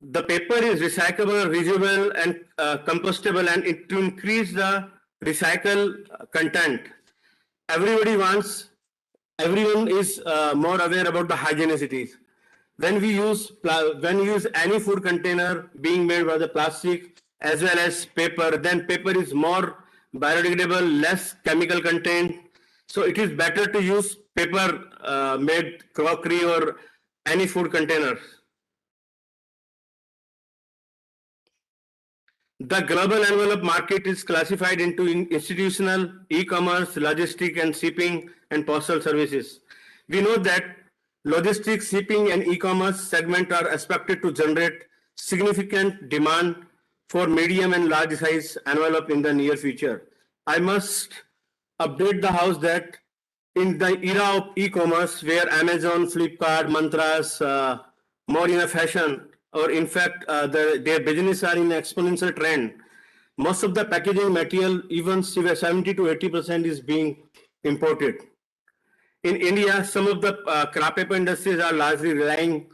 The paper is recyclable, reusable, and compostable, and to increase the recycle content. Everyone is more aware about the hygienicities. When we use any food container being made by the plastic as well as paper, then paper is more biodegradable, less chemical content. So it is better to use paper made crockery or any food containers. The global envelope market is classified into institutional, e-commerce, logistic, and shipping and postal services. We know that logistics, shipping, and e-commerce segment are expected to generate significant demand for medium and large size envelope in the near future. I must update the house that in the era of e-commerce, where Amazon, Flipkart, Mantras, more in a fashion, or in fact, their business are in exponential trend. Most of the packaging material, even 70 to 80%, is being imported. In India, some of the craft paper industries are largely relying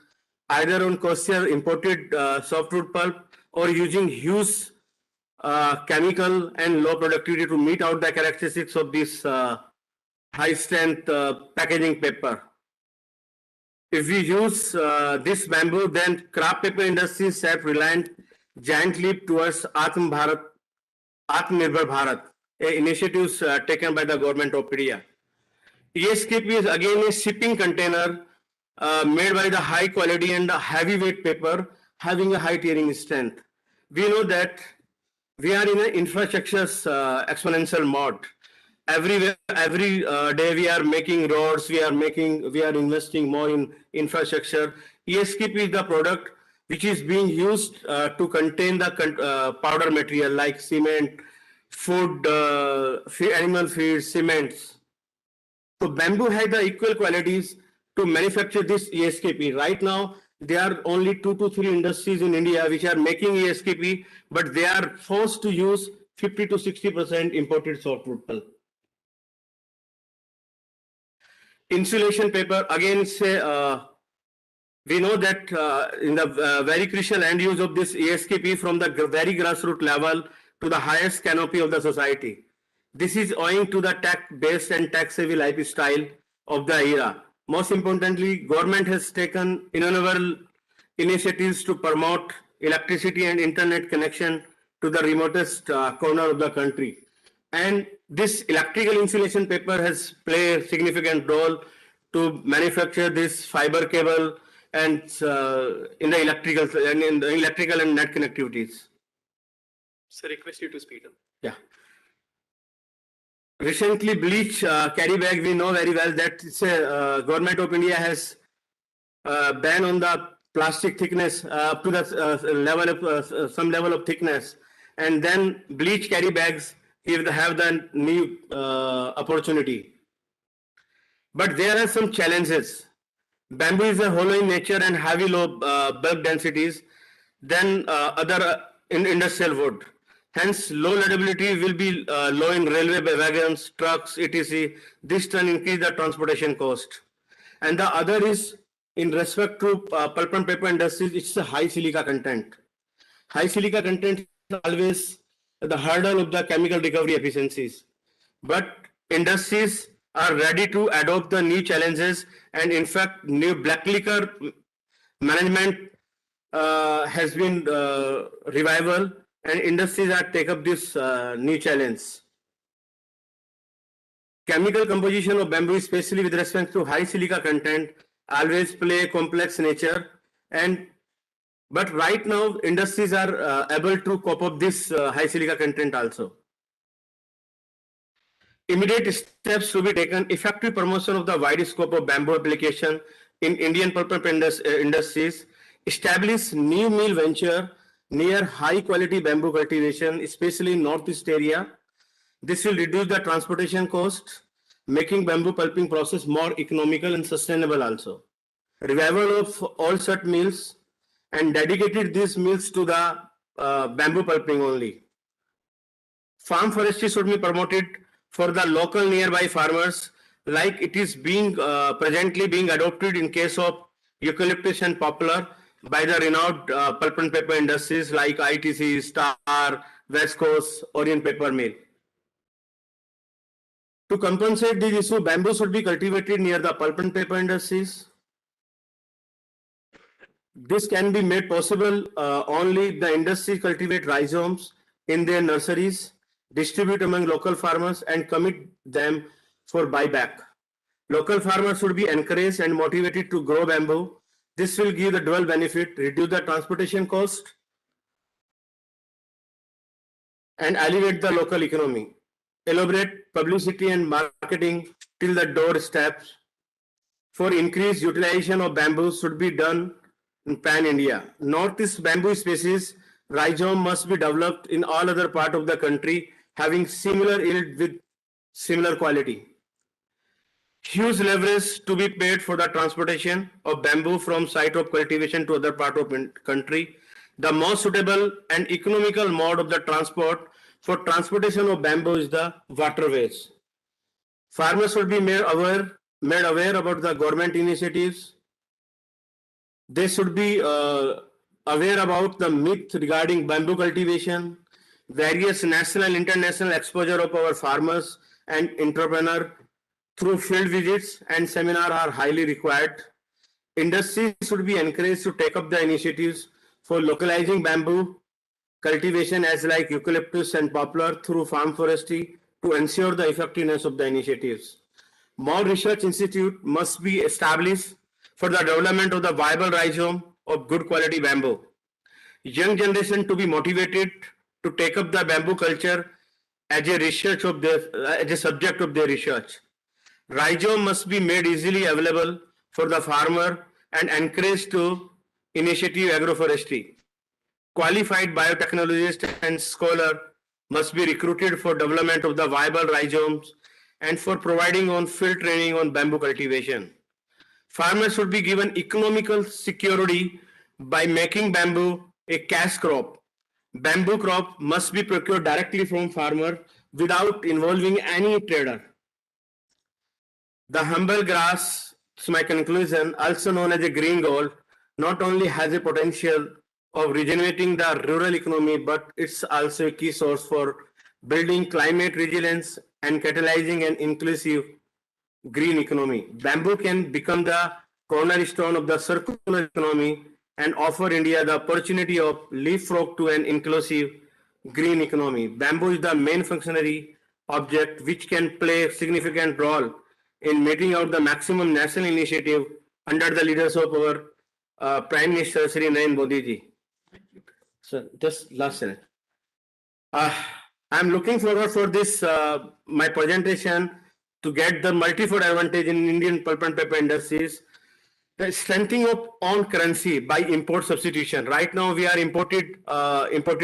either on costlier imported softwood pulp or using huge chemical and low productivity to meet out the characteristics of this high strength packaging paper. If we use this bamboo, then craft paper industry is self-reliant, giant leap towards Atmanirbhar Bharat, initiatives taken by the government of India. ESKP is again a shipping container made by the high quality and heavyweight paper having a high tearing strength. We know that we are in an infrastructure exponential mode. Every day we are making roads, we are investing more in infrastructure. ESKP is the product which is being used to contain the powder material like cement, food, animal feed, cements. So bamboo has the equal qualities to manufacture this ESKP. Right now, there are only 2 to 3 industries in India which are making ESKP, but they are forced to use 50 to 60% imported softwood pulp. Insulation paper, again, we know that in the very crucial end use of this ESKP from the very grassroots level to the highest canopy of the society. This is owing to the tech-based and tech-savvy lifestyle of the era. Most importantly, government has taken innumerable initiatives to promote electricity and internet connection to the remotest corner of the country. And this electrical insulation paper has played a significant role to manufacture this fiber cable and in the electrical and net connectivities. So request you to speed up. Yeah. Recently, bleach carry bag, we know very well that government of India has ban on the plastic thickness up to the level of some level of thickness, and then bleach carry bags have the new opportunity. But there are some challenges. Bamboo is a hollow in nature and heavy low bulk densities than other industrial wood. Hence, low loadability will be low in railway wagons, trucks, etc. This can increase the transportation cost. And the other is in respect to pulp and paper industries, it's a high silica content. High silica content is always the hurdle of the chemical recovery efficiencies. But industries are ready to adopt the new challenges, and in fact, new black liquor management has been revival, and industries are take up this new challenge. Chemical composition of bamboo, especially with respect to high silica content, always play a complex nature, but right now industries are able to cope up this high silica content also. Immediate steps to be taken: effective promotion of the wide scope of bamboo application in Indian pulp and industries, establish new mill venture near high quality bamboo cultivation, especially in Northeast area. This will reduce the transportation cost, making bamboo pulping process more economical and sustainable also. revival of all such mills, and dedicated these mills to the bamboo pulping only. Farm forestry should be promoted for the local nearby farmers, like it is being presently being adopted in case of eucalyptus and poplar by the renowned pulp and paper industries like ITC, Star, West Coast, Orient Paper Mill. To compensate this issue, bamboo should be cultivated near the pulp and paper industries. This can be made possible only if the industry cultivate rhizomes in their nurseries, distribute among local farmers, and commit them for buyback. Local farmers should be encouraged and motivated to grow bamboo. This will give the dual benefit, reduce the transportation cost, and elevate the local economy. Elaborate publicity and marketing till the doorsteps for increased utilization of bamboo should be done in pan-India. Northeast bamboo species rhizome must be developed in all other part of the country having similar yield with similar quality. Huge leverage to be paid for the transportation of bamboo from site of cultivation to other part of country. The most suitable and economical mode of the transport for transportation of bamboo is the waterways. Farmers should be made aware about the government initiatives. They should be aware about the myth regarding bamboo cultivation, various national and international exposure of our farmers and entrepreneurs through field visits and seminars are highly required. Industry should be encouraged to take up the initiatives for localizing bamboo cultivation as like eucalyptus and poplar through farm forestry to ensure the effectiveness of the initiatives. More research institute must be established for the development of the viable rhizome of good quality bamboo. Young generation to be motivated to take up the bamboo culture as a research of as a subject of their research. Rhizome must be made easily available for the farmer and encouraged to initiative agroforestry. Qualified biotechnologists and scholars must be recruited for development of the viable rhizomes and for providing on field training on bamboo cultivation. Farmers should be given economical security by making bamboo a cash crop. Bamboo crop must be procured directly from farmer without involving any trader. The humble grass, to my conclusion, also known as a green gold, not only has a potential of regenerating the rural economy, but it's also a key source for building climate resilience and catalyzing an inclusive green economy. Bamboo can become the cornerstone of the circular economy and offer India the opportunity of leapfrog to an inclusive green economy. Bamboo is the main functionary object which can play a significant role in meeting out the maximum national initiative under the leadership of our Prime Minister Shri Narendra Modi ji. So just last sentence. I'm looking forward for this my presentation to get the multi-fold advantage in Indian pulp and paper industries. The strengthening of own currency by import substitution. Right now we are imported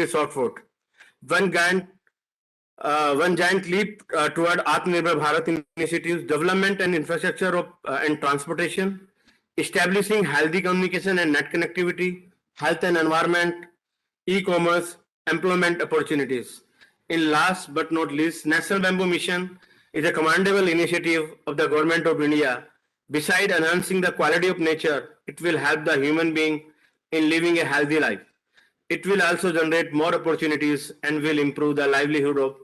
softwood. One giant leap toward Atmanirbhar Bharat initiatives, development and infrastructure of and transportation, establishing healthy communication and net connectivity, health and environment, e-commerce, employment opportunities. In last but not least, National Bamboo Mission is a commendable initiative of the Government of India. Besides enhancing the quality of nature, it will help the human being in living a healthy life. It will also generate more opportunities and will improve the livelihood of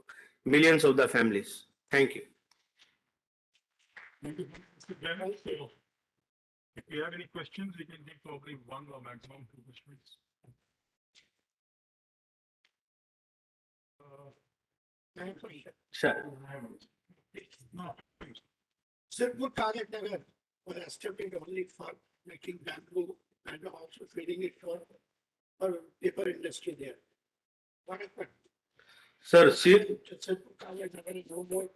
millions of the families. Thank you. Thank you, Mr. Bhawan. So, if you have any questions, we can take probably one or maximum 2 questions. Sure. No. Sirpur Kagat Nagar was estimated only for making bamboo and also feeding it for paper industry there. What happened? Sir, Sirpur Kagat Nagar is no more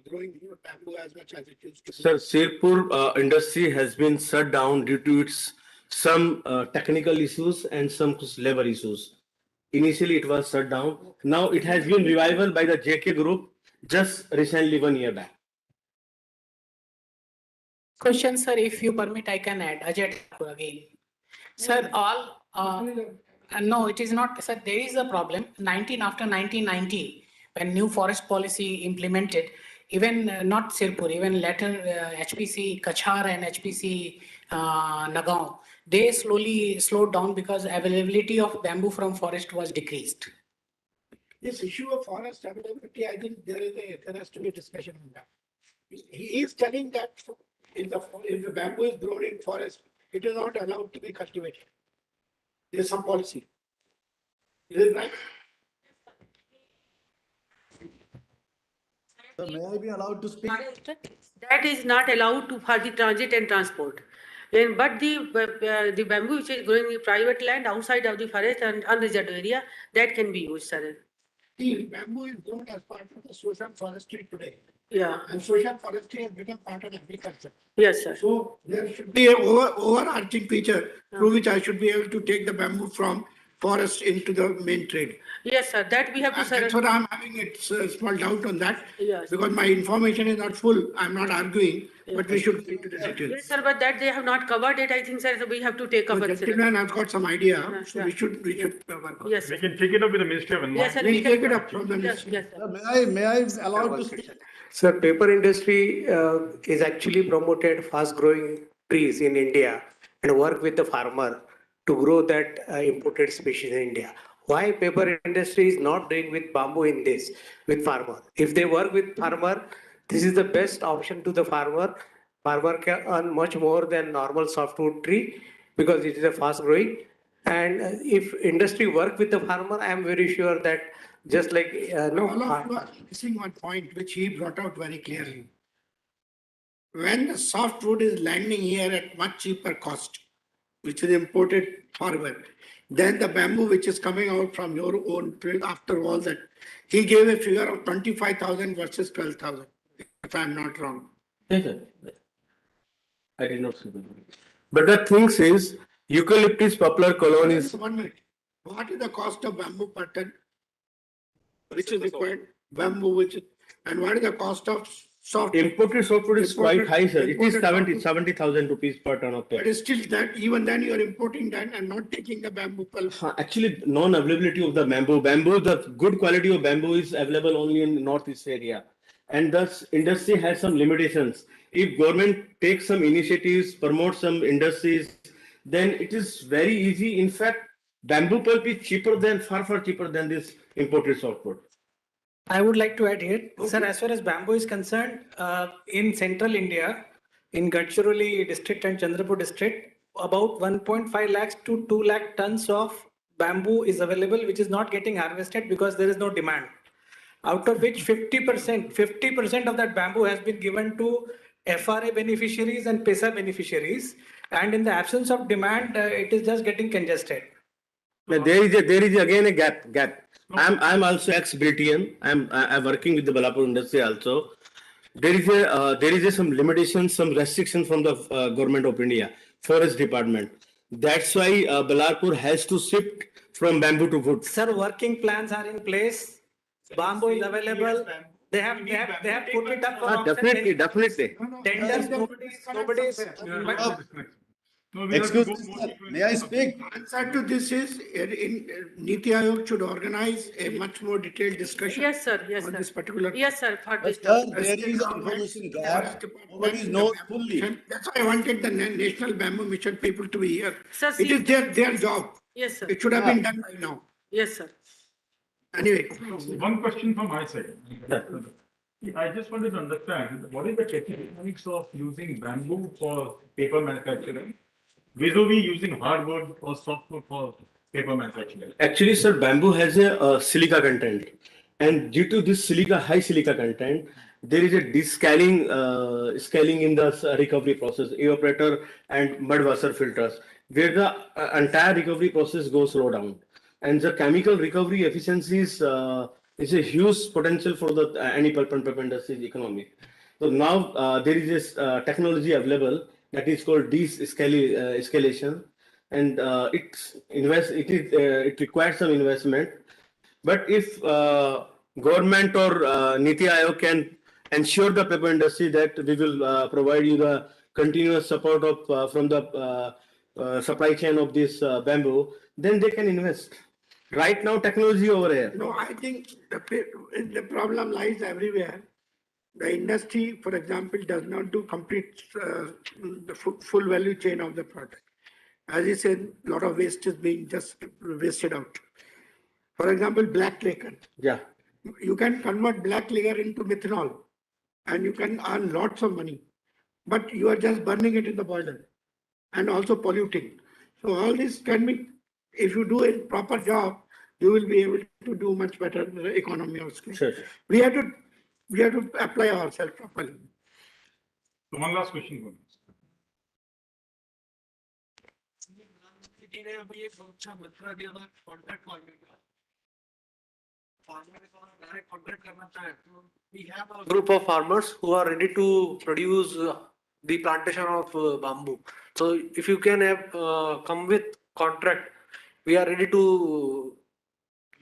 growing bamboo as much as it used to. Sir, Sirpur industry has been shut down due to its some technical issues and some labor issues. Initially, it was shut down. Now it has been revival by the JK Group just recently 1 year back. Question, sir, if you permit, I can add. Ajay Thakur again. Sir, no, it is not. Sir, there is a problem. After 1990, when new forest policy implemented, even not Sirpur, even later HPC Kachhar and HPC Nagaon, they slowly slowed down because availability of bamboo from forest was decreased. This issue of forest availability, I think there has to be a discussion on that. He is telling that if the bamboo is grown in forest, it is not allowed to be cultivated. There is some policy. Is it right? So may I be allowed to speak? That is not allowed to for the transit and transport. But the bamboo which is growing in private land outside of the forest and unreserved area, that can be used, sir. See, bamboo is grown as part of the social forestry today. Yeah. And social forestry has become part of agriculture. Yes, sir. So there should be an overarching feature through which I should be able to take the bamboo from forest into the main trade. Yes, sir. That we have to. That's what I'm having a small doubt on that. Yes. Because my information is not full. I'm not arguing, but we should go into the details. Yes, sir. But that they have not covered it. I think, sir. So we have to take up. The gentleman has got some idea, so we should work on it. Yes, We can take it up with the Ministry of Yes, sir. Environment. We'll take it up from the Yes, ministry. yes, sir. May I allowed to speak? Sir, paper industry is actually promoted fast-growing trees in India and work with the farmer to grow that imported species in India. Why paper industry is not doing with bamboo in this, with farmer? If they work with farmer, this is the best option to the farmer. Farmer can earn much more than normal softwood tree because it is a fast-growing. And if industry work with the farmer, I am very sure that just like All of you are missing one point which he brought out very clearly. When the softwood is landing here at much cheaper cost, which is imported forward, then the bamboo which is coming out from your own place after all that, he gave a figure of 25,000 versus 12,000, if I'm not wrong. Yes, sir. I did not see that. But the thing is, eucalyptus poplar colonies. 1 minute. What is the cost of bamboo per ton? Which is required? Bamboo, and what is the cost of soft? Imported softwood is quite high, sir. It is Imported 70,000 rupees per ton of But that. it's still that, even then you are importing that and not taking the bamboo pulp. Actually, non-availability of the bamboo. The good quality of bamboo is available only in northeast area. And thus industry has some limitations. If government takes some initiatives, promote some industries, then it is very easy. In fact, bamboo pulp is far cheaper than this imported softwood. I would like to add here, sir, as far as bamboo is concerned, in central India, in Gadchiroli district and Chandrapur district, about 1.5 lakhs to 2 lakh tons of bamboo is available, which is not getting harvested because there is no demand. Out of which 50% of that bamboo has been given to FRA beneficiaries and PESA beneficiaries. And in the absence of demand, it is just getting congested. There is again a gap. I'm also ex-Britian. I'm working with the Balapur industry also. There is some limitations, some restrictions from the government of India, forest department. That's why Balapur has to shift from bamboo to wood. Sir, working plans are in place. Bamboo is available. They have put it up for auction. Definitely. Tenders, nobody's. Excuse me, sir. May I speak? Answer to this is, Niti Aayog should organize a much more detailed discussion. Yes, sir. Yes, on sir. this particular. Yes, sir. For this Sir, topic. there is an information gap. Nobody knows fully. That's why I wanted the National Bamboo Mission people to be here. Sir, It is their job. Yes, sir. It should have been done by now. Yes, sir. Anyway. One question from my side. I just wanted to understand what is the techniques of using bamboo for paper manufacturing, vis-a-vis using hardwood or softwood for paper manufacturing? Actually, sir, bamboo has a silica content, and due to this high silica content, there is a scaling in the recovery process, evaporator and mud washer filters, where the entire recovery process goes slow down, and the chemical recovery efficiencies is a huge potential for the any pulp and paper industry's economy. So now there is this technology available that is called escalation, and it requires some investment. But if government or Niti Aayog can ensure the paper industry that we will provide you the continuous support of from the supply chain of this bamboo, then they can invest. Right now, technology over here. No, I think the problem lies everywhere. The industry, for example, does not do complete the full value chain of the product. As you said, a lot of waste is being just wasted out. For example, black liquor. Yeah. You can convert black liquor into methanol and you can earn lots of money, but you are just burning it in the boiler and also polluting. So all this can be, if you do a proper job, you will be able to do much better economy of scale. Sure. We have to apply ourselves properly. So one last question. We have a group of farmers who are ready to produce the plantation of bamboo. So if you can have come with contract, we are ready to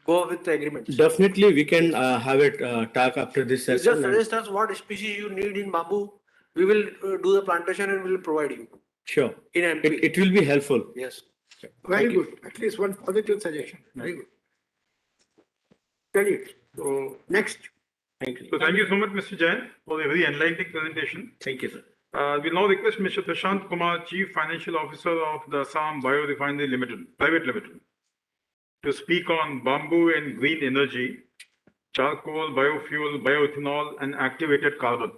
go with the agreement. Definitely, we can have it talk after this You session. just suggest us what species you need in bamboo. We will do the plantation and we will provide you. Sure. In MP. It will be helpful. Yes. Very good. At least one positive suggestion. Very good. Tell it. So next. Thank you. So thank you so much, Mr. Jain, for a very enlightening presentation. Thank you, sir. We now request Mr. Prashant Kumar, Chief Financial Officer of the Assam Biorefinery Limited, Private Limited, to speak on bamboo and green energy, charcoal, biofuel, bioethanol, and activated carbon.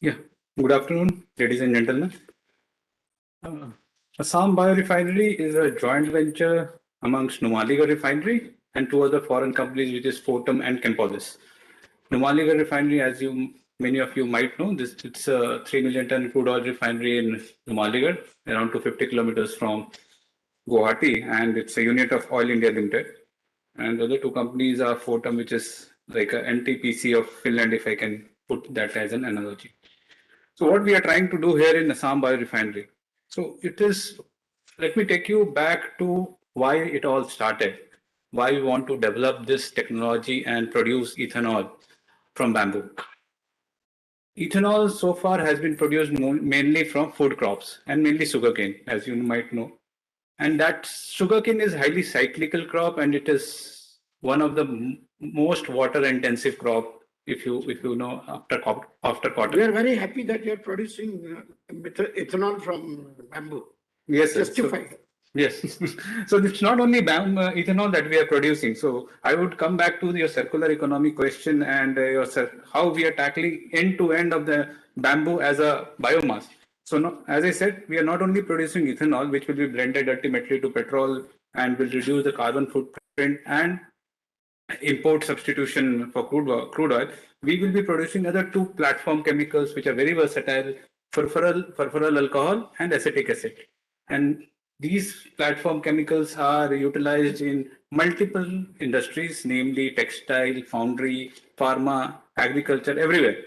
Yeah, good afternoon, ladies and gentlemen. Assam Biorefinery is a joint venture amongst Numaligarh Refinery and two other foreign companies, which is Fortum and Chempolis. Numaligarh Refinery, as many of you might know, it's a 3 million ton crude oil refinery in Numaligarh, around 250 kilometers from Guwahati, and it's a unit of Oil India Limited. And the other two companies are Fortum, which is like a NTPC of Finland, if I can put that as an analogy. So what we are trying to do here in Assam Biorefinery. So it is, let me take you back to why it all started, why we want to develop this technology and produce ethanol from bamboo. Ethanol so far has been produced mainly from food crops and mainly sugarcane, as you might know. And that sugarcane is highly cyclical crop, and it is one of the most water intensive crop, if you know, after cotton. We are very happy that you are producing ethanol from bamboo. Yes, sir. Justified. Yes. So it's not only ethanol that we are producing. So I would come back to your circular economy question and how we are tackling end to end of the bamboo as a biomass. So no, as I said, we are not only producing ethanol, which will be blended ultimately to petrol and will reduce the carbon footprint and import substitution for crude oil. We will be producing other two platform chemicals which are very versatile: furfural alcohol and acetic acid. And these platform chemicals are utilized in multiple industries, namely textile, foundry, pharma, agriculture, everywhere.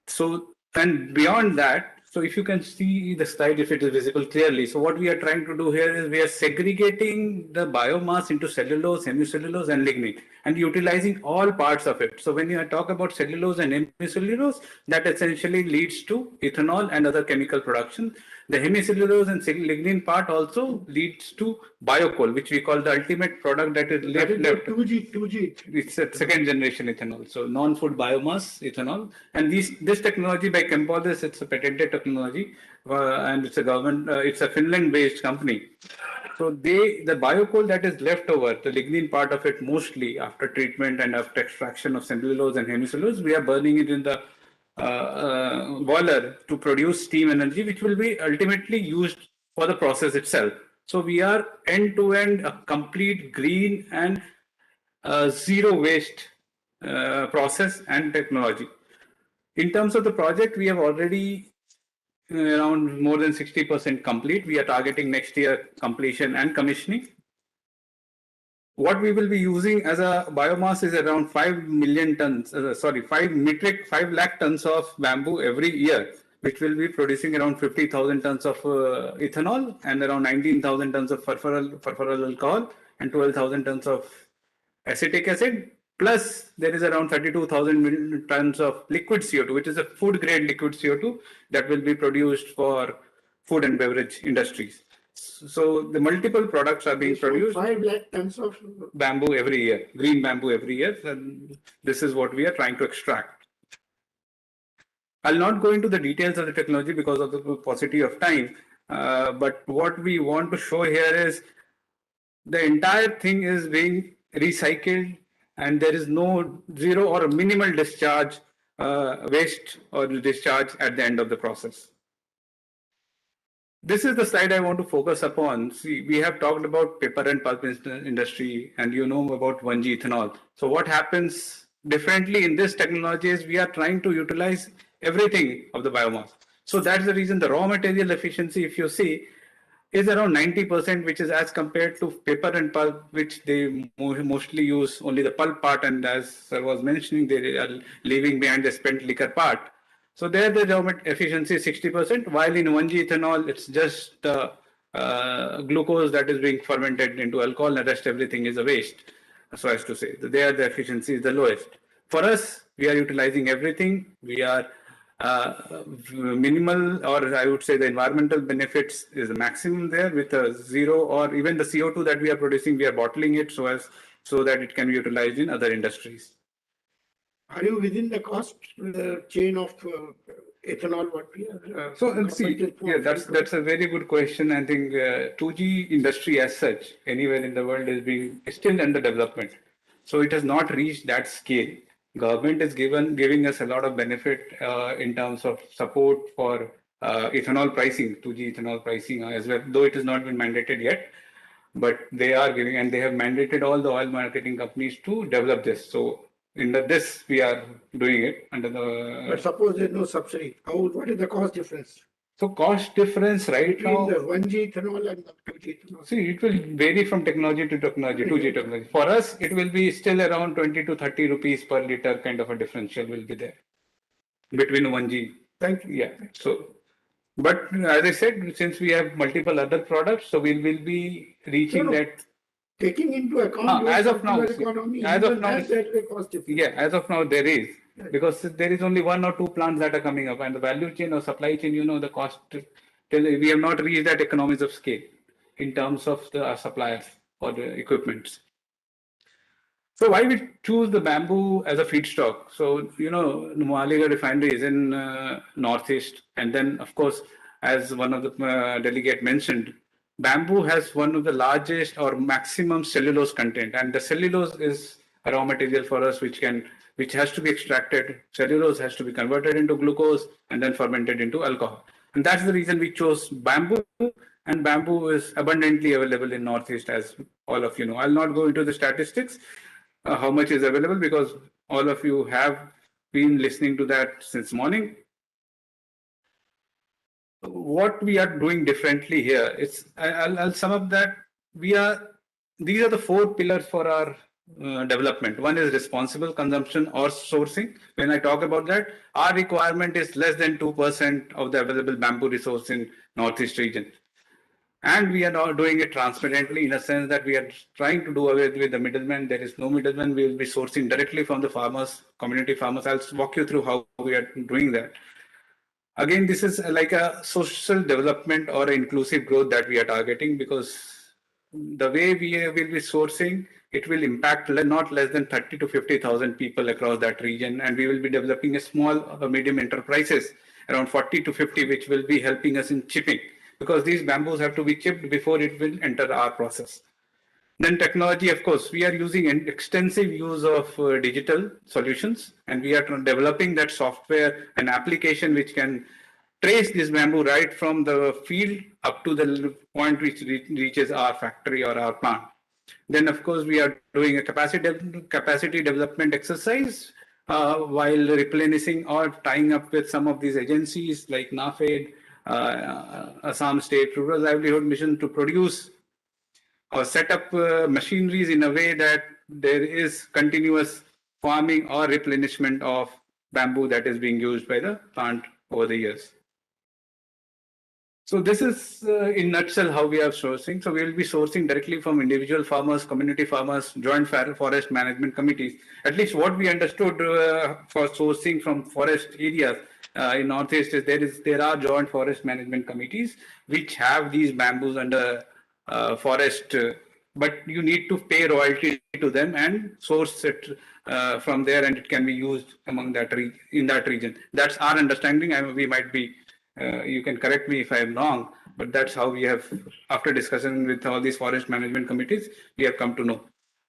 So, and beyond that, so if you can see the slide, if it is visible clearly. So what we are trying to do here is we are segregating the biomass into cellulose, hemicellulose, and lignin, and utilizing all parts of it. So when you talk about cellulose and hemicellulose, that essentially leads to ethanol and other chemical production. The hemicellulose and lignin part also leads to biocoal, which we call the ultimate product that is left. 2G. It's a second generation ethanol, so non-food biomass ethanol. And this technology by Chempolis, it's a patented technology, and it's a government, it's a Finland-based company. So the biocoal that is left over, the lignin part of it, mostly after treatment and after extraction of cellulose and hemicellulose, we are burning it in the boiler to produce steam energy, which will be ultimately used for the process itself. So we are end-to-end a complete green and zero waste process and technology. In terms of the project, we have already around more than 60% complete. We are targeting next year completion and commissioning. What we will be using as a biomass is around 5 million tons, 5 lakh tons of bamboo every year, which will be producing around 50,000 tons of ethanol and around 19,000 tons of furfural alcohol and 12,000 tons of acetic acid Plus, there is around 32,000 tons of liquid CO2, which is a food grade liquid CO2 that will be produced for food and beverage industries. So the multiple products are being produced. 5 lakh tons of Bamboo every year, green bamboo every year, and this is what we are trying to extract. I'll not go into the details of the technology because of the paucity of time, but what we want to show here is the entire thing is being recycled and there is no zero or minimal discharge, waste or discharge at the end of the process. This is the slide I want to focus upon. See, we have talked about paper and pulp industry and you know about 1G ethanol. So what happens differently in this technology is we are trying to utilize everything of the biomass. So that's the reason the raw material efficiency, if you see, is around 90%, which is as compared to paper and pulp, which they mostly use only the pulp part, and as Sir was mentioning, they are leaving behind the spent liquor part. So there the raw efficiency is 60%, while in 1G ethanol, it's just glucose that is being fermented into alcohol, and the rest everything is a waste, so as to say. There the efficiency is the lowest. For us, we are utilizing everything. We are minimal, or I would say the environmental benefits is the maximum there with a zero, or even the CO2 that we are producing, we are bottling it so that it can be utilized in other industries. Are you within the cost chain of ethanol? What we are? So see, yeah, that's a very good question. I think 2G industry as such anywhere in the world is still under development, so it has not reached that scale. Government is giving us a lot of benefit in terms of support for ethanol pricing, 2G ethanol pricing as well, though it has not been mandated yet. But they are giving, and they have mandated all the oil marketing companies to develop this. So in this we are doing it under the. But suppose there's no subsidy, what is the cost difference? So cost difference right between now. the 1G ethanol and the 2G ethanol. See, it will vary from technology to technology, 2G technology. For us, it will be still around 20 to 30 rupees per liter kind of a differential will be there between 1G. Thank you. Yeah. So, but as I said, since we have multiple other products, so we will be reaching that. Taking into account as of now, economy, as of now, that cost difference. yeah, as of now there is, because there is only 1 or 2 plants that are coming up, and the value chain or supply chain, you know, the cost, we have not reached that economies of scale in terms of the suppliers or the equipments. So why we choose the bamboo as a feedstock? So, you know, Numaligarh refinery is in Northeast, and then of course, as one of the delegate mentioned, bamboo has one of the largest or maximum cellulose content, and the cellulose is a raw material for us which has to be extracted. Cellulose has to be converted into glucose and then fermented into alcohol. And that's the reason we chose bamboo, and bamboo is abundantly available in Northeast, as all of you know. I'll not go into the statistics, how much is available, because all of you have been listening to that since morning. What we are doing differently here, I'll sum up that these are the 4 pillars for our development. One is responsible consumption or sourcing. When I talk about that, our requirement is less than 2% of the available bamboo resource in Northeast region. And we are now doing it transparently, in a sense that we are trying to do away with the middleman. There is no middleman. We will be sourcing directly from the farmers, community farmers. I'll walk you through how we are doing that. Again, this is like a social development or inclusive growth that we are targeting, because the way we will be sourcing, it will impact not less than 30 to 50,000 people across that region. And we will be developing a small or medium enterprises, around 40 to 50, which will be helping us in chipping, because these bamboos have to be chipped before it will enter our process. Then technology, of course, we are using an extensive use of digital solutions, and we are developing that software and application which can trace this bamboo right from the field up to the point which reaches our factory or our plant. Then, of course, we are doing a capacity development exercise while replenishing or tying up with some of these agencies like NAFED, Assam State Rural Livelihood Mission, to produce or set up machineries in a way that there is continuous farming or replenishment of bamboo that is being used by the plant over the years. So this is in nutshell how we are sourcing. So we will be sourcing directly from individual farmers, community farmers, joint forest management committees. At least what we understood for sourcing from forest areas in Northeast is there are joint forest management committees which have these bamboos under forest, but you need to pay royalty to them and source it from there, and it can be used among that in that region. That's our understanding. We might be. You can correct me if I am wrong, but that's how we have, after discussion with all these forest management committees, we have come to know.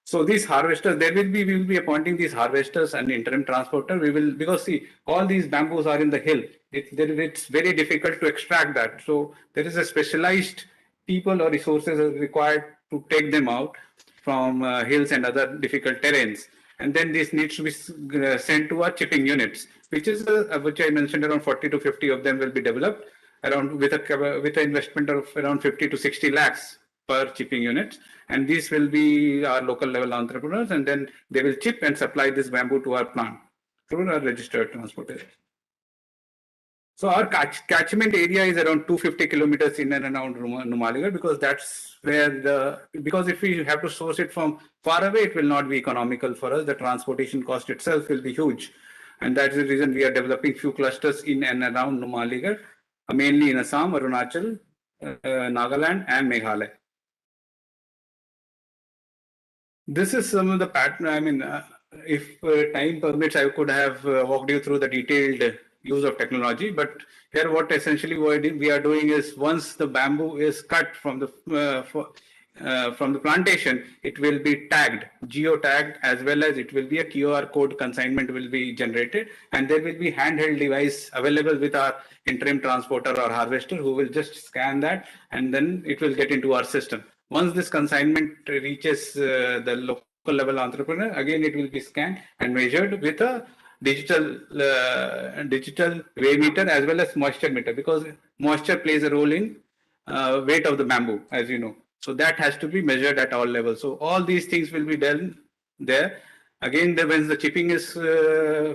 So these harvesters, we will be appointing these harvesters and interim transporter. We will, because see, all these bamboos are in the hill. It's very difficult to extract that. So there is a specialized people or resources are required to take them out from hills and other difficult terrains. And then this needs to be sent to our chipping units, which is which I mentioned, around 40 to 50 of them will be developed around with an investment of around 50 to 60 lakhs per chipping unit. And these will be our local level entrepreneurs, and then they will chip and supply this bamboo to our plant through our registered transporters. So our catchment area is around 250 kilometers in and around Numaligarh, because that's where because if we have to source it from far away, it will not be economical for us. The transportation cost itself will be huge. And that is the reason we are developing few clusters in and around Numaligarh, mainly in Assam, Arunachal, Nagaland and Meghalaya. This is some of the pattern. I mean, if time permits, I could have walked you through the detailed use of technology, but here what essentially we are doing is, once the bamboo is cut from the plantation, it will be tagged, geo-tagged, as well as it will be a QR code consignment will be generated, and there will be handheld device available with our interim transporter or harvester who will just scan that, and then it will get into our system. Once this consignment reaches the local level entrepreneur, again it will be scanned and measured with a digital weigh meter as well as moisture meter, because moisture plays a role in weight of the bamboo, as you know. So that has to be measured at all levels. So all these things will be done there. Again, when the chipping is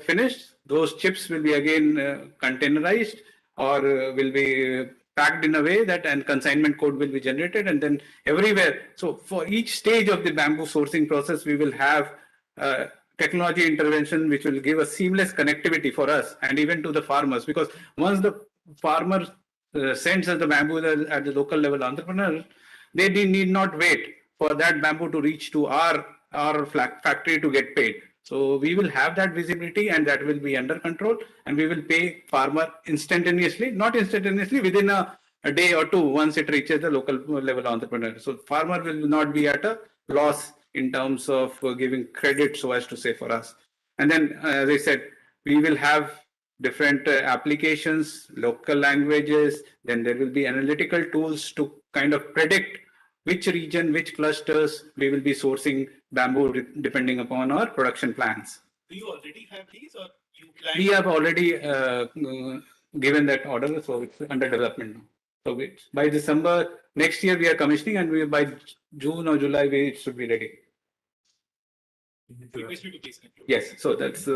finished, those chips will be again containerized or will be packed in a way that and consignment code will be generated, and then everywhere. So for each stage of the bamboo sourcing process, we will have technology intervention which will give a seamless connectivity for us and even to the farmers, because once the farmer sends us the bamboo at the local level entrepreneur, they need not wait for that bamboo to reach to our factory to get paid. So we will have that visibility, and that will be under control, and we will pay farmer instantaneously, not instantaneously, within a day or two once it reaches the local level entrepreneur. So farmer will not be at a loss in terms of giving credit, so as to say, for us. And then, as I said, we will have different applications, local languages, then there will be analytical tools to kind of predict which region, which clusters we will be sourcing bamboo depending upon our production plans. Do you already have these, or you plan? We have already given that order, so it's under development now. So by December next year we are commissioning, and by June or July it should be ready. Yes, so that's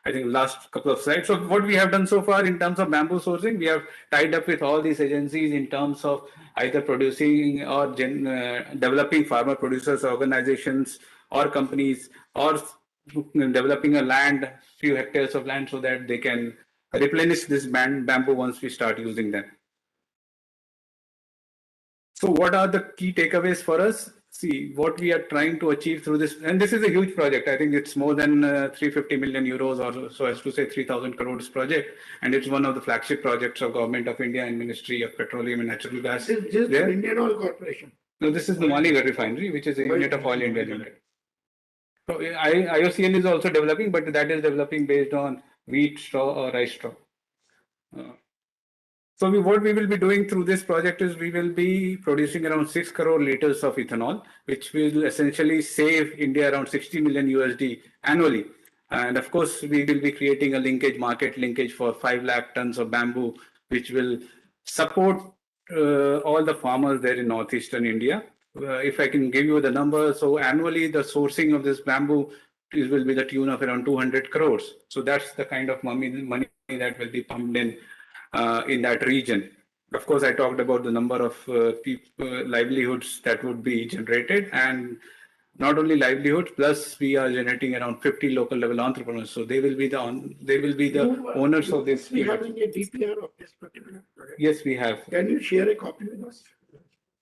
I think last couple of slides. So what we have done so far in terms of bamboo sourcing, we have tied up with all these agencies in terms of either producing or developing farmer producers organizations or companies, or developing a land, few hectares of land, so that they can replenish this bamboo once we start using them. So what are the key takeaways for us? See, what we are trying to achieve through this, and this is a huge project. I think it's more than 350 million euros, or so as to say 3,000 crores project. And it's one of the flagship projects of Government of India and Ministry of Petroleum and Natural Gas. This is the Indian Oil Corporation. No, this is the Numaligarh Refinery, which is a unit of Oil India Limited. So IOCL is also developing, but that is developing based on wheat straw or rice straw. So what we will be doing through this project is we will be producing around 6 crore liters of ethanol, which will essentially save India around 60 million USD annually. And of course, we will be creating a market linkage for 5 lakh tons of bamboo, which will support all the farmers there in northeastern India. If I can give you the number, so annually the sourcing of this bamboo will be the tune of around 200 crores. So that's the kind of money that will be pumped in that region. Of course, I talked about the number of livelihoods that would be generated, and not only livelihoods, plus we are generating around 50 local level entrepreneurs. So they will be the owners of this. We having a DPR of this particular project. Yes, we have. Can you share a copy with us?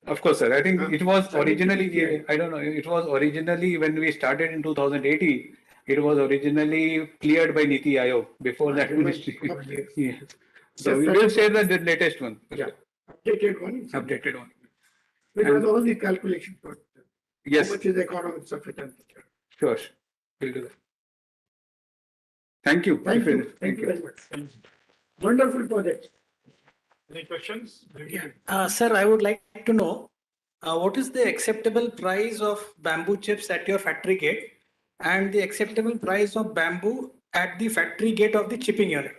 Of course, sir. I think it was originally, I don't know, it was originally when we started in 2018, it was originally cleared by Niti Aayog before that ministry. Yes. So we will share the latest one. Yeah. Updated one. Updated one. Because all the calculation for yes. How much is the economics of it? Sure. We'll do that. Thank you. Thank you. Thank you very much. Wonderful project. Any questions? Sir, I would like to know what is the acceptable price of bamboo chips at your factory gate and the acceptable price of bamboo at the factory gate of the chipping unit?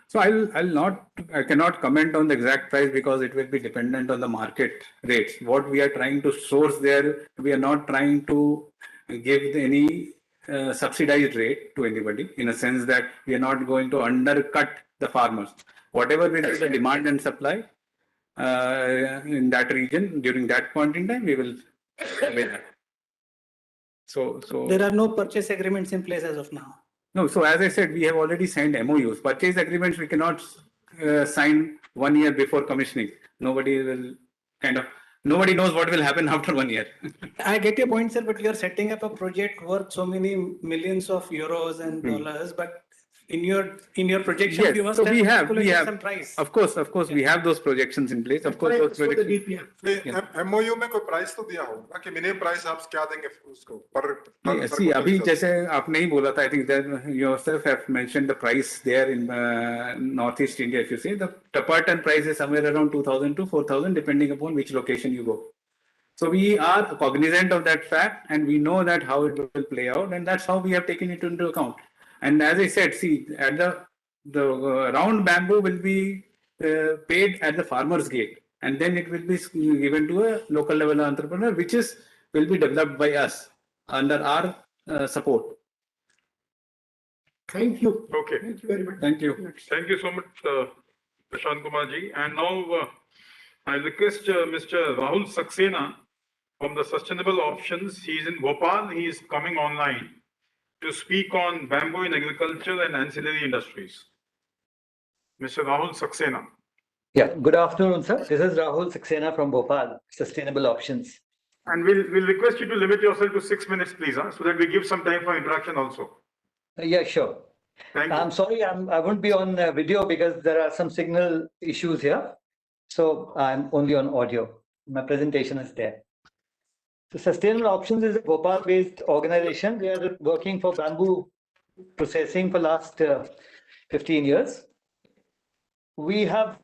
So I cannot comment on the exact price because it will be dependent on the market rates. What we are trying to source there, we are not trying to give any subsidized rate to anybody, in a sense that we are not going to undercut the farmers. Whatever will be the demand and supply in that region during that point in time, we will convey that. So there are no purchase agreements in place as of now. No, so as I said, we have already signed MOUs. Purchase agreements we cannot sign 1 year before commissioning. Nobody knows what will happen after 1 year. I get your point, sir, but you are setting up a project worth so many millions of euros and dollars, but in your projections, yes, you must so have we have some price. Of course, we have those projections in place. Of course, those projections. MOU में कोई price तो दिया होगा कि minimum price आप क्या देंगे उसको पर See, अभी जैसे आपने ही बोला था, I think that you yourself have mentioned the price there in Northeast India. If you see, the per ton price is somewhere around 2,000 to 4,000, depending upon which location you go. So we are cognizant of that fact, and we know that how it will play out, and that's how we have taken it into account. And as I said, see, at the round bamboo will be paid at the farmer's gate, and then it will be given to a local level entrepreneur, which will be developed by us under our support. Thank you. Okay. Thank you very much. Thank you. Thank you so much, Prashant Kumar ji. And now I request Mr. Rahul Saxena from the Sustainable Options. He is in Bhopal. He is coming online to speak on bamboo in agriculture and ancillary industries. Mr. Rahul Saxena. Yeah, good afternoon, sir. This is Rahul Saxena from Bhopal, Sustainable Options. And we'll request you to limit yourself to 6 minutes, please, so that we give some time for interaction also. Yeah, sure. Thank you. I'm sorry, I won't be on video because there are some signal issues here. So I'm only on audio. My presentation is there. So Sustainable Options is a Bhopal-based organization. We are working for bamboo processing for last 15 years. We have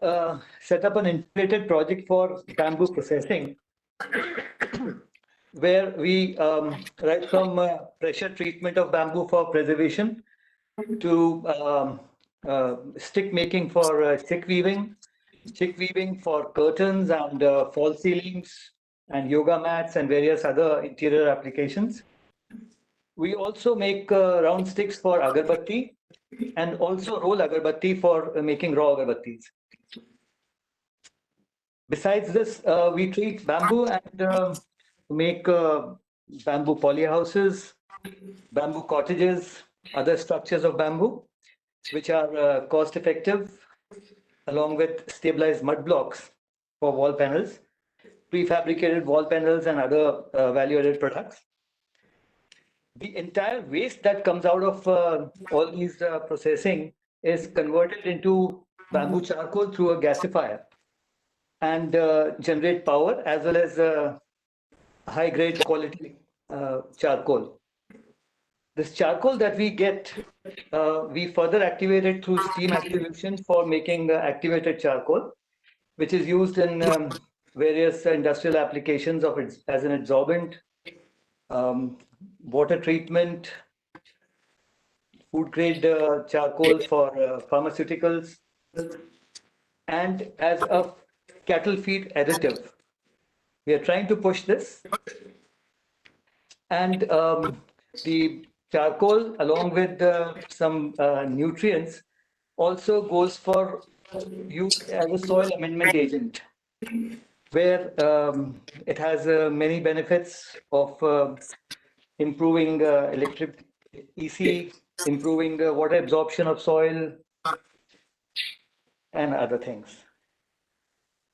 set up an integrated project for bamboo processing where we right from pressure treatment of bamboo for preservation to stick making for chick weaving for curtains and fall ceilings and yoga mats and various other interior applications. We also make round sticks for agarbatti and also roll agarbatti for making raw agarbattis. Besides this, we treat bamboo and make bamboo polyhouses, bamboo cottages, other structures of bamboo, which are cost effective, along with stabilized mud blocks for wall panels, prefabricated wall panels and other value-added products. The entire waste that comes out of all these processing is converted into bamboo charcoal through a gasifier and generate power as well as high-grade quality charcoal. This charcoal that we get, we further activate it through steam activation for making activated charcoal, which is used in various industrial applications of it as an adsorbent, water treatment, food grade charcoal for pharmaceuticals, and as a cattle feed additive. We are trying to push this, and the charcoal along with some nutrients also goes for used as a soil amendment agent, where it has many benefits of improving electric EC, improving water absorption of soil, and other things.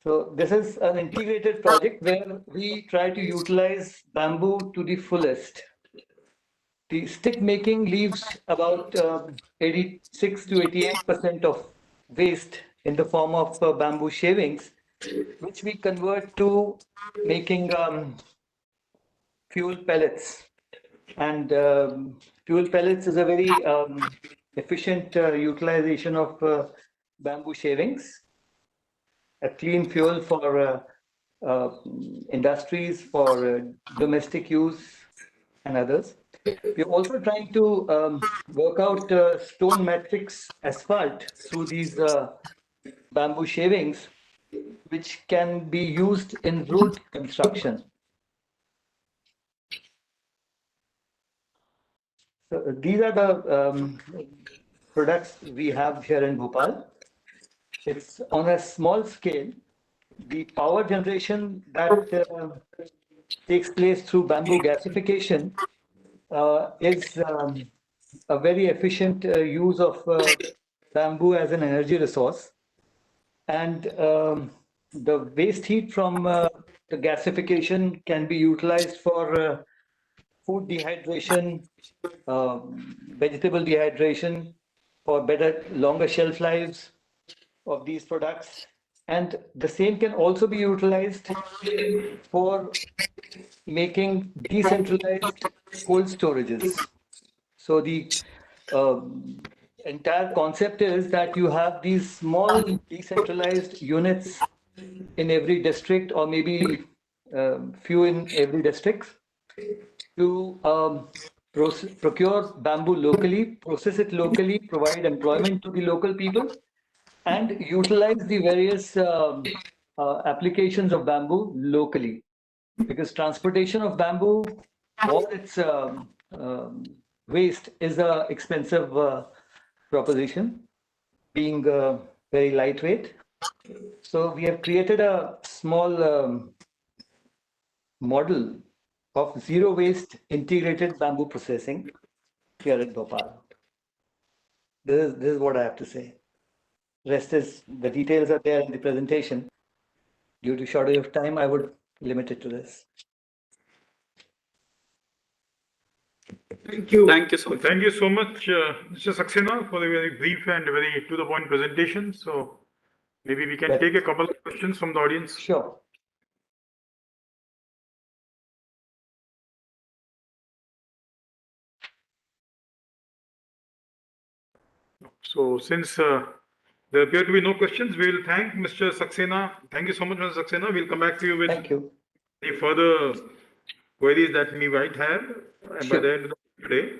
So this is an integrated project where we try to utilize bamboo to the fullest. The stick making leaves about 86 to 88% of waste in the form of bamboo shavings, which we convert to making fuel pellets. And fuel pellets is a very efficient utilization of bamboo shavings, a clean fuel for industries, for domestic use and others. We're also trying to work out stone matrix asphalt through these bamboo shavings, which can be used in road construction. So these are the products we have here in Bhopal. It's on a small scale. The power generation that takes place through bamboo gasification is a very efficient use of bamboo as an energy resource. And the waste heat from the gasification can be utilized for food dehydration, vegetable dehydration, for better, longer shelf lives of these products. And the same can also be utilized for making decentralized cold storages. So the entire concept is that you have these small decentralized units in every district, or maybe few in every district, to procure bamboo locally, process it locally, provide employment to the local people, and utilize the various applications of bamboo locally. Because transportation of bamboo or its waste is an expensive proposition, being very lightweight. So we have created a small model of zero waste integrated bamboo processing here at Bhopal. This is what I have to say. Rest is, the details are there in the presentation. Due to shortage of time, I would limit it to this. Thank you. Thank you so much. Thank you so much, Mr. Saxena, for the very brief and very to the point presentation. So maybe we can take a couple of questions from the audience. Sure. So since there appear to be no questions, we will thank Mr. Saxena. Thank you so much, Mr. Saxena. We'll come back to you with any further queries that we might have by the end of today.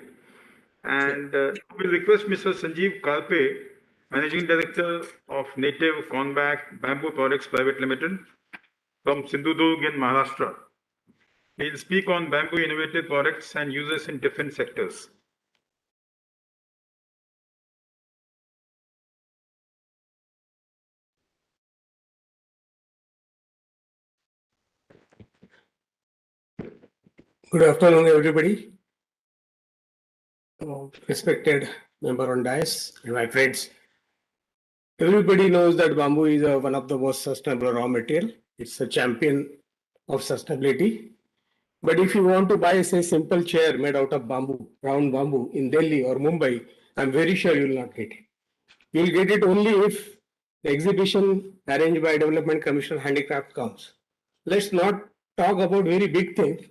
And we'll request Mr. Sanjeev Kalpe, Managing Director of Native Conback Bamboo Products Private Limited from Sindhudurg in Maharashtra. He'll speak on bamboo innovative products and uses in different sectors. Good afternoon, everybody. Respected member on dais and my friends. Everybody knows that bamboo is one of the most sustainable raw material. It's a champion of sustainability. But if you want to buy, say, simple chair made out of bamboo, round bamboo in Delhi or Mumbai, I'm very sure you will not get it. You will get it only if the exhibition arranged by Development Commission Handicraft comes. Let's not talk about very big things.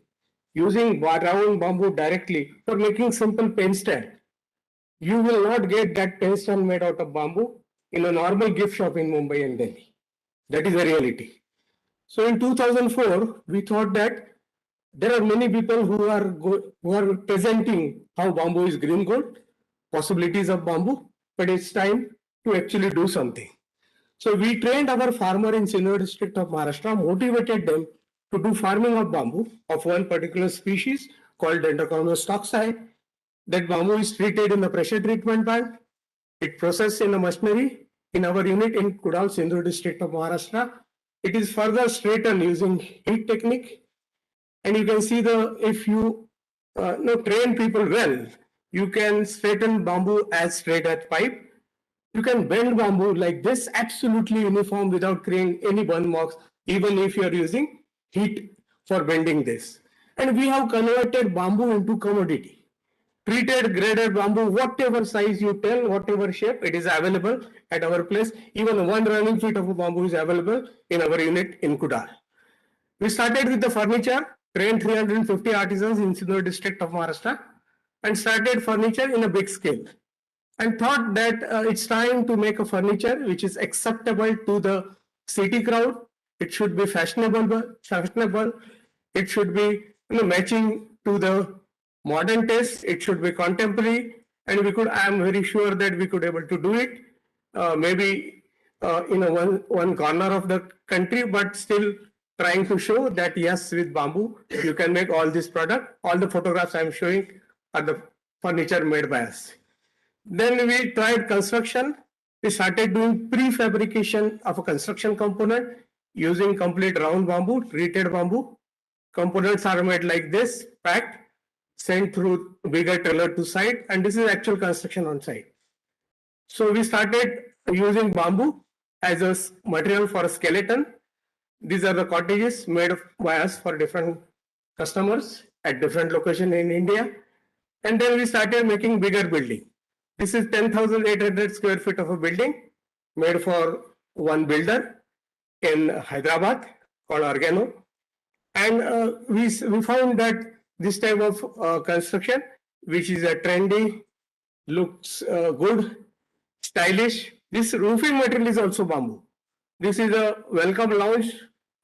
Using round bamboo directly for making simple pen stand. You will not get that pen stand made out of bamboo in a normal gift shop in Mumbai and Delhi. That is the reality. So in 2004, we thought that there are many people who are presenting how bamboo is green gold, possibilities of bamboo, but it's time to actually do something. So we trained our farmer in Sinnar district of Maharashtra, motivated them to do farming of bamboo of one particular species called Dendrochromis toxi. That bamboo is treated in the pressure treatment plant. It processed in a machinery. in our unit in Kudal, Sindhu district of Maharashtra. It is further straightened using heat technique. And you can see if you train people well, you can straighten bamboo as straight as pipe. You can bend bamboo like this, absolutely uniform without creating any burn marks, even if you are using heat for bending this. And we have converted bamboo into commodity. Treated, graded bamboo, whatever size you tell, whatever shape, it is available at our place. Even 1 running feet of a bamboo is available in our unit in Kudal. We started with the furniture, trained 350 artisans in Sindhu district of Maharashtra, and started furniture in a big scale. And thought that it's time to make a furniture which is acceptable to the city crowd. It should be fashionable. It should be matching to the modern taste. It should be contemporary, and I am very sure that we could able to do it. Maybe in one corner of the country, but still trying to show that yes, with bamboo you can make all this product. All the photographs I am showing are the furniture made by us. Then we tried construction. We started doing prefabrication of a construction component using complete round bamboo, treated bamboo. Components are made like this, packed, sent through bigger trailer to site, and this is actual construction on site. So we started using bamboo as a material for a skeleton. These are the cottages made by us for different customers at different locations in India. And then we started making bigger building. This is 10,800 square feet of a building made for one builder in Hyderabad called Organo. And we found that this type of construction, which is a trendy, looks good, stylish. This roofing material is also bamboo. This is a welcome lounge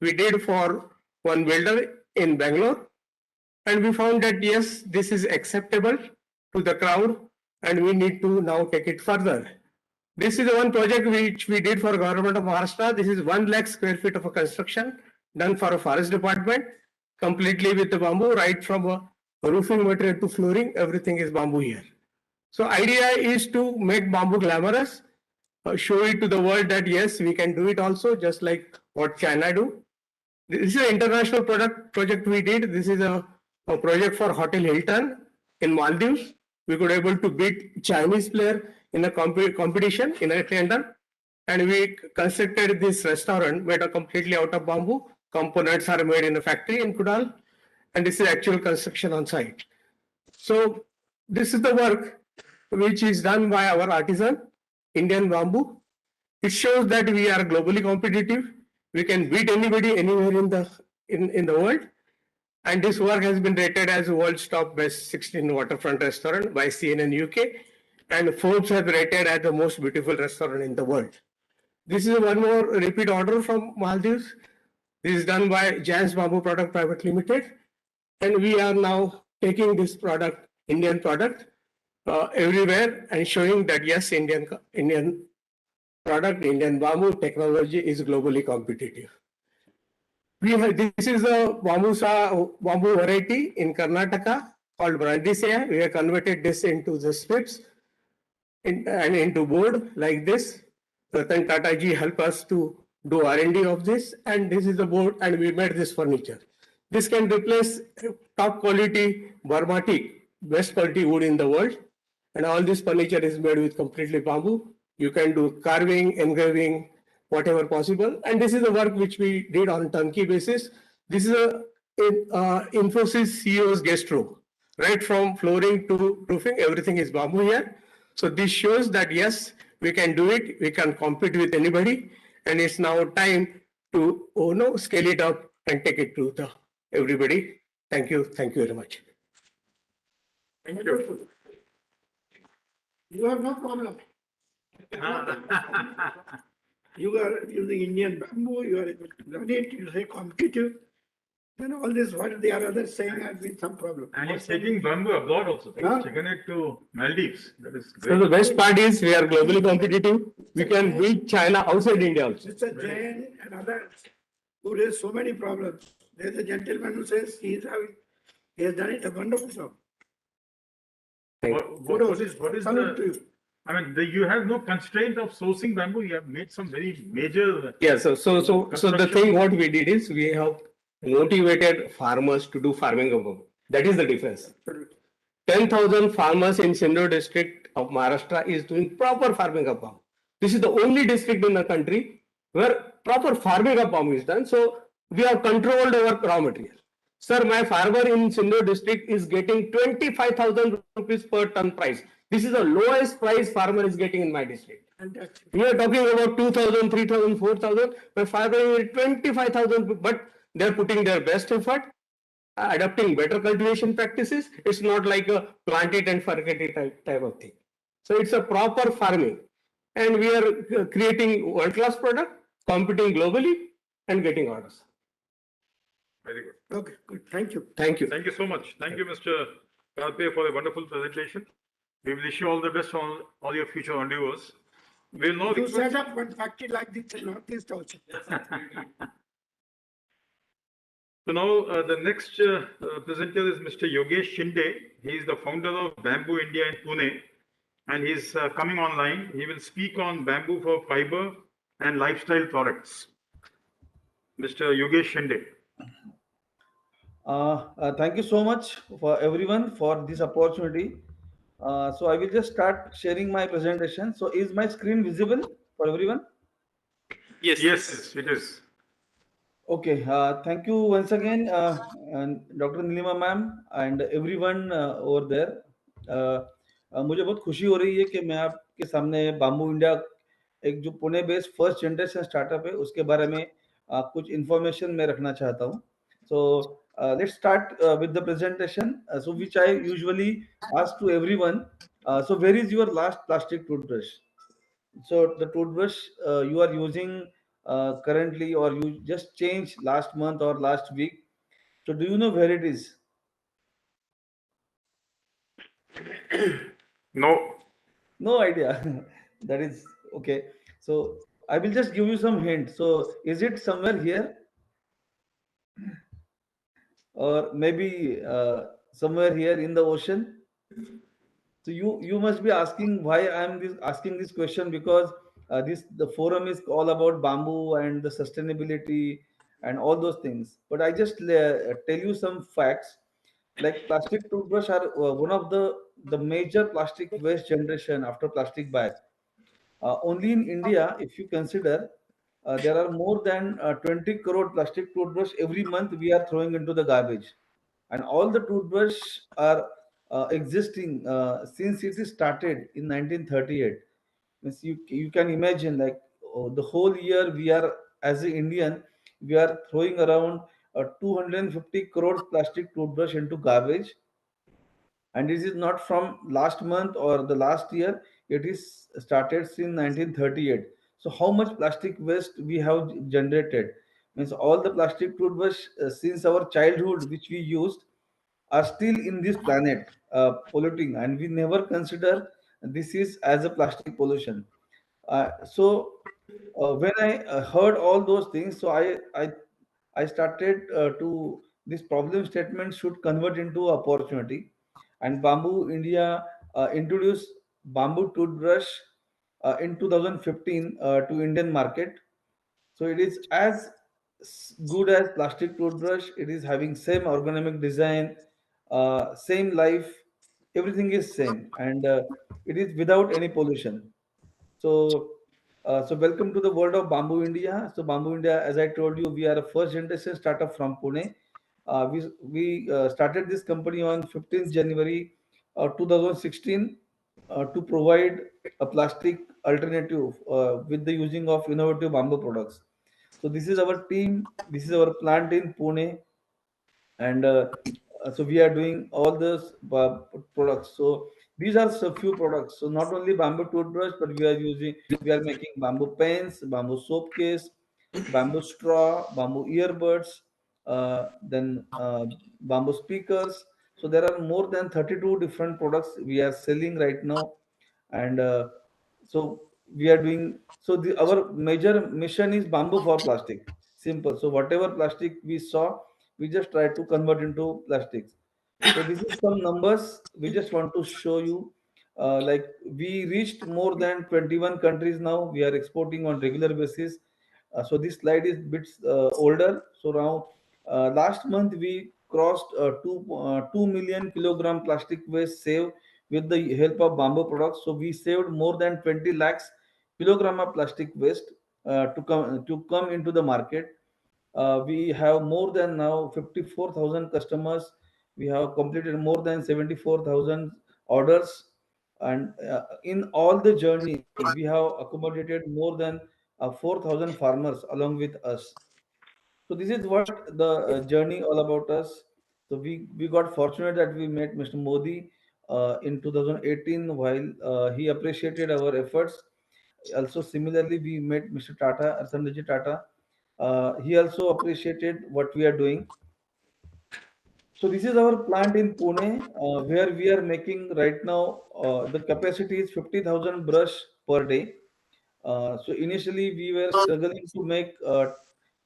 we did for one builder in Bangalore. And we found that yes, this is acceptable to the crowd, and we need to now take it further. This is the one project which we did for Government of Maharashtra. This is 1 lakh square feet of a construction done for a forest department, completely with the bamboo, right from a roofing material to flooring, everything is bamboo here. So idea is to make bamboo glamorous, show it to the world that yes, we can do it also, just like what China do. This is an international project we did. This is a project for Hotel Hilton in Maldives. We could able to beat Chinese player in a competition in a tender, and we constructed this restaurant made completely out of bamboo. Components are made in a factory in Kudal, and this is actual construction on site. So this is the work which is done by our artisan, Indian bamboo. It shows that we are globally competitive. We can beat anybody anywhere in the world. And this work has been rated as world's top best 16 waterfront restaurant by CNN UK, and Forbes has rated as the most beautiful restaurant in the world. This is one more repeat order from Maldives. This is done by Giants Bamboo Product Private Limited, and we are now taking this product, Indian product, everywhere and showing that yes, Indian product, Indian bamboo technology is globally competitive. This is a bamboo variety in Karnataka called Brandisea. We have converted this into the strips and into board like this. Ratan Tata ji helped us to do R&D of this, and this is the board, and we made this furniture. This can replace top quality Burma teak, best quality wood in the world, and all this furniture is made with completely bamboo. You can do carving, engraving, whatever possible. And this is the work which we did on turnkey basis. This is a Infosys CEO's guest room. Right from flooring to roofing, everything is bamboo here. So this shows that yes, we can do it. We can compete with anybody. And it's now time to scale it up and take it to everybody. Thank you. Thank you very much. Thank you. You have no problem. You are using Indian bamboo, you are able to run it, you say competitive. Then all this, what the others saying has been some problem. And it's taking bamboo abroad also. Huh? Taking it to Maldives. That is great. So the best part is we are globally competitive. We can beat China outside India also. Mr. Jain and others who raise so many problems. There's a gentleman who says he has done it a wonderful job. What is the I mean, you have no constraint of sourcing bamboo. You have made some very major. Yeah, so the thing what we did is we have motivated farmers to do farming of bamboo. That is the difference. 10,000 farmers in Sindhu district of Maharashtra is doing proper farming of bamboo. This is the only district in the country where proper farming of bamboo is done. So we have controlled our raw material. Sir, my farmer in Sindhu district is getting 25,000 rupees per ton price. This is the lowest price farmer is getting in my district. We are talking about 2,000, 3,000, 4,000. My farmer is 25,000, but they are putting their best effort, adopting better cultivation practices. It's not like a plant it and forget it type of thing. So it's a proper farming. And we are creating world-class product, competing globally and getting orders. Very good. Okay, good. Thank you. Thank you. Thank you so much. Thank you, Mr. Kalpe, for a wonderful presentation. We wish you all the best on all your future endeavors. We'll now You request. set up one factory like this in Northeast also. So now the next presenter is Mr. Yogesh Shinde. He is the founder of Bamboo India in Pune, and he's coming online. He will speak on bamboo for fiber and lifestyle products. Mr. Yogesh Shinde. Thank you so much for everyone for this opportunity. So I will just start sharing my presentation. So is my screen visible for everyone? Yes, it is. Okay, thank you once again, and Dr. Nilima ma'am and everyone over there. मुझे बहुत खुशी हो रही है कि मैं आपके सामने बाम्बू इंडिया एक जो Pune based first generation startup है उसके बारे में कुछ इंफॉर्मेशन मैं रखना चाहता हूँ. So let's start with the presentation. So which I usually ask to everyone. So where is your last plastic toothbrush? So the toothbrush you are using currently or you just changed last month or last week. So do you know where it is? No. No idea. That is okay. So I will just give you some hint. So is it somewhere here? Or maybe somewhere here in the ocean? So you must be asking why asking this question, because the forum is all about bamboo and the sustainability and all those things. But I just tell you some facts. Like plastic toothbrush are one of the major plastic waste generation after plastic bag. Only in India, if you consider, there are more than 20 crore plastic toothbrush every month we are throwing into the garbage, and all the toothbrush are existing since it is started in 1938. Means you can imagine, like, the whole year we are, as an Indian, we are throwing around 250 crores plastic toothbrush into garbage, and this is not from last month or the last year. It is started since 1938. So how much plastic waste we have generated? Means all the plastic toothbrush since our childhood which we used are still in this planet polluting, and we never consider this is as a plastic pollution. So when I heard all those things, so I started to this problem statement should convert into opportunity, and Bamboo India introduced bamboo toothbrush in 2015 to Indian market. So it is as good as plastic toothbrush. It is having same ergonomic design, same life, everything is same, and it is without any pollution. So, so welcome to the world of Bamboo India. So Bamboo India, as I told you, we are a first generation startup from Pune. We started this company on 15th January 2016 to provide a plastic alternative with the using of innovative bamboo products. So this is our team. This is our plant in Pune, and so we are doing all those products. So these are a few products. So not only bamboo toothbrush, but we are making bamboo pens, bamboo soap case, bamboo straw, bamboo earbuds, then bamboo speakers. So there are more than 32 different products we are selling right now, and so we are doing. So our major mission is bamboo for plastic. Simple. So whatever plastic we saw, we just try to convert into plastics. So this is some numbers we just want to show you. like we reached more than 21 countries now. We are exporting on regular basis. So this slide is bit older. So now last month we crossed 2 million kilogram plastic waste saved with the help of bamboo products. So we saved more than 20 lakhs kilogram of plastic waste to come into the market. We have more than now 54,000 customers. We have completed more than 74,000 orders, and in all the journey, we have accommodated more than 4,000 farmers along with us. So this is what the journey all about us. So we got fortunate that we met Mr. Modi in 2018 while he appreciated our efforts. Also, similarly, we met Mr. Tata, Ratanji Tata. He also appreciated what we are doing. So this is our plant in Pune, where we are making right now. The capacity is 50,000 brush per day. So initially we were struggling to make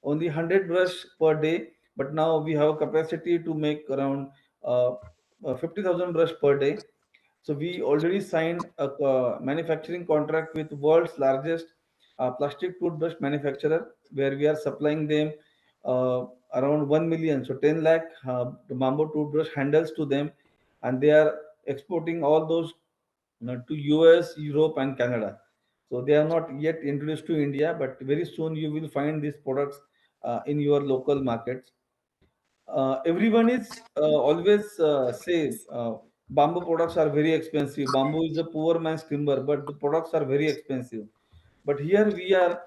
only 100 brush per day, but now we have capacity to make around uh, 50,000 brush per day. So we already signed a manufacturing contract with world's largest plastic toothbrush manufacturer, where we are supplying them uh, around 1 million, so 10 lakh the bamboo toothbrush handles to them, and they are exporting all those to US, Europe, and Canada. So they are not yet introduced to India, but very soon you will find these products in your local markets. Everyone is always say bamboo products are very expensive. Bamboo is a poor man's timber, but the products are very expensive. But here we are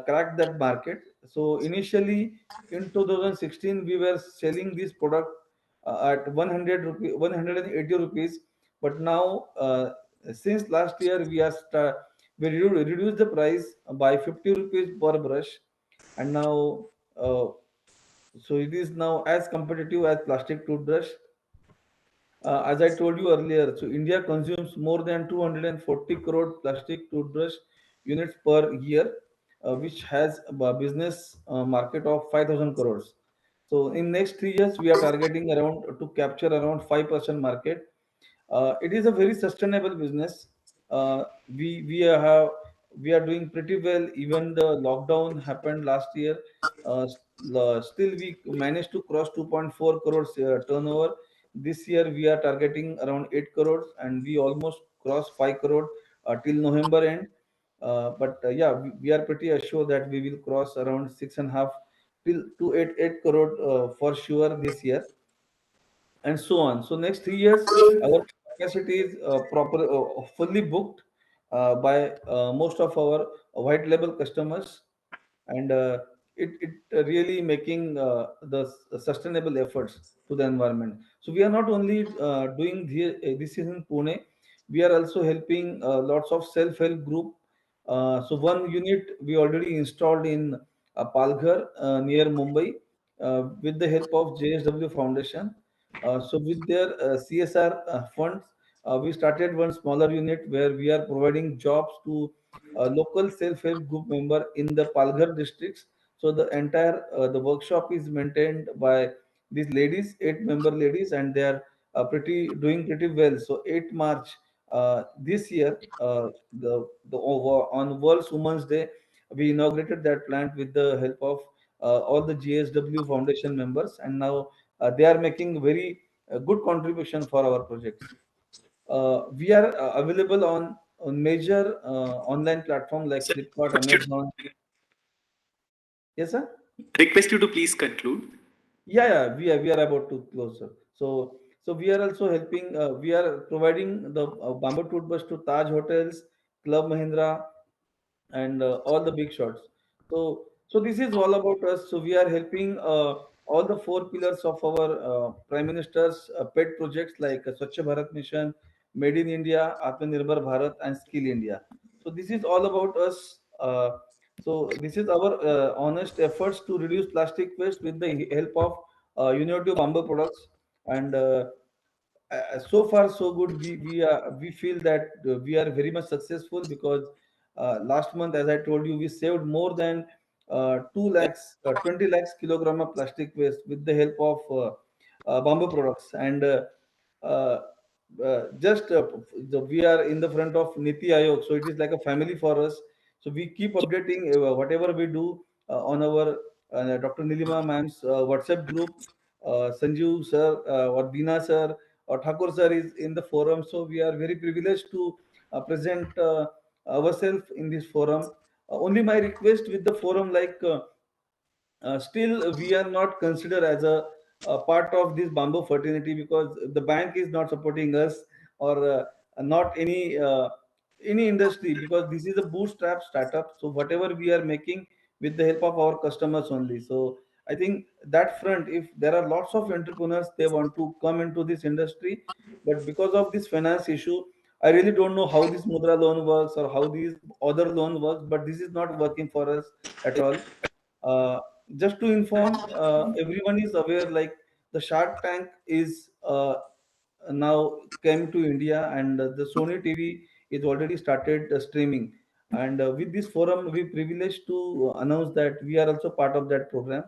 cracked that market. So initially in 2016 we were selling this product at 100 rupee, 180 rupees. But now since last year we reduced the price by 50 rupees per brush, and now uh, so it is now as competitive as plastic toothbrush. As I told you earlier, so India consumes more than 240 crore plastic toothbrush units per year, which has a business market of 5,000 crores. So in next 3 years, we are targeting around to capture around 5% market. It is a very sustainable business. We are doing pretty well. Even the lockdown happened last year. Still we managed to cross 2.4 crores turnover. This year we are targeting around 8 crores, and we almost cross 5 crore till November end. But yeah, we are pretty assured that we will cross around 6.5 till to 8 crore for sure this year, and so on. So next 3 years, our capacity is fully booked by most of our white label customers, and it really making sustainable efforts to the environment. So we are not only doing this is in Pune, we are also helping lots of self-help group. So one unit we already installed in Palghar near Mumbai with the help of JSW Foundation. So with their CSR funds, we started one smaller unit where we are providing jobs to local self-help group member in the Palghar districts. So the entire the workshop is maintained by these ladies, 8 member ladies, and they are pretty doing pretty well. So 8 March this year, on World Women's Day, we inaugurated that plant with the help of all the GSW Foundation members, and now they are making very good contribution for our projects. We are available on major online platform like Sir, Flipkart, request you Amazon. Yes, sir. request you to please conclude. Yeah, we are about to close, sir. So we are also helping. We are providing the bamboo toothbrush to Taj hotels, Club Mahindra, and all the big shots. So this is all about us. So we are helping all the four pillars of our Prime Minister's pet projects like Swachh Bharat Mission, Made in India, Atmanirbhar Bharat, and Skill India. So this is all about us. So this is our honest efforts to reduce plastic waste with the help of innovative bamboo products, and so far so good. We feel that we are very much successful because last month, as I told you, we saved more than 2 lakhs 20 lakhs kilogram of plastic waste with the help of bamboo products. And uh, we are in the front of Niti Ayog, so it is like a family for us. So we keep updating whatever we do on our Dr. Nilima ma'am's WhatsApp group. Sanjeev sir or Dina sir or Thakur sir is in the forum. So we are very privileged to present ourselves in this forum. Only my request with the forum, still we are not considered as a part of this bamboo fraternity because the bank is not supporting us, or not any industry, because this is a bootstrap startup. So whatever we are making with the help of our customers only. So I think that front, if there are lots of entrepreneurs, they want to come into this industry, but because of this finance issue, I really don't know how this mudra loan works or how these other loan works, but this is not working for us at all. uh, just to inform, everyone is aware, like the Shark Tank is now came to India, and the Sony TV is already started streaming. And with this forum, we privileged to announce that we are also part of that program,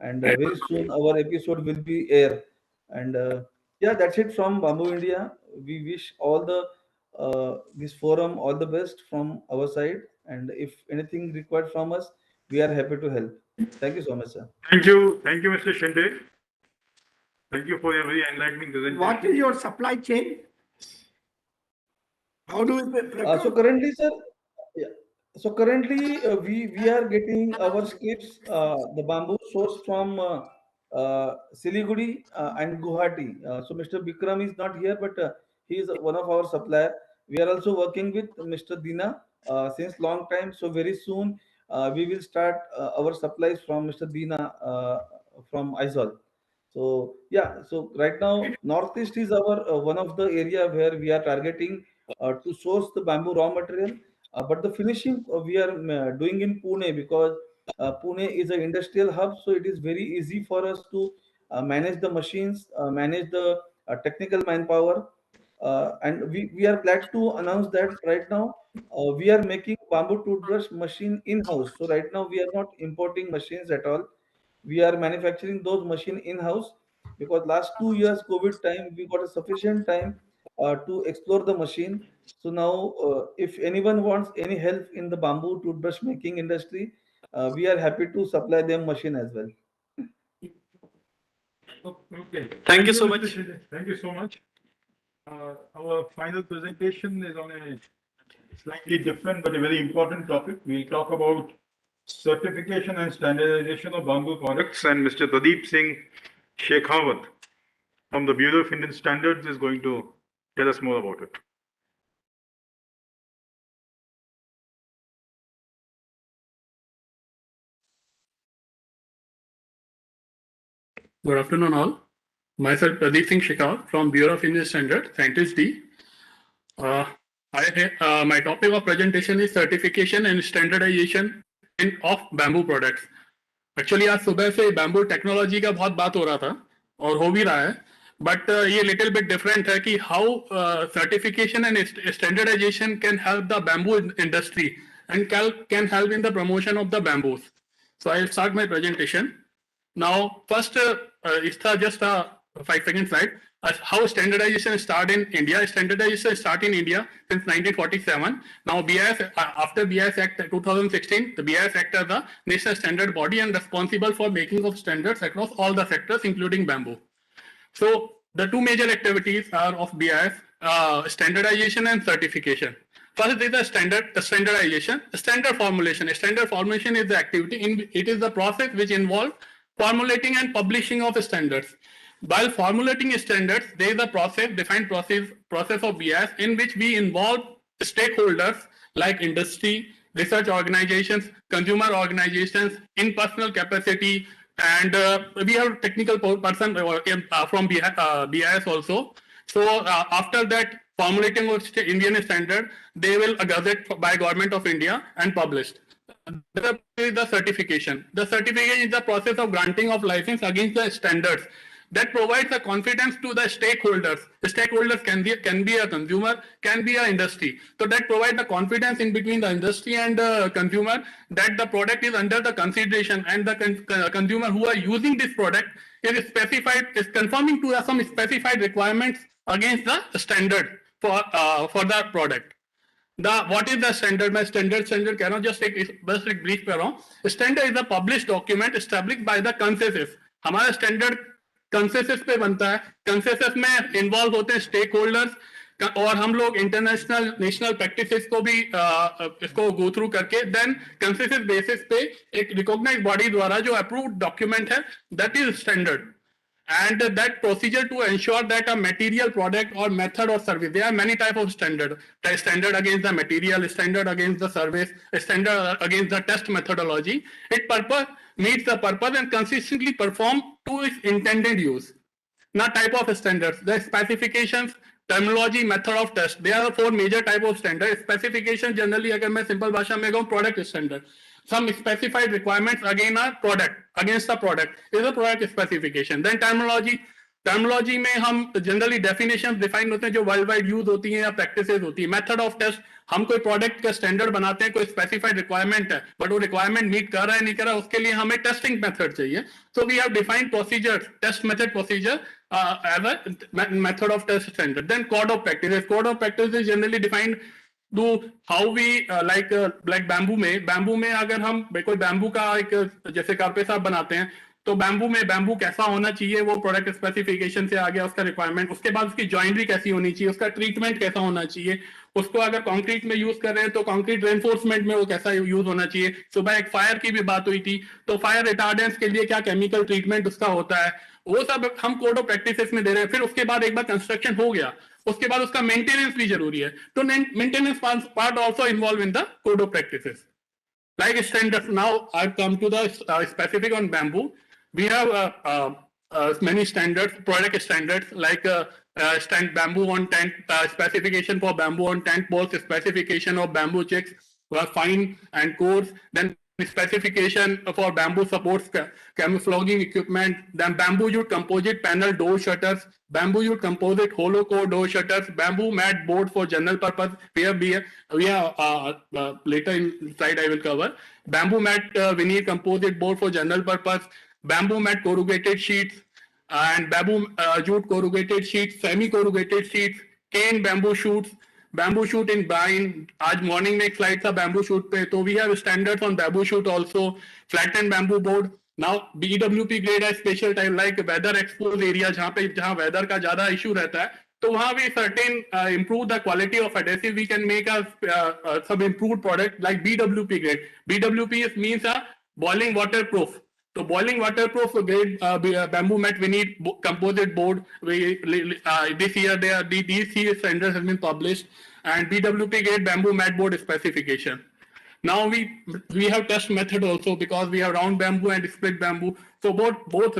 and very soon our episode will be air. And yeah, that's it from Bamboo India. We wish all the this forum all the best from our side, and if anything required from us, we are happy to help. Thank you so much, sir. Thank you, Mr. Shinde. Thank you for your very enlightening presentation. What is your supply chain? How do we procure? So currently, sir, yeah. So currently, we are getting our scripts, the bamboo source from Siliguri and Guwahati. So Mr. Bikram is not here, but he is one of our supplier. We are also working with Mr. Dina since long time. So very soon we will start our supplies from Mr. Dina from Aizawl. So yeah, so right now Northeast is our one of the area where we are targeting to source the bamboo raw material. But the finishing we are doing in Pune, because Pune is an industrial hub, so it is very easy for us to manage the machines, manage the technical manpower. And we are glad to announce that right now we are making bamboo toothbrush machine in-house. So right now we are not importing machines at all. We are manufacturing those machine in-house, because last 2 years COVID time we got a sufficient time to explore the machine. So now if anyone wants any help in the bamboo toothbrush making industry, we are happy to supply them machine as well. Okay. Thank you so much. Mr. Shinde. Thank you so much. Our final presentation is on a slightly different but a very important topic. We'll talk about certification and standardization of bamboo products, and Mr. Pradeep Singh Shekhawat from the Bureau of Indian Standards is going to tell us more about it. Good afternoon, all. Myself, Pradeep Singh Shekhawat from Bureau of Indian Standards, Scientist D. My topic of presentation is certification and standardization of bamboo products. Actually, आज सुबह से bamboo technology का बहुत बात हो रहा था और हो भी रहा है, बट ये लिटिल बिट डिफरेंट है कि how certification and standardisation can help the bamboo industry and can help in the promotion of the bamboos. So I'll start my presentation. Now, first, it's just a 5-second slide. How standardization started in India. Standardization started in India since 1947. Now, BIS, after BIS Act 2016, the BIS Act is the national standard body and responsible for making of standards across all the sectors, including bamboo. So, the two major activities are of BIS, standardization and certification. First is the standardization, standard formulation. Standard formulation is the activity, it is the process which involves formulating and publishing of standards. While formulating standards, there is a defined process of BIS in which we involve stakeholders like industry, research organizations, consumer organizations in personal capacity, and we have technical person from BIS also. So after that formulating of Indian standard, they will gazette by Government of India and published. The certification. The certification is the process of granting of license against the standards that provides the confidence to the stakeholders. The stakeholders can be a consumer, can be an industry. So that provides the confidence in between the industry and the consumer that the product is under the consideration, and the consumer who are using this product is conforming to some specified requirements against the standard for the product. What is the standard? मैं standard कह रहा हूँ, just एक brief कर रहा हूँ. Standard is a published document established by the consensus. हमारा standard consensus पे बनता है. Consensus में involve होते हैं stakeholders और हम लोग international national practices को भी इसको go through करके then consensus basis पे एक recognized body द्वारा जो approved document है, that is standard. And that procedure to ensure that a material product or method or service, there are many types of standard against the material, standard against the service, standard against the test methodology. It meets the purpose and consistently perform to its intended use. Now, type of standards, the specifications, terminology, method of test. There are 4 major type of standards. Specification generally, अगर मैं simple भाषा में कहूँ, product standard. Some specified requirements again are product, against the product is a product specification. Then terminology में हम generally definitions define होते हैं जो worldwide use होती हैं या practices होती हैं. Method of test, हम कोई product का standard बनाते हैं, कोई specified requirement है, but वो requirement meet कर रहा है नहीं कर रहा है, उसके लिए हमें testing method चाहिए. So we have defined procedures, test method procedure as a method of test standard. Then code of practices. Code of practice is generally defined do how we like bamboo में अगर हम कोई bamboo का एक जैसे carpet साहब बनाते हैं तो bamboo में bamboo कैसा होना चाहिए वो product specification से आ गया उसका requirement. उसके बाद उसकी joinery कैसी होनी चाहिए, उसका treatment कैसा होना चाहिए, उसको अगर concrete में use कर रहे हैं तो concrete reinforcement में वो कैसा use होना चाहिए. सुबह एक fire की भी बात हुई थी तो fire retardants के लिए क्या chemical treatment उसका होता है, वो सब हम कोड ऑफ प्रैक्टिसेस में दे रहे हैं. फिर उसके बाद एक बार कंस्ट्रक्शन हो गया उसके बाद उसका मेंटेनेंस भी जरूरी है तो maintenance part also involve in the code of practices like standards. Now I come to the specific on bamboo. We have many standards, product standards like bamboo on tent, specification for bamboo on tent poles, specification of bamboo chicks, fine and coarse, then specification for bamboo supports camouflaging equipment, then bamboo jute composite panel door shutters, bamboo jute composite hollow core door shutters, bamboo mat board for general purpose. We have later in slide I will cover bamboo mat veneer composite board for general purpose, bamboo mat corrugated sheets and bamboo jute corrugated sheets, semi corrugated sheets, cane bamboo shoots, bamboo shoot in bind. आज morning में एक slide था bamboo shoot पे, तो we have standards on bamboo shoot also, flattened bamboo board. Now BWP grade है special type like weather exposed area जहाँ weather का ज़्यादा issue रहता है, तो वहाँ भी certain improve the quality of adhesive we can make a some improved product like BWP grade. BWP means a boiling waterproof. So boiling waterproof grade bamboo mat veneer composite board. This year these standards have been published and BWP grade bamboo mat board specification. Now we have test method also because we have round bamboo and split bamboo. So both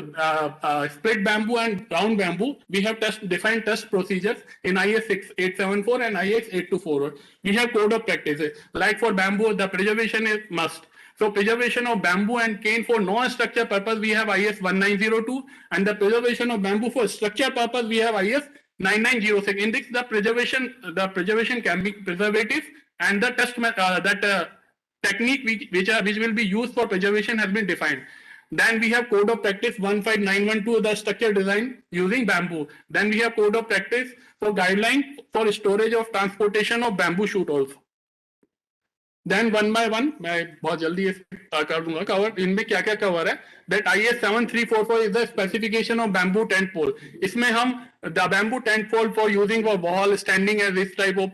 split bamboo and round bamboo we have defined test procedures in IS 874 and IS 8241. We have code of practices like for bamboo the preservation is must. So preservation of bamboo and cane for non-structure purpose we have IS 1902 and the preservation of bamboo for structure purpose we have IS 9906. In this the preservation can be preservatives and the test technique which will be used for preservation has been defined. Then we have code of practice 15912 the structure design using bamboo. Then we have code of practice for guideline for storage of transportation of bamboo shoot also. Then one by one मैं बहुत जल्दी कर दूंगा cover इनमें क्या क्या cover है that IS 7344 is the specification of bamboo tent pole. इसमें हम the bamboo tent pole for using for wall standing as this type of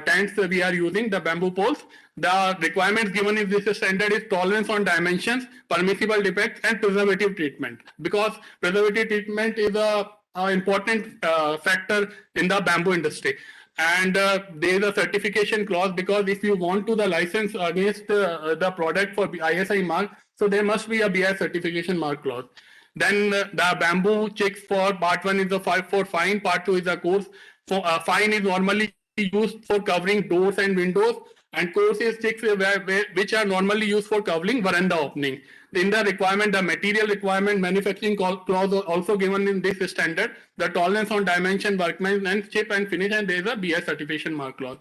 tents we are using the bamboo poles. The requirements given in this standard is tolerance on dimensions, permissible defects and preservative treatment because preservative treatment is a important factor in the bamboo industry. And there is a certification clause because if you want to the license against the product for ISI mark, so there must be a BI certification mark clause. Then the bamboo checks for part 1 is the for fine, part 2 is the coarse. So fine is normally used for covering doors and windows and coarse is checks which are normally used for covering veranda opening. In the requirement, the material requirement manufacturing clause also given in this standard, the tolerance on dimension, workmanship and finish, and there is a BS certification mark clause.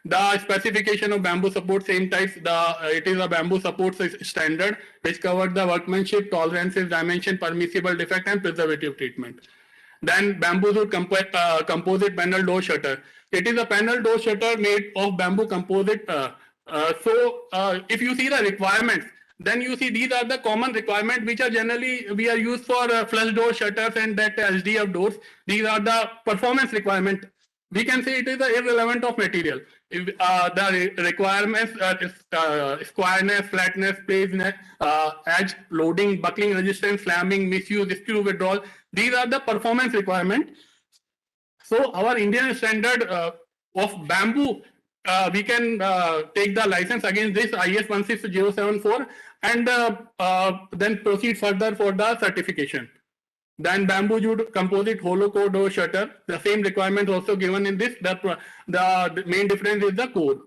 The specification of bamboo support same types, it is a bamboo support standard which covers the workmanship, tolerances, dimension, permissible defect and preservative treatment. Then bamboo wood composite panel door shutter. It is a panel door shutter made of bamboo composite. If you see the requirements, then you see these are the common requirements which are generally we are used for flush door shutters and that HDF doors. These are the performance requirement. We can say it is the irrelevant of material. If, the requirements squareness, flatness, placeness, edge, loading, buckling resistance, slamming, misuse, screw withdrawal. These are the performance requirement. So our Indian standard of bamboo, we can take the license against this IS 16074 and then proceed further for the certification. Then bamboo jute composite hollow core door shutter. The same requirement also given in this. The main difference is the core.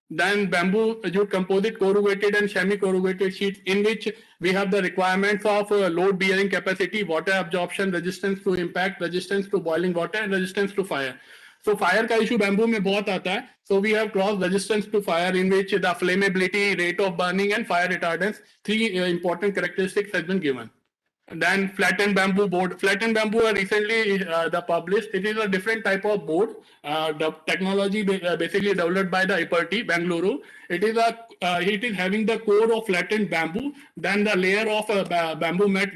Then bamboo jute composite corrugated and semi-corrugated sheets in which we have the requirements of load bearing capacity, water absorption, resistance to impact, resistance to boiling water and resistance to fire. So fire का issue bamboo में बहुत आता है. So we have cross resistance to fire in which the flammability, rate of burning and fire retardance, three important characteristics has been given. Then flattened bamboo board. Flattened bamboo are recently published. It is a different type of board. The technology basically developed by the IPRT, Bangalore. It is having the core of flattened bamboo, then the layer of bamboo mat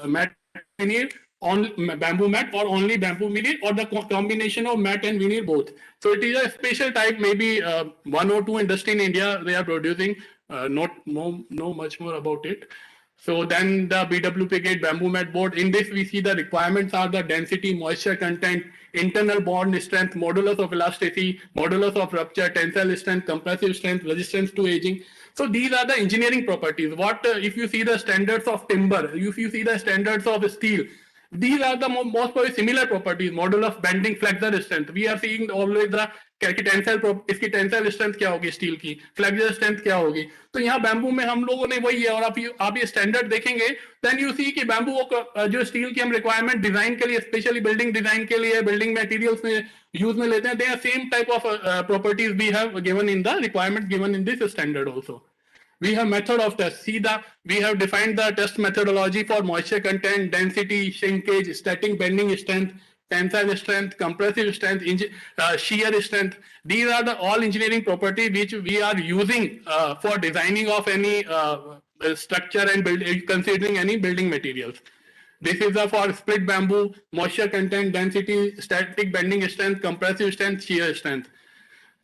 mat veneer on bamboo mat or only bamboo veneer or the combination of mat and veneer both. So it is a special type. Maybe one or two industry in India they are producing. Not know much more about it. So then the BWP gate bamboo mat board. In this we see the requirements are the density, moisture content, internal bond strength, modulus of elasticity, modulus of rupture, tensile strength, compressive strength, resistance to aging. So these are the engineering properties. What if you see the standards of timber, if you see the standards of steel, these are the most probably similar properties. Model of bending, flexor strength. We are seeing always the इसकी tensile strength क्या होगी steel की, flexor strength क्या होगी. तो यहाँ bamboo में हम लोगों ने वही है. और आप ये स्टैंडर्ड देखेंगे देन यू सी कि बैम्बू जो स्टील की हम रिक्वायरमेंट डिजाइन के लिए स्पेशली बिल्डिंग डिजाइन के लिए बिल्डिंग मटेरियल्स में यूज में लेते हैं. They are same type of properties we have given in the requirement given in this standard also. We have method of test. We have defined the test methodology for moisture content, density, shrinkage, static bending strength, tensile strength, compressive strength, shear strength. These are the all engineering properties which we are using for designing of any structure and considering any building materials. This is for split bamboo, moisture content, density, static bending strength, compressive strength, shear strength.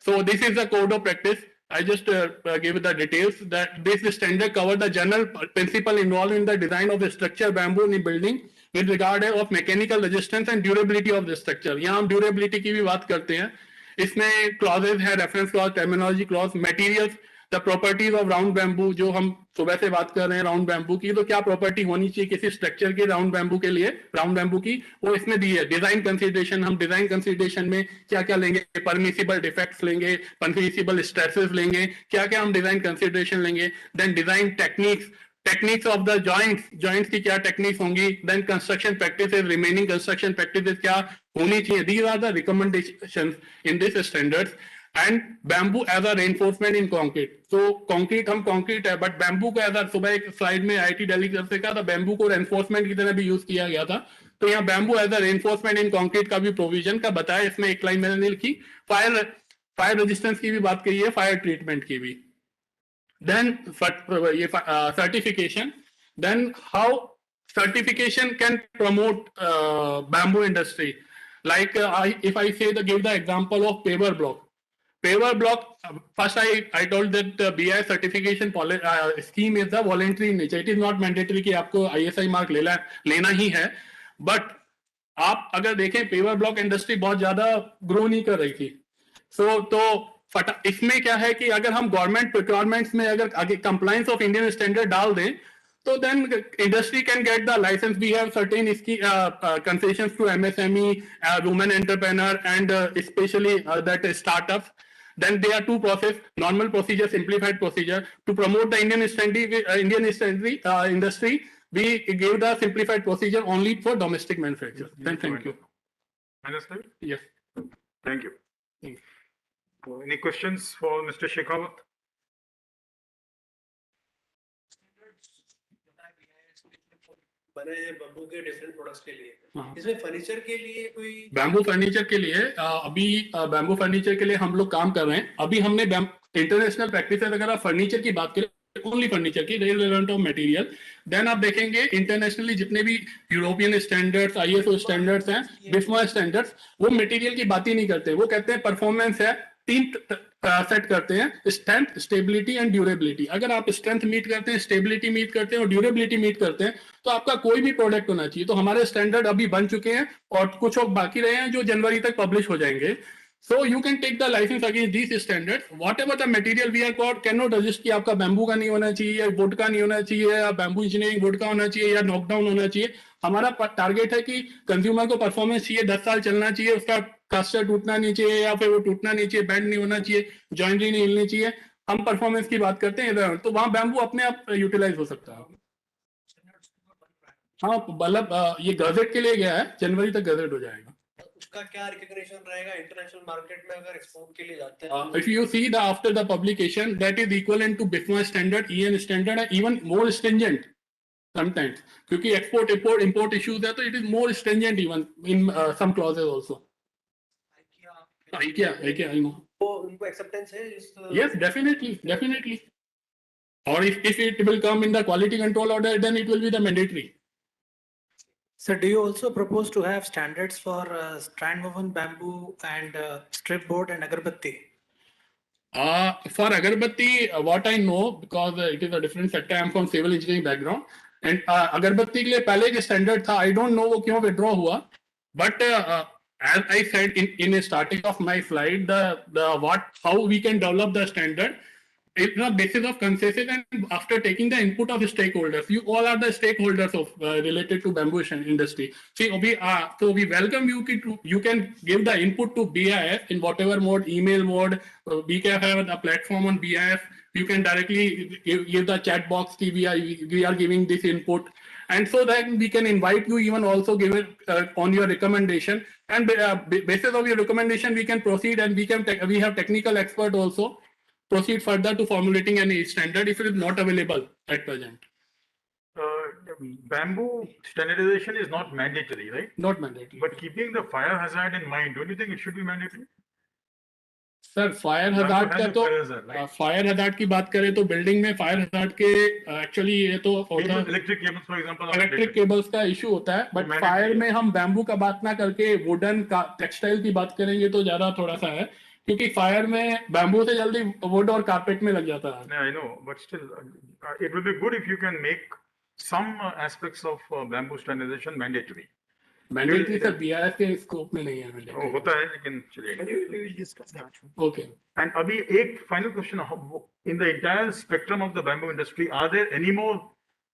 So this is the code of practice. I just gave the details that this standard cover the general principle involved in the design of the structure bamboo in building with regard of mechanical resistance and durability of the structure. यहाँ हम durability की भी बात करते हैं. इसमें clauses है, reference clause, terminology clause, materials, the properties of round bamboo. जो हम सुबह से बात कर रहे हैं round bamboo की, तो क्या property होनी चाहिए किसी structure के round bamboo के लिए, round bamboo की, वो इसमें दी है. Design consideration, हम design consideration में क्या क्या लेंगे, permissible defects लेंगे, permissible stresses लेंगे, क्या क्या हम design consideration लेंगे. Then design techniques of the joints की क्या techniques होंगी. Then construction practices, remaining construction practices क्या होनी चाहिए. These are the recommendations in this standards. And bamboo as a reinforcement in concrete. So concrete हम concrete है, but bamboo को ऐसा सुबह एक slide में IIT दिल्ली की तरफ से कहा था bamboo को reinforcement की तरह भी use किया गया था. तो यहाँ bamboo as a reinforcement in concrete का भी provision का बताया. इसमें एक line मैंने नहीं लिखी. Fire resistance की भी बात कही है, fire treatment की भी. Then ये certification. Then how certification can promote bamboo industry. Like if I say give the example of paver block. Paver block, first I told that BI certification scheme is the voluntary in nature. It is not mandatory कि आपको ISI mark लेना ही है. But आप अगर देखें paver block industry बहुत ज्यादा grow नहीं कर रही थी. तो इसमें क्या है कि अगर हम गवर्नमेंट प्रोक्योरमेंट्स में अगर कंप्लायंस ऑफ इंडियन स्टैंडर्ड डाल दें तो then industry can get the license. We have certain इसकी concessions to MSME, women entrepreneur and specially that startups. Then there are two process: normal procedure, simplified procedure. To promote the Indian industry, we give the simplified procedure only for domestic manufacture. Then thank you. Understood? Yes. Thank you. Any questions for Mr. Shekhawat? बने हैं bamboo के different products के लिए, इसमें furniture के लिए कोई bamboo furniture के लिए अभी बैम्बू फर्नीचर के लिए हम लोग काम कर रहे हैं। अभी हमने इंटरनेशनल प्रैक्टिस अगर आप फर्नीचर की बात करें, ओनली फर्नीचर की रेलेवेंट ऑफ मटेरियल, देन आप देखेंगे इंटरनेशनली जितने भी यूरोपियन स्टैंडर्ड्स, आईएसओ स्टैंडर्ड्स हैं, बिस्मॉय स्टैंडर्ड्स, वो मटेरियल की बात ही नहीं करते। वो कहते हैं परफॉर्मेंस है, तीन सेट करते हैं, स्ट्रेंथ, स्टेबिलिटी एंड ड्यूरेबिलिटी। अगर आप स्ट्रेंथ मीट करते हैं, स्टेबिलिटी मीट करते हैं और ड्यूरेबिलिटी मीट करते हैं तो आपका कोई भी प्रोडक्ट होना चाहिए। तो हमारे स्टैंडर्ड अभी बन चुके हैं और कुछ और बाकी रहे हैं जो जनवरी तक पब्लिश हो जाएंगे। So you can take the license against these standards. Whatever the material we are called cannot resist कि आपका बैम्बू का नहीं होना चाहिए या वुड का नहीं होना चाहिए या बैम्बू इंजीनियरिंग वुड का होना चाहिए या नॉकडाउन होना चाहिए। हमारा टारगेट है कि कंज्यूमर को परफॉर्मेंस चाहिए, 10 साल चलना चाहिए, उसका कास्टर टूटना नहीं चाहिए या फिर वो टूटना नहीं चाहिए, बैंड नहीं होना चाहिए, जॉइंट्री नहीं हिलनी चाहिए। हम परफॉर्मेंस की बात करते हैं तो वहां बैम्बू अपने आप यूटिलाइज हो सकता है। हाँ मतलब ये गजेट के लिए गया है, जनवरी तक गजेट हो जाएगा। उसका क्या रिकॉग्निशन रहेगा इंटरनेशनल मार्केट में अगर एक्सपोर्ट के लिए जाते हैं? If you see the after the publication, that is equivalent to BIFMA standard, EN standard, and even more stringent sometimes. क्योंकि export import issues है तो it is more stringent even in some clauses also. IKEA, I know. वो उनको acceptance है इस? Yes, definitely. Or if it will come in the quality control order, then it will be the mandatory. So do you also propose to have standards for strand woven bamboo and strip board and agarbatti? For agarbatti, what I know, because it is a different sector, I am from civil engineering background, and agarbatti के लिए पहले एक standard था, I don't know वो क्यों withdraw हुआ, but as I said in a starting of my slide, how we can develop the standard. It's the basis of consensus and after taking the input of stakeholders. You all are the stakeholders of related to bamboo industry. See, so we welcome you you can give the input to BIF in whatever mode, email mode. BKF have a platform on BIF. You can directly give the chat box. We are giving this input, and so that we can invite you even also give it on your recommendation. And basis of your recommendation, we can proceed and we have technical expert also. Proceed further to formulating any standard if it is not available at present. Bamboo standardization is not mandatory, right? Not mandatory. But keeping the fire hazard in mind, don't you think it should be mandatory? Sir fire hazard का तो fire hazard की बात करें तो building में fire hazard के actually ये तो होता है electric cables for example, electric cables का इशू होता है, बट फायर में हम बैम्बू का बात ना करके वुडन का टेक्सटाइल की बात करेंगे तो ज्यादा थोड़ा सा है, क्योंकि फायर में बैम्बू से जल्दी वुड और कारपेट में लग जाता है। I know, but still, it will be good if you can make some aspects of bamboo standardization mandatory. Mandatory sir BIS के स्कोप में नहीं है, होता है लेकिन चलिए। ओके। And अभी एक final question, in the entire spectrum of the bamboo industry, are there any more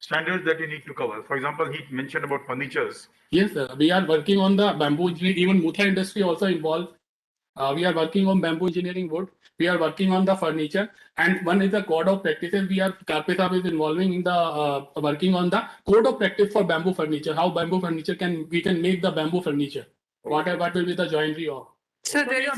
standards that you need to cover? For example, he mentioned about furnitures. Yes, sir. We are working on the bamboo engineering. Even Mutha industry also involved. We are working on bamboo engineering wood. We are working on the furniture, and one is the code of practices. Karpe Saab is involving in the working on the code of practice for bamboo furniture. How bamboo furniture we can make the bamboo furniture. What will be the joinery of? So there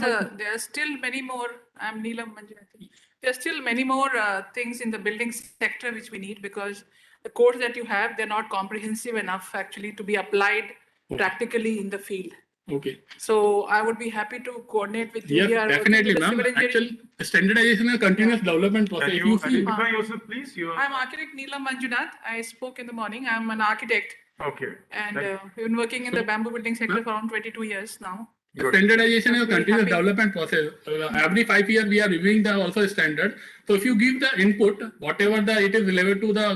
are still many more. I'm Neelam Manjunati. There are still many more things in the building sector which we need, because the codes that you have, they're not comprehensive enough actually to be applied practically in the field. Okay. So I would be happy to coordinate with you. Yes, definitely, ma'am. Actually, standardization is a continuous development process. Can you identify yourself, please? I'm architect Neelam Manjunath. I spoke in the morning. I'm an architect. Okay. And we've been working in the bamboo building sector for around 22 years now. Standardization is a continuous development process. Every 5 years we are reviewing the also standard. So if you give the input, whatever it is relevant to the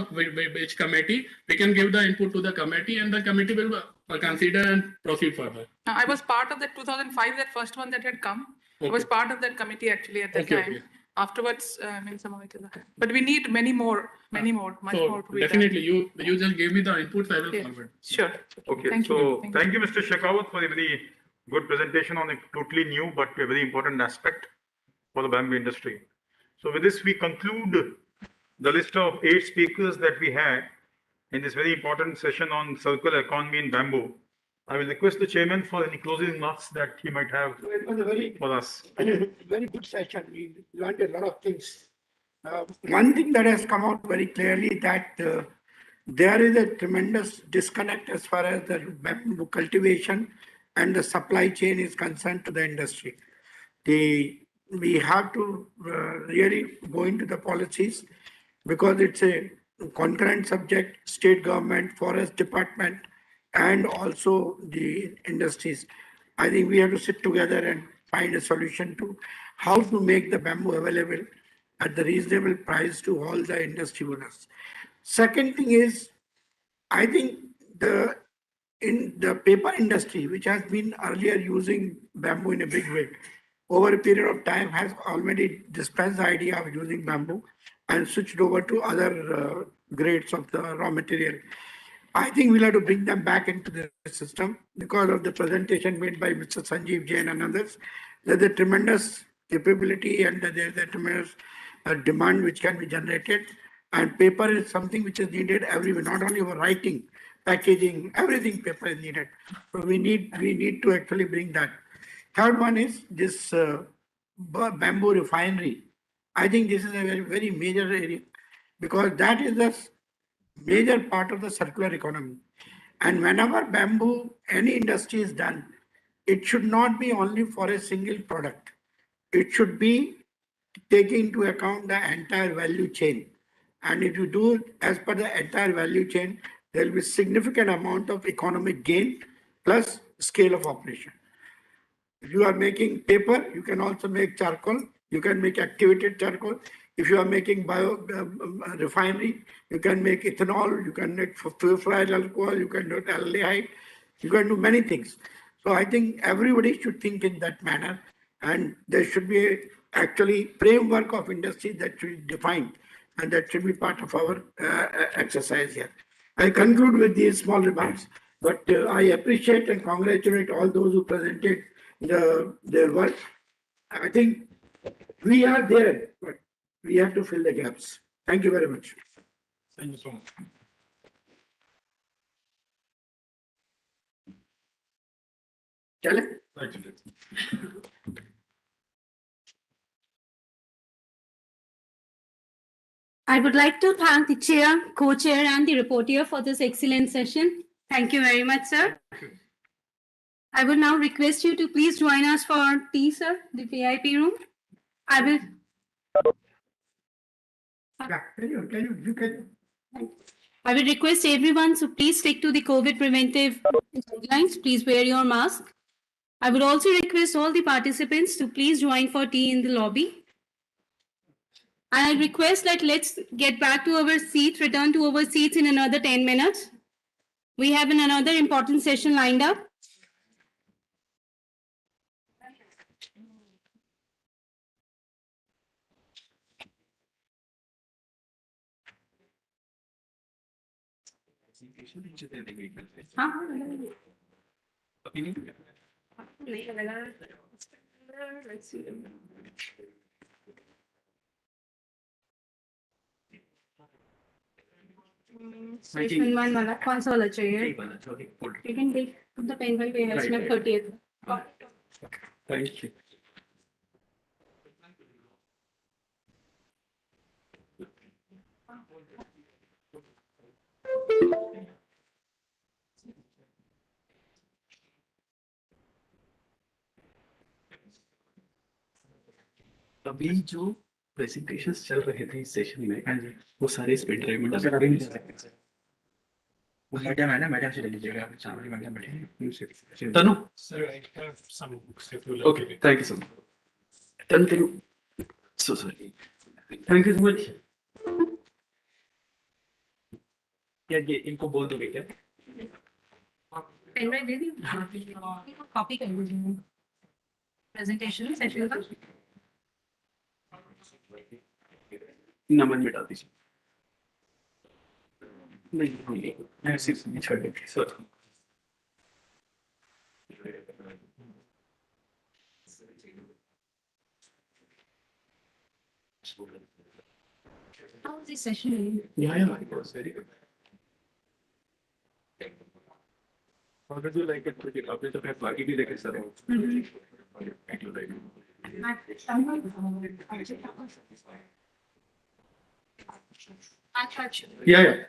which committee, we can give the input to the committee, and the committee will consider and proceed further. I was part of that 2005, that first one that had come. Okay. I was part of that committee actually at that time. Okay. Afterwards, some of it is okay. But we need many more, much more to be definitely done. You just gave me the inputs, I will forward. Sure. Okay. Thank you, Mr. Shekhawat, for a very good presentation on a totally new but a very important aspect for the bamboo industry. So with this, we conclude the list of 8 speakers that we had in this very important session on circular economy in bamboo. I will request the chairman for any closing remarks that he might have for us. Very good session. We learned a lot of things. One thing that has come out very clearly that there is a tremendous disconnect as far as the bamboo cultivation and the supply chain is concerned to the industry. We have to really go into the policies because it's a concurrent subject, state government, forest department, and also the industries. I think we have to sit together and find a solution to how to make the bamboo available at the reasonable price to all the industry owners. Second thing is, I think in the paper industry, which has been earlier using bamboo in a big way, over a period of time has already dispensed the idea of using bamboo and switched over to other grades of the raw material. I think we'll have to bring them back into the system because of the presentation made by Mr. Sanjeev Jain and others. There's a tremendous capability and there's a tremendous demand which can be generated. And paper is something which is needed everywhere, not only for writing, packaging, everything paper is needed. So we need to actually bring that. Third one is this bamboo refinery. I think this is a very, very major area because that is the major part of the circular economy. And whenever bamboo, any industry is done, it should not be only for a single product. It should be taking into account the entire value chain. And if you do it as per the entire value chain, there will be significant amount of economic gain plus scale of operation. If you are making paper, you can also make charcoal. You can make activated charcoal. If you are making bio refinery, you can make ethanol. You can make fuel alcohol. You can do aldehyde. You can do many things. So I think everybody should think in that manner, and there should be actually framework of industry that should be defined, and that should be part of our exercise here. I conclude with these small remarks, but I appreciate and congratulate all those who presented their work. I think we are there, but we have to fill the gaps. Thank you very much. Thank you so much. I would like to thank the chair, co-chair, and the reporter for this excellent session. Thank you very much, sir. I will now request you to please join us for tea, sir, the VIP room. I will. I will request everyone to please stick to the COVID preventive guidelines. Please wear your mask. I would also request all the participants to please join for tea in the lobby. And I request that let's get back to our seats, return to our seats in another 10 minutes. We have another important session lined up. Let's see. Session 1 वाला कौन सा वाला चाहिए? You can take the pen drive है इसमें 30th. Thank you. अभी जो presentations चल रहे थे इस सेशन में वो सारे इस पेन ड्राइव में नहीं कर सकते सर। वो मैडम है ना, मैडम से ले लीजिएगा, सामने मैडम बैठे हैं। Tanu sir, I have some books if you like. Okay, thank you so much. Tanu so sorry, thank you so much. क्या ये इनको बोल दोगे क्या? पेन ड्राइव दे दी। कॉपी कर लीजिए प्रेजेंटेशन सेशन का। नंबर में डाल दीजिए। नहीं, मैं सिर्फ नहीं छोड़ देती sir. How was the session? Yeah, it was very good. How did you like it? Pretty lovely to have बाकी भी देखे sir. Thank you, like. I touch. Yeah.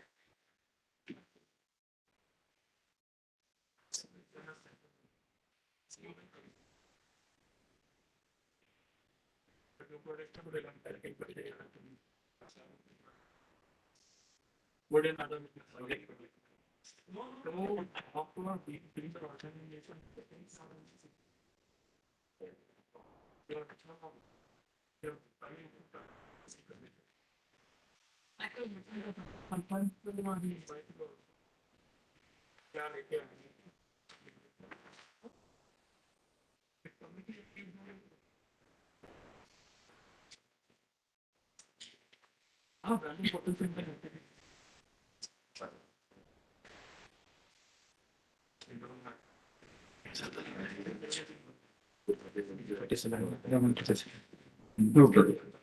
No problem.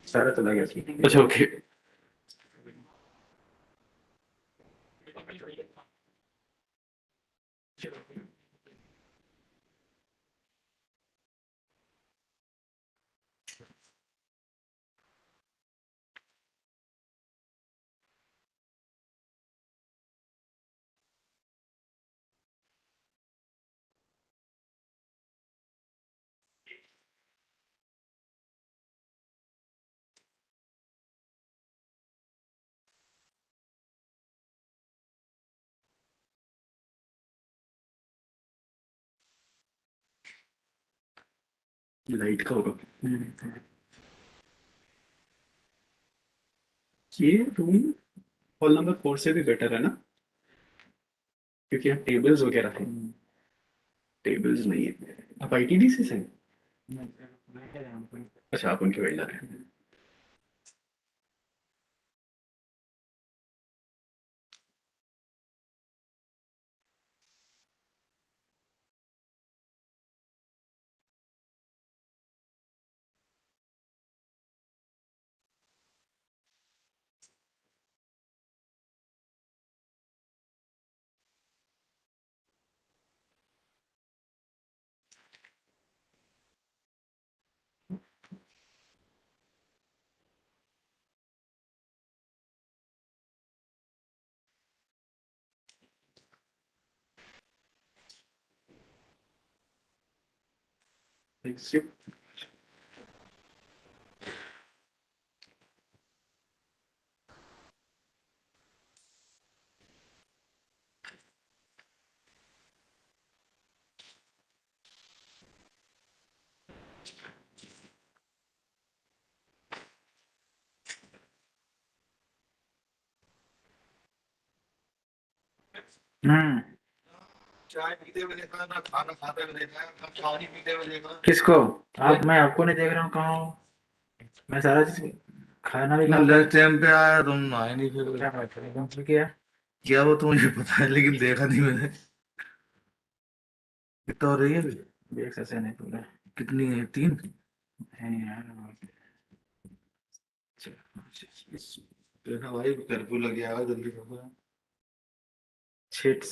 सारा चला गया अच्छा ओके लाइट का होगा ये रूम हॉल नंबर 4 से भी बेटर है ना क्योंकि यहाँ टेबल्स वगैरह हैं टेबल्स नहीं है आप आईटीडी से हैं अच्छा आप उनके वेंडर हैं Thank you. चाय पीते हुए देखा ना खाना खाते हुए देखा ना पानी पीते हुए देखा किसको आप मैं आपको नहीं देख रहा हूँ कहाँ हूँ मैं सारा चीज खाना भी मैं खाता लंच टाइम पे आया तुम आए नहीं फिर क्या बात है कौन सा किया क्या वो तो मुझे पता है लेकिन देखा नहीं मैंने कितना हो रही है अभी? देख सकते नहीं पूरा कितनी है 3 है यार देखा भाई कर्फ्यू लग गया है जल्दी करो छिट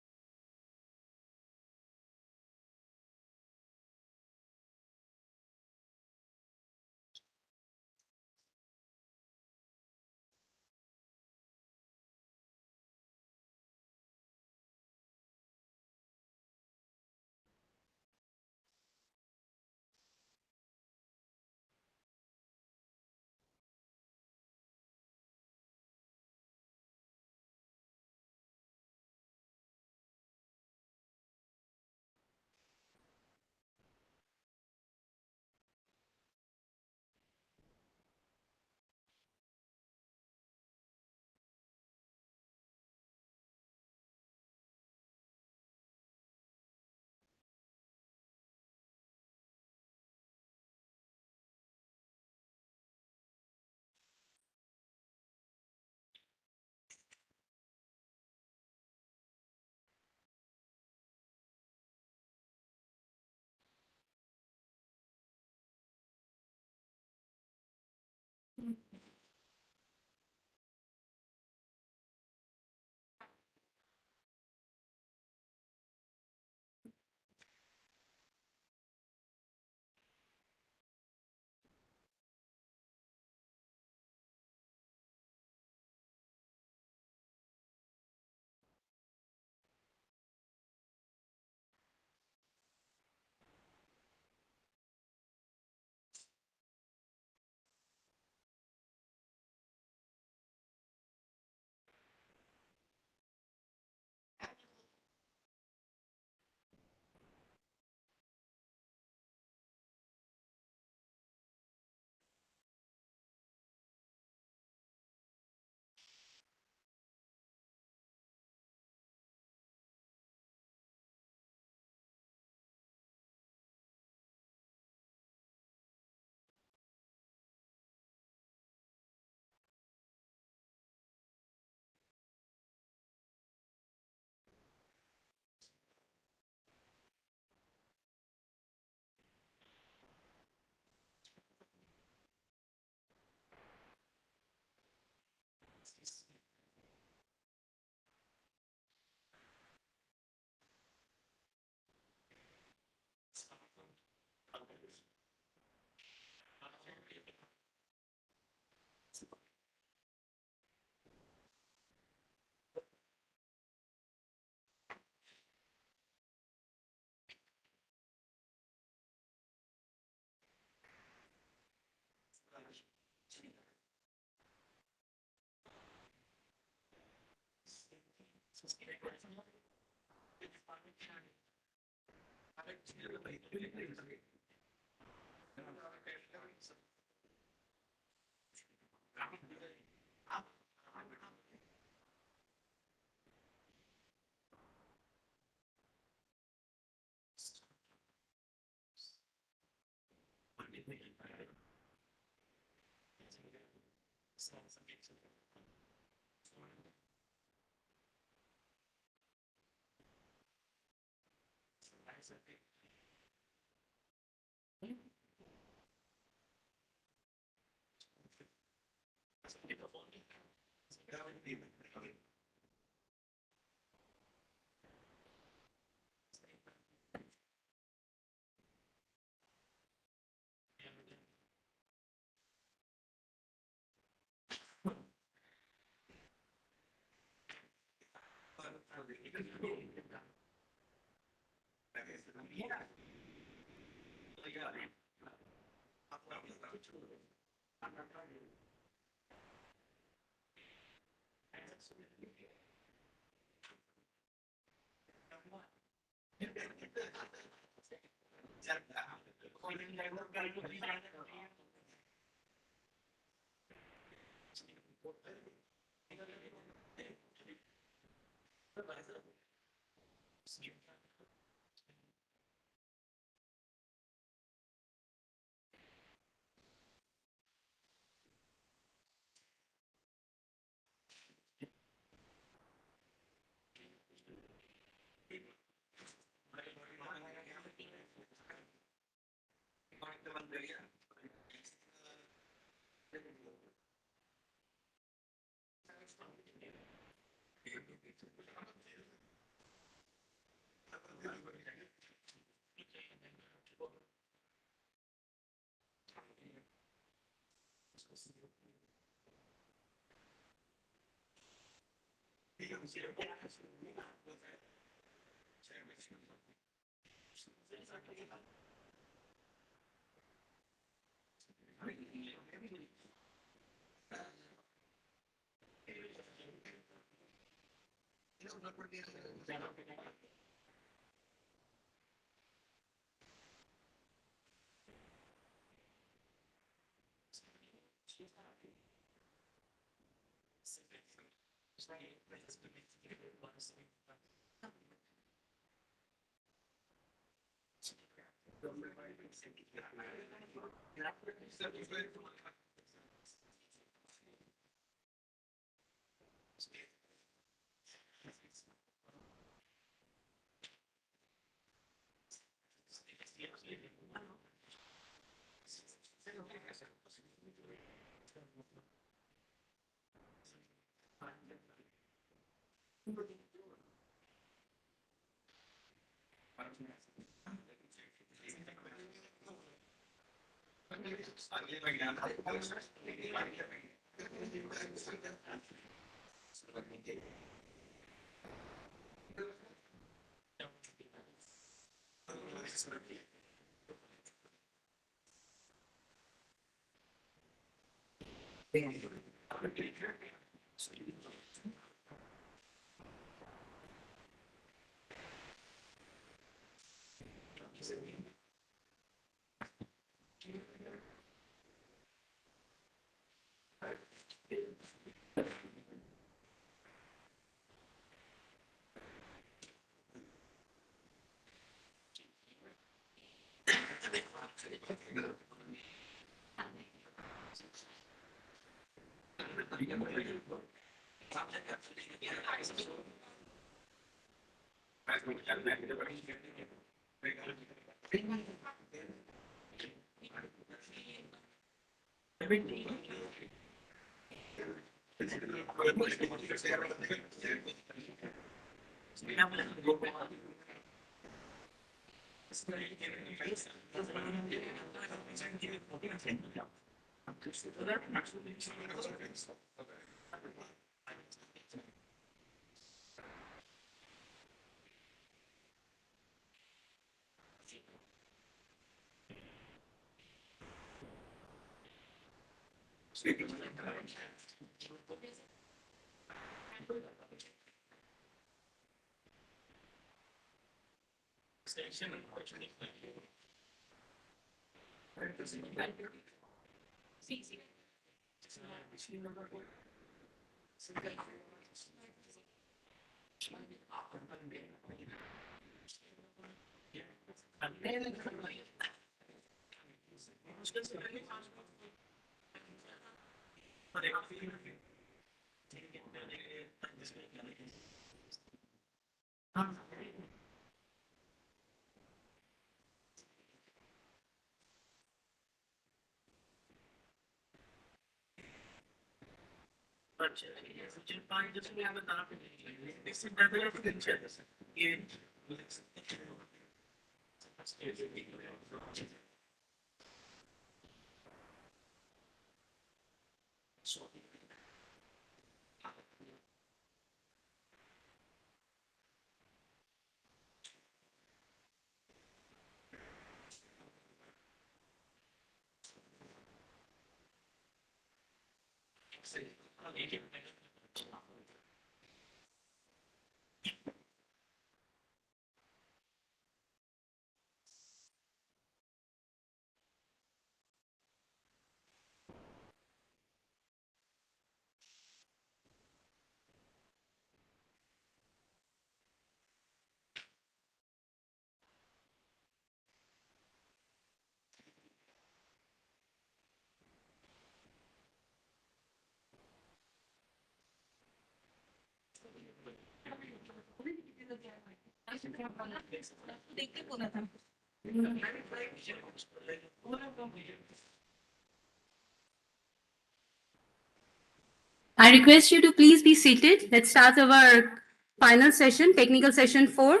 I request you to please be seated. Let's start our final session, technical session 4.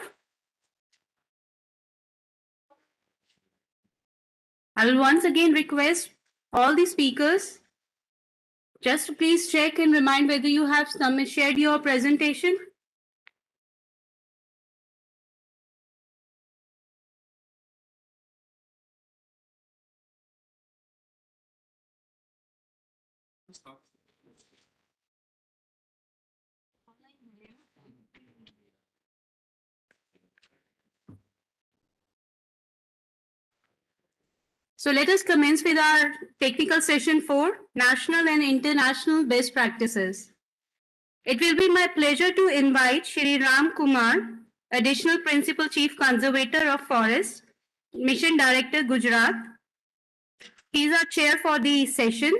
I will once again request all the speakers just to please check and remind whether you have shared your presentation. So let us commence with our technical session 4, National and International Best Practices. It will be my pleasure to invite Shri Ram Kumar, Additional Principal Chief Conservator of Forest, Mission Director, Gujarat. He is our chair for the session.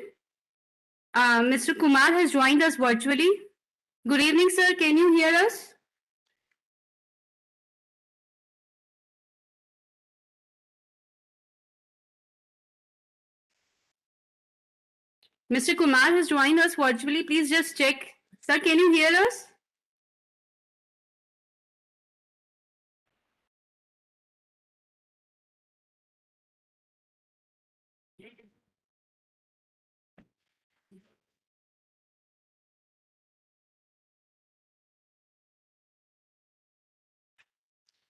Mr. Kumar has joined us virtually. Good evening, sir. Can you hear us? Mr. Kumar has joined us virtually. Please just check. Sir, can you hear us?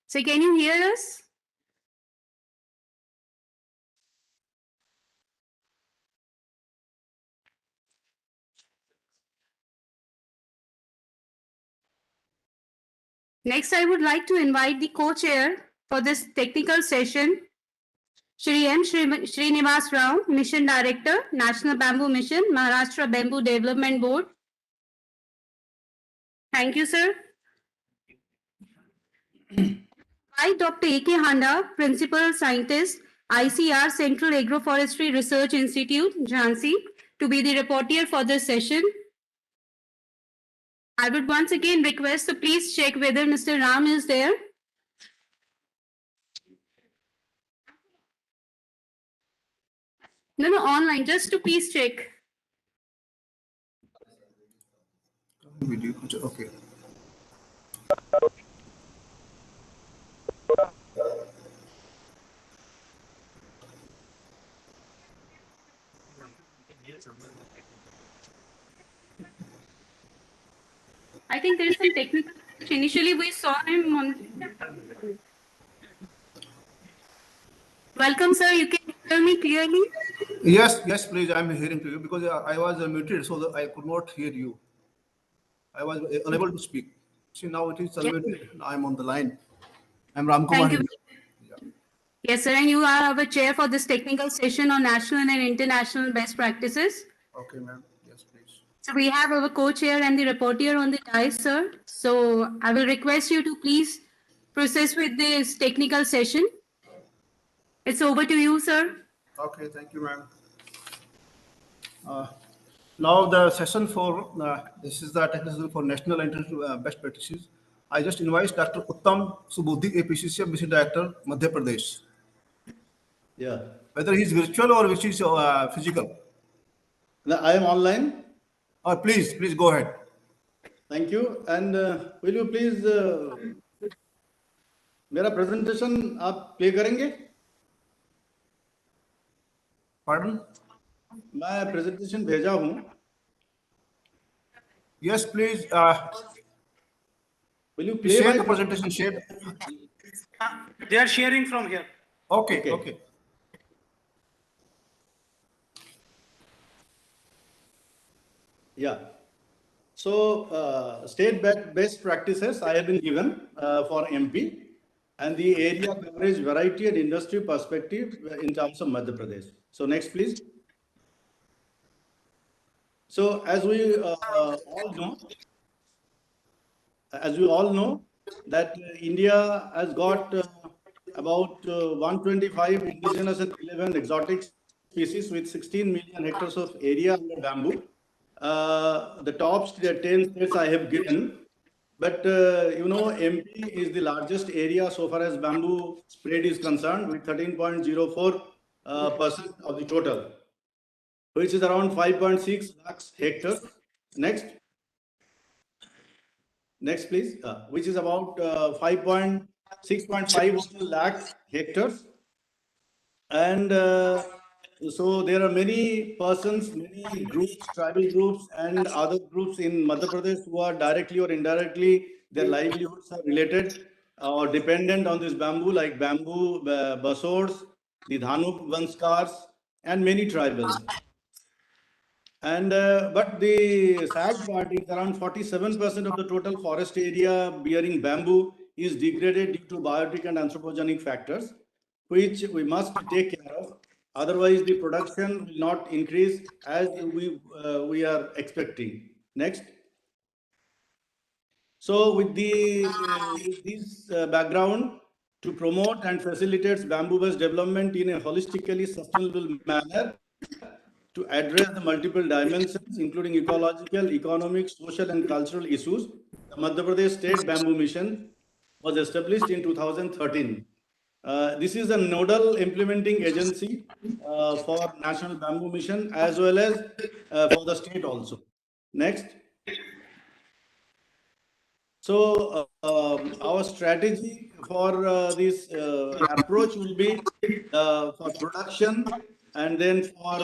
So can you hear us? Next, I would like to invite the co-chair for this technical session, Shri M. Srinivas Rao, Mission Director, National Bamboo Mission, Maharashtra Bamboo Development Board. Thank you, sir. I, Dr. A.K. Handa, Principal Scientist, ICR, Central Agroforestry Research Institute, Jhansi, to be the reporter for this session. I would once again request to please check whether Mr. Ram is there. No, online, just to please check. Video, okay. I think there is some technical. Initially, we saw him on. Welcome, sir. You can hear me clearly? Yes, please. I'm hearing to you because I was muted, so I could not hear you. I was unable to speak. See, now it is unmuted. I'm on the line. I'm Ram Kumar. Thank you. Yes, sir. And you are our chair for this technical session on national and international best practices. Okay, ma'am. Yes, please. So we have our co-chair and the reporter on the dais, sir. So I will request you to please process with this technical session. It's over to you, sir. Okay, thank you, ma'am. Now the session for this is the technical session for national and international best practices. I just invite Dr. Uttam Subudhi, APCC Mission Director, Madhya Pradesh. Yeah. Whether he's virtual or which is physical. Now, I am online. Please go ahead. Thank you. And will you please मेरा presentation आप play करेंगे? Pardon? मैं presentation भेजा हूँ. Yes, please. Will you play share my the presentation? Share. They are sharing from here. Okay. Yeah. So state best practices I have been given for MP and the area coverage, variety and industry perspective in terms of Madhya Pradesh. So next, please. So as we all know, that India has got about 125 indigenous and 11 exotic species with 16 million hectares of area under bamboo. The top 10 states I have given, but MP is the largest area so far as bamboo spread is concerned, with 13.04% of the total, which is around 5.6 lakhs hectares. Next, please, which is about 6.5 lakhs hectares. And so there are many persons, many groups, tribal groups and other groups in Madhya Pradesh who are directly or indirectly, their livelihoods are related or dependent on this bamboo, like bamboo basors, the Dhanuk Vanskars, and many tribals. And but the sad part is around 47% of the total forest area bearing bamboo is degraded due to biotic and anthropogenic factors, which we must take care of. Otherwise, the production will not increase as we are expecting. Next. So with this background, to promote and facilitate bamboo-based development in a holistically sustainable manner, to address the multiple dimensions, including ecological, economic, social, and cultural issues, the Madhya Pradesh State Bamboo Mission was established in 2013. This is a nodal implementing agency for National Bamboo Mission as well as for the state also. Next. So our strategy for this approach will be for production and then for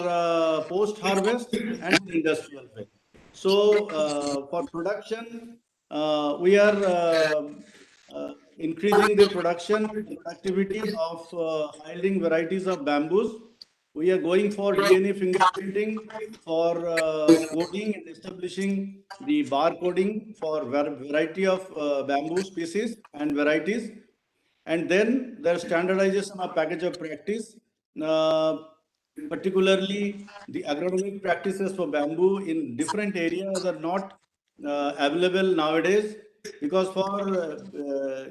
post-harvest and industrial phase. So for production, we are increasing the production and productivity of yielding varieties of bamboos. We are going for DNA fingerprinting for coding and establishing the bar coding for variety of bamboo species and varieties. And then there's standardization of package of practice, particularly the agronomic practices for bamboo in different areas are not available nowadays, because for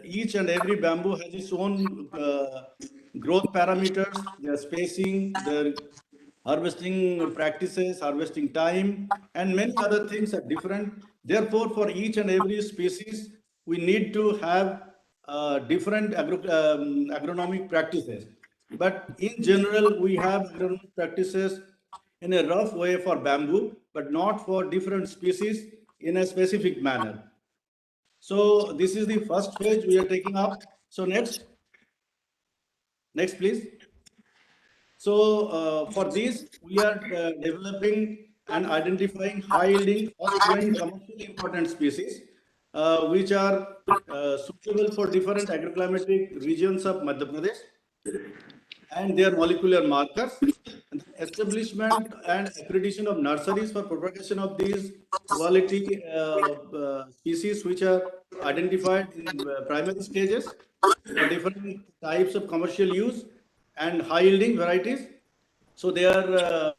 each and every bamboo has its own growth parameters, their spacing, their harvesting practices, harvesting time, and many other things are different. Therefore, for each and every species, we need to have different agronomic practices. But in general, we have agronomic practices in a rough way for bamboo, but not for different species in a specific manner. So this is the first phase we are taking up. So next, please. So for this, we are developing and identifying high-yielding, fast-growing, commercially important species, which are suitable for different agroclimatic regions of Madhya Pradesh and their molecular markers. And the establishment and accreditation of nurseries for propagation of these quality species, which are identified in primary stages for different types of commercial use, and high yielding varieties. So they are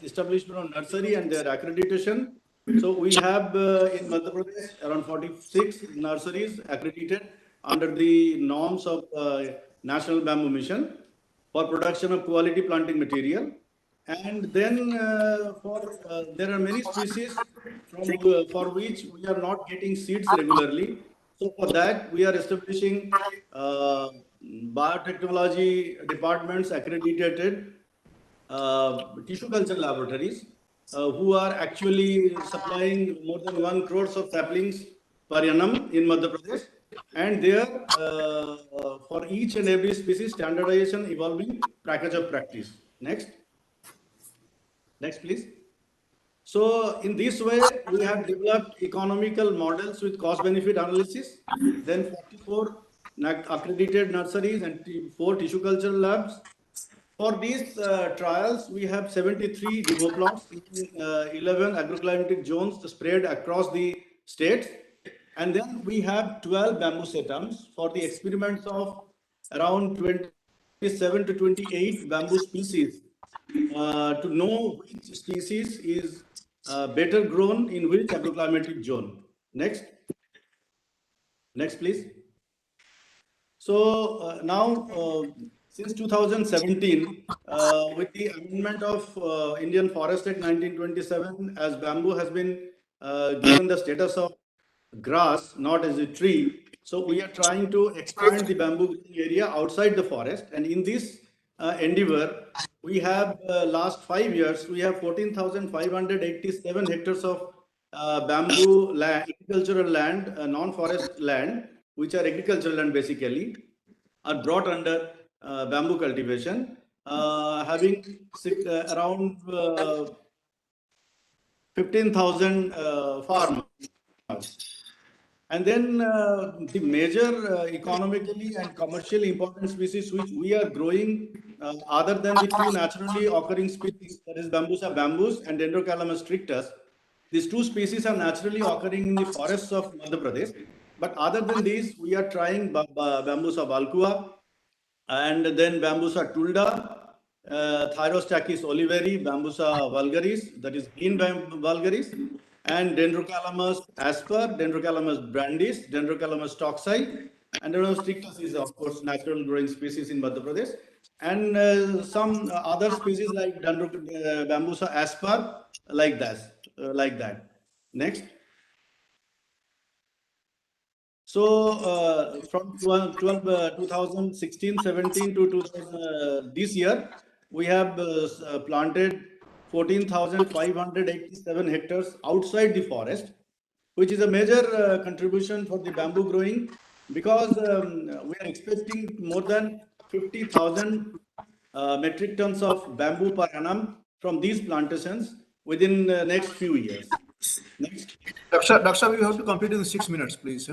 establishment of nursery and their accreditation. So we have in Madhya Pradesh around 46 nurseries accredited under the norms of National Bamboo Mission for production of quality planting material. And then there are many species for which we are not getting seeds regularly. So for that, we are establishing biotechnology departments accredited tissue culture laboratories who are actually supplying more than 1 crore of saplings per annum in Madhya Pradesh. And there, for each and every species, standardization evolving package of practice. Next. Next, please. So in this way, we have developed economical models with cost-benefit analysis, then 44 accredited nurseries and 4 tissue culture labs. For these trials, we have 73 demo plots in 11 agroclimatic zones spread across the states. And then we have 12 bamboo setums for the experiments of around 27 to 28 bamboo species to know which species is better grown in which agroclimatic zone. Next. Next, please. So now, since 2017, with the amendment of Indian Forest Act 1927, as bamboo has been given the status of grass, not as a tree, so we are trying to expand the bamboo growing area outside the forest. And in this endeavor, we have last 5 years, we have 14,587 hectares of bamboo land, agricultural land, non-forest land, which are agricultural land basically, are brought under bamboo cultivation, having around 15,000 farmers. And then the major economically and commercially important species which we are growing other than the two naturally occurring species, that is Bambusa bambus and Dendrocalamus strictus. These two species are naturally occurring in the forests of Madhya Pradesh. But other than these, we are trying Bambusa balcua and then Bambusa tulda, Thyrostachys oliveri, Bambusa vulgaris, that is green vulgaris, and Dendrocalamus asper, Dendrocalamus brandis, Dendrocalamus toxi, and Dendrocalamus strictus is of course natural growing species in Madhya Pradesh, and some other species like Bambusa asper, like that. Next. So from 2016-17 to 2000, this year, we have planted 14,587 hectares outside the forest, which is a major contribution for the bamboo growing, because we are expecting more than 50,000 metric tons of bamboo per annum from these plantations within the next few years. Next. Daksha, we have to complete in 6 minutes, please.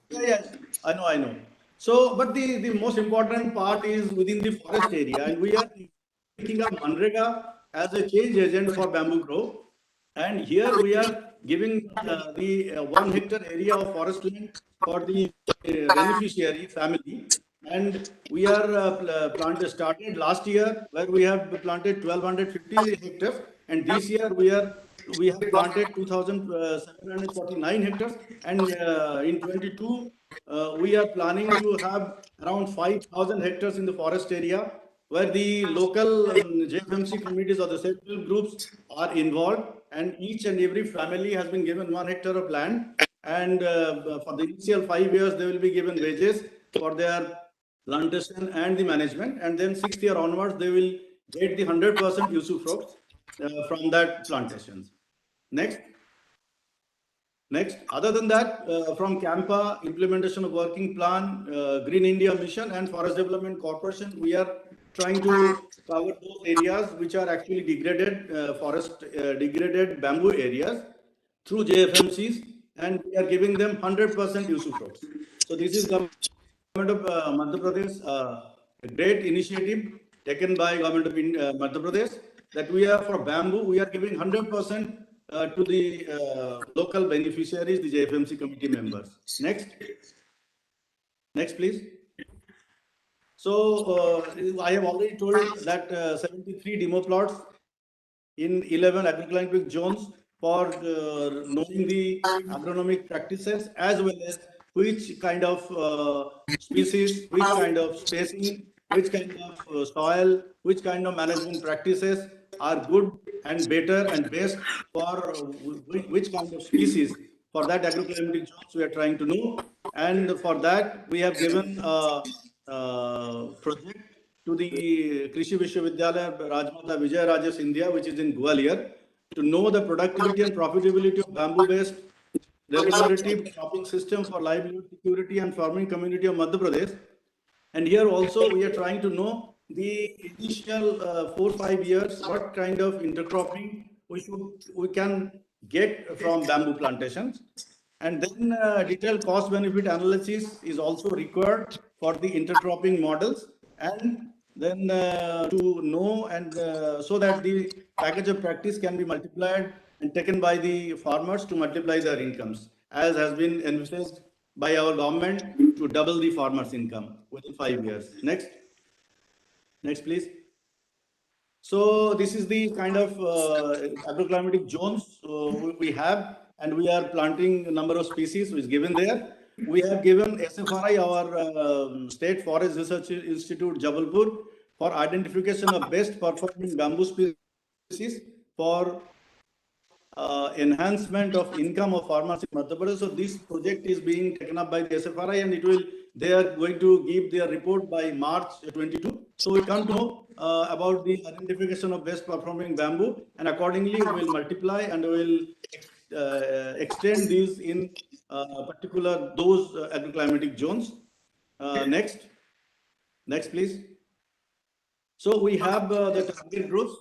Yeah, I know. So, but the most important part is within the forest area, and we are thinking of Manrega as a change agent for bamboo growth. And here we are giving the 1 hectare area of forest land for the beneficiary family. And we are started last year where we have planted 1,250 hectares, and this year we have planted 2,749 hectares, and in 22 we are planning to have around 5,000 hectares in the forest area, where the local JFMC committees or the self-help groups are involved, and each and every family has been given 1 hectare of land, and for the initial 5 years they will be given wages for their plantation and the management, and then 6th year onwards they will get the 100% usufruct from that plantations. Next. Other than that, from CAMPA, implementation of working plan, Green India Mission and Forest Development Corporation, we are trying to cover those areas which are actually degraded degraded bamboo areas through JFMCs, and we are giving them 100% usufruct. So this is government of Madhya Pradesh, a great initiative taken by government of Madhya Pradesh, that we are for bamboo, we are giving 100% to the local beneficiaries, the JFMC committee members. Next, please. So I have already told that 73 demo plots in 11 agroclimatic zones for knowing the agronomic practices as well as which kind of species, which kind of spacing, which kind of soil, which kind of management practices are good and better and best for which kind of species. For that agroclimatic zones we are trying to know, and for that we have given a project to the Krishi Vishwavidyalaya Rajmata Vijay Rajas India, which is in Gwalior, to know the productivity and profitability of bamboo-based remunerative cropping system for livelihood security and farming community of Madhya Pradesh. And here also we are trying to know the initial 4-5 years, what kind of intercropping we can get from bamboo plantations. And then detailed cost benefit analysis is also required for the intercropping models, and then to know and so that the package of practice can be multiplied and taken by the farmers to multiply their incomes, as has been envisaged by our government to double the farmers' income within 5 years. Next, please. So this is the kind of agroclimatic zones we have, and we are planting a number of species which is given there. We have given SFRI, our State Forest Research Institute, Jabalpur, for identification of best performing bamboo species for enhancement of income of farmers in Madhya Pradesh. So this project is being taken up by the SFRI, and they are going to give their report by March 22. So we come to know about the identification of best performing bamboo, and accordingly we will multiply and we will extend these in particular those agroclimatic zones. Next, please. So we have the target groups.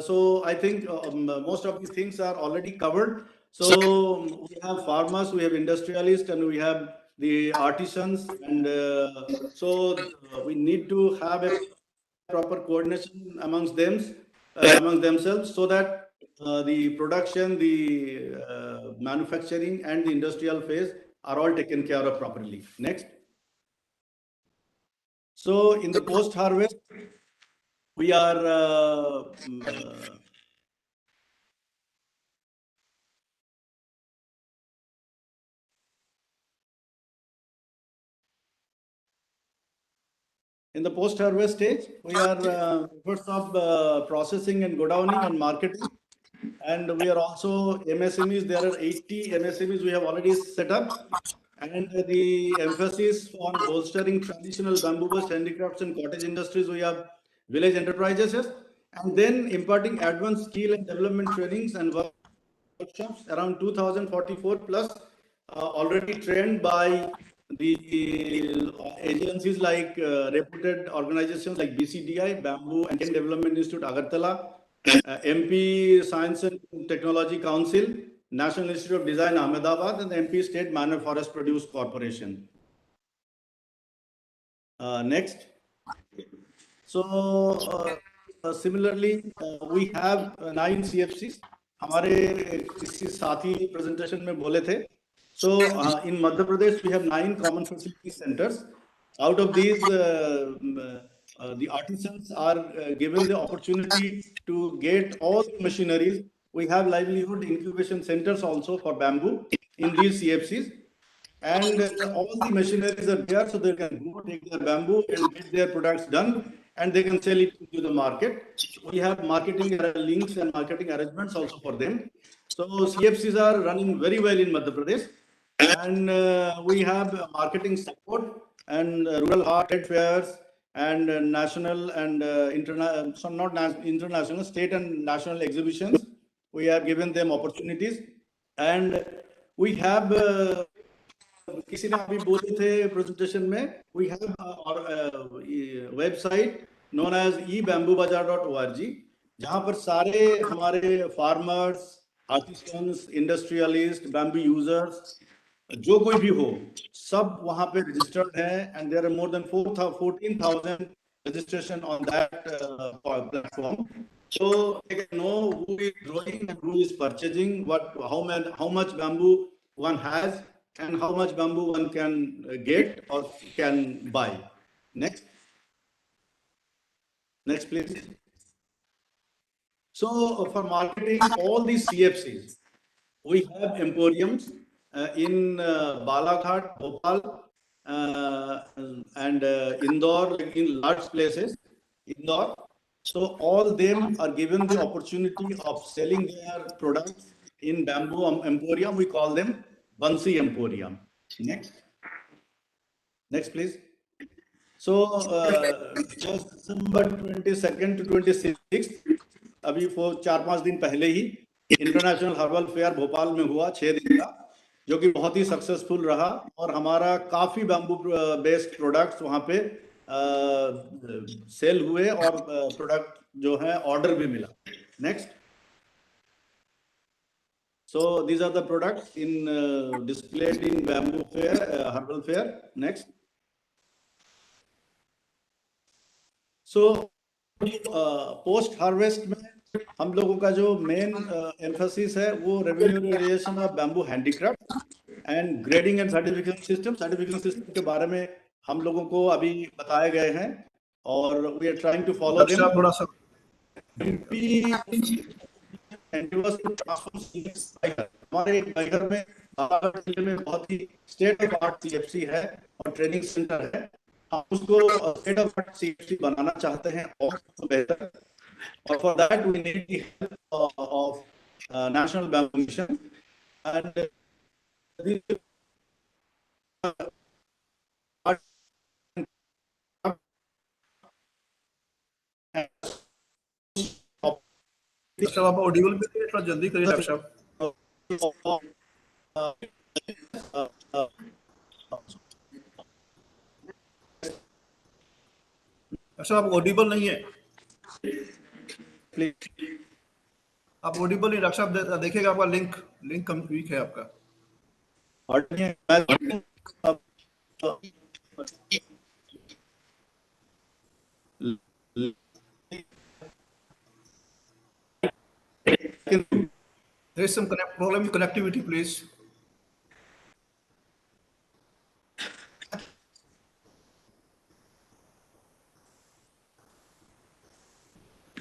So I think most of these things are already covered. So we have farmers, we have industrialists, and we have the artisans. And we need to have a proper coordination amongst themselves, so that the production, the manufacturing, and the industrial phase are all taken care of properly. Next. So in the post-harvest, we are in the post-harvest stage. We are first of processing and godowning and marketing, and we are also MSMEs. There are 80 MSMEs we have already set up, and the emphasis on bolstering traditional bamboo-based handicrafts and cottage industries. We have village enterprises, yes, and then imparting advanced skill and development trainings and workshops around 2044 plus, already trained by the agencies like reputed organizations like BCDI, Bamboo and Cane Development Institute, Agartala, MP Science and Technology Council, National Institute of Design, Ahmedabad, and the MP State Manor Forest Produce Corporation. Next. So similarly, we have 9 CFCs. हमारे किसी साथी presentation में बोले थे. So in Madhya Pradesh we have 9 common facility centers. Out of these, the artisans are given the opportunity to get all the machineries. We have livelihood incubation centers also for bamboo in these CFCs. And all the machineries are there, so they can go take their bamboo and get their products done, and they can sell it to the market. We have marketing links and marketing arrangements also for them. So CFCs are running very well in Madhya Pradesh, and we have marketing support and rural trade fairs and national and international, so not international, state and national exhibitions. We have given them opportunities, and we have किसी ने अभी बोले थे presentation में, we have our website known as ebamboobazar.org, जहाँ पर सारे हमारे farmers, artisans, industrialists, bamboo users, जो कोई भी हो, सब वहाँ पे registered हैं, and there are more than 14,000 registration on that platform. So they can know who is growing and who is purchasing, how much bamboo one has, and how much bamboo one can get or can buy. Next. Next, please. So for marketing all these CFCs, we have emporiums in Balaghat, Bhopal, and Indore, in large places, Indore. So all them are given the opportunity of selling their products in bamboo emporium. We call them Bansi Emporium. Next. Next, please. So just December 22nd to 26th, अभी वो 4-5 दिन पहले ही international herbal fair Bhopal में हुआ 6 दिन का, जो कि बहुत ही सक्सेसफुल रहा और हमारा काफी बैम्बू बेस्ड प्रोडक्ट्स वहाँ पे सेल हुए और प्रोडक्ट जो है ऑर्डर भी मिला. Next. So these are the products in displayed in bamboo fair, herbal fair. Next. So post harvest में हम लोगों का जो मेन एम्फेसिस है वो remuneration of bamboo handicraft and grading and certification system. Certification system के बारे में हम लोगों को अभी बताए गए हैं और we are trying to follow them. थोड़ा सा हमारे एक नगर में बालाघाट जिले में बहुत ही स्टेट ऑफ आर्ट सीएफसी है और ट्रेनिंग सेंटर है. हम उसको स्टेट ऑफ आर्ट सीएफसी बनाना चाहते हैं और बेहतर, और for that we need the help of national bamboo mission and doctor आप ऑडिबल भी थोड़ा जल्दी करिए डॉक्टर साहब. अच्छा आप ऑडिबल नहीं है, आप ऑडिबल नहीं. डॉक्टर साहब देखिएगा आपका लिंक कम वीक है आपका. There is some problem with connectivity, please.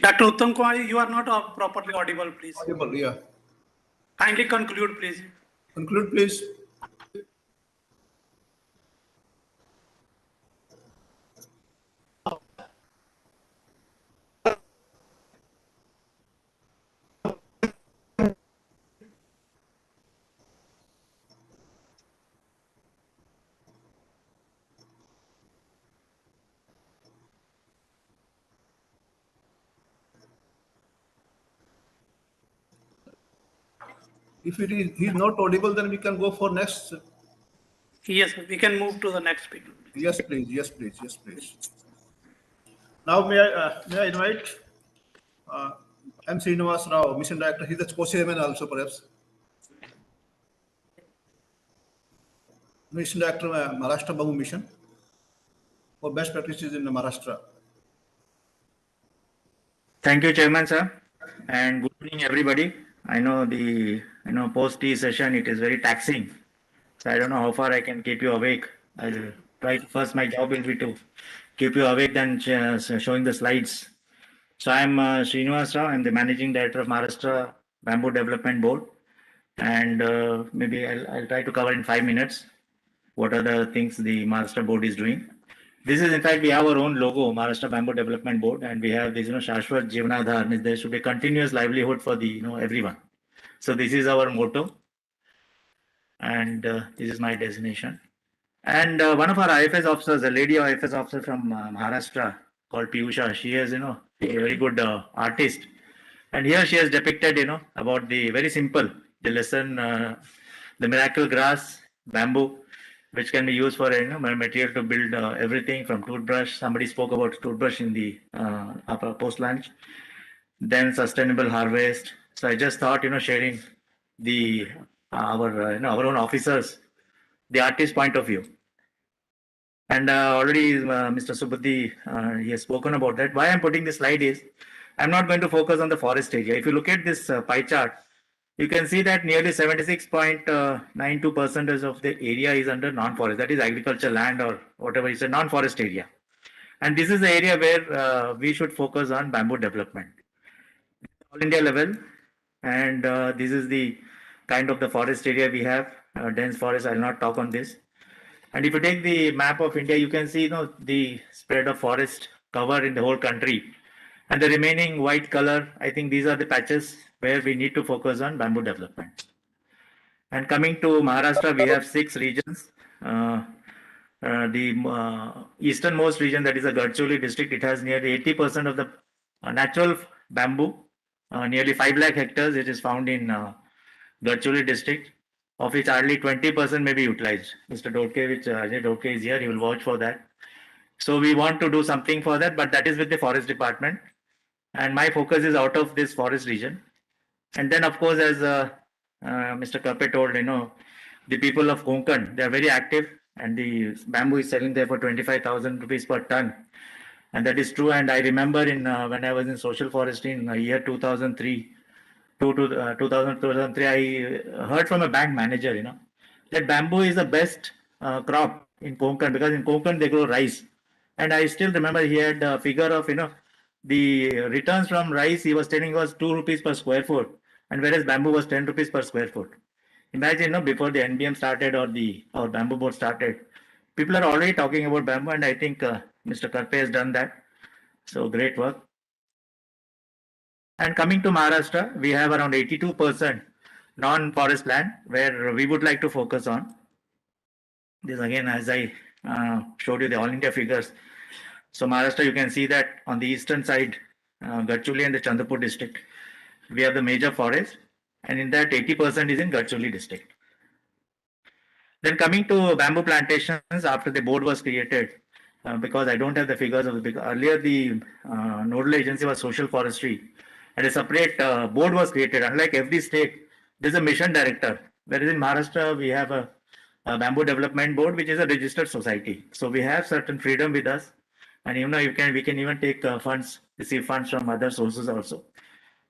Dr. Uttam Kumar, you are not properly audible, please. Audible, yeah. Kindly conclude, please. Conclude, please. If he's not audible, then we can go for next. Yes, we can move to the next speaker. Yes, please. Yes, please. Yes, please. Now, may I invite M. Srinivas Rao, Mission Director. He's the co-chairman also, perhaps. Mission Director, Maharashtra Bamboo Mission for best practices in Maharashtra. Thank you, Chairman, sir, and good evening, everybody. I know the post tea session, it is very taxing, so I don't know how far I can keep you awake. I'll try. First, my job will be to keep you awake than showing the slides. So I'm Srinivas Rao. I'm the Managing Director of Maharashtra Bamboo Development Board, and maybe I'll try to cover in 5 minutes what are the things the Maharashtra Board is doing. This is, in fact, we have our own logo, Maharashtra Bamboo Development Board, and we have this, Shashwat Jivnadhar, means there should be continuous livelihood for the, everyone. So this is our motto, and this is my designation. And one of our IFS officers, a lady IFS officer from Maharashtra called Piyusha, she is, a very good artist. And here she has depicted, about the very simple, the lesson, the miracle grass, bamboo, which can be used for material to build everything from toothbrush. Somebody spoke about toothbrush in the post lunch. Then sustainable harvest. So I just thought, sharing the our own officers, the artist point of view. And already Mr. Subudhi, he has spoken about that. Why I'm putting this slide is, I'm not going to focus on the forest area. If you look at this pie chart, you can see that nearly 76.92% of the area is under non-forest. That is agriculture land or whatever is a non-forest area. And this is the area where we should focus on bamboo development. All India level, and this is the kind of the forest area we have, dense forest. I will not talk on this. And if you take the map of India, you can see, the spread of forest cover in the whole country. And the remaining white color, I think these are the patches where we need to focus on bamboo development. And coming to Maharashtra, we have 6 regions. The easternmost region, that is the Gadcholi district, it has nearly 80% of the natural bamboo, nearly 5 lakh hectares. It is found in Gadcholi district, of which hardly 20% may be utilized. Mr. Dotke, which Ajay Dotke is here, he will vouch for that. So we want to do something for that, but that is with the forest department. And my focus is out of this forest region. And then, of course, as Mr. Kape told, the people of Konkan, they are very active, and the bamboo is selling there for 25,000 rupees per ton. And that is true. And I remember when I was in social forestry in year 2003, 2003, I heard from a bank manager, that bamboo is the best crop in Konkan, because in Konkan they grow rice. And I still remember he had a figure of, the returns from rice, he was telling was 2 rupees per square foot, and whereas bamboo was 10 rupees per square foot. Imagine, before the NBM started or our bamboo board started, people are already talking about bamboo, and I think Mr. Karpe has done that. So great work. And coming to Maharashtra, we have around 82% non-forest land where we would like to focus on. This again, as I showed you the all India figures. So Maharashtra, you can see that on the eastern side, Gadcholi and the Chandrapur district, we have the major forest, and in that 80% is in Gadcholi district. Then coming to bamboo plantations, after the board was created, because I don't have the figures of earlier the nodal agency was social forestry, and a separate board was created. Unlike every state, there's a mission director, whereas in Maharashtra we have a bamboo development board, which is a registered society. So we have certain freedom with us, and we can even take receive funds from other sources also.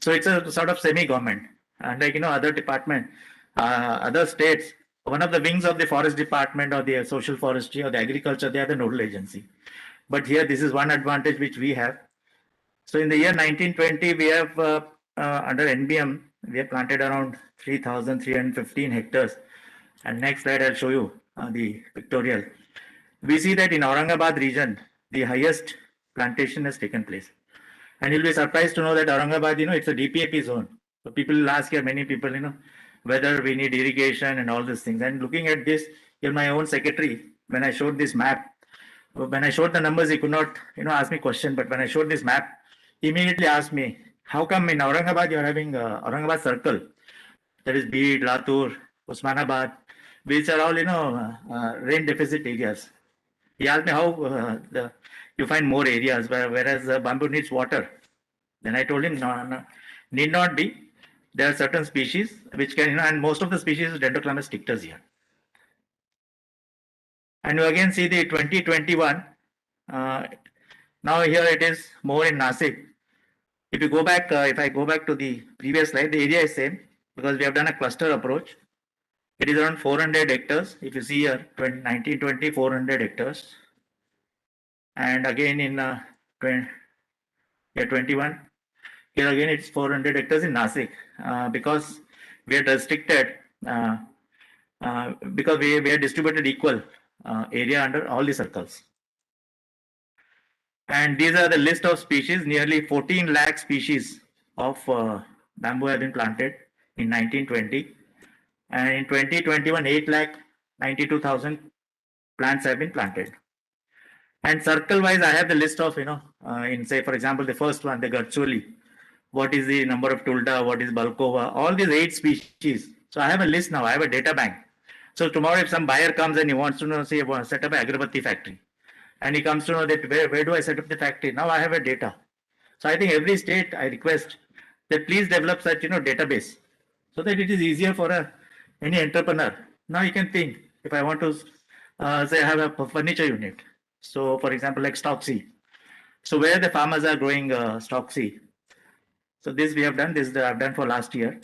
So it's a sort of semi-government, and other department, other states, one of the wings of the forest department or the social forestry or the agriculture, they are the nodal agency. But here, this is one advantage which we have. So in the year 1920, we have under NBM, we have planted around 3,315 hectares. And next slide, I'll show you the pictorial. We see that in Aurangabad region, the highest plantation has taken place. And you'll be surprised to know that Aurangabad, it's a DPAP zone. So people will ask here, many people, whether we need irrigation and all these things. And looking at this, here my own secretary, when I showed this map, when I showed the numbers, he could not, ask me question. But when I showed this map, he immediately asked me, how come in Aurangabad you're having Aurangabad circle? That is Bid, Latur, Osmanabad, which are all, rain deficit areas. He asked me how you find more areas, whereas bamboo needs water. Then I told him, no, need not be. There are certain species which can, and most of the species is Dendroclamus stictus here. And you again see the 2021. Now here it is more in Nasik. If you go back, if I go back to the previous slide, the area is same because we have done a cluster approach. It is around 400 hectares. If you see here, 1920, 400 hectares. And again in 21, here again it's 400 hectares in Nasik because we are restricted because we are distributed equal area under all the circles. And these are the list of species. Nearly 14 lakh species of bamboo have been planted in 1920. And in 2021, 8 lakh 92,000 plants have been planted. And circle wise, I have the list of, in say, for example, the first one, the Gadcholi. What is the number of Tulda? What is Balkova? All these 8 species. So I have a list now. I have a data bank. So tomorrow, if some buyer comes and he wants to know, say, set up an agarbatti factory, and he comes to know that where do I set up the factory? Now I have a data. So I think every state I request that please develop such database so that it is easier for any entrepreneur. Now you can think if I want to say have a furniture unit. So for example like Stocksy. So where the farmers are growing Stocksy. So this we have done. This I've done for last year.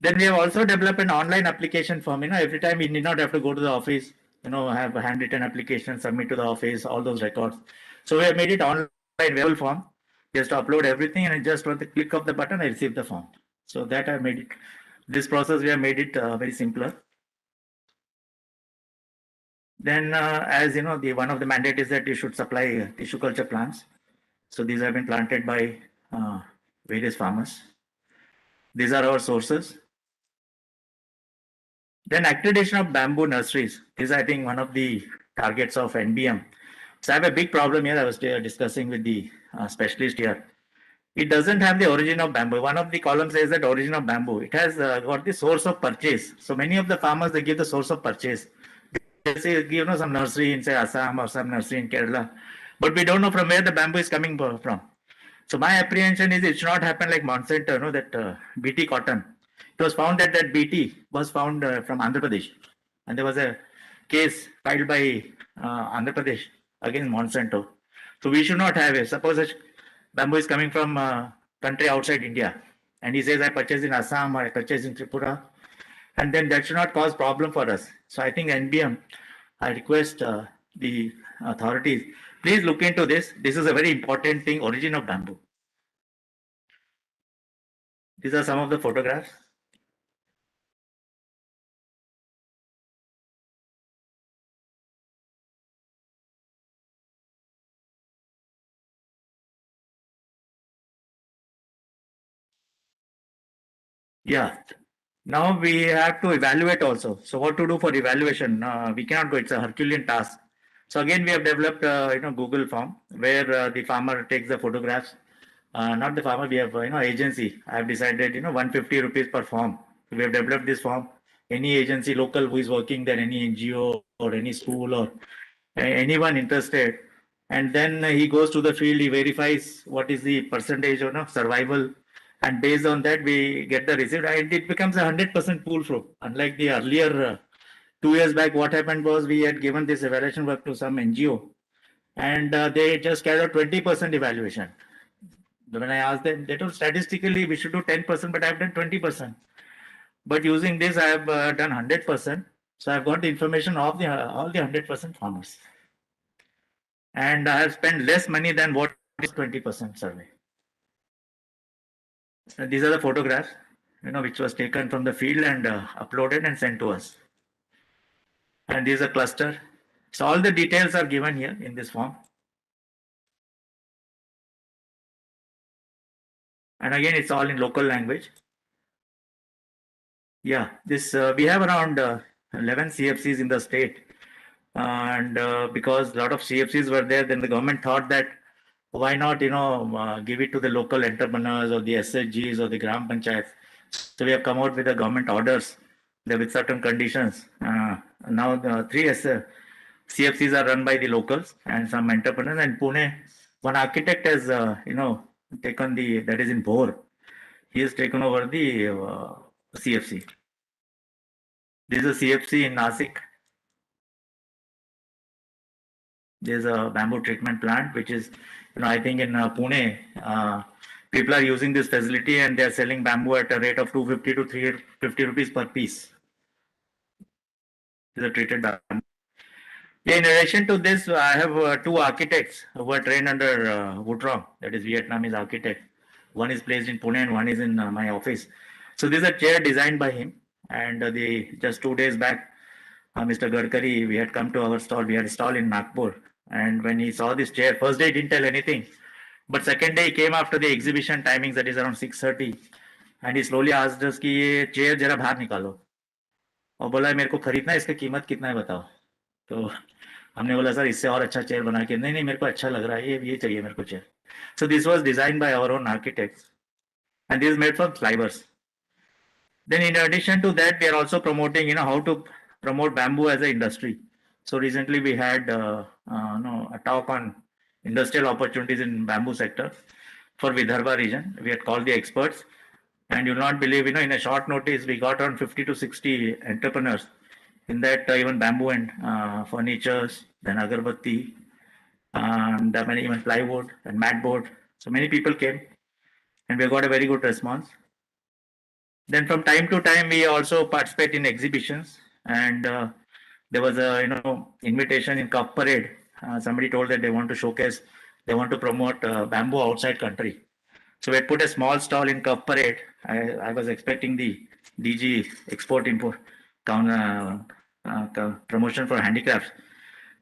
Then we have also developed an online application form. Every time we need not have to go to the office. have a handwritten application, submit to the office, all those records. So we have made it online, available form. Just upload everything and just with the click of the button, I receive the form. So that I made it. This process we have made it very simpler. Then, as you know, the one of the mandate is that you should supply tissue culture plants. So these have been planted by various farmers. These are our sources. Then accreditation of bamboo nurseries is, I think, one of the targets of NBM. So I have a big problem here. I was discussing with the specialist here. It doesn't have the origin of bamboo. One of the columns says that origin of bamboo. It has got the source of purchase. So many of the farmers, they give the source of purchase. They say, some nursery in say Assam or some nursery in Kerala, but we don't know from where the bamboo is coming from. So my apprehension is it should not happen like Monsanto, that BT cotton. It was found that BT was found from Andhra Pradesh, and there was a case filed by Andhra Pradesh against Monsanto. So we should not have it. Suppose a bamboo is coming from country outside India, and he says I purchased in Assam or I purchased in Tripura, and then that should not cause problem for us. So I think NBM, I request the authorities, please look into this. This is a very important thing, origin of bamboo. These are some of the photographs. Yeah. Now we have to evaluate also. So what to do for evaluation? We cannot go. It's a Herculean task. So again, we have developed Google form where the farmer takes the photographs. Not the farmer. We have agency. I have decided 150 rupees per form. We have developed this form. Any agency local who is working there, any NGO or any school or anyone interested, and then he goes to the field. He verifies what is the percentage of survival. And based on that, we get the receipt, and it becomes a 100% foolproof. Unlike the earlier 2 years back, what happened was we had given this evaluation work to some NGO, and they just carried out 20% evaluation. When I asked them, they told statistically we should do 10%, but I've done 20%. But using this, I have done 100%. So I've got the information of all the 100% farmers, and I have spent less money than what is 20% survey. These are the photographs, which was taken from the field and uploaded and sent to us. And this is a cluster. So all the details are given here in this form. And again, it's all in local language. Yeah, this we have around 11 CFCs in the state. And because a lot of CFCs were there, then the government thought that why not, give it to the local entrepreneurs or the SHGs or the Gram Panchayats. So we have come out with the government orders with certain conditions. Now the 3 CFCs are run by the locals and some entrepreneurs. And Pune, one architect has, taken that is in Bhor. He has taken over the CFC. This is a CFC in Nasik. There's a bamboo treatment plant, which is, I think in Pune, people are using this facility and they're selling bamboo at a rate of 250 to 350 rupees per piece. This is a treated bamboo. Yeah, in addition to this, I have 2 architects who are trained under Woodrong, that is Vietnamese architect. One is placed in Pune and one is in my office. So this is a chair designed by him. And just 2 days back, Mr. Gadkari, we had come to our stall. We had a stall in Nagpur. And when he saw this chair, first day he didn't tell anything. But second day he came after the exhibition timings, that is around 6:30. And he slowly asked us कि ये chair जरा बाहर निकालो. और बोला मेरे को खरीदना है, इसका कीमत कितना है बताओ. तो हमने बोला सर इससे और अच्छा चेयर बना के, नहीं मेरे को अच्छा लग रहा है, ये चाहिए मेरे को chair. So this was designed by our own architects. And this is made from fibers. Then in addition to that, we are also promoting, how to promote bamboo as an industry. So recently we had a talk on industrial opportunities in bamboo sector for Vidarbha region. We had called the experts, and you'll not believe, in a short notice, we got around 50 to 60 entrepreneurs. In that, even bamboo and furnitures, then agarbatti, and even plywood and mat board. So many people came, and we got a very good response. Then from time to time, we also participate in exhibitions, and there was a invitation in Cup Parade. Somebody told that they want to showcase, they want to promote bamboo outside country. So we had put a small stall in Cup Parade. I was expecting the DG export import promotion for handicrafts.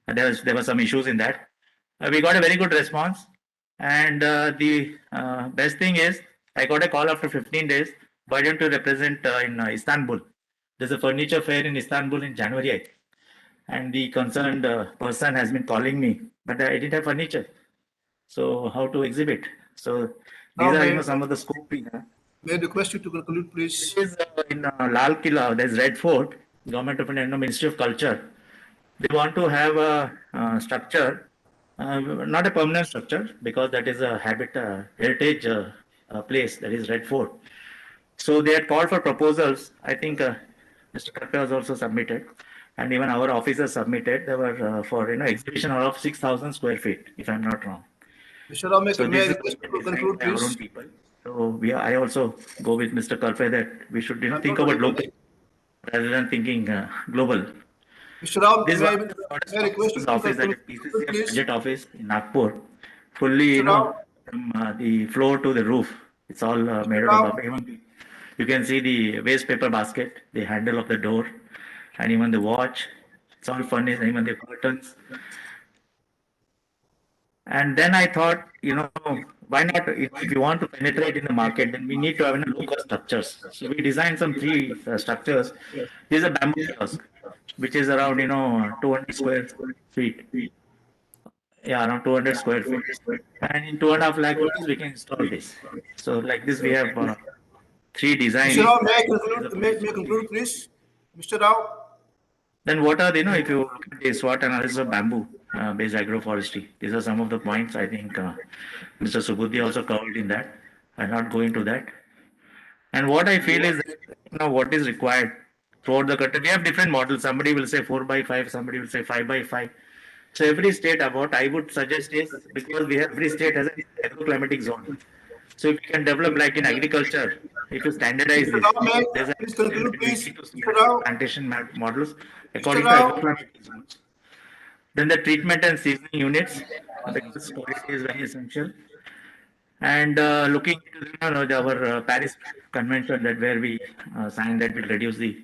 There were some issues in that. We got a very good response, and the best thing is I got a call after 15 days. Why don't you represent in Istanbul? There's a furniture fair in Istanbul in January 8th, and the concerned person has been calling me, but I didn't have furniture. So how to exhibit? So these Now, are some of the scope we have. may I request you to conclude, please? There is in Lal Killa, there's Red Fort, Government of India, Ministry of Culture. They want to have a structure, not a permanent structure, because that is a heritage place, that is Red Fort. So they had called for proposals. I think Mr. Kappe was also submitted, and even our officers submitted. They were for exhibition of 6,000 square feet, if I'm not wrong. Mr. Rao, So may I this is request you to designed conclude, by our own please? people. So I also go with Mr. Kalpe that we should think about local rather than thinking global. Mr. Rao, This may one I request you to office, that conclude, is PCCF please? budget office in Nagpur, fully Mr. Rao, from the floor to the roof. It's all made out of Rao. bamboo. Even you can see the waste paper basket, the handle of the door, and even the watch. It's all furnished, even the curtains. And then I thought, why not, if you want to penetrate in the market, then we need to have low-cost structures. So we designed some three structures. This is a bamboo kiosk, which is around, 200 square feet. Yeah, around 200 square feet. And in 2.5 lakh rupees, we can install this. So like this, we have three designs. Mr. Rao, may I conclude, may I conclude, please? Mr. Rao? Then what are if you look at the SWOT analysis of bamboo based agroforestry, these are some of the points I think Mr. Subudhi also covered in that. I'll not go into that. And what I feel is that, what is required throughout the country. We have different models. Somebody will say 4x5, somebody will say 5x5. So every state, what I would suggest is, because every state has an agroclimatic zone. So if you can develop like in agriculture, if you standardize Mr. this, Rao, may there's I please conclude, please? Mr. a Rao? plantation models Mr. according to Rao? agroclimatic zones. Then the treatment and seasoning units, because quality is very essential. And looking into our Paris Convention, that where we signed that will reduce the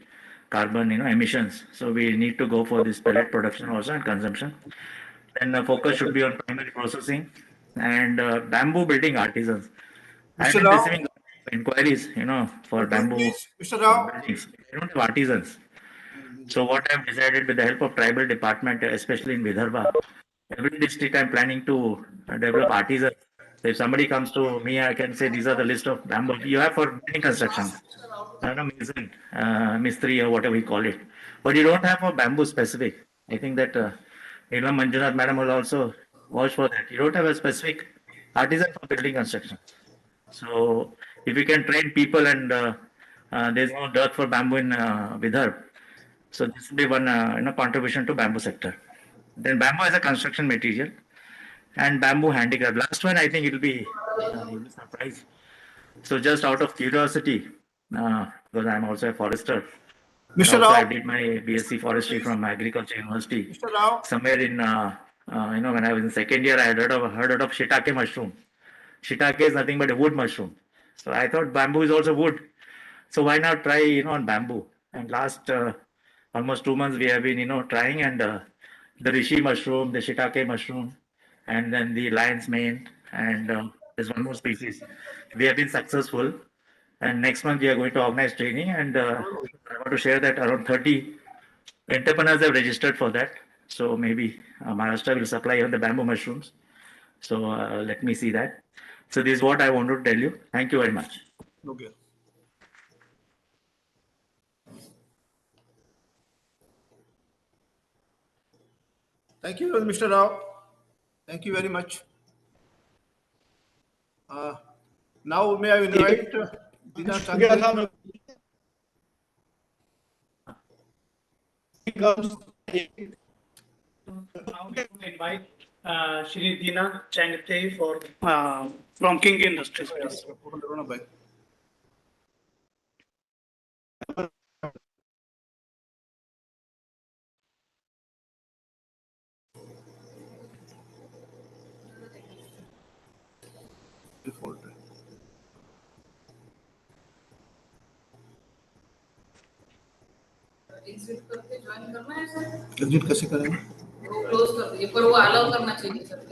carbon emissions. So we need to go for this pellet production also and consumption. Then the focus should be on primary processing and bamboo building artisans. I've Mr. been Rao? receiving inquiries, for Conclude, bamboo please. Mr. Rao? buildings. I don't have artisans. So what I've decided with the help of tribal department, especially in Vidarbha, every district I'm planning to develop artisans. So if somebody comes to me, I can say these are the list of bamboo you have for building construction. I don't know, mason, mistri or whatever we call it. But you don't have for bamboo specific. I think that Manjunath madam will also vouch for that. You don't have a specific artisan for building construction. So if you can train people and there's no dearth for bamboo in Vidarbha. So this will be one contribution to bamboo sector. Then bamboo as a construction material and bamboo handicraft. Last one, I think you'll be surprised. So just out of curiosity, because I'm also a forester, and Mr. also I Rao? did my BSc forestry from Agriculture University. Mr. Rao? Somewhere in when I was in second year, I had heard of shiitake mushroom. Shiitake is nothing but a wood mushroom. So I thought bamboo is also wood. So why not try on bamboo? And last almost 2 months we have been trying, and the rishi mushroom, the shiitake mushroom, and then the lion's mane, and there's one more species. We have been successful, and next month we are going to organize training, and I want to share that around 30 entrepreneurs have registered for that. So maybe Maharashtra will supply on the bamboo mushrooms. So let me see that. So this is what I want to tell you. Thank you very much. Okay. Thank you, Mr. Rao. Thank you very much. Now, may I invite Dina Chandra? Now we will invite Shri Dina Changte from King Industries, please. Default है। Exit कैसे करेंगे?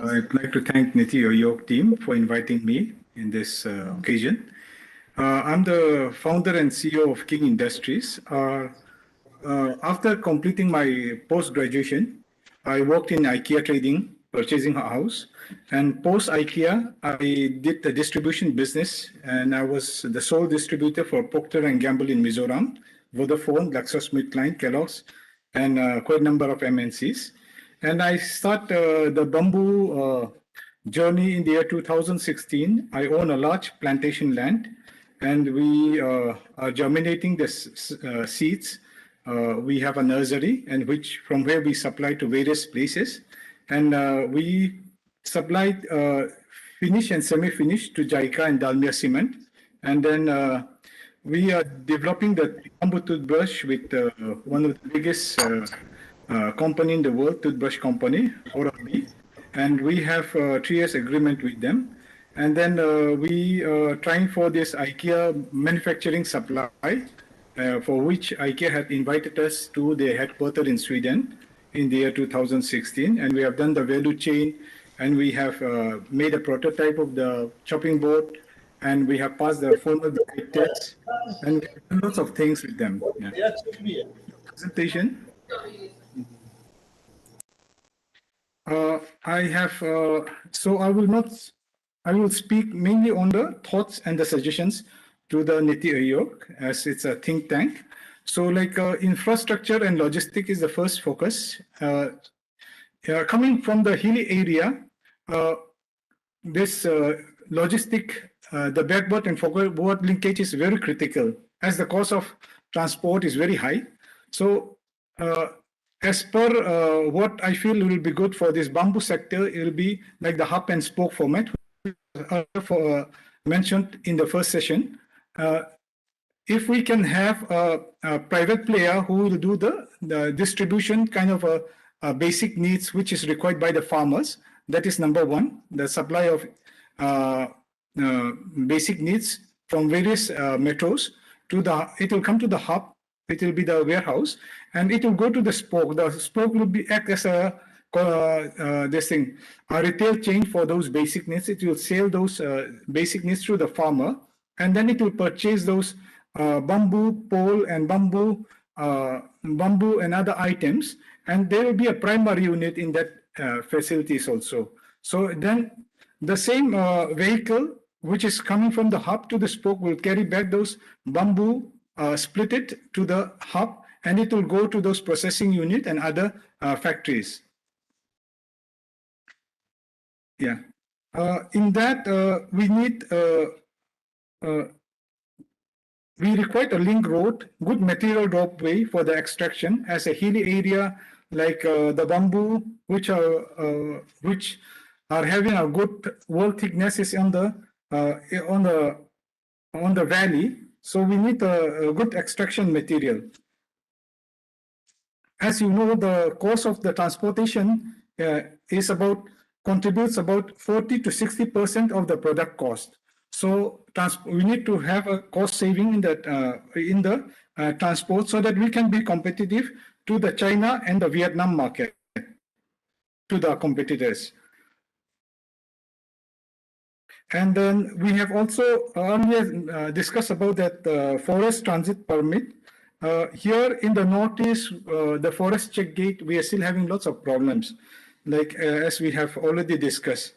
I'd like to thank Niti Ayog team for inviting me in this occasion. I'm the founder and CEO of King Industries. After completing my post-graduation, I worked in IKEA trading, purchasing a house. And post-IKEA, I did the distribution business, and I was the sole distributor for Procter & Gamble in Mizoram, Vodafone, GlaxoSmithKline, Kellogg's, and quite a number of MNCs. And I start the bamboo journey in the year 2016. I own a large plantation land, and we are germinating the seeds. We have a nursery, and from where we supply to various places, and we supply finished and semi-finished to JICA and Dalmia Cement, and then we are developing the bamboo toothbrush with one of the biggest company in the world, toothbrush company, Oral-B, and we have a 3 years agreement with them. And then we are trying for this IKEA manufacturing supply, for which IKEA had invited us to their headquarters in Sweden in the year 2016. And we have done the value chain, and we have made a prototype of the chopping board, and we have passed the formal test, and we have done lots of things with them. Yeah. Presentation. I have, so I will speak mainly on the thoughts and the suggestions to the Niti Ayog, as it's a think tank. So like infrastructure and logistic is the first focus. Coming from the hilly area, this logistic, the backboard and forward linkage is very critical, as the cost of transport is very high. So as per what I feel will be good for this bamboo sector, it will be like the hub and spoke format, mentioned in the first session. If we can have a private player who will do the distribution kind of a basic needs which is required by the farmers, that is number one, the supply of basic needs from various metros to it will come to the hub, it will be the warehouse, and it will go to the spoke. The spoke will act as a retail chain for those basic needs. It will sell those basic needs to the farmer, and then it will purchase those bamboo pole and bamboo and other items, and there will be a primary unit in that facilities also. So then the same vehicle which is coming from the hub to the spoke will carry back those bamboo, split it to the hub, and it will go to those processing unit and other factories. Yeah. In that, we need we require a link road, good material dropway for the extraction, as a hilly area like the bamboo, which are having a good wall thickness is on the valley. So we need a good extraction material. As you know, the cost of the transportation contributes about 40 to 60% of the product cost. So we need to have a cost saving in the transport, so that we can be competitive to the China and the Vietnam market, to the competitors. And then we have also earlier discussed about that forest transit permit. Here in the Northeast, the forest check gate, we are still having lots of problems, like as we have already discussed.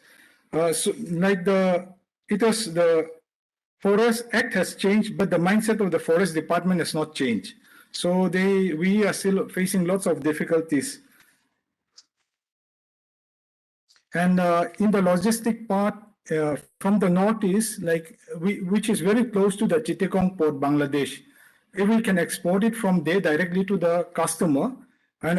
So like the Forest Act has changed, but the mindset of the Forest Department has not changed. So we are still facing lots of difficulties. And in the logistic part, from the Northeast, which is very close to the Chittagong port, Bangladesh, if we can export it from there directly to the customer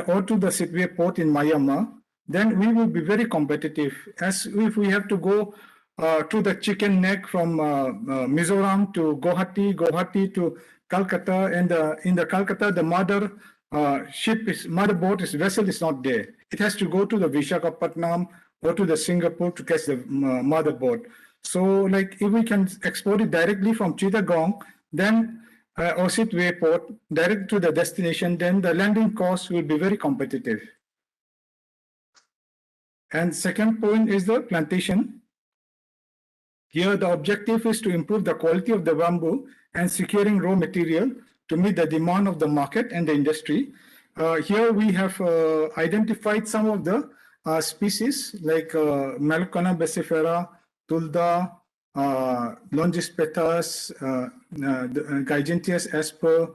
or to the Sitwe port in Myanmar, then we will be very competitive. As if we have to go to the chicken neck from Mizoram to Guwahati to Calcutta, and in the Calcutta, the mother vessel is not there. It has to go to the Visakhapatnam or to the Singapore to catch the motherboard. So like if we can export it directly from Chittagong, then Osit Port direct to the destination, then the landing cost will be very competitive. And second point is the plantation. Here the objective is to improve the quality of the bamboo and securing raw material to meet the demand of the market and the industry. Here we have identified some of the species like Melcona basifera, Tulda, Longispetas, Gigentius asper,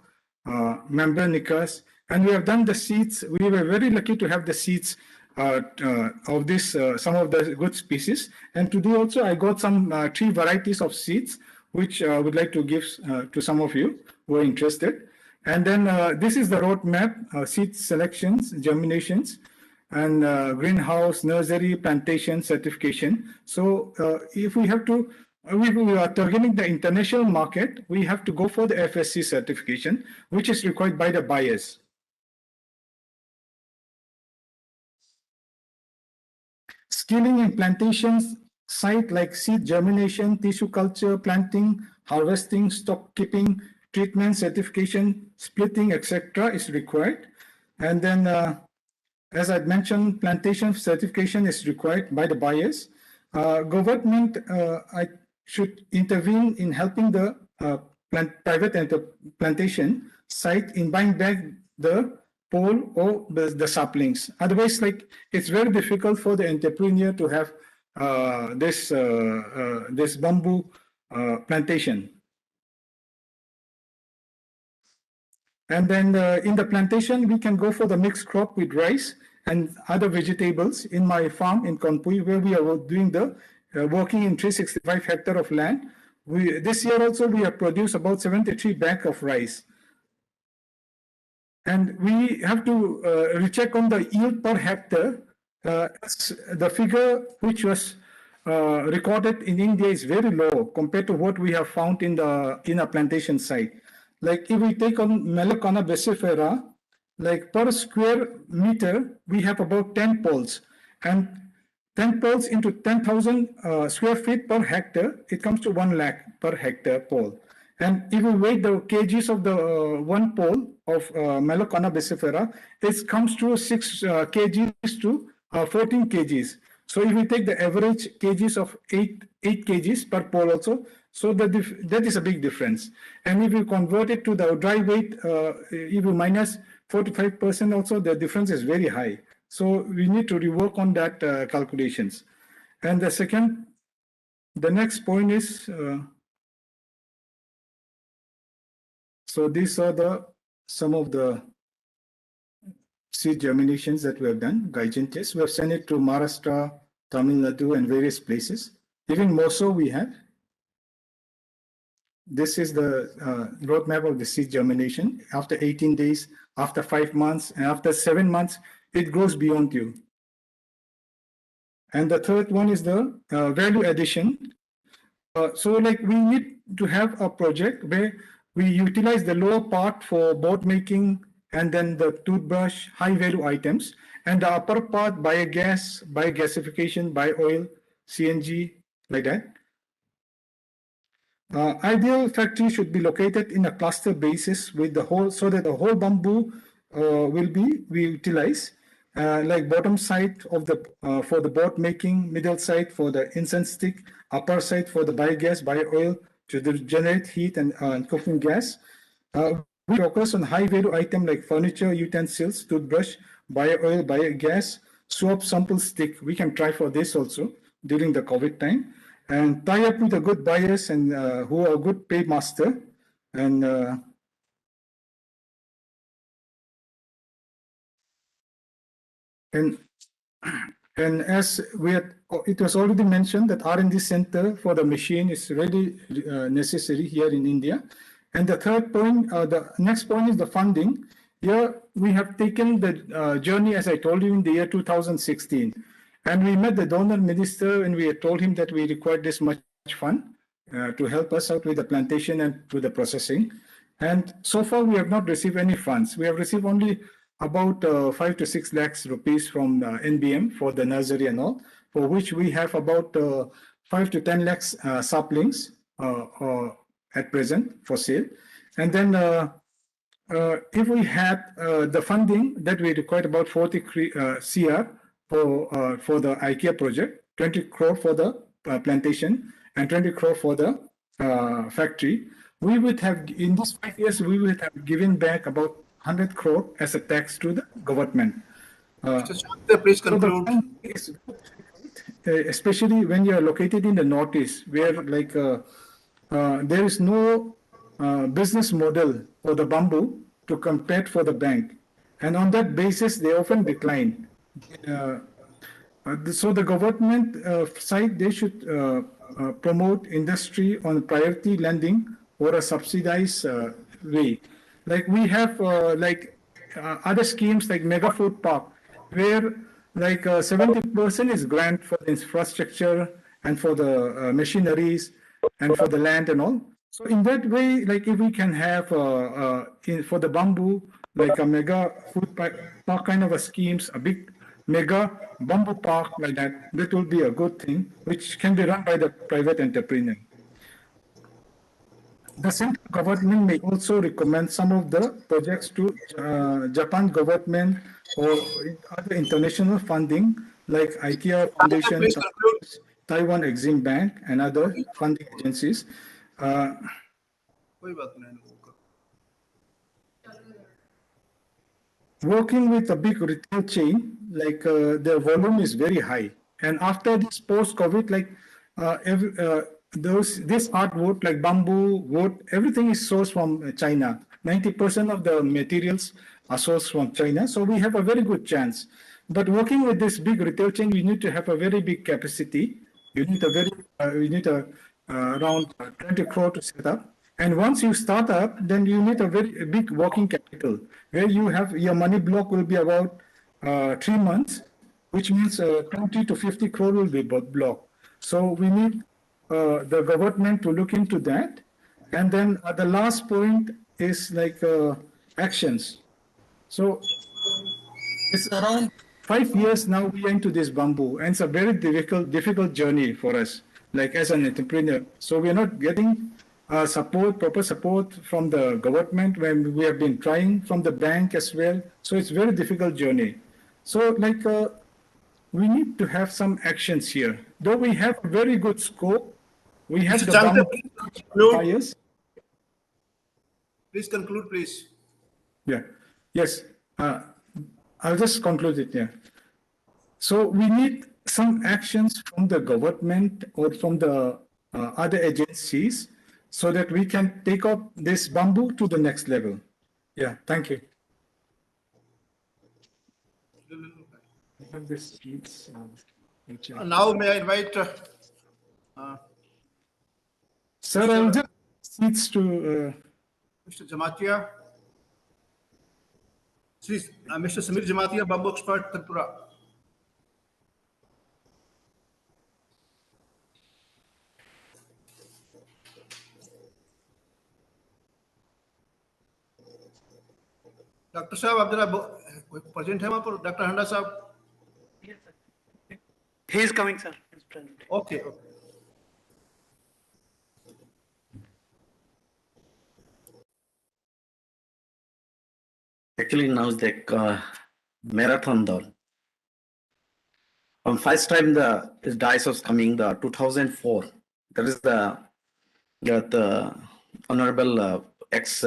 Membranicus, and we have done the seeds. We were very lucky to have the seeds of this, some of the good species. And today also I got some 3 varieties of seeds, which I would like to give to some of you who are interested. And then this is the roadmap, seed selections, germinations, and greenhouse, nursery, plantation, certification. So if we have to, if we are targeting the international market, we have to go for the FSC certification, which is required by the buyers. Skilling in plantations site like seed germination, tissue culture, planting, harvesting, stock keeping, treatment, certification, splitting, etc. is required. And then, as I mentioned, plantation certification is required by the buyers. Government should intervene in helping the private plantation site in buying back the pole or the saplings. Otherwise, like it's very difficult for the entrepreneur to have this bamboo plantation. And then in the plantation, we can go for the mixed crop with rice and other vegetables in my farm in Kanpui, where we are doing the working in 365 hectare of land. This year also, we have produced about 73 bags of rice. And we have to recheck on the yield per hectare. The figure which was recorded in India is very low compared to what we have found in a plantation site. Like if we take on Melcona basifera, like per square meter, we have about 10 poles. And 10 poles into 10,000 square feet per hectare, it comes to 1 lakh per hectare pole. And if we weigh the kgs of the one pole of Melcona basifera, it comes to 6 kgs to 14 kgs. So if we take the average kgs of 8 kgs per pole also, so that is a big difference. And if you convert it to the dry weight, if you minus 4 to 5% also, the difference is very high. So we need to rework on that calculations. And the next point is, so these are some of the seed germinations that we have done, Gigentius. We have sent it to Maharashtra, Tamil Nadu, and various places. Even more so we have. This is the roadmap of the seed germination. After 18 days, after 5 months, and after 7 months, it grows beyond you. And the third one is the value addition. So like we need to have a project where we utilize the lower part for board making and then the toothbrush, high value items, and the upper part biogas, biogasification, bio-oil, CNG, like that. Ideal factory should be located in a cluster basis with the whole, so that the whole bamboo will be utilized. Like bottom side of the for the board making, middle side for the incense stick, upper side for the biogas, bio-oil to generate heat and cooking gas. We focus on high value item like furniture, utensils, toothbrush, bio-oil, biogas, soap sample stick. We can try for this also during the COVID time, and tie up with the good buyers and who are good paymaster. And as it was already mentioned that R&D center for the machine is really necessary here in India. And the third point, the next point is the funding. Here we have taken the journey, as I told you, in the year 2016. And we met the donor minister and we told him that we required this much fund to help us out with the plantation and with the processing. And so far we have not received any funds. We have received only about 5 to 6 lakhs rupees from NBM for the nursery and all, for which we have about 5 to 10 lakhs saplings at present for sale. And then if we had the funding that we required, about 40 CR for the IKEA project, 20 crore for the plantation and 20 crore for the factory, we would have, in these 5 years, we would have given back about 100 crore as a tax to the government. Mr. Shantha, please conclude. Especially when you are located in the Northeast, where like there is no business model for the bamboo to compete for the bank, and on that basis they often decline. So the government side, they should promote industry on priority lending or a subsidized way. Like we have other schemes like Mega Food Park, where like 70% is grant for the infrastructure and for the machineries and for the land and all. So in that way, like if we can have for the bamboo, like a mega food park kind of a schemes, a big mega bamboo park like that, that will be a good thing, which can be run by the private entrepreneur. The central government may also recommend some of the projects to Japan government or other international funding like IKEA Foundation, Taiwan Exim Bank, and other funding agencies. Working with a big retail chain, like their volume is very high. And after this post-COVID, like this artwork like bamboo, wood, everything is sourced from China. 90% of the materials are sourced from China. So we have a very good chance. But working with this big retail chain, you need to have a very big capacity. You need around 20 crore to set up. And once you start up, then you need a very big working capital, where you have your money block will be about 3 months, which means 20 to 50 crore will be blocked. So we need the government to look into that. And then the last point is like actions. So it's around 5 years now we are into this bamboo, and it's a very difficult journey for us, like as an entrepreneur. So we're not getting proper support from the government when we have been trying, from the bank as well. So it's very difficult journey. So like we need to have some actions here. Though we have a very good scope, we have the buyers. Please conclude, please. Yeah. Yes. I'll just conclude it here. So we need some actions from the government or from the other agencies so that we can take up this bamboo to the next level. Yeah. Thank you. Now may I invite Sir, I'll just seats to Mr. Jamatia. Mr. Samir Jamatia, bamboo expert, Tripura. Doctor साहब आप जरा present है वहां पर doctor हंडा साहब He is coming, sir. He's present. Okay. Actually, now it's like marathon done. First time this dice was coming, the 2004. That is the honorable ex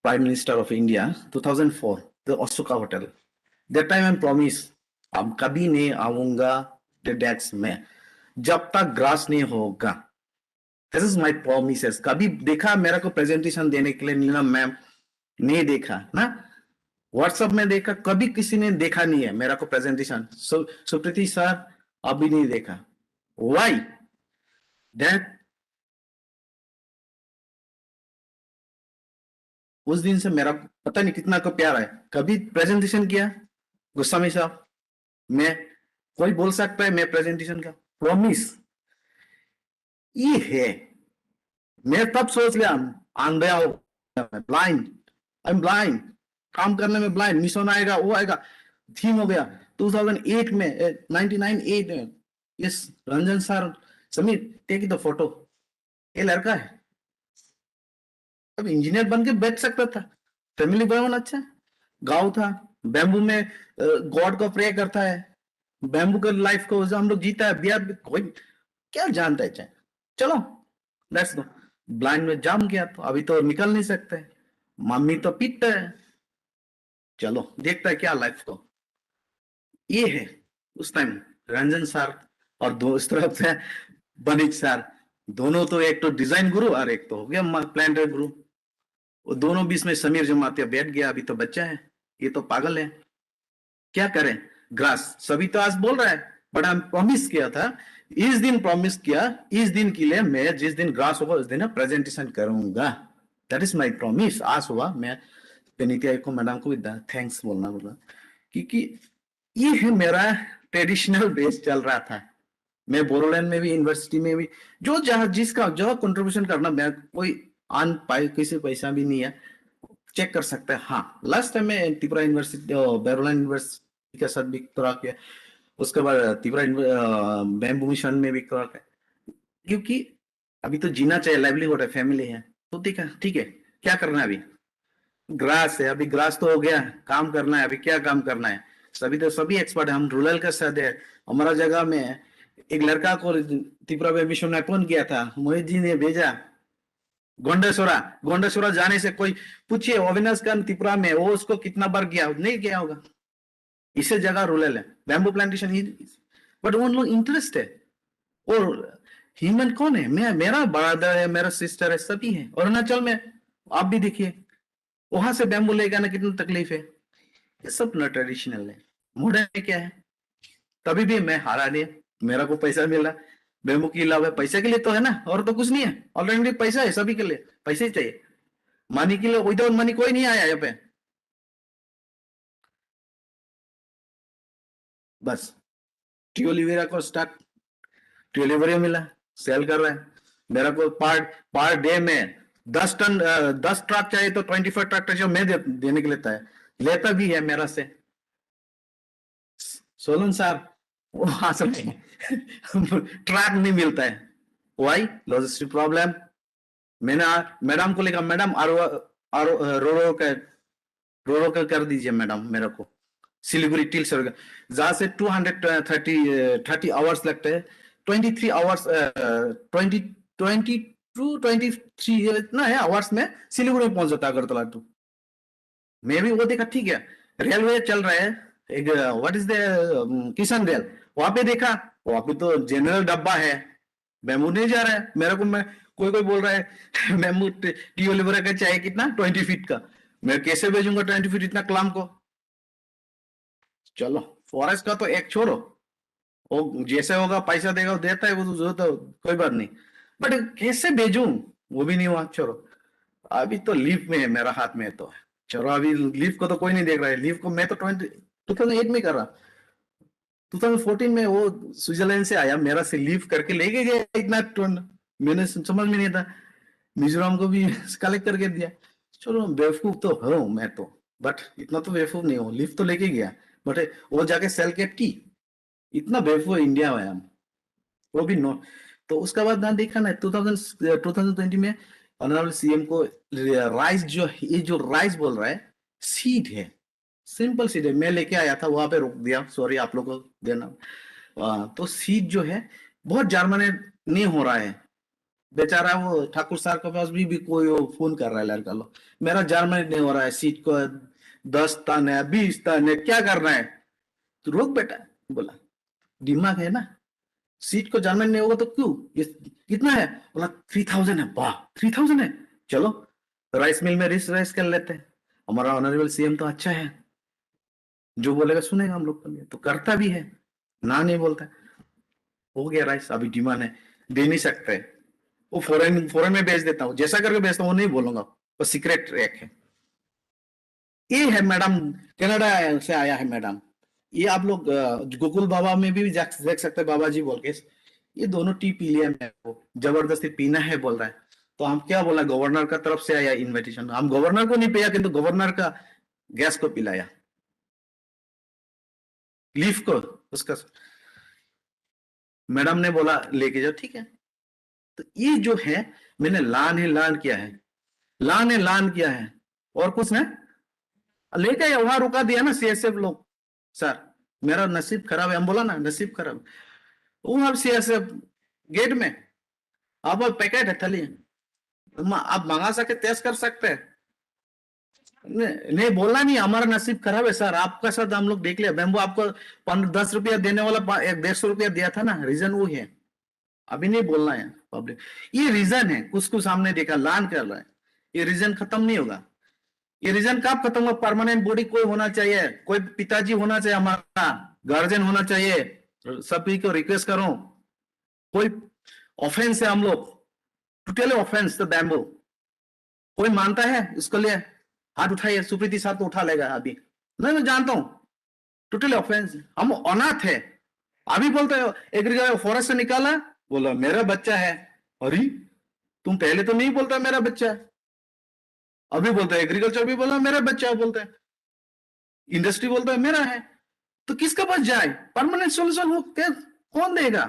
Prime Minister of India, 2004, the Osuka Hotel. That time I promised, अब कभी नहीं आऊंगा the desk में जब तक grass नहीं होगा. This is my promises. कभी देखा मेरा को प्रेजेंटेशन देने के लिए नीलम मैम नहीं देखा ना, व्हाट्सएप में देखा, कभी किसी ने देखा नहीं है मेरा को प्रेजेंटेशन. सुप्रीति सर अभी नहीं देखा. Why? That उस दिन से मेरा पता नहीं कितना को प्यार है. कभी प्रेजेंटेशन किया गुस्सा में साहब, मैं कोई बोल सकता है मैं प्रेजेंटेशन का प्रॉमिस ये है. मैं तब सोच लिया आंधे हो, ब्लाइंड, आई एम ब्लाइंड, काम करने में ब्लाइंड, मिशन आएगा वो आएगा, थीम हो गया 2008 में 99 yes Ranjan sir, Sameer take the photo, ये लड़का है, अब इंजीनियर बन के बैठ सकता था, फैमिली बैकग्राउंड अच्छा है, गाँव था, बैम्बू में गॉड को प्रे करता है, बैम्बू का लाइफ को हम लोग जीता है, बिहार में कोई क्या जानता है चाहे, चलो लेट्स गो। ब्लाइंड में जाम गया तो अभी तो निकल नहीं सकते, मम्मी तो पीटता है, चलो देखता है क्या लाइफ को। ये है उस टाइम रंजन सर, और उस तरफ से बनिक सर, दोनों तो एक तो डिजाइन गुरु और एक तो हो गया प्लांटर गुरु, वो दोनों बीच में समीर जमाते बैठ गया, अभी तो बच्चा है, ये तो पागल है, क्या करें। ग्रास सभी तो आज बोल रहा है, बट हम प्रॉमिस किया था, इस दिन प्रॉमिस किया, इस दिन के लिए मैं जिस दिन ग्रास होगा उस दिन प्रेजेंटेशन करूंगा, दैट इज माय प्रॉमिस। आज हुआ, मैं नीति आयोग को मैडम को थैंक्स बोलना बोला, क्योंकि ये है मेरा ट्रेडिशनल बेस चल रहा था। मैं बोरोलैंड में भी, यूनिवर्सिटी में भी, जो जहां जिसका जो कंट्रीब्यूशन करना, मैं कोई आन पाए किसी पैसा भी नहीं है, चेक कर सकते हैं। हाँ, लास्ट टाइम मैं त्रिपुरा यूनिवर्सिटी, बोरोलैंड यूनिवर्सिटी के साथ भी थोड़ा किया, उसके बाद त्रिपुरा बैम्बू मिशन में भी थोड़ा किया, क्योंकि अभी तो जीना चाहिए, लाइवलीहुड है, फैमिली है, तो ठीक है, क्या करना है अभी, ग्रास है, अभी ग्रास तो हो गया, काम करना है, अभी क्या काम करना है, सभी एक्सपर्ट है, हम रूरल का साथ है। हमारा जगह में एक लड़का को त्रिपुरा मिशन में अपॉइंट किया था, मोहित जी ने भेजा गोंडेश्वरा, गोंडेश्वरा जाने से कोई पूछिए अविनाश का त्रिपुरा में, वो उसको कितना बार गया, नहीं गया होगा, इसे जगह रूरल है, बैम्बू प्लांटेशन ही, बट उन लोग इंटरेस्ट है। और ह्यूमन कौन है, मैं, मेरा ब्रदर है, मेरा सिस्टर है, सभी है। अरुणाचल में आप भी देखिए, वहां से बैम्बू लेके आना कितना तकलीफ है, ये सब ना ट्रेडिशनल है। मॉडर्न में क्या है, तभी भी मैं हारा नहीं, मेरा को पैसा मिला, बैम्बू के अलावा पैसे के लिए तो है ना, और तो कुछ नहीं है, ऑलरेडी पैसा है, सभी के लिए पैसे ही चाहिए, मनी के लिए विदाउट मनी कोई नहीं आया यहाँ पे। बस ट्यूलिवेरा को स्टार्ट, ट्यूलिवेरा मिला, सेल कर रहा है, मेरा को पर डे में 10 टन 10 ट्रक चाहिए तो 25 ट्रक जो मैं देने के लेता है, लेता भी है मेरा से। सोलन साहब वो हंस रहे हैं ट्रक नहीं मिलता है, वाई, लॉजिस्टिक प्रॉब्लम। मैंने मैडम को लेकर, मैडम रो का कर दीजिए मैडम मेरे को, सिलीगुड़ी टिल सर, जहां से 230 आवर्स लगते हैं, 23 आवर्स 23 इतना है आवर्स में सिलीगुड़ी पहुंच जाता है, अगरतला टू। मैं भी वो देखा, ठीक है रेलवे चल रहा है, एक व्हाट इज द किसान रेल, वहां पे देखा, वहां पे तो जनरल डब्बा है, बैम्बू नहीं जा रहा है मेरे को, मैं कोई बोल रहा है बैम्बू टीओलिवरा का चाहिए कितना 20 फीट का, मैं कैसे भेजूंगा 20 फीट इतना क्लाम को। चलो फॉरेस्ट का तो एक छोड़ो, वो जैसे होगा पैसा देगा, वो देता है, वो तो कोई बात नहीं, बट कैसे भेजूं, वो भी नहीं हुआ, छोड़ो। अभी तो लीव में है मेरा हाथ में, तो चलो अभी लीव को तो कोई नहीं देख रहा है, लीव को मैं तो 2008 में कर रहा, 2014 में वो स्विट्जरलैंड से आया, मेरा से लीव करके ले गया इतना टन, मैंने समझ में नहीं था, मिजोरम को भी कलेक्ट करके दिया। चलो बेवकूफ तो हूँ मैं तो, बट इतना तो बेवकूफ नहीं हूँ, लीव तो लेके गया, बट वो जाके सेल केट की, इतना बेवकूफ इंडिया में हम, वो भी नो। तो उसका बाद ना देखा ना 2020 में ऑनरेबल सीएम को राइस, जो ये जो राइस बोल रहा है सीड है, सिंपल सीड है, मैं लेके आया था, वहां पे रोक दिया, सॉरी आप लोगों को देना। तो सीड जो है बहुत जर्मिनेट नहीं हो रहा है, बेचारा वो ठाकुर साहब के पास भी कोई वो फोन कर रहा है लड़का लोग, मेरा जर्मिनेट नहीं हो रहा है, सीड को 10 टन है, 20 टन है, क्या करना है, तो रोक बेटा, बोला दिमाग है ना, सीट को जर्मन नहीं होगा तो क्यों, ये कितना है, बोला 3000 है, वाह 3000 है, चलो राइस मिल में राइस कर लेते हैं। हमारा ऑनरेबल सीएम तो अच्छा है, जो बोलेगा सुनेगा हम लोग के लिए, तो करता भी है, ना नहीं बोलता। हो गया राइस, अभी डिमांड है, दे नहीं सकते, वो फॉरेन में बेच देता हूँ, जैसा करके बेचता हूँ वो नहीं बोलूंगा, वो सीक्रेट एक है। ये है मैडम, कनाडा से आया है मैडम, ये आप लोग गोकुल बाबा में भी देख सकते हैं, बाबा जी बोल के, ये दोनों टी पी लिया मेरे को, जबरदस्ती पीना है बोल रहा है, तो हम क्या बोला, गवर्नर का तरफ से आया इनविटेशन, हम गवर्नर को नहीं पिया, किंतु गवर्नर का गैस को पिलाया, लीफ को उसका मैडम ने बोला लेके जाओ, ठीक है। तो ये जो है मैंने लर्न किया है, लर्न किया है, और कुछ नहीं। लेके वहां रुका दिया ना सीएसएफ लोग, सर मेरा नसीब खराब है, हम बोला ना नसीब खराब। वो अब सीएसएफ गेट में अब पैकेट है थली, आप मंगा सकते, टेस्ट कर सकते हैं। नहीं बोलना नहीं, हमारा नसीब खराब है सर, आपका साथ हम लोग देख लिया। बैम्बू आपको 10 रुपया देने वाला 150 रुपया दिया था ना, रीजन वो है। अभी नहीं बोलना है पब्लिक, ये रीजन है। कुछ हमने देखा लर्न कर रहा है, ये रीजन खत्म नहीं होगा। ये रीजन कब खत्म होगा? परमानेंट बॉडी कोई होना चाहिए, कोई पिताजी होना चाहिए, हमारा गार्जियन होना चाहिए। सभी को रिक्वेस्ट करो, कोई ऑफेंस है हम लोग, टोटली ऑफेंस द बैम्बू। कोई मानता है इसके लिए? हाथ उठाइए, सुप्रीति साथ तो उठा लेगा अभी। नहीं, मैं जानता हूं टोटली ऑफेंस। हम अनाथ है। अभी बोलते हो एग्रीकल्चर फॉरेस्ट से निकाला, बोला मेरा बच्चा है। अरे तुम पहले तो नहीं बोलता मेरा बच्चा है, अभी बोलता है एग्रीकल्चर भी बोला मेरा बच्चा है, बोलता है इंडस्ट्री बोलता है मेरा है। तो किसका पास जाए? परमानेंट सोल्यूशन वो कौन देगा?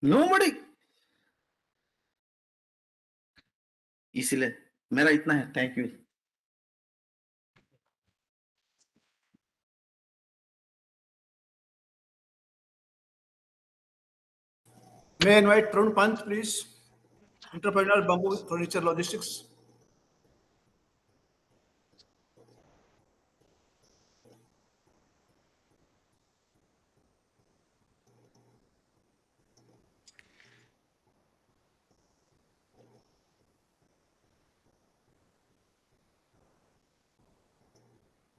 नोबडी। इसलिए मेरा इतना है, thank you. May I invite Tarun Pant, please? Entrepreneur, Bamboo Furniture Logistics.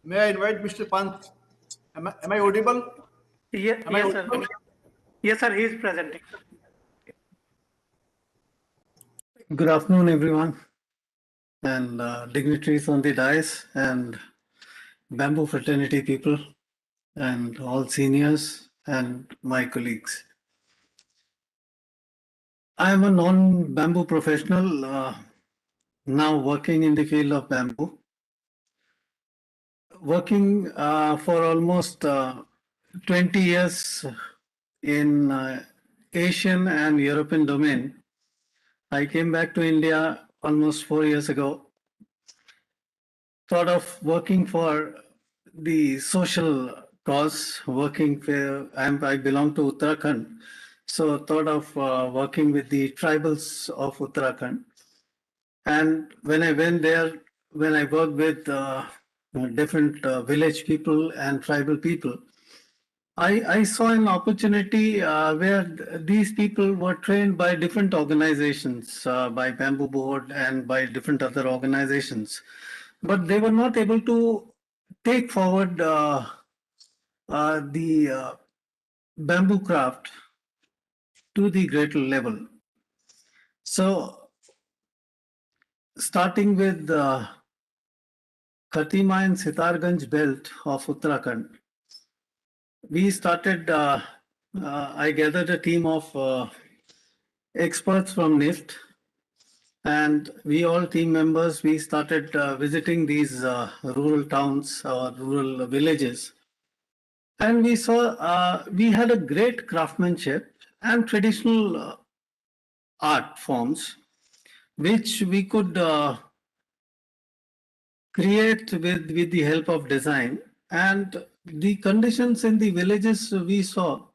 May I invite Mr. Pant? Am I audible? Yes, Am I yes, sir. audible? Yes, sir. He is presenting. Good afternoon, everyone, and dignitaries on the dais, and Bamboo fraternity people, and all seniors, and my colleagues. I am a non-bamboo professional, now working in the field of bamboo, working for almost 20 years in Asian and European domain. I came back to India almost 4 years ago, thought of working for the social cause, working for, I belong to Uttarakhand, so thought of working with the tribals of Uttarakhand. And when I went there, when I worked with different village people and tribal people, I saw an opportunity where these people were trained by different organizations, by Bamboo Board and by different other organizations, but they were not able to take forward the bamboo craft to the greater level. So, starting with Khatima and Sitarganj belt of Uttarakhand, we started, I gathered a team of experts from NIFT, and we all team members, we started visiting these rural towns or rural villages. And we saw, we had a great craftsmanship and traditional art forms, which we could create with the help of design. And the conditions in the villages we saw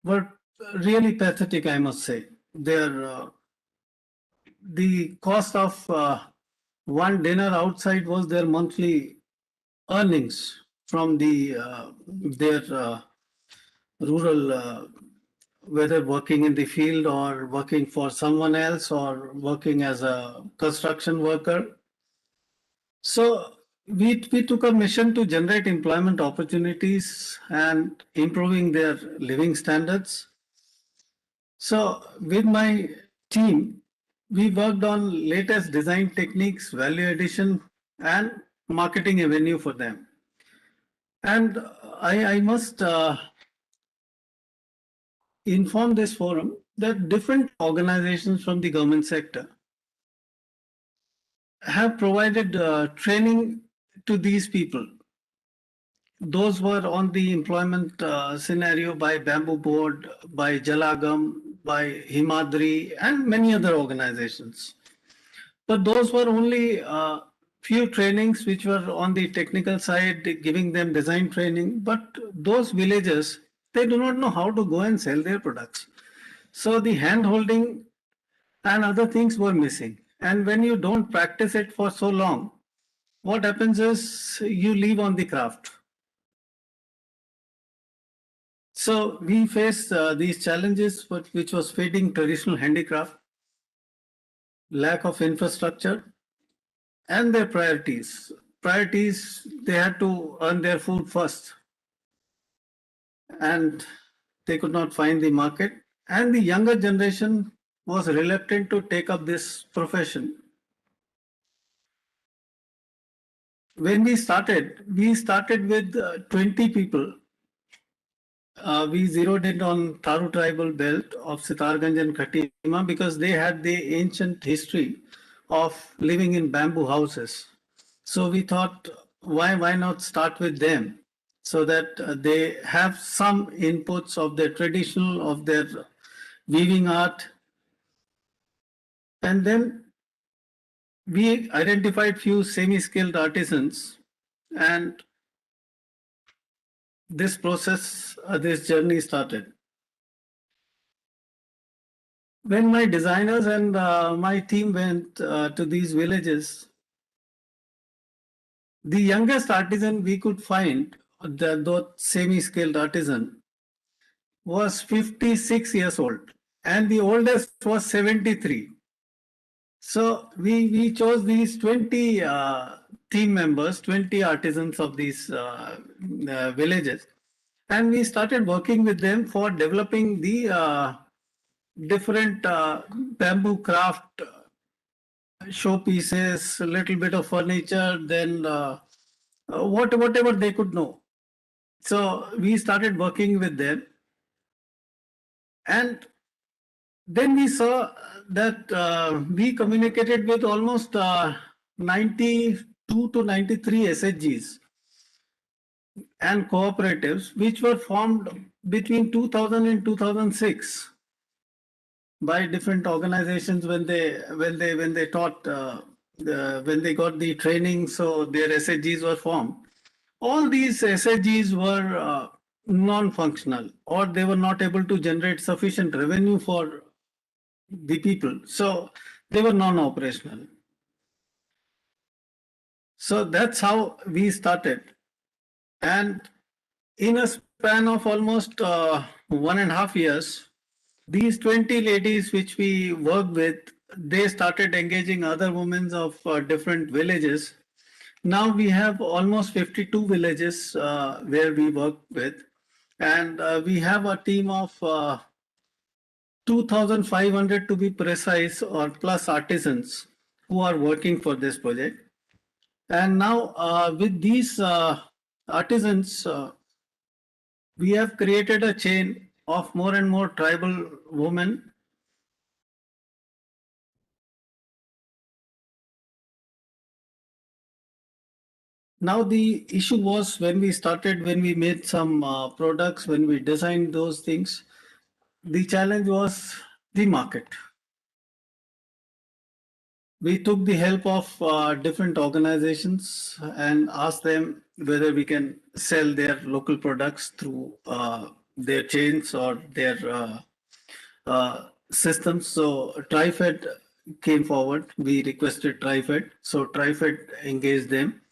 were really pathetic, I must say. The cost of one dinner outside was their monthly earnings from their rural, whether working in the field or working for someone else or working as a construction worker. So we took a mission to generate employment opportunities and improving their living standards. So with my team, we worked on latest design techniques, value addition, and marketing avenue for them. And I must inform this forum that different organizations from the government sector have provided training to these people. those were on the employment scenario by Bamboo Board, by Jalagam, by Himadri, and many other organizations. But those were only few trainings which were on the technical side, giving them design training. But those villages, they do not know how to go and sell their products. So the hand holding and other things were missing. And when you don't practice it for so long, what happens is you leave on the craft. So we faced these challenges, which was fading traditional handicraft, lack of infrastructure, and their priorities. Priorities, they had to earn their food first, and they could not find the market. And the younger generation was reluctant to take up this profession. When we started with 20 people. We zeroed in on Tharu tribal belt of Sitarganj and Khatima because they had the ancient history of living in bamboo houses. So we thought, why not start with them so that they have some inputs of their traditional, of their weaving art. And then we identified few semi-skilled artisans, and this process, this journey started. When my designers and my team went to these villages, the youngest artisan we could find, the semi-skilled artisan, was 56 years old, and the oldest was 73. So we chose these 20 team members, 20 artisans of these villages, and we started working with them for developing the different bamboo craft showpieces, a little bit of furniture, then whatever they could know. So we started working with them, and then we saw that we communicated with almost 92 to 93 SHGs and cooperatives, which were formed between 2000 and 2006 by different organizations when they taught when they got the training, so their SHGs were formed. All these SHGs were non-functional, or they were not able to generate sufficient revenue for the people, so they were non-operational. So that's how we started, and in a span of almost 1.5 years, these 20 ladies which we worked with, they started engaging other women of different villages. Now we have almost 52 villages where we work with, and we have a team of 2,500 to be precise, or plus artisans who are working for this project. And now with these artisans, we have created a chain of more and more tribal women. Now the issue was when we started, when we made some products, when we designed those things, the challenge was the market. We took the help of different organizations and asked them whether we can sell their local products through their chains or their systems. So TriFed came forward. We requested TriFed. So TriFed engaged them,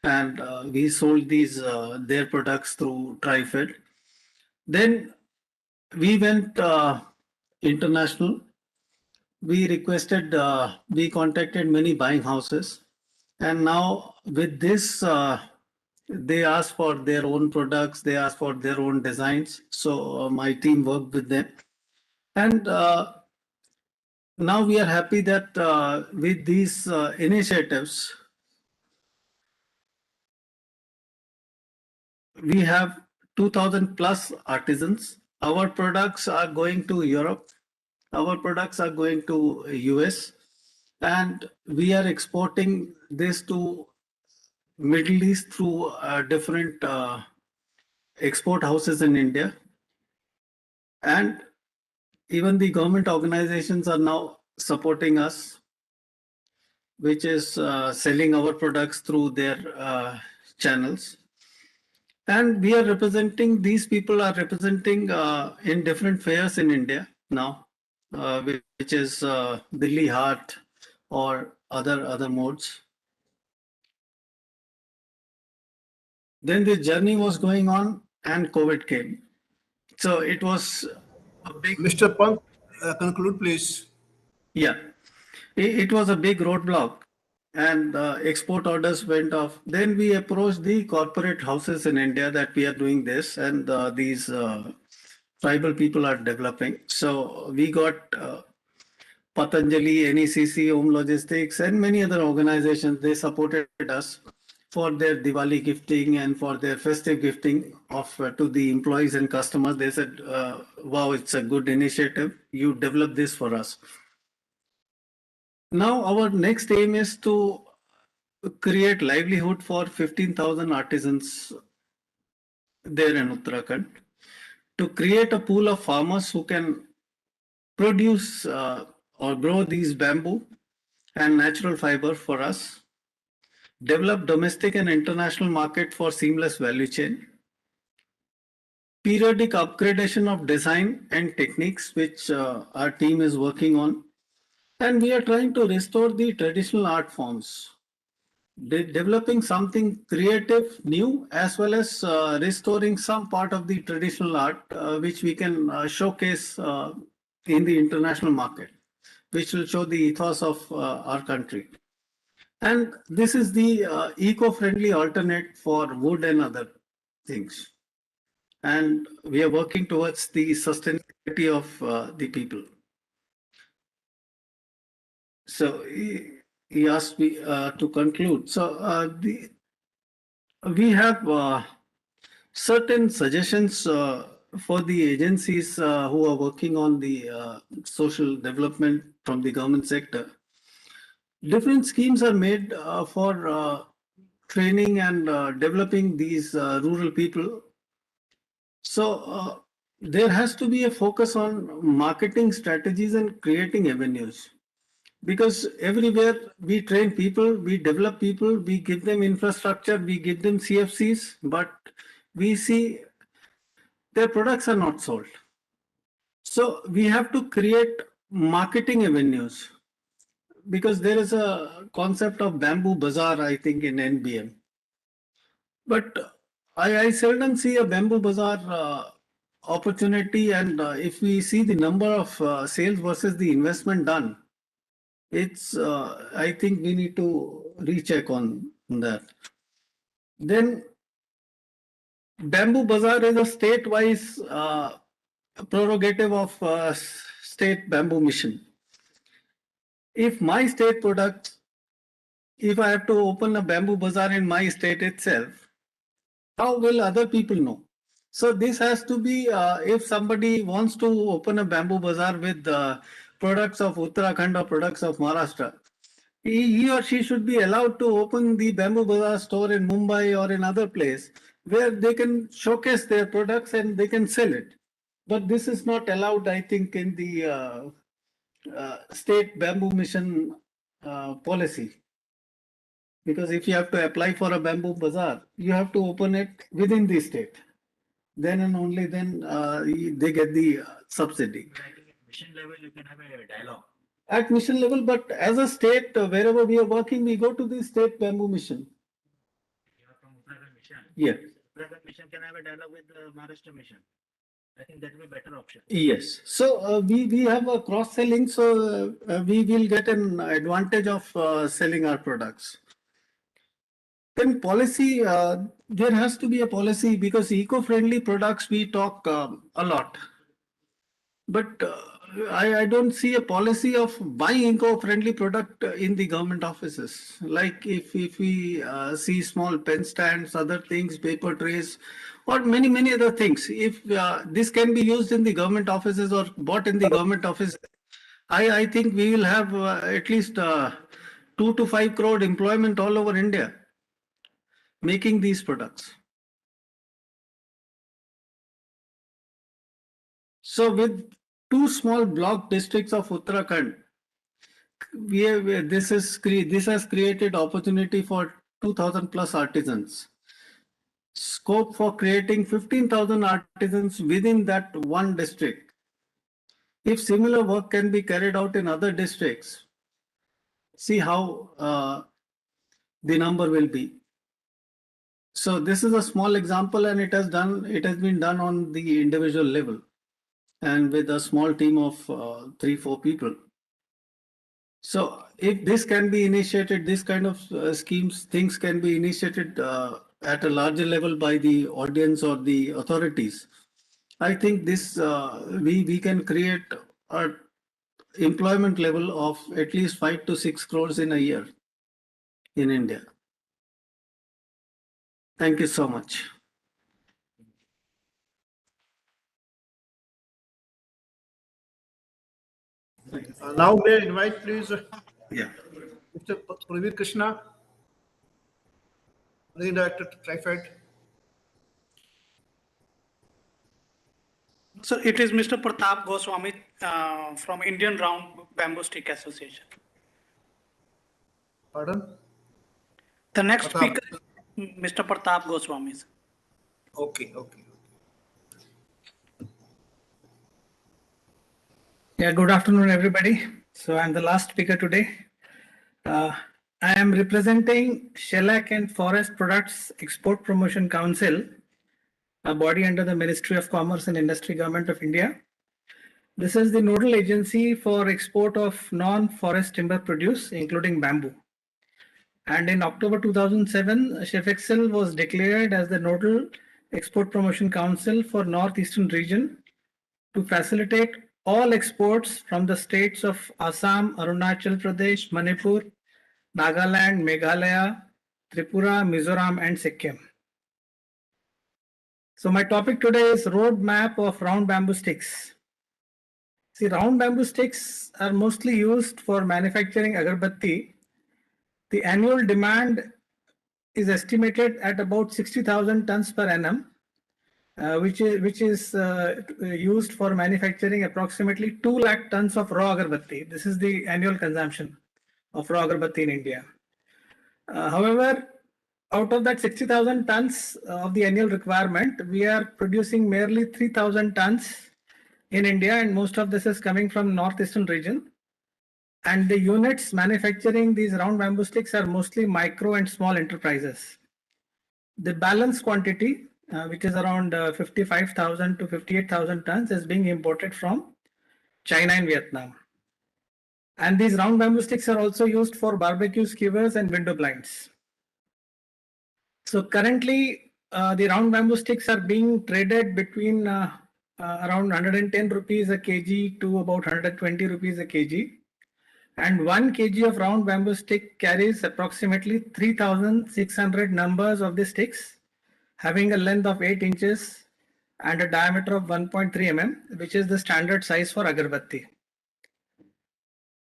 and we sold these their products through TriFed. Then we went international. We requested, we contacted many buying houses, and now with this, they asked for their own products, they asked for their own designs. So my team worked with them, and now we are happy that with these initiatives, we have 2,000 plus artisans. Our products are going to Europe. Our products are going to US, and we are exporting this to Middle East through different export houses in India. And even the government organizations are now supporting us, which is selling our products through their channels. And we are representing, these people are representing in different fairs in India now, which is Delhi Heart or other modes. Then the journey was going on and COVID came. So it was a big... Mr. Pant, conclude please. Yeah, it was a big roadblock and export orders went off. Then we approached the corporate houses in India that we are doing this, and these tribal people are developing. So we got Patanjali, NECC, Home Logistics, and many other organizations. They supported us for their Diwali gifting and for their festive gifting of to the employees and customers. They said, wow, it's a good initiative. You develop this for us. Now our next aim is to create livelihood for 15,000 artisans there in Uttarakhand, to create a pool of farmers who can produce or grow these bamboo and natural fiber for us, develop domestic and international market for seamless value chain, periodic upgradation of design and techniques, which our team is working on, and we are trying to restore the traditional art forms, developing something creative, new, as well as restoring some part of the traditional art, which we can showcase in the international market, which will show the ethos of our country. And this is the eco-friendly alternate for wood and other things. And we are working towards the sustainability of the people. So he asked me to conclude. So we have certain suggestions for the agencies who are working on the social development from the government sector. Different schemes are made for training and developing these rural people. So there has to be a focus on marketing strategies and creating avenues. Because everywhere we train people, we develop people, we give them infrastructure, we give them CFCs, but we see their products are not sold. So we have to create marketing avenues, because there is a concept of bamboo bazaar, I think, in NBM. But I seldom see a bamboo bazaar opportunity, and if we see the number of sales versus the investment done, it's I think we need to recheck on that. Then bamboo bazaar is a state-wise prerogative of state bamboo mission. If my state product, if I have to open a bamboo bazaar in my state itself, how will other people know? So this has to be, if somebody wants to open a bamboo bazaar with products of Uttarakhand or products of Maharashtra, he or she should be allowed to open the bamboo bazaar store in Mumbai or in other place where they can showcase their products and they can sell it. But this is not allowed, I think, in the state bamboo mission policy. Because if you have to apply for a bamboo bazaar, you have to open it within the state. Then and only then they get the subsidy. Mission level, you can have a dialogue. At mission level, but as a state, wherever we are working, we go to the state bamboo mission. You are from Uttarakhand Mission. Yeah. Uttarakhand Mission can have a dialogue with the Maharashtra Mission. I think that will be a better option. Yes. So we have a cross selling, so we will get an advantage of selling our products. Then policy, there has to be a policy, because eco-friendly products we talk a lot. But I don't see a policy of buying eco-friendly product in the government offices. Like if we see small pen stands, other things, paper trays, or many other things. If this can be used in the government offices or bought in the government office, I think we will have at least 2 to 5 crore employment all over India. making these products. So with two small block districts of Uttarakhand, this has created opportunity for 2,000 plus artisans. Scope for creating 15,000 artisans within that one district. If similar work can be carried out in other districts, see how the number will be. So this is a small example, and it has been done on the individual level and with a small team of 3-4 people. So if this can be initiated, this kind of things can be initiated at a larger level by the audience or the authorities. I think this we can create a employment level of at least 5 to 6 crores in a year in India. Thank you so much. Now may I invite please Yeah. Mr. Pravir Krishna, Managing Director, Trifed. So it is Mr. Pratap Goswami from Indian Round Bamboo Stick Association. Pardon? The next Pratap. speaker is Mr. Pratap Goswami. Okay. Yeah, good afternoon, everybody. So I'm the last speaker today. I am representing Shellac and Forest Products Export Promotion Council, a body under the Ministry of Commerce and Industry, Government of India. This is the nodal agency for export of non-forest timber produce, including bamboo. And in October 2007, Shefexel was declared as the nodal export promotion council for Northeastern region to facilitate all exports from the states of Assam, Arunachal Pradesh, Manipur, Nagaland, Meghalaya, Tripura, Mizoram, and Sikkim. So my topic today is roadmap of round bamboo sticks. See, round bamboo sticks are mostly used for manufacturing agarbatti. The annual demand is estimated at about 60,000 tons per annum, which is used for manufacturing approximately 2 lakh tons of raw agarbatti. This is the annual consumption of raw agarbatti in India. However, out of that 60,000 tons of the annual requirement, we are producing merely 3,000 tons in India, and most of this is coming from northeastern region. And the units manufacturing these round bamboo sticks are mostly micro and small enterprises. The balance quantity, which is around 55,000 to 58,000 tons, is being imported from China and Vietnam. And these round bamboo sticks are also used for barbecue skewers and window blinds. So currently, the round bamboo sticks are being traded between around 110 rupees a kg to about 120 rupees a kg. And 1 kg of round bamboo stick carries approximately 3,600 numbers of the sticks, having a length of 8 inches and a diameter of 1.3 mm, which is the standard size for agarbatti.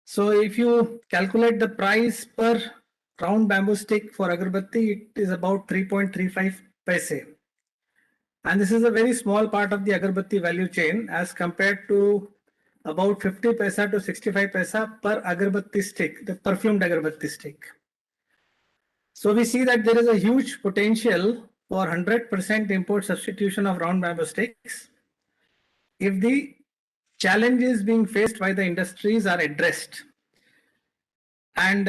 So if you calculate the price per round bamboo stick for agarbatti, it is about 3.35 paise. And this is a very small part of the agarbatti value chain as compared to about 50 paisa to 65 paisa per agarbatti stick, the perfumed agarbatti stick. So we see that there is a huge potential for 100% import substitution of round bamboo sticks if the challenges being faced by the industries are addressed. And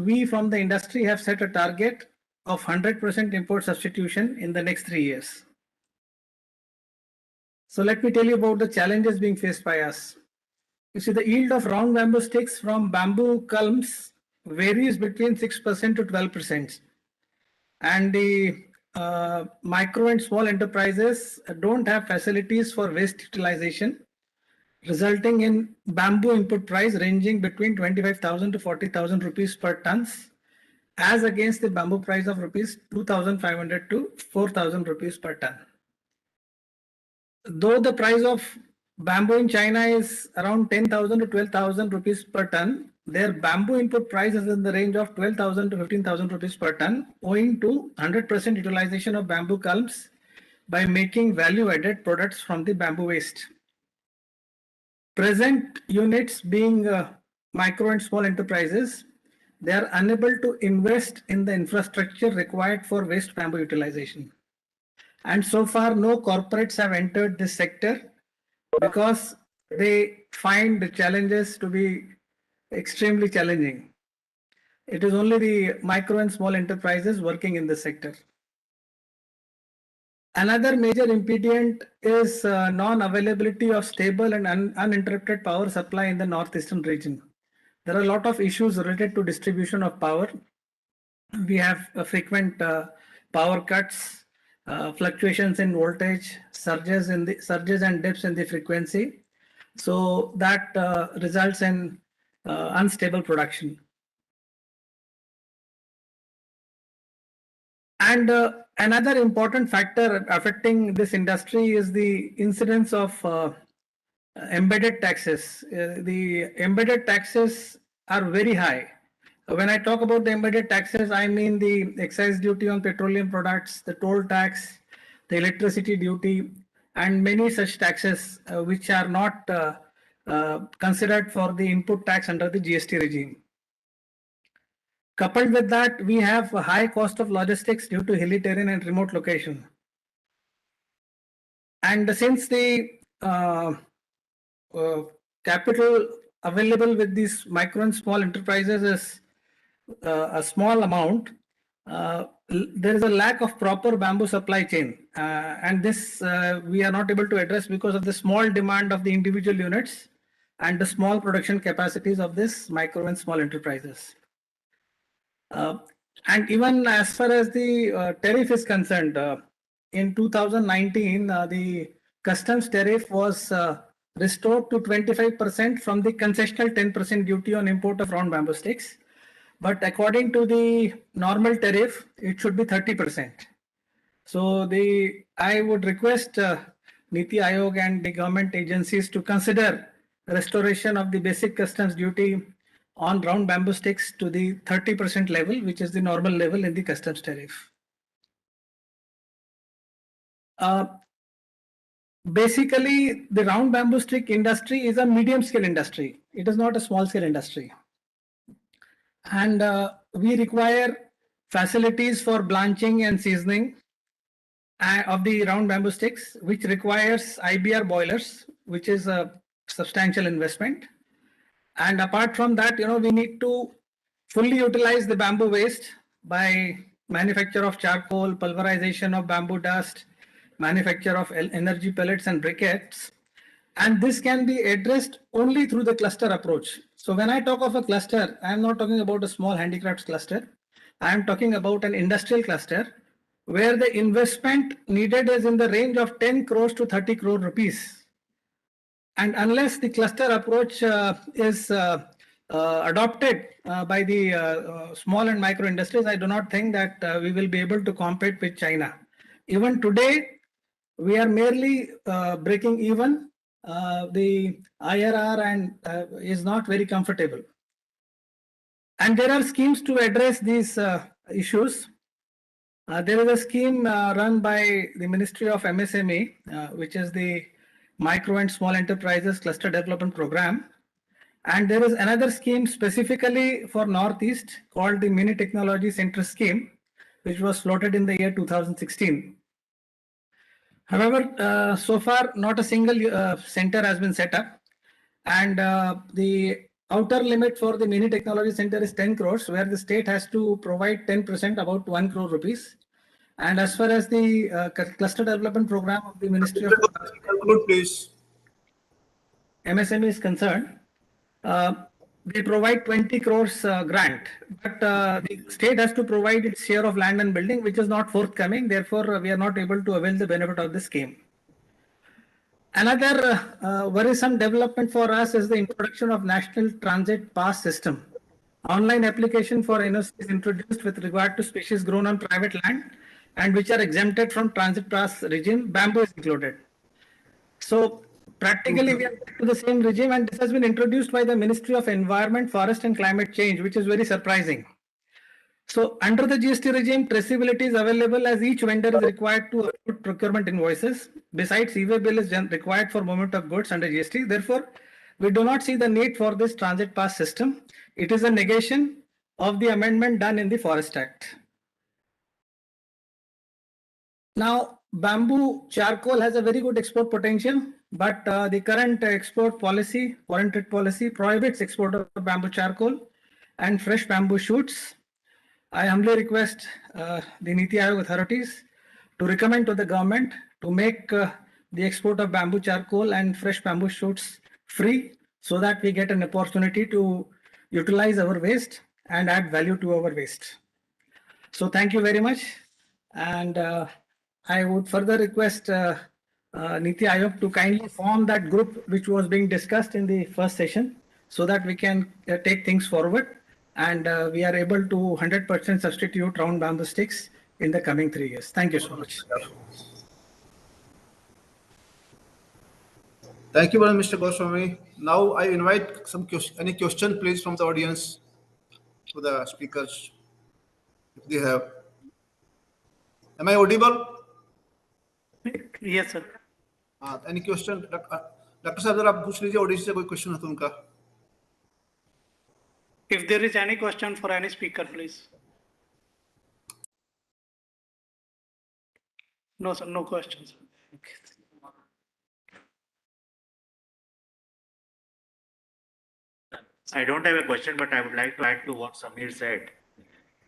we from the industry have set a target of 100% import substitution in the next 3 years. So let me tell you about the challenges being faced by us. You see, the yield of round bamboo sticks from bamboo culms varies between 6% to 12%. And the micro and small enterprises don't have facilities for waste utilization, resulting in bamboo input price ranging between 25,000 to 40,000 rupees per tons, as against the bamboo price of rupees 2,500 to 4,000 rupees per ton. Though the price of bamboo in China is around 10,000 to 12,000 rupees per ton, their bamboo input price is in the range of 12,000 to 15,000 rupees per ton, owing to 100% utilization of bamboo culms by making value-added products from the bamboo waste. Present units being micro and small enterprises, they are unable to invest in the infrastructure required for waste bamboo utilization. And so far, no corporates have entered this sector because they find the challenges to be extremely challenging. It is only the micro and small enterprises working in this sector. Another major impediment is non-availability of stable and uninterrupted power supply in the northeastern region. There are a lot of issues related to distribution of power. We have frequent power cuts, fluctuations in voltage, surges and dips in the frequency. So that results in unstable production. And another important factor affecting this industry is the incidence of embedded taxes. The embedded taxes are very high. When I talk about the embedded taxes, I mean the excise duty on petroleum products, the toll tax, the electricity duty, and many such taxes which are not considered for the input tax under the GST regime. Coupled with that, we have a high cost of logistics due to hilly terrain and remote location. And since the capital available with these micro and small enterprises is a small amount, there is a lack of proper bamboo supply chain. And this we are not able to address because of the small demand of the individual units and the small production capacities of this micro and small enterprises. And even as far as the tariff is concerned, in 2019, the customs tariff was restored to 25% from the concessional 10% duty on import of round bamboo sticks. But according to the normal tariff, it should be 30%. So I would request Niti Aayog and the government agencies to consider restoration of the basic customs duty on round bamboo sticks to the 30% level, which is the normal level in the customs tariff. Basically, the round bamboo stick industry is a medium scale industry. It is not a small scale industry. And we require facilities for blanching and seasoning of the round bamboo sticks, which requires IBR boilers, which is a substantial investment. And apart from that, we need to fully utilize the bamboo waste by manufacture of charcoal, pulverization of bamboo dust, manufacture of energy pellets and briquettes. And this can be addressed only through the cluster approach. So when I talk of a cluster, I am not talking about a small handicrafts cluster. I am talking about an industrial cluster where the investment needed is in the range of 10 crores to 30 crore rupees. And unless the cluster approach is adopted by the small and micro industries, I do not think that we will be able to compete with China. Even today, we are merely breaking even. The IRR and is not very comfortable. And there are schemes to address these issues. There is a scheme run by the Ministry of MSME, which is the Micro and Small Enterprises Cluster Development Program. And there is another scheme specifically for Northeast called the Mini Technology Center Scheme, which was floated in the year 2016. However, so far, not a single center has been set up. And the outer limit for the Mini Technology Center is 10 crores, where the state has to provide 10%, about 1 crore rupees. And as far as the cluster development program of the Ministry of MSME is concerned, they provide 20 crores grant, but the state has to provide its share of land and building, which is not forthcoming. Therefore, we are not able to avail the benefit of the scheme. Another worrisome development for us is the introduction of National Transit Pass System. Online application for NOC is introduced with regard to species grown on private land and which are exempted from transit pass regime. Bamboo is included. So practically we are back to the same regime, and this has been introduced by the Ministry of Environment, Forest and Climate Change, which is very surprising. So under the GST regime, traceability is available as each vendor is required to upload procurement invoices. Besides, e-way bill is required for movement of goods under GST. Therefore, we do not see the need for this transit pass system. It is a negation of the amendment done in the Forest Act. Now, bamboo charcoal has a very good export potential, but the current export policy, foreign trade policy, prohibits export of bamboo charcoal and fresh bamboo shoots. I humbly request the Niti Aayog authorities to recommend to the government to make the export of bamboo charcoal and fresh bamboo shoots free, so that we get an opportunity to utilize our waste and add value to our waste. So thank you very much. And I would further request Niti Aayog to kindly form that group which was being discussed in the first session, so that we can take things forward and we are able to 100% substitute round bamboo sticks in the coming 3 years. Thank you so much. Thank you, Mr. Goswami. Now I invite any question, please, from the audience to the speakers, if they have. Am I audible? Yes, sir. Any question? Doctor साहब जरा आप पूछ लीजिए audience से कोई question है तो उनका. If there is any question for any speaker, please. No, sir, no questions. I don't have a question, but I would like to add to what Samir said.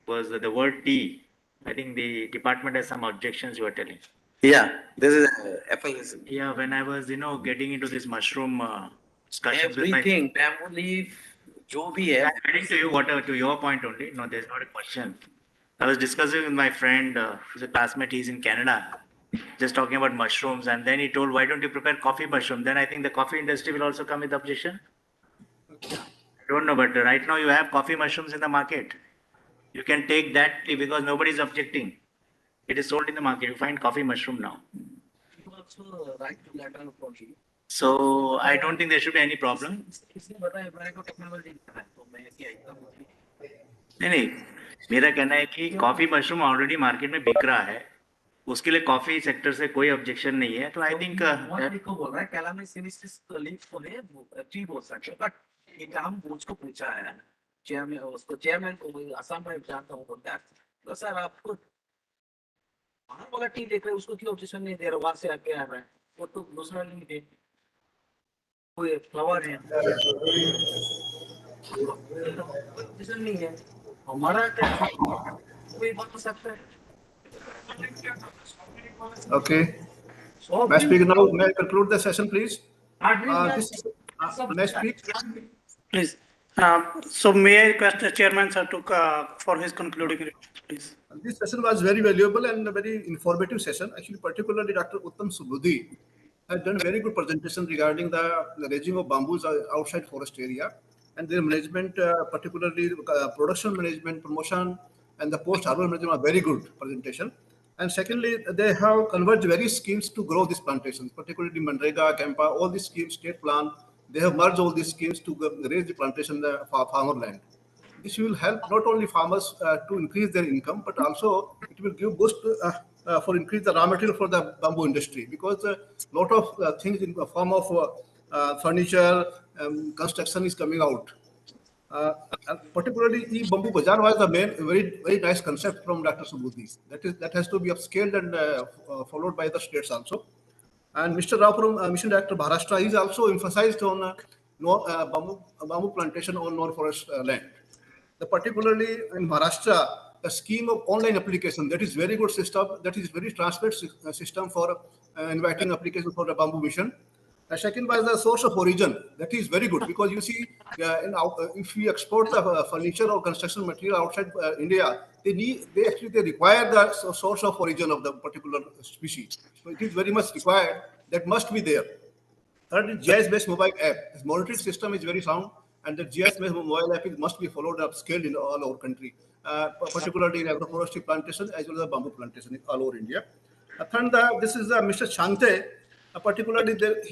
Was the word tea? I think the department has some objections you were telling. Yeah, this is FIS. Yeah, when I was, getting into this mushroom discussions with my... Everything, bamboo leaf, jo bhi hai. I'm adding to you, whatever, to your point only. No, there's not a question. I was discussing with my friend, who's a classmate, he's in Canada, just talking about mushrooms, and then he told, why don't you prepare coffee mushroom? Then I think the coffee industry will also come with objection. I don't know, but right now you have coffee mushrooms in the market. You can take that because nobody is objecting. It is sold in the market. You find coffee mushroom now. So I don't think there should be any problem. नहीं, मेरा कहना है कि coffee mushroom already market में बिक रहा है, उसके लिए कॉफी सेक्टर से कोई ऑब्जेक्शन नहीं है, तो आई थिंक बोल रहा है ट्री बोल सकते, बट एक हम उसको पूछा है चेयरमैन, उसको चेयरमैन को असम में जानता हूँ, तो सर आपको वाला टी देख रहे उसको क्यों ऑब्जेक्शन नहीं दे रहे, वहां से आके आ रहा है, वो तो दूसरा नहीं दे, कोई फ्लावर है ऑब्जेक्शन नहीं है, हमारा कोई बोल सकता है. Okay. May I speak now? May I conclude the session, please? May I speak? Please. So may I request the chairman, sir, to for his concluding remarks, please. This session was very valuable and a very informative session. Actually, particularly Dr. Uttam Subudhi has done a very good presentation regarding the raising of bamboos outside forest area and their management, particularly production management, promotion, and the post-harvest management are very good presentation. And secondly, they have converged various schemes to grow these plantations, particularly Manrega, Campa, all these schemes, state plan. They have merged all these schemes to raise the plantation for farmer land. This will help not only farmers to increase their income, but also it will give boost for increase the raw material for the bamboo industry, because a lot of things in the form of furniture, construction is coming out. Particularly, Bamboo Bazaar was the main, very nice concept from Dr. Subudhi. That has to be upscaled and followed by the states also. And Mr. Rao from Mission Director Maharashtra is also emphasized on bamboo plantation on non-forest land. Particularly in Maharashtra, the scheme of online application, that is very good system, that is very transparent system for inviting application for the bamboo mission. Second was the source of origin. That is very good, because you see, if we export the furniture or construction material outside India, they require the source of origin of the particular species. So it is very much required. That must be there. Third is GIS-based mobile app. The monitoring system is very sound, and the GIS-based mobile app must be followed up, scaled in all our country, particularly in agroforestry plantation as well as the bamboo plantation in all over India. Third, this is Mr. Chante. Particularly their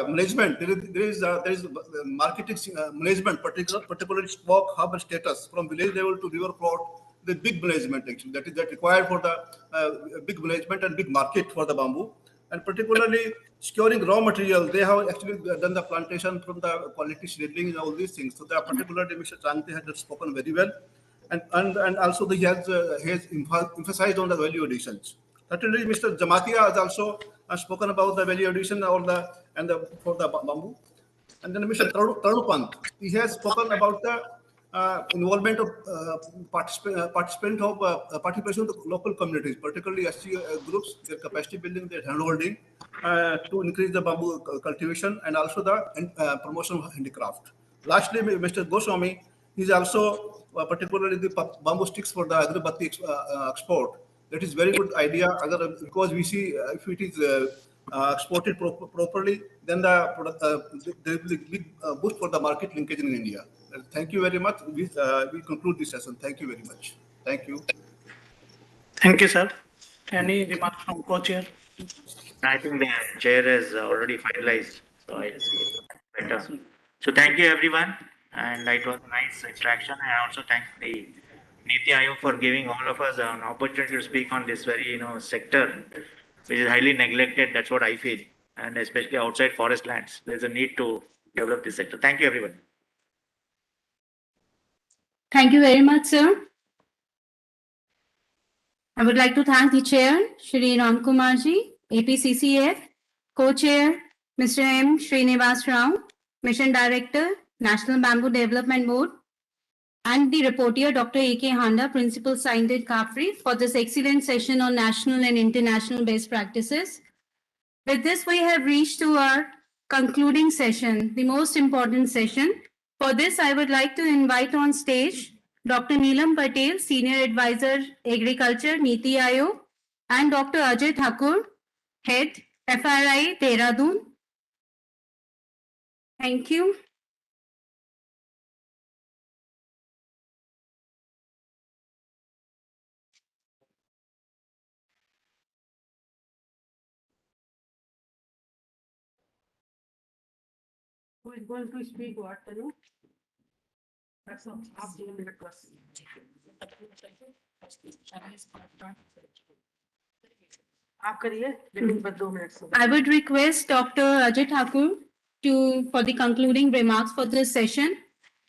management. There is marketing management, particularly stock hub status from village level to river port. The big management actually that required for the big management and big market for the bamboo, and particularly securing raw material. They have actually done the plantation from the quality shielding and all these things. So that particularly Mr. Chante has spoken very well, and also he has emphasized on the value additions. Certainly, Mr. Jamatia has also spoken about the value addition or for the bamboo. And then Mr. Tarupant, he has spoken about the involvement of participation of the local communities, particularly SC groups, their capacity building, their handholding, to increase the bamboo cultivation and also the promotion of handicraft. Lastly, Mr. Goswami is also particularly the bamboo sticks for the agarbatti export. That is very good idea because we see if it is exported properly, then there will be a big boost for the market linkage in India. Thank you very much. We conclude this session. Thank you very much. Thank you. Thank you, sir. Any remarks from co-chair? I think the chair has already finalized, so I just make it better. So thank you everyone, and it was a nice interaction. I also thank the Niti Aayog for giving all of us an opportunity to speak on this very sector, which is highly neglected. That's what I feel, and especially outside forest lands, there's a need to develop this sector. Thank you everyone. Thank you very much, sir. I would like to thank the chair, Shri Ram Kumarji, APCCF, co-chair, Mr. M. Srinivas Rao, mission director, National Bamboo Development Board, and the reporter, Dr. A.K. Handa, principal scientist, Capri, for this excellent session on national and international best practices. With this, we have reached to our concluding session, the most important session. For this, I would like to invite on stage Dr. Neelam Patel, Senior Advisor, Agriculture, Niti Aayog, and Dr. Ajay Thakur, Head, FRI, Dehradun. Thank you. Who is going to speak what? That's all. आप दोनों minute बस. आप करिए, लेकिन बस 2 minute से. I would request Dr. Ajay Thakur for the concluding remarks for this session,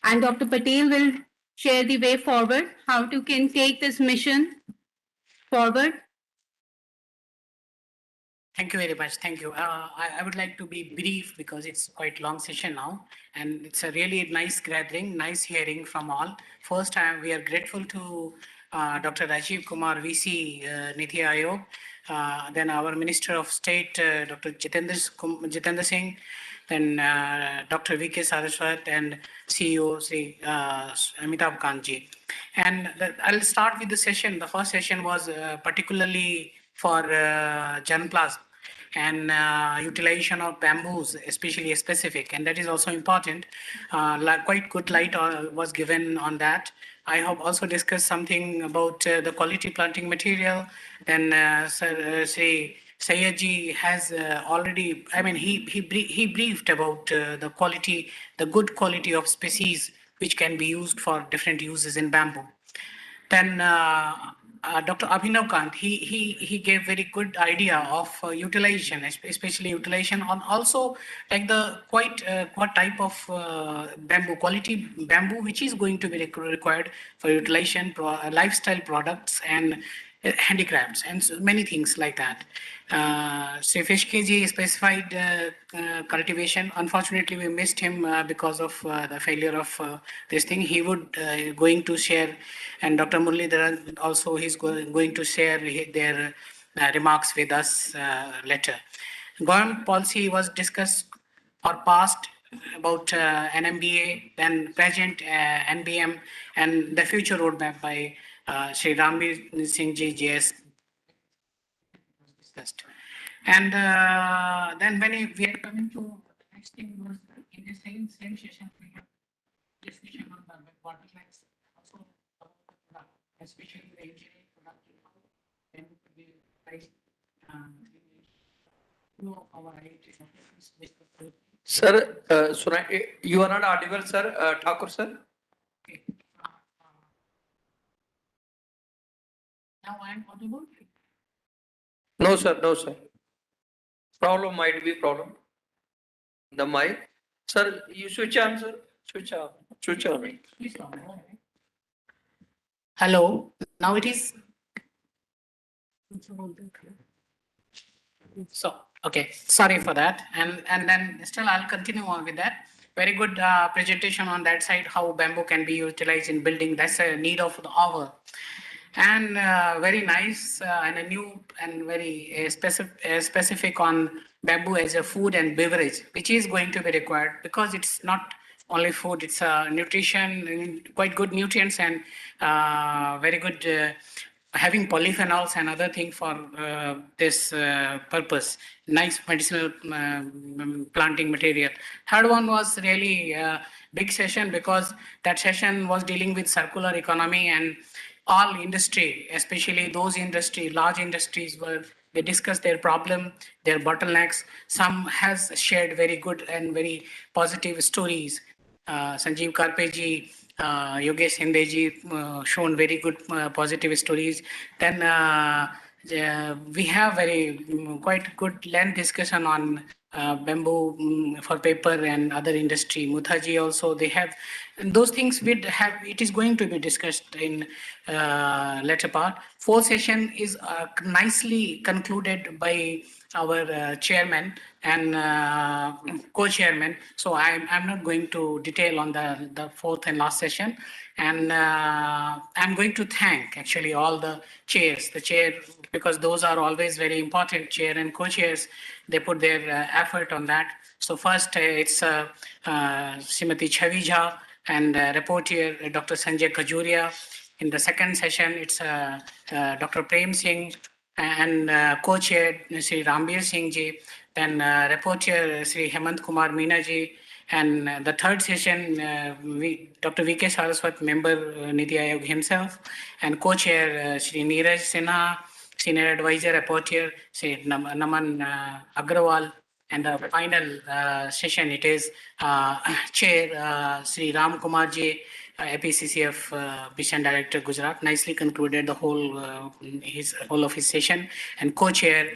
and Dr. Patel will share the way forward, how to can take this mission forward. Thank you very much. Thank you. I would like to be brief because it's quite long session now, and it's a really nice gathering, nice hearing from all. First, we are grateful to Dr. Rajiv Kumar, VC, Niti Aayog, then our Minister of State, Dr. Jitendra Singh, then Dr. V.K. Saraswat, and CEO Sri Amitabh Kantji. And I'll start with the session. The first session was particularly for germplasm and utilization of bamboos, especially specific, and that is also important. Quite good light was given on that. I have also discussed something about the quality planting material. Then Sri Sayedji has already, I mean, he briefed about the quality, the good quality of species which can be used for different uses in bamboo. Then Dr. Abhinav Kant, he gave very good idea of utilization, especially utilization on also like the what type of bamboo, quality bamboo, which is going to be required for utilization, lifestyle products and handicrafts and so many things like that. Sefesh KG specified cultivation. Unfortunately, we missed him because of the failure of this thing. He would going to share, and Dr. Muralidharan also he's going to share their remarks with us later. Government policy was discussed or passed about NMBA, then present NBM, and the future roadmap by Sri Rambir Singh Ji JS discussed. And then when we are coming to the next thing was in the same session, we have discussion on the bottlenecks, also about the product, especially the engineering product, then we price Sir, you are not audible, sir. Thakur, sir. Now I am audible? No, sir. No, sir. Problem might be problem. The mic. Sir, you switch on, sir. Switch on. Switch on. Hello. Now it is. So, okay, sorry for that. And then still I'll continue on with that. Very good presentation on that side, how bamboo can be utilized in building. That's a need of the hour. And very nice and a new and very specific on bamboo as a food and beverage, which is going to be required because it's not only food, it's nutrition, quite good nutrients and very good having polyphenols and other things for this purpose. Nice medicinal planting material. Third one was really big session because that session was dealing with circular economy and all industry, especially those industry, large industries where they discuss their problem, their bottlenecks. Some has shared very good and very positive stories. Sanjeev Karpeji, Yogesh Hindeji shown very good positive stories. Then we have very quite good length discussion on bamboo for paper and other industry. Muthaji also, they have, and those things we have, it is going to be discussed in later part. Fourth session is nicely concluded by our chairman and co-chairman. So I'm not going to detail on the fourth and last session. And I'm going to thank actually all the chairs, the chair, because those are always very important, chair and co-chairs. They put their effort on that. So first it's Srimati Chavi Jha and reporter Dr. Sanjay Kajuria. In the second session, it's Dr. Prem Singh and co-chair Sri Rambir Singh ji, then reporter Sri Hemant Kumar Meena ji, and the third session, Dr. V.K. Saraswat, member Niti Aayog himself, and co-chair Sri Neeraj Sinha, senior advisor, reporter Sri Naman Agrawal, and the final session, it is chair Sri Ram Kumar ji, APCCF Mission Director Gujarat, nicely concluded the whole of his session, and co-chair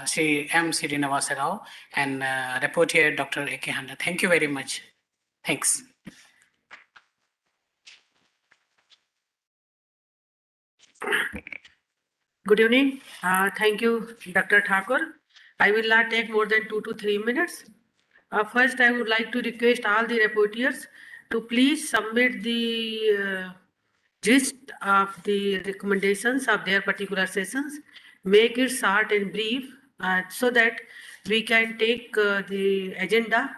Sri M. Srinivasa Rao, and reporter Dr. A.K. Handa. Thank you very much. Thanks. Good evening. Thank you, Dr. Thakur. I will not take more than 2 to 3 minutes. First, I would like to request all the reporters to please submit the gist of the recommendations of their particular sessions. Make it short and brief so that we can take the agenda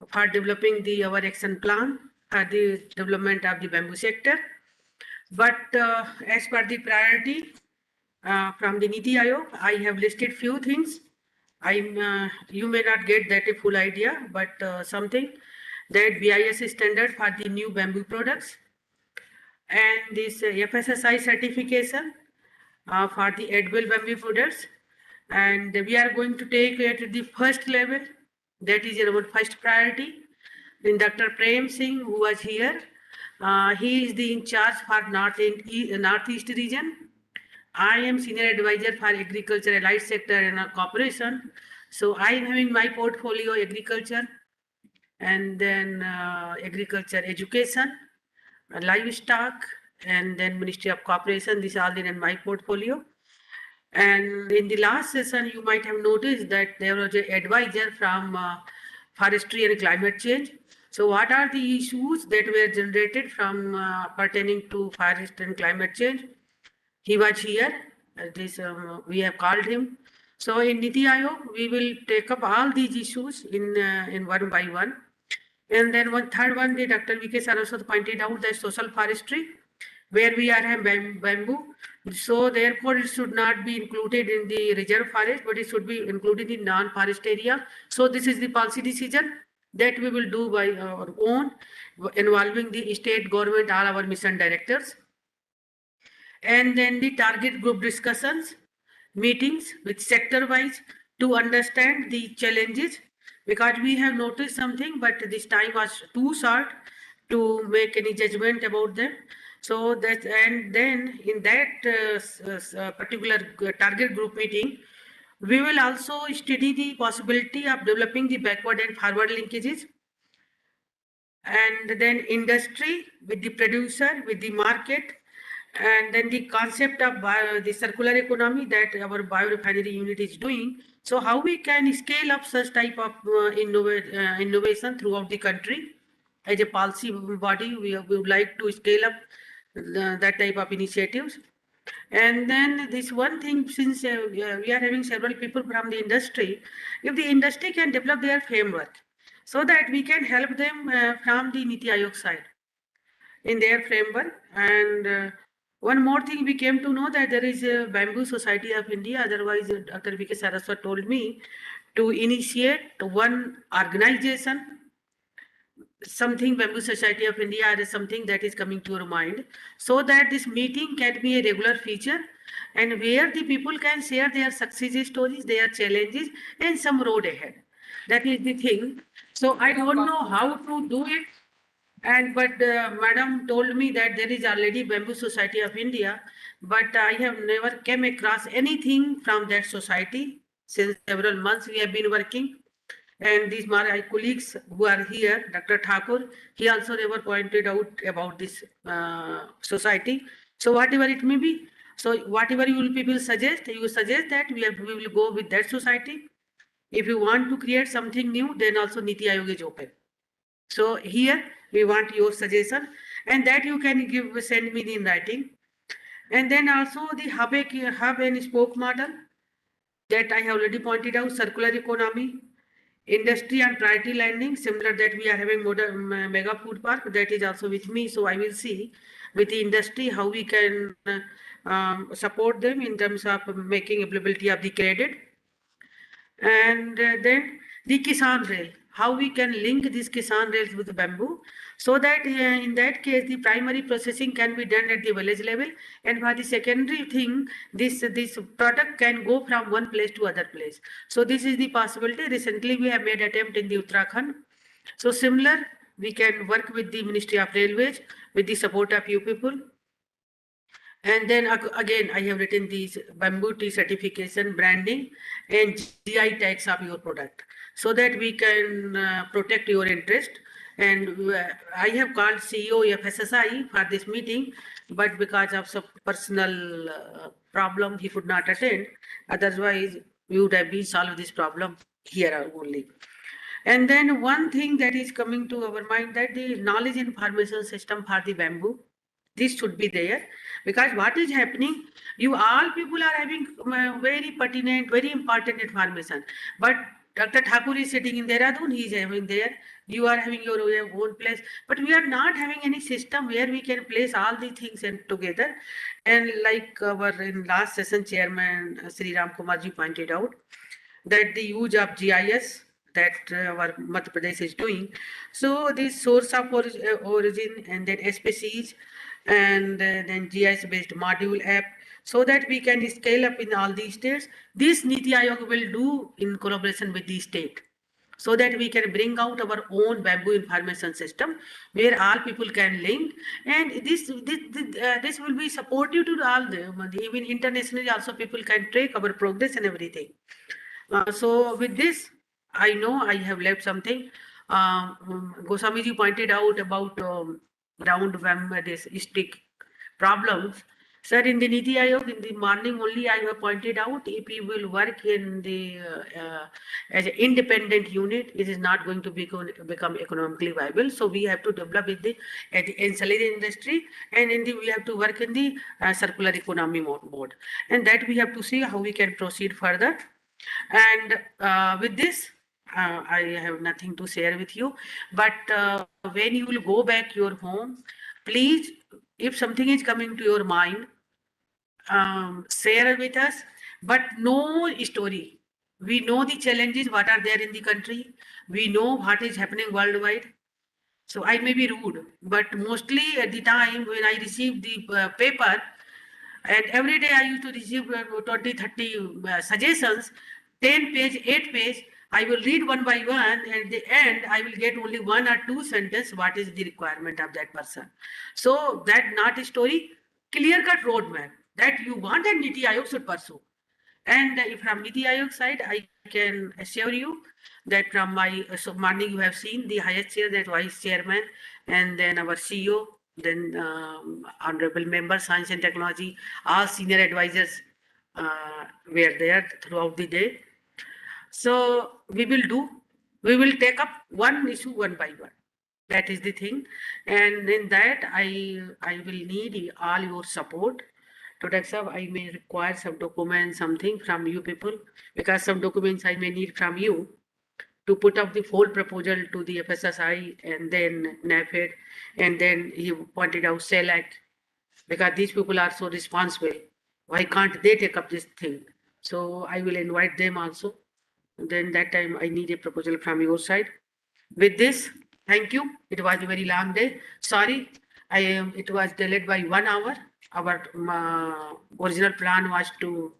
for developing our action plan for the development of the bamboo sector. But as per the priority from the Niti Aayog, I have listed few things. You may not get that a full idea, but something that BIS standard for the new bamboo products and this FSSI certification for the edible bamboo products. And we are going to take it at the first level, that is our first priority. Then Dr. Prem Singh, who was here, he is the in charge for Northeast region. I am senior advisor for agriculture, allied sector and corporation. So I am having my portfolio agriculture and then agriculture education, livestock, and then Ministry of Cooperation. These are all in my portfolio. And in the last session, you might have noticed that there was an advisor from forestry and climate change. So what are the issues that were generated from pertaining to forest and climate change? He was here. We have called him. So in Niti Aayog, we will take up all these issues in one by one. And then one third one, the Dr. V.K. Saraswat pointed out that social forestry, where we are having bamboo. So therefore, it should not be included in the reserve forest, but it should be included in non-forest area. So this is the policy decision that we will do by our own, involving the state government, all our mission directors. And then the target group discussions, meetings with sector-wise, to understand the challenges, because we have noticed something, but this time was too short to make any judgment about them. So that, and then in that particular target group meeting, we will also study the possibility of developing the backward and forward linkages, and then industry with the producer, with the market, and then the concept of the circular economy that our biorefinery unit is doing. So how we can scale up such type of innovation throughout the country. As a policy body, we would like to scale up that type of initiatives. And then this one thing, since we are having several people from the industry, if the industry can develop their framework, so that we can help them from the Niti Aayog side in their framework. And one more thing, we came to know that there is a Bamboo Society of India, otherwise Dr. V.K. Saraswat told me to initiate one organization, something Bamboo Society of India or something that is coming to your mind, so that this meeting can be a regular feature, and where the people can share their success stories, their challenges, and some road ahead. That is the thing. So I don't know how to do it. And but madam told me that there is already Bamboo Society of India, but I have never came across anything from that society. Since several months we have been working, and these my colleagues who are here, Dr. Thakur, he also never pointed out about this society. So whatever it may be, so whatever you will people suggest, you suggest that we will go with that society. If you want to create something new, then also Niti Aayog is open. So here we want your suggestion, and that you can send me in writing. And then also the hub and spoke model that I have already pointed out, circular economy, industry and priority lending, similar that we are having mega food park, that is also with me. So I will see with the industry how we can support them in terms of making availability of the credit. And then the Kisan Rail, how we can link these Kisan Rails with Bamboo, so that in that case the primary processing can be done at the village level, and for the secondary thing, this product can go from one place to other place. So this is the possibility. Recently we have made attempt in the Uttarakhand. So similar, we can work with the Ministry of Railways with the support of you people. And then again, I have written these bamboo tea certification, branding, and GI tags of your product, so that we can protect your interest. And I have called CEO FSSI for this meeting, but because of some personal problem, he could not attend. Otherwise, we would have been solved this problem here only. And then one thing that is coming to our mind, that the knowledge information system for the bamboo, this should be there, because what is happening, you all people are having very pertinent, very important information, but Dr. Thakur is sitting in Dehradun, he is having there, you are having your own place, but we are not having any system where we can place all the things in together. And like our in last session chairman Sri Ram Kumar ji pointed out, that the use of GIS that our Madhya Pradesh is doing. So the source of origin, and then species, and then GIS based module app, so that we can scale up in all these states. This Niti Aayog will do in collaboration with the state, so that we can bring out our own bamboo information system where all people can link, and this will be supportive to all the, even internationally also people can track our progress and everything. So with this, I know I have left something. Goswami ji pointed out about this stick problems. Sir, in the Niti Aayog, in the morning only, I have pointed out, if we will work in the as an independent unit, it is not going to become economically viable. So we have to develop in the ancillary industry, and we have to work in the circular economy mode, and that we have to see how we can proceed further. And with this, I have nothing to share with you. But when you will go back your home, please, if something is coming to your mind, share with us, but no story. We know the challenges, what are there in the country. We know what is happening worldwide. So I may be rude, but mostly at the time when I received the paper, and every day I used to receive 20, 30 suggestions, 10 page, 8 page, I will read one by one, and at the end, I will get only 1 or 2 sentences, what is the requirement of that person. So that not a story, clear-cut roadmap that you want and Niti Aayog should pursue. And from Niti Aayog side, I can assure you that from my so morning you have seen the highest chair, that vice chairman, and then our CEO, then honorable member, science and technology, all senior advisors were there throughout the day. So we will take up one issue one by one. That is the thing. And in that, I will need all your support. To Dr. Sahab, I may require some documents, something from you people, because some documents I may need from you to put up the full proposal to the FSSI and then NAFED, and then you pointed out CELAC, because these people are so responsible. Why can't they take up this thing? So I will invite them also. Then that time I need a proposal from your side. With this, thank you. It was a very long day. Sorry, it was delayed by 1 hour. Our original plan was to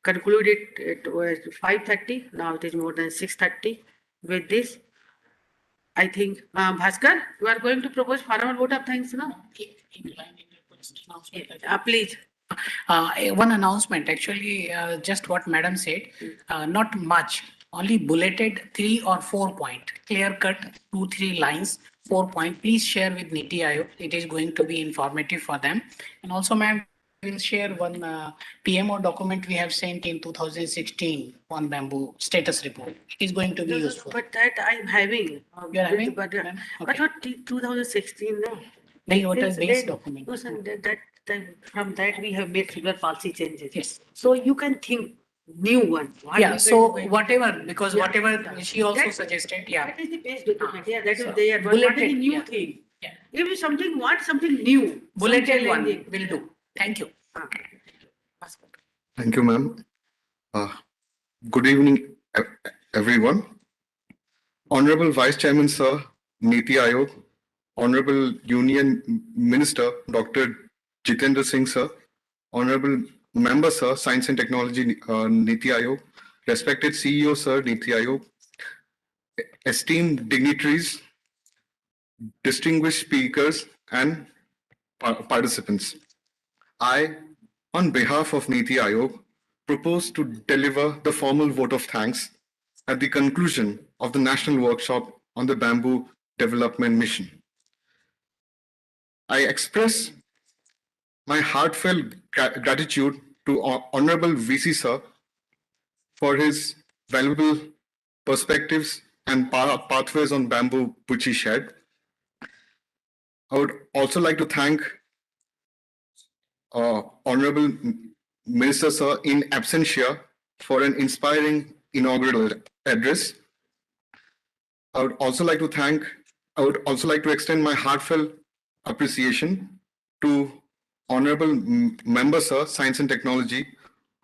conclude it. It was 5:30. Now it is more than 6:30. With this, I think Bhaskar, you are going to propose formal vote of thanks now. Please. One announcement, actually, just what Madam said, not much, only bulleted 3 or 4 point, clear cut 2, 3 lines, 4 point. Please share with Niti Aayog. It is going to be informative for them. And also, ma'am, we'll share one PMO document we have sent in 2016 on bamboo status report. It is going to be useful. But that I'm having. You are having? But what 2016? No. Then what is base document? No, sir, from that we have made several policy changes. Yes. So you can think new one. Yeah, so whatever, because whatever she also suggested, yeah. That is the base document. Yeah, that is there. But what is the new thing? Yeah. If you want something new, Bulleted one will do. Thank you. Thank you, ma'am. Good evening, everyone. Honorable Vice Chairman, Sir, Niti Aayog, Honorable Union Minister, Dr. Jitendra Singh, Sir, Honorable Member, Sir, Science and Technology, Niti Aayog, respected CEO, Sir, Niti Aayog, esteemed dignitaries, distinguished speakers, and participants. I, on behalf of Niti Aayog, propose to deliver the formal vote of thanks at the conclusion of the National Workshop on the Bamboo Development Mission. I express my heartfelt gratitude to Honorable VC Sir for his valuable perspectives and pathways on bamboo which he shared. I would also like to thank Honorable Minister Sir in absentia for an inspiring inaugural address. I would also like to extend my heartfelt appreciation to Honorable Member Sir, Science and Technology,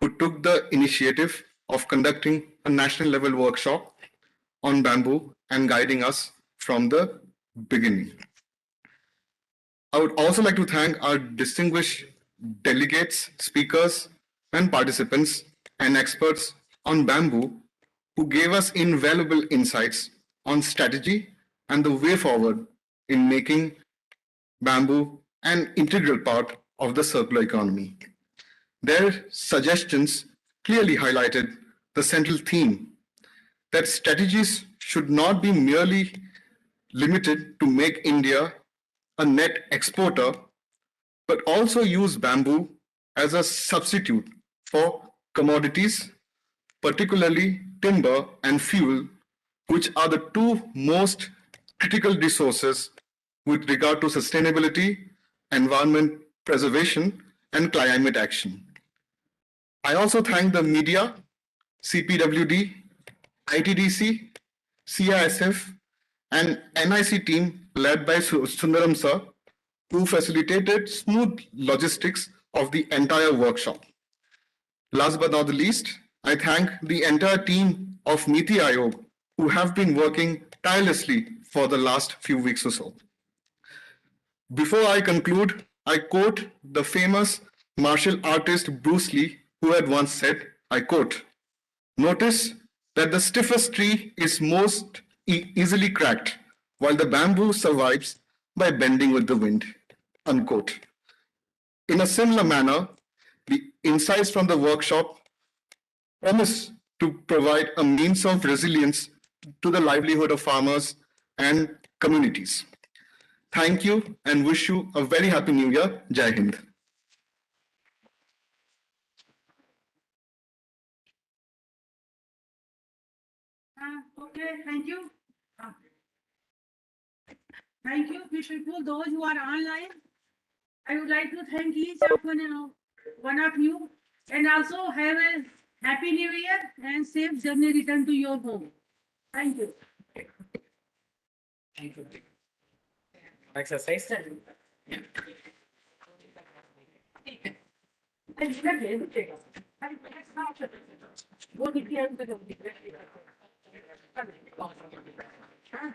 who took the initiative of conducting a national level workshop on bamboo and guiding us from the beginning. I would also like to thank our distinguished delegates, speakers, and participants and experts on bamboo who gave us invaluable insights on strategy and the way forward in making bamboo an integral part of the circular economy. Their suggestions clearly highlighted the central theme that strategies should not be merely limited to make India a net exporter, but also use bamboo as a substitute for commodities, particularly timber and fuel, which are the two most critical resources with regard to sustainability, environment preservation, and climate action. I also thank the media, CPWD, ITDC, CISF, and NIC team led by Sundaram Sir, who facilitated smooth logistics of the entire workshop. Last but not the least, I thank the entire team of Niti Aayog, who have been working tirelessly for the last few weeks or so. Before I conclude, I quote the famous martial artist Bruce Lee, who had once said, I quote, Notice that the stiffest tree is most easily cracked, while the bamboo survives by bending with the wind. Unquote. In a similar manner, the insights from the workshop promise to provide a means of resilience to the livelihood of farmers and communities. Thank you and wish you a very happy new year. Jai Hind. Okay, thank you. Thank you, people, those who are online. I would like to thank each of one of you, and also have a happy new year and safe journey return to your home. Thank you. Thank you. Exercise. हाँ।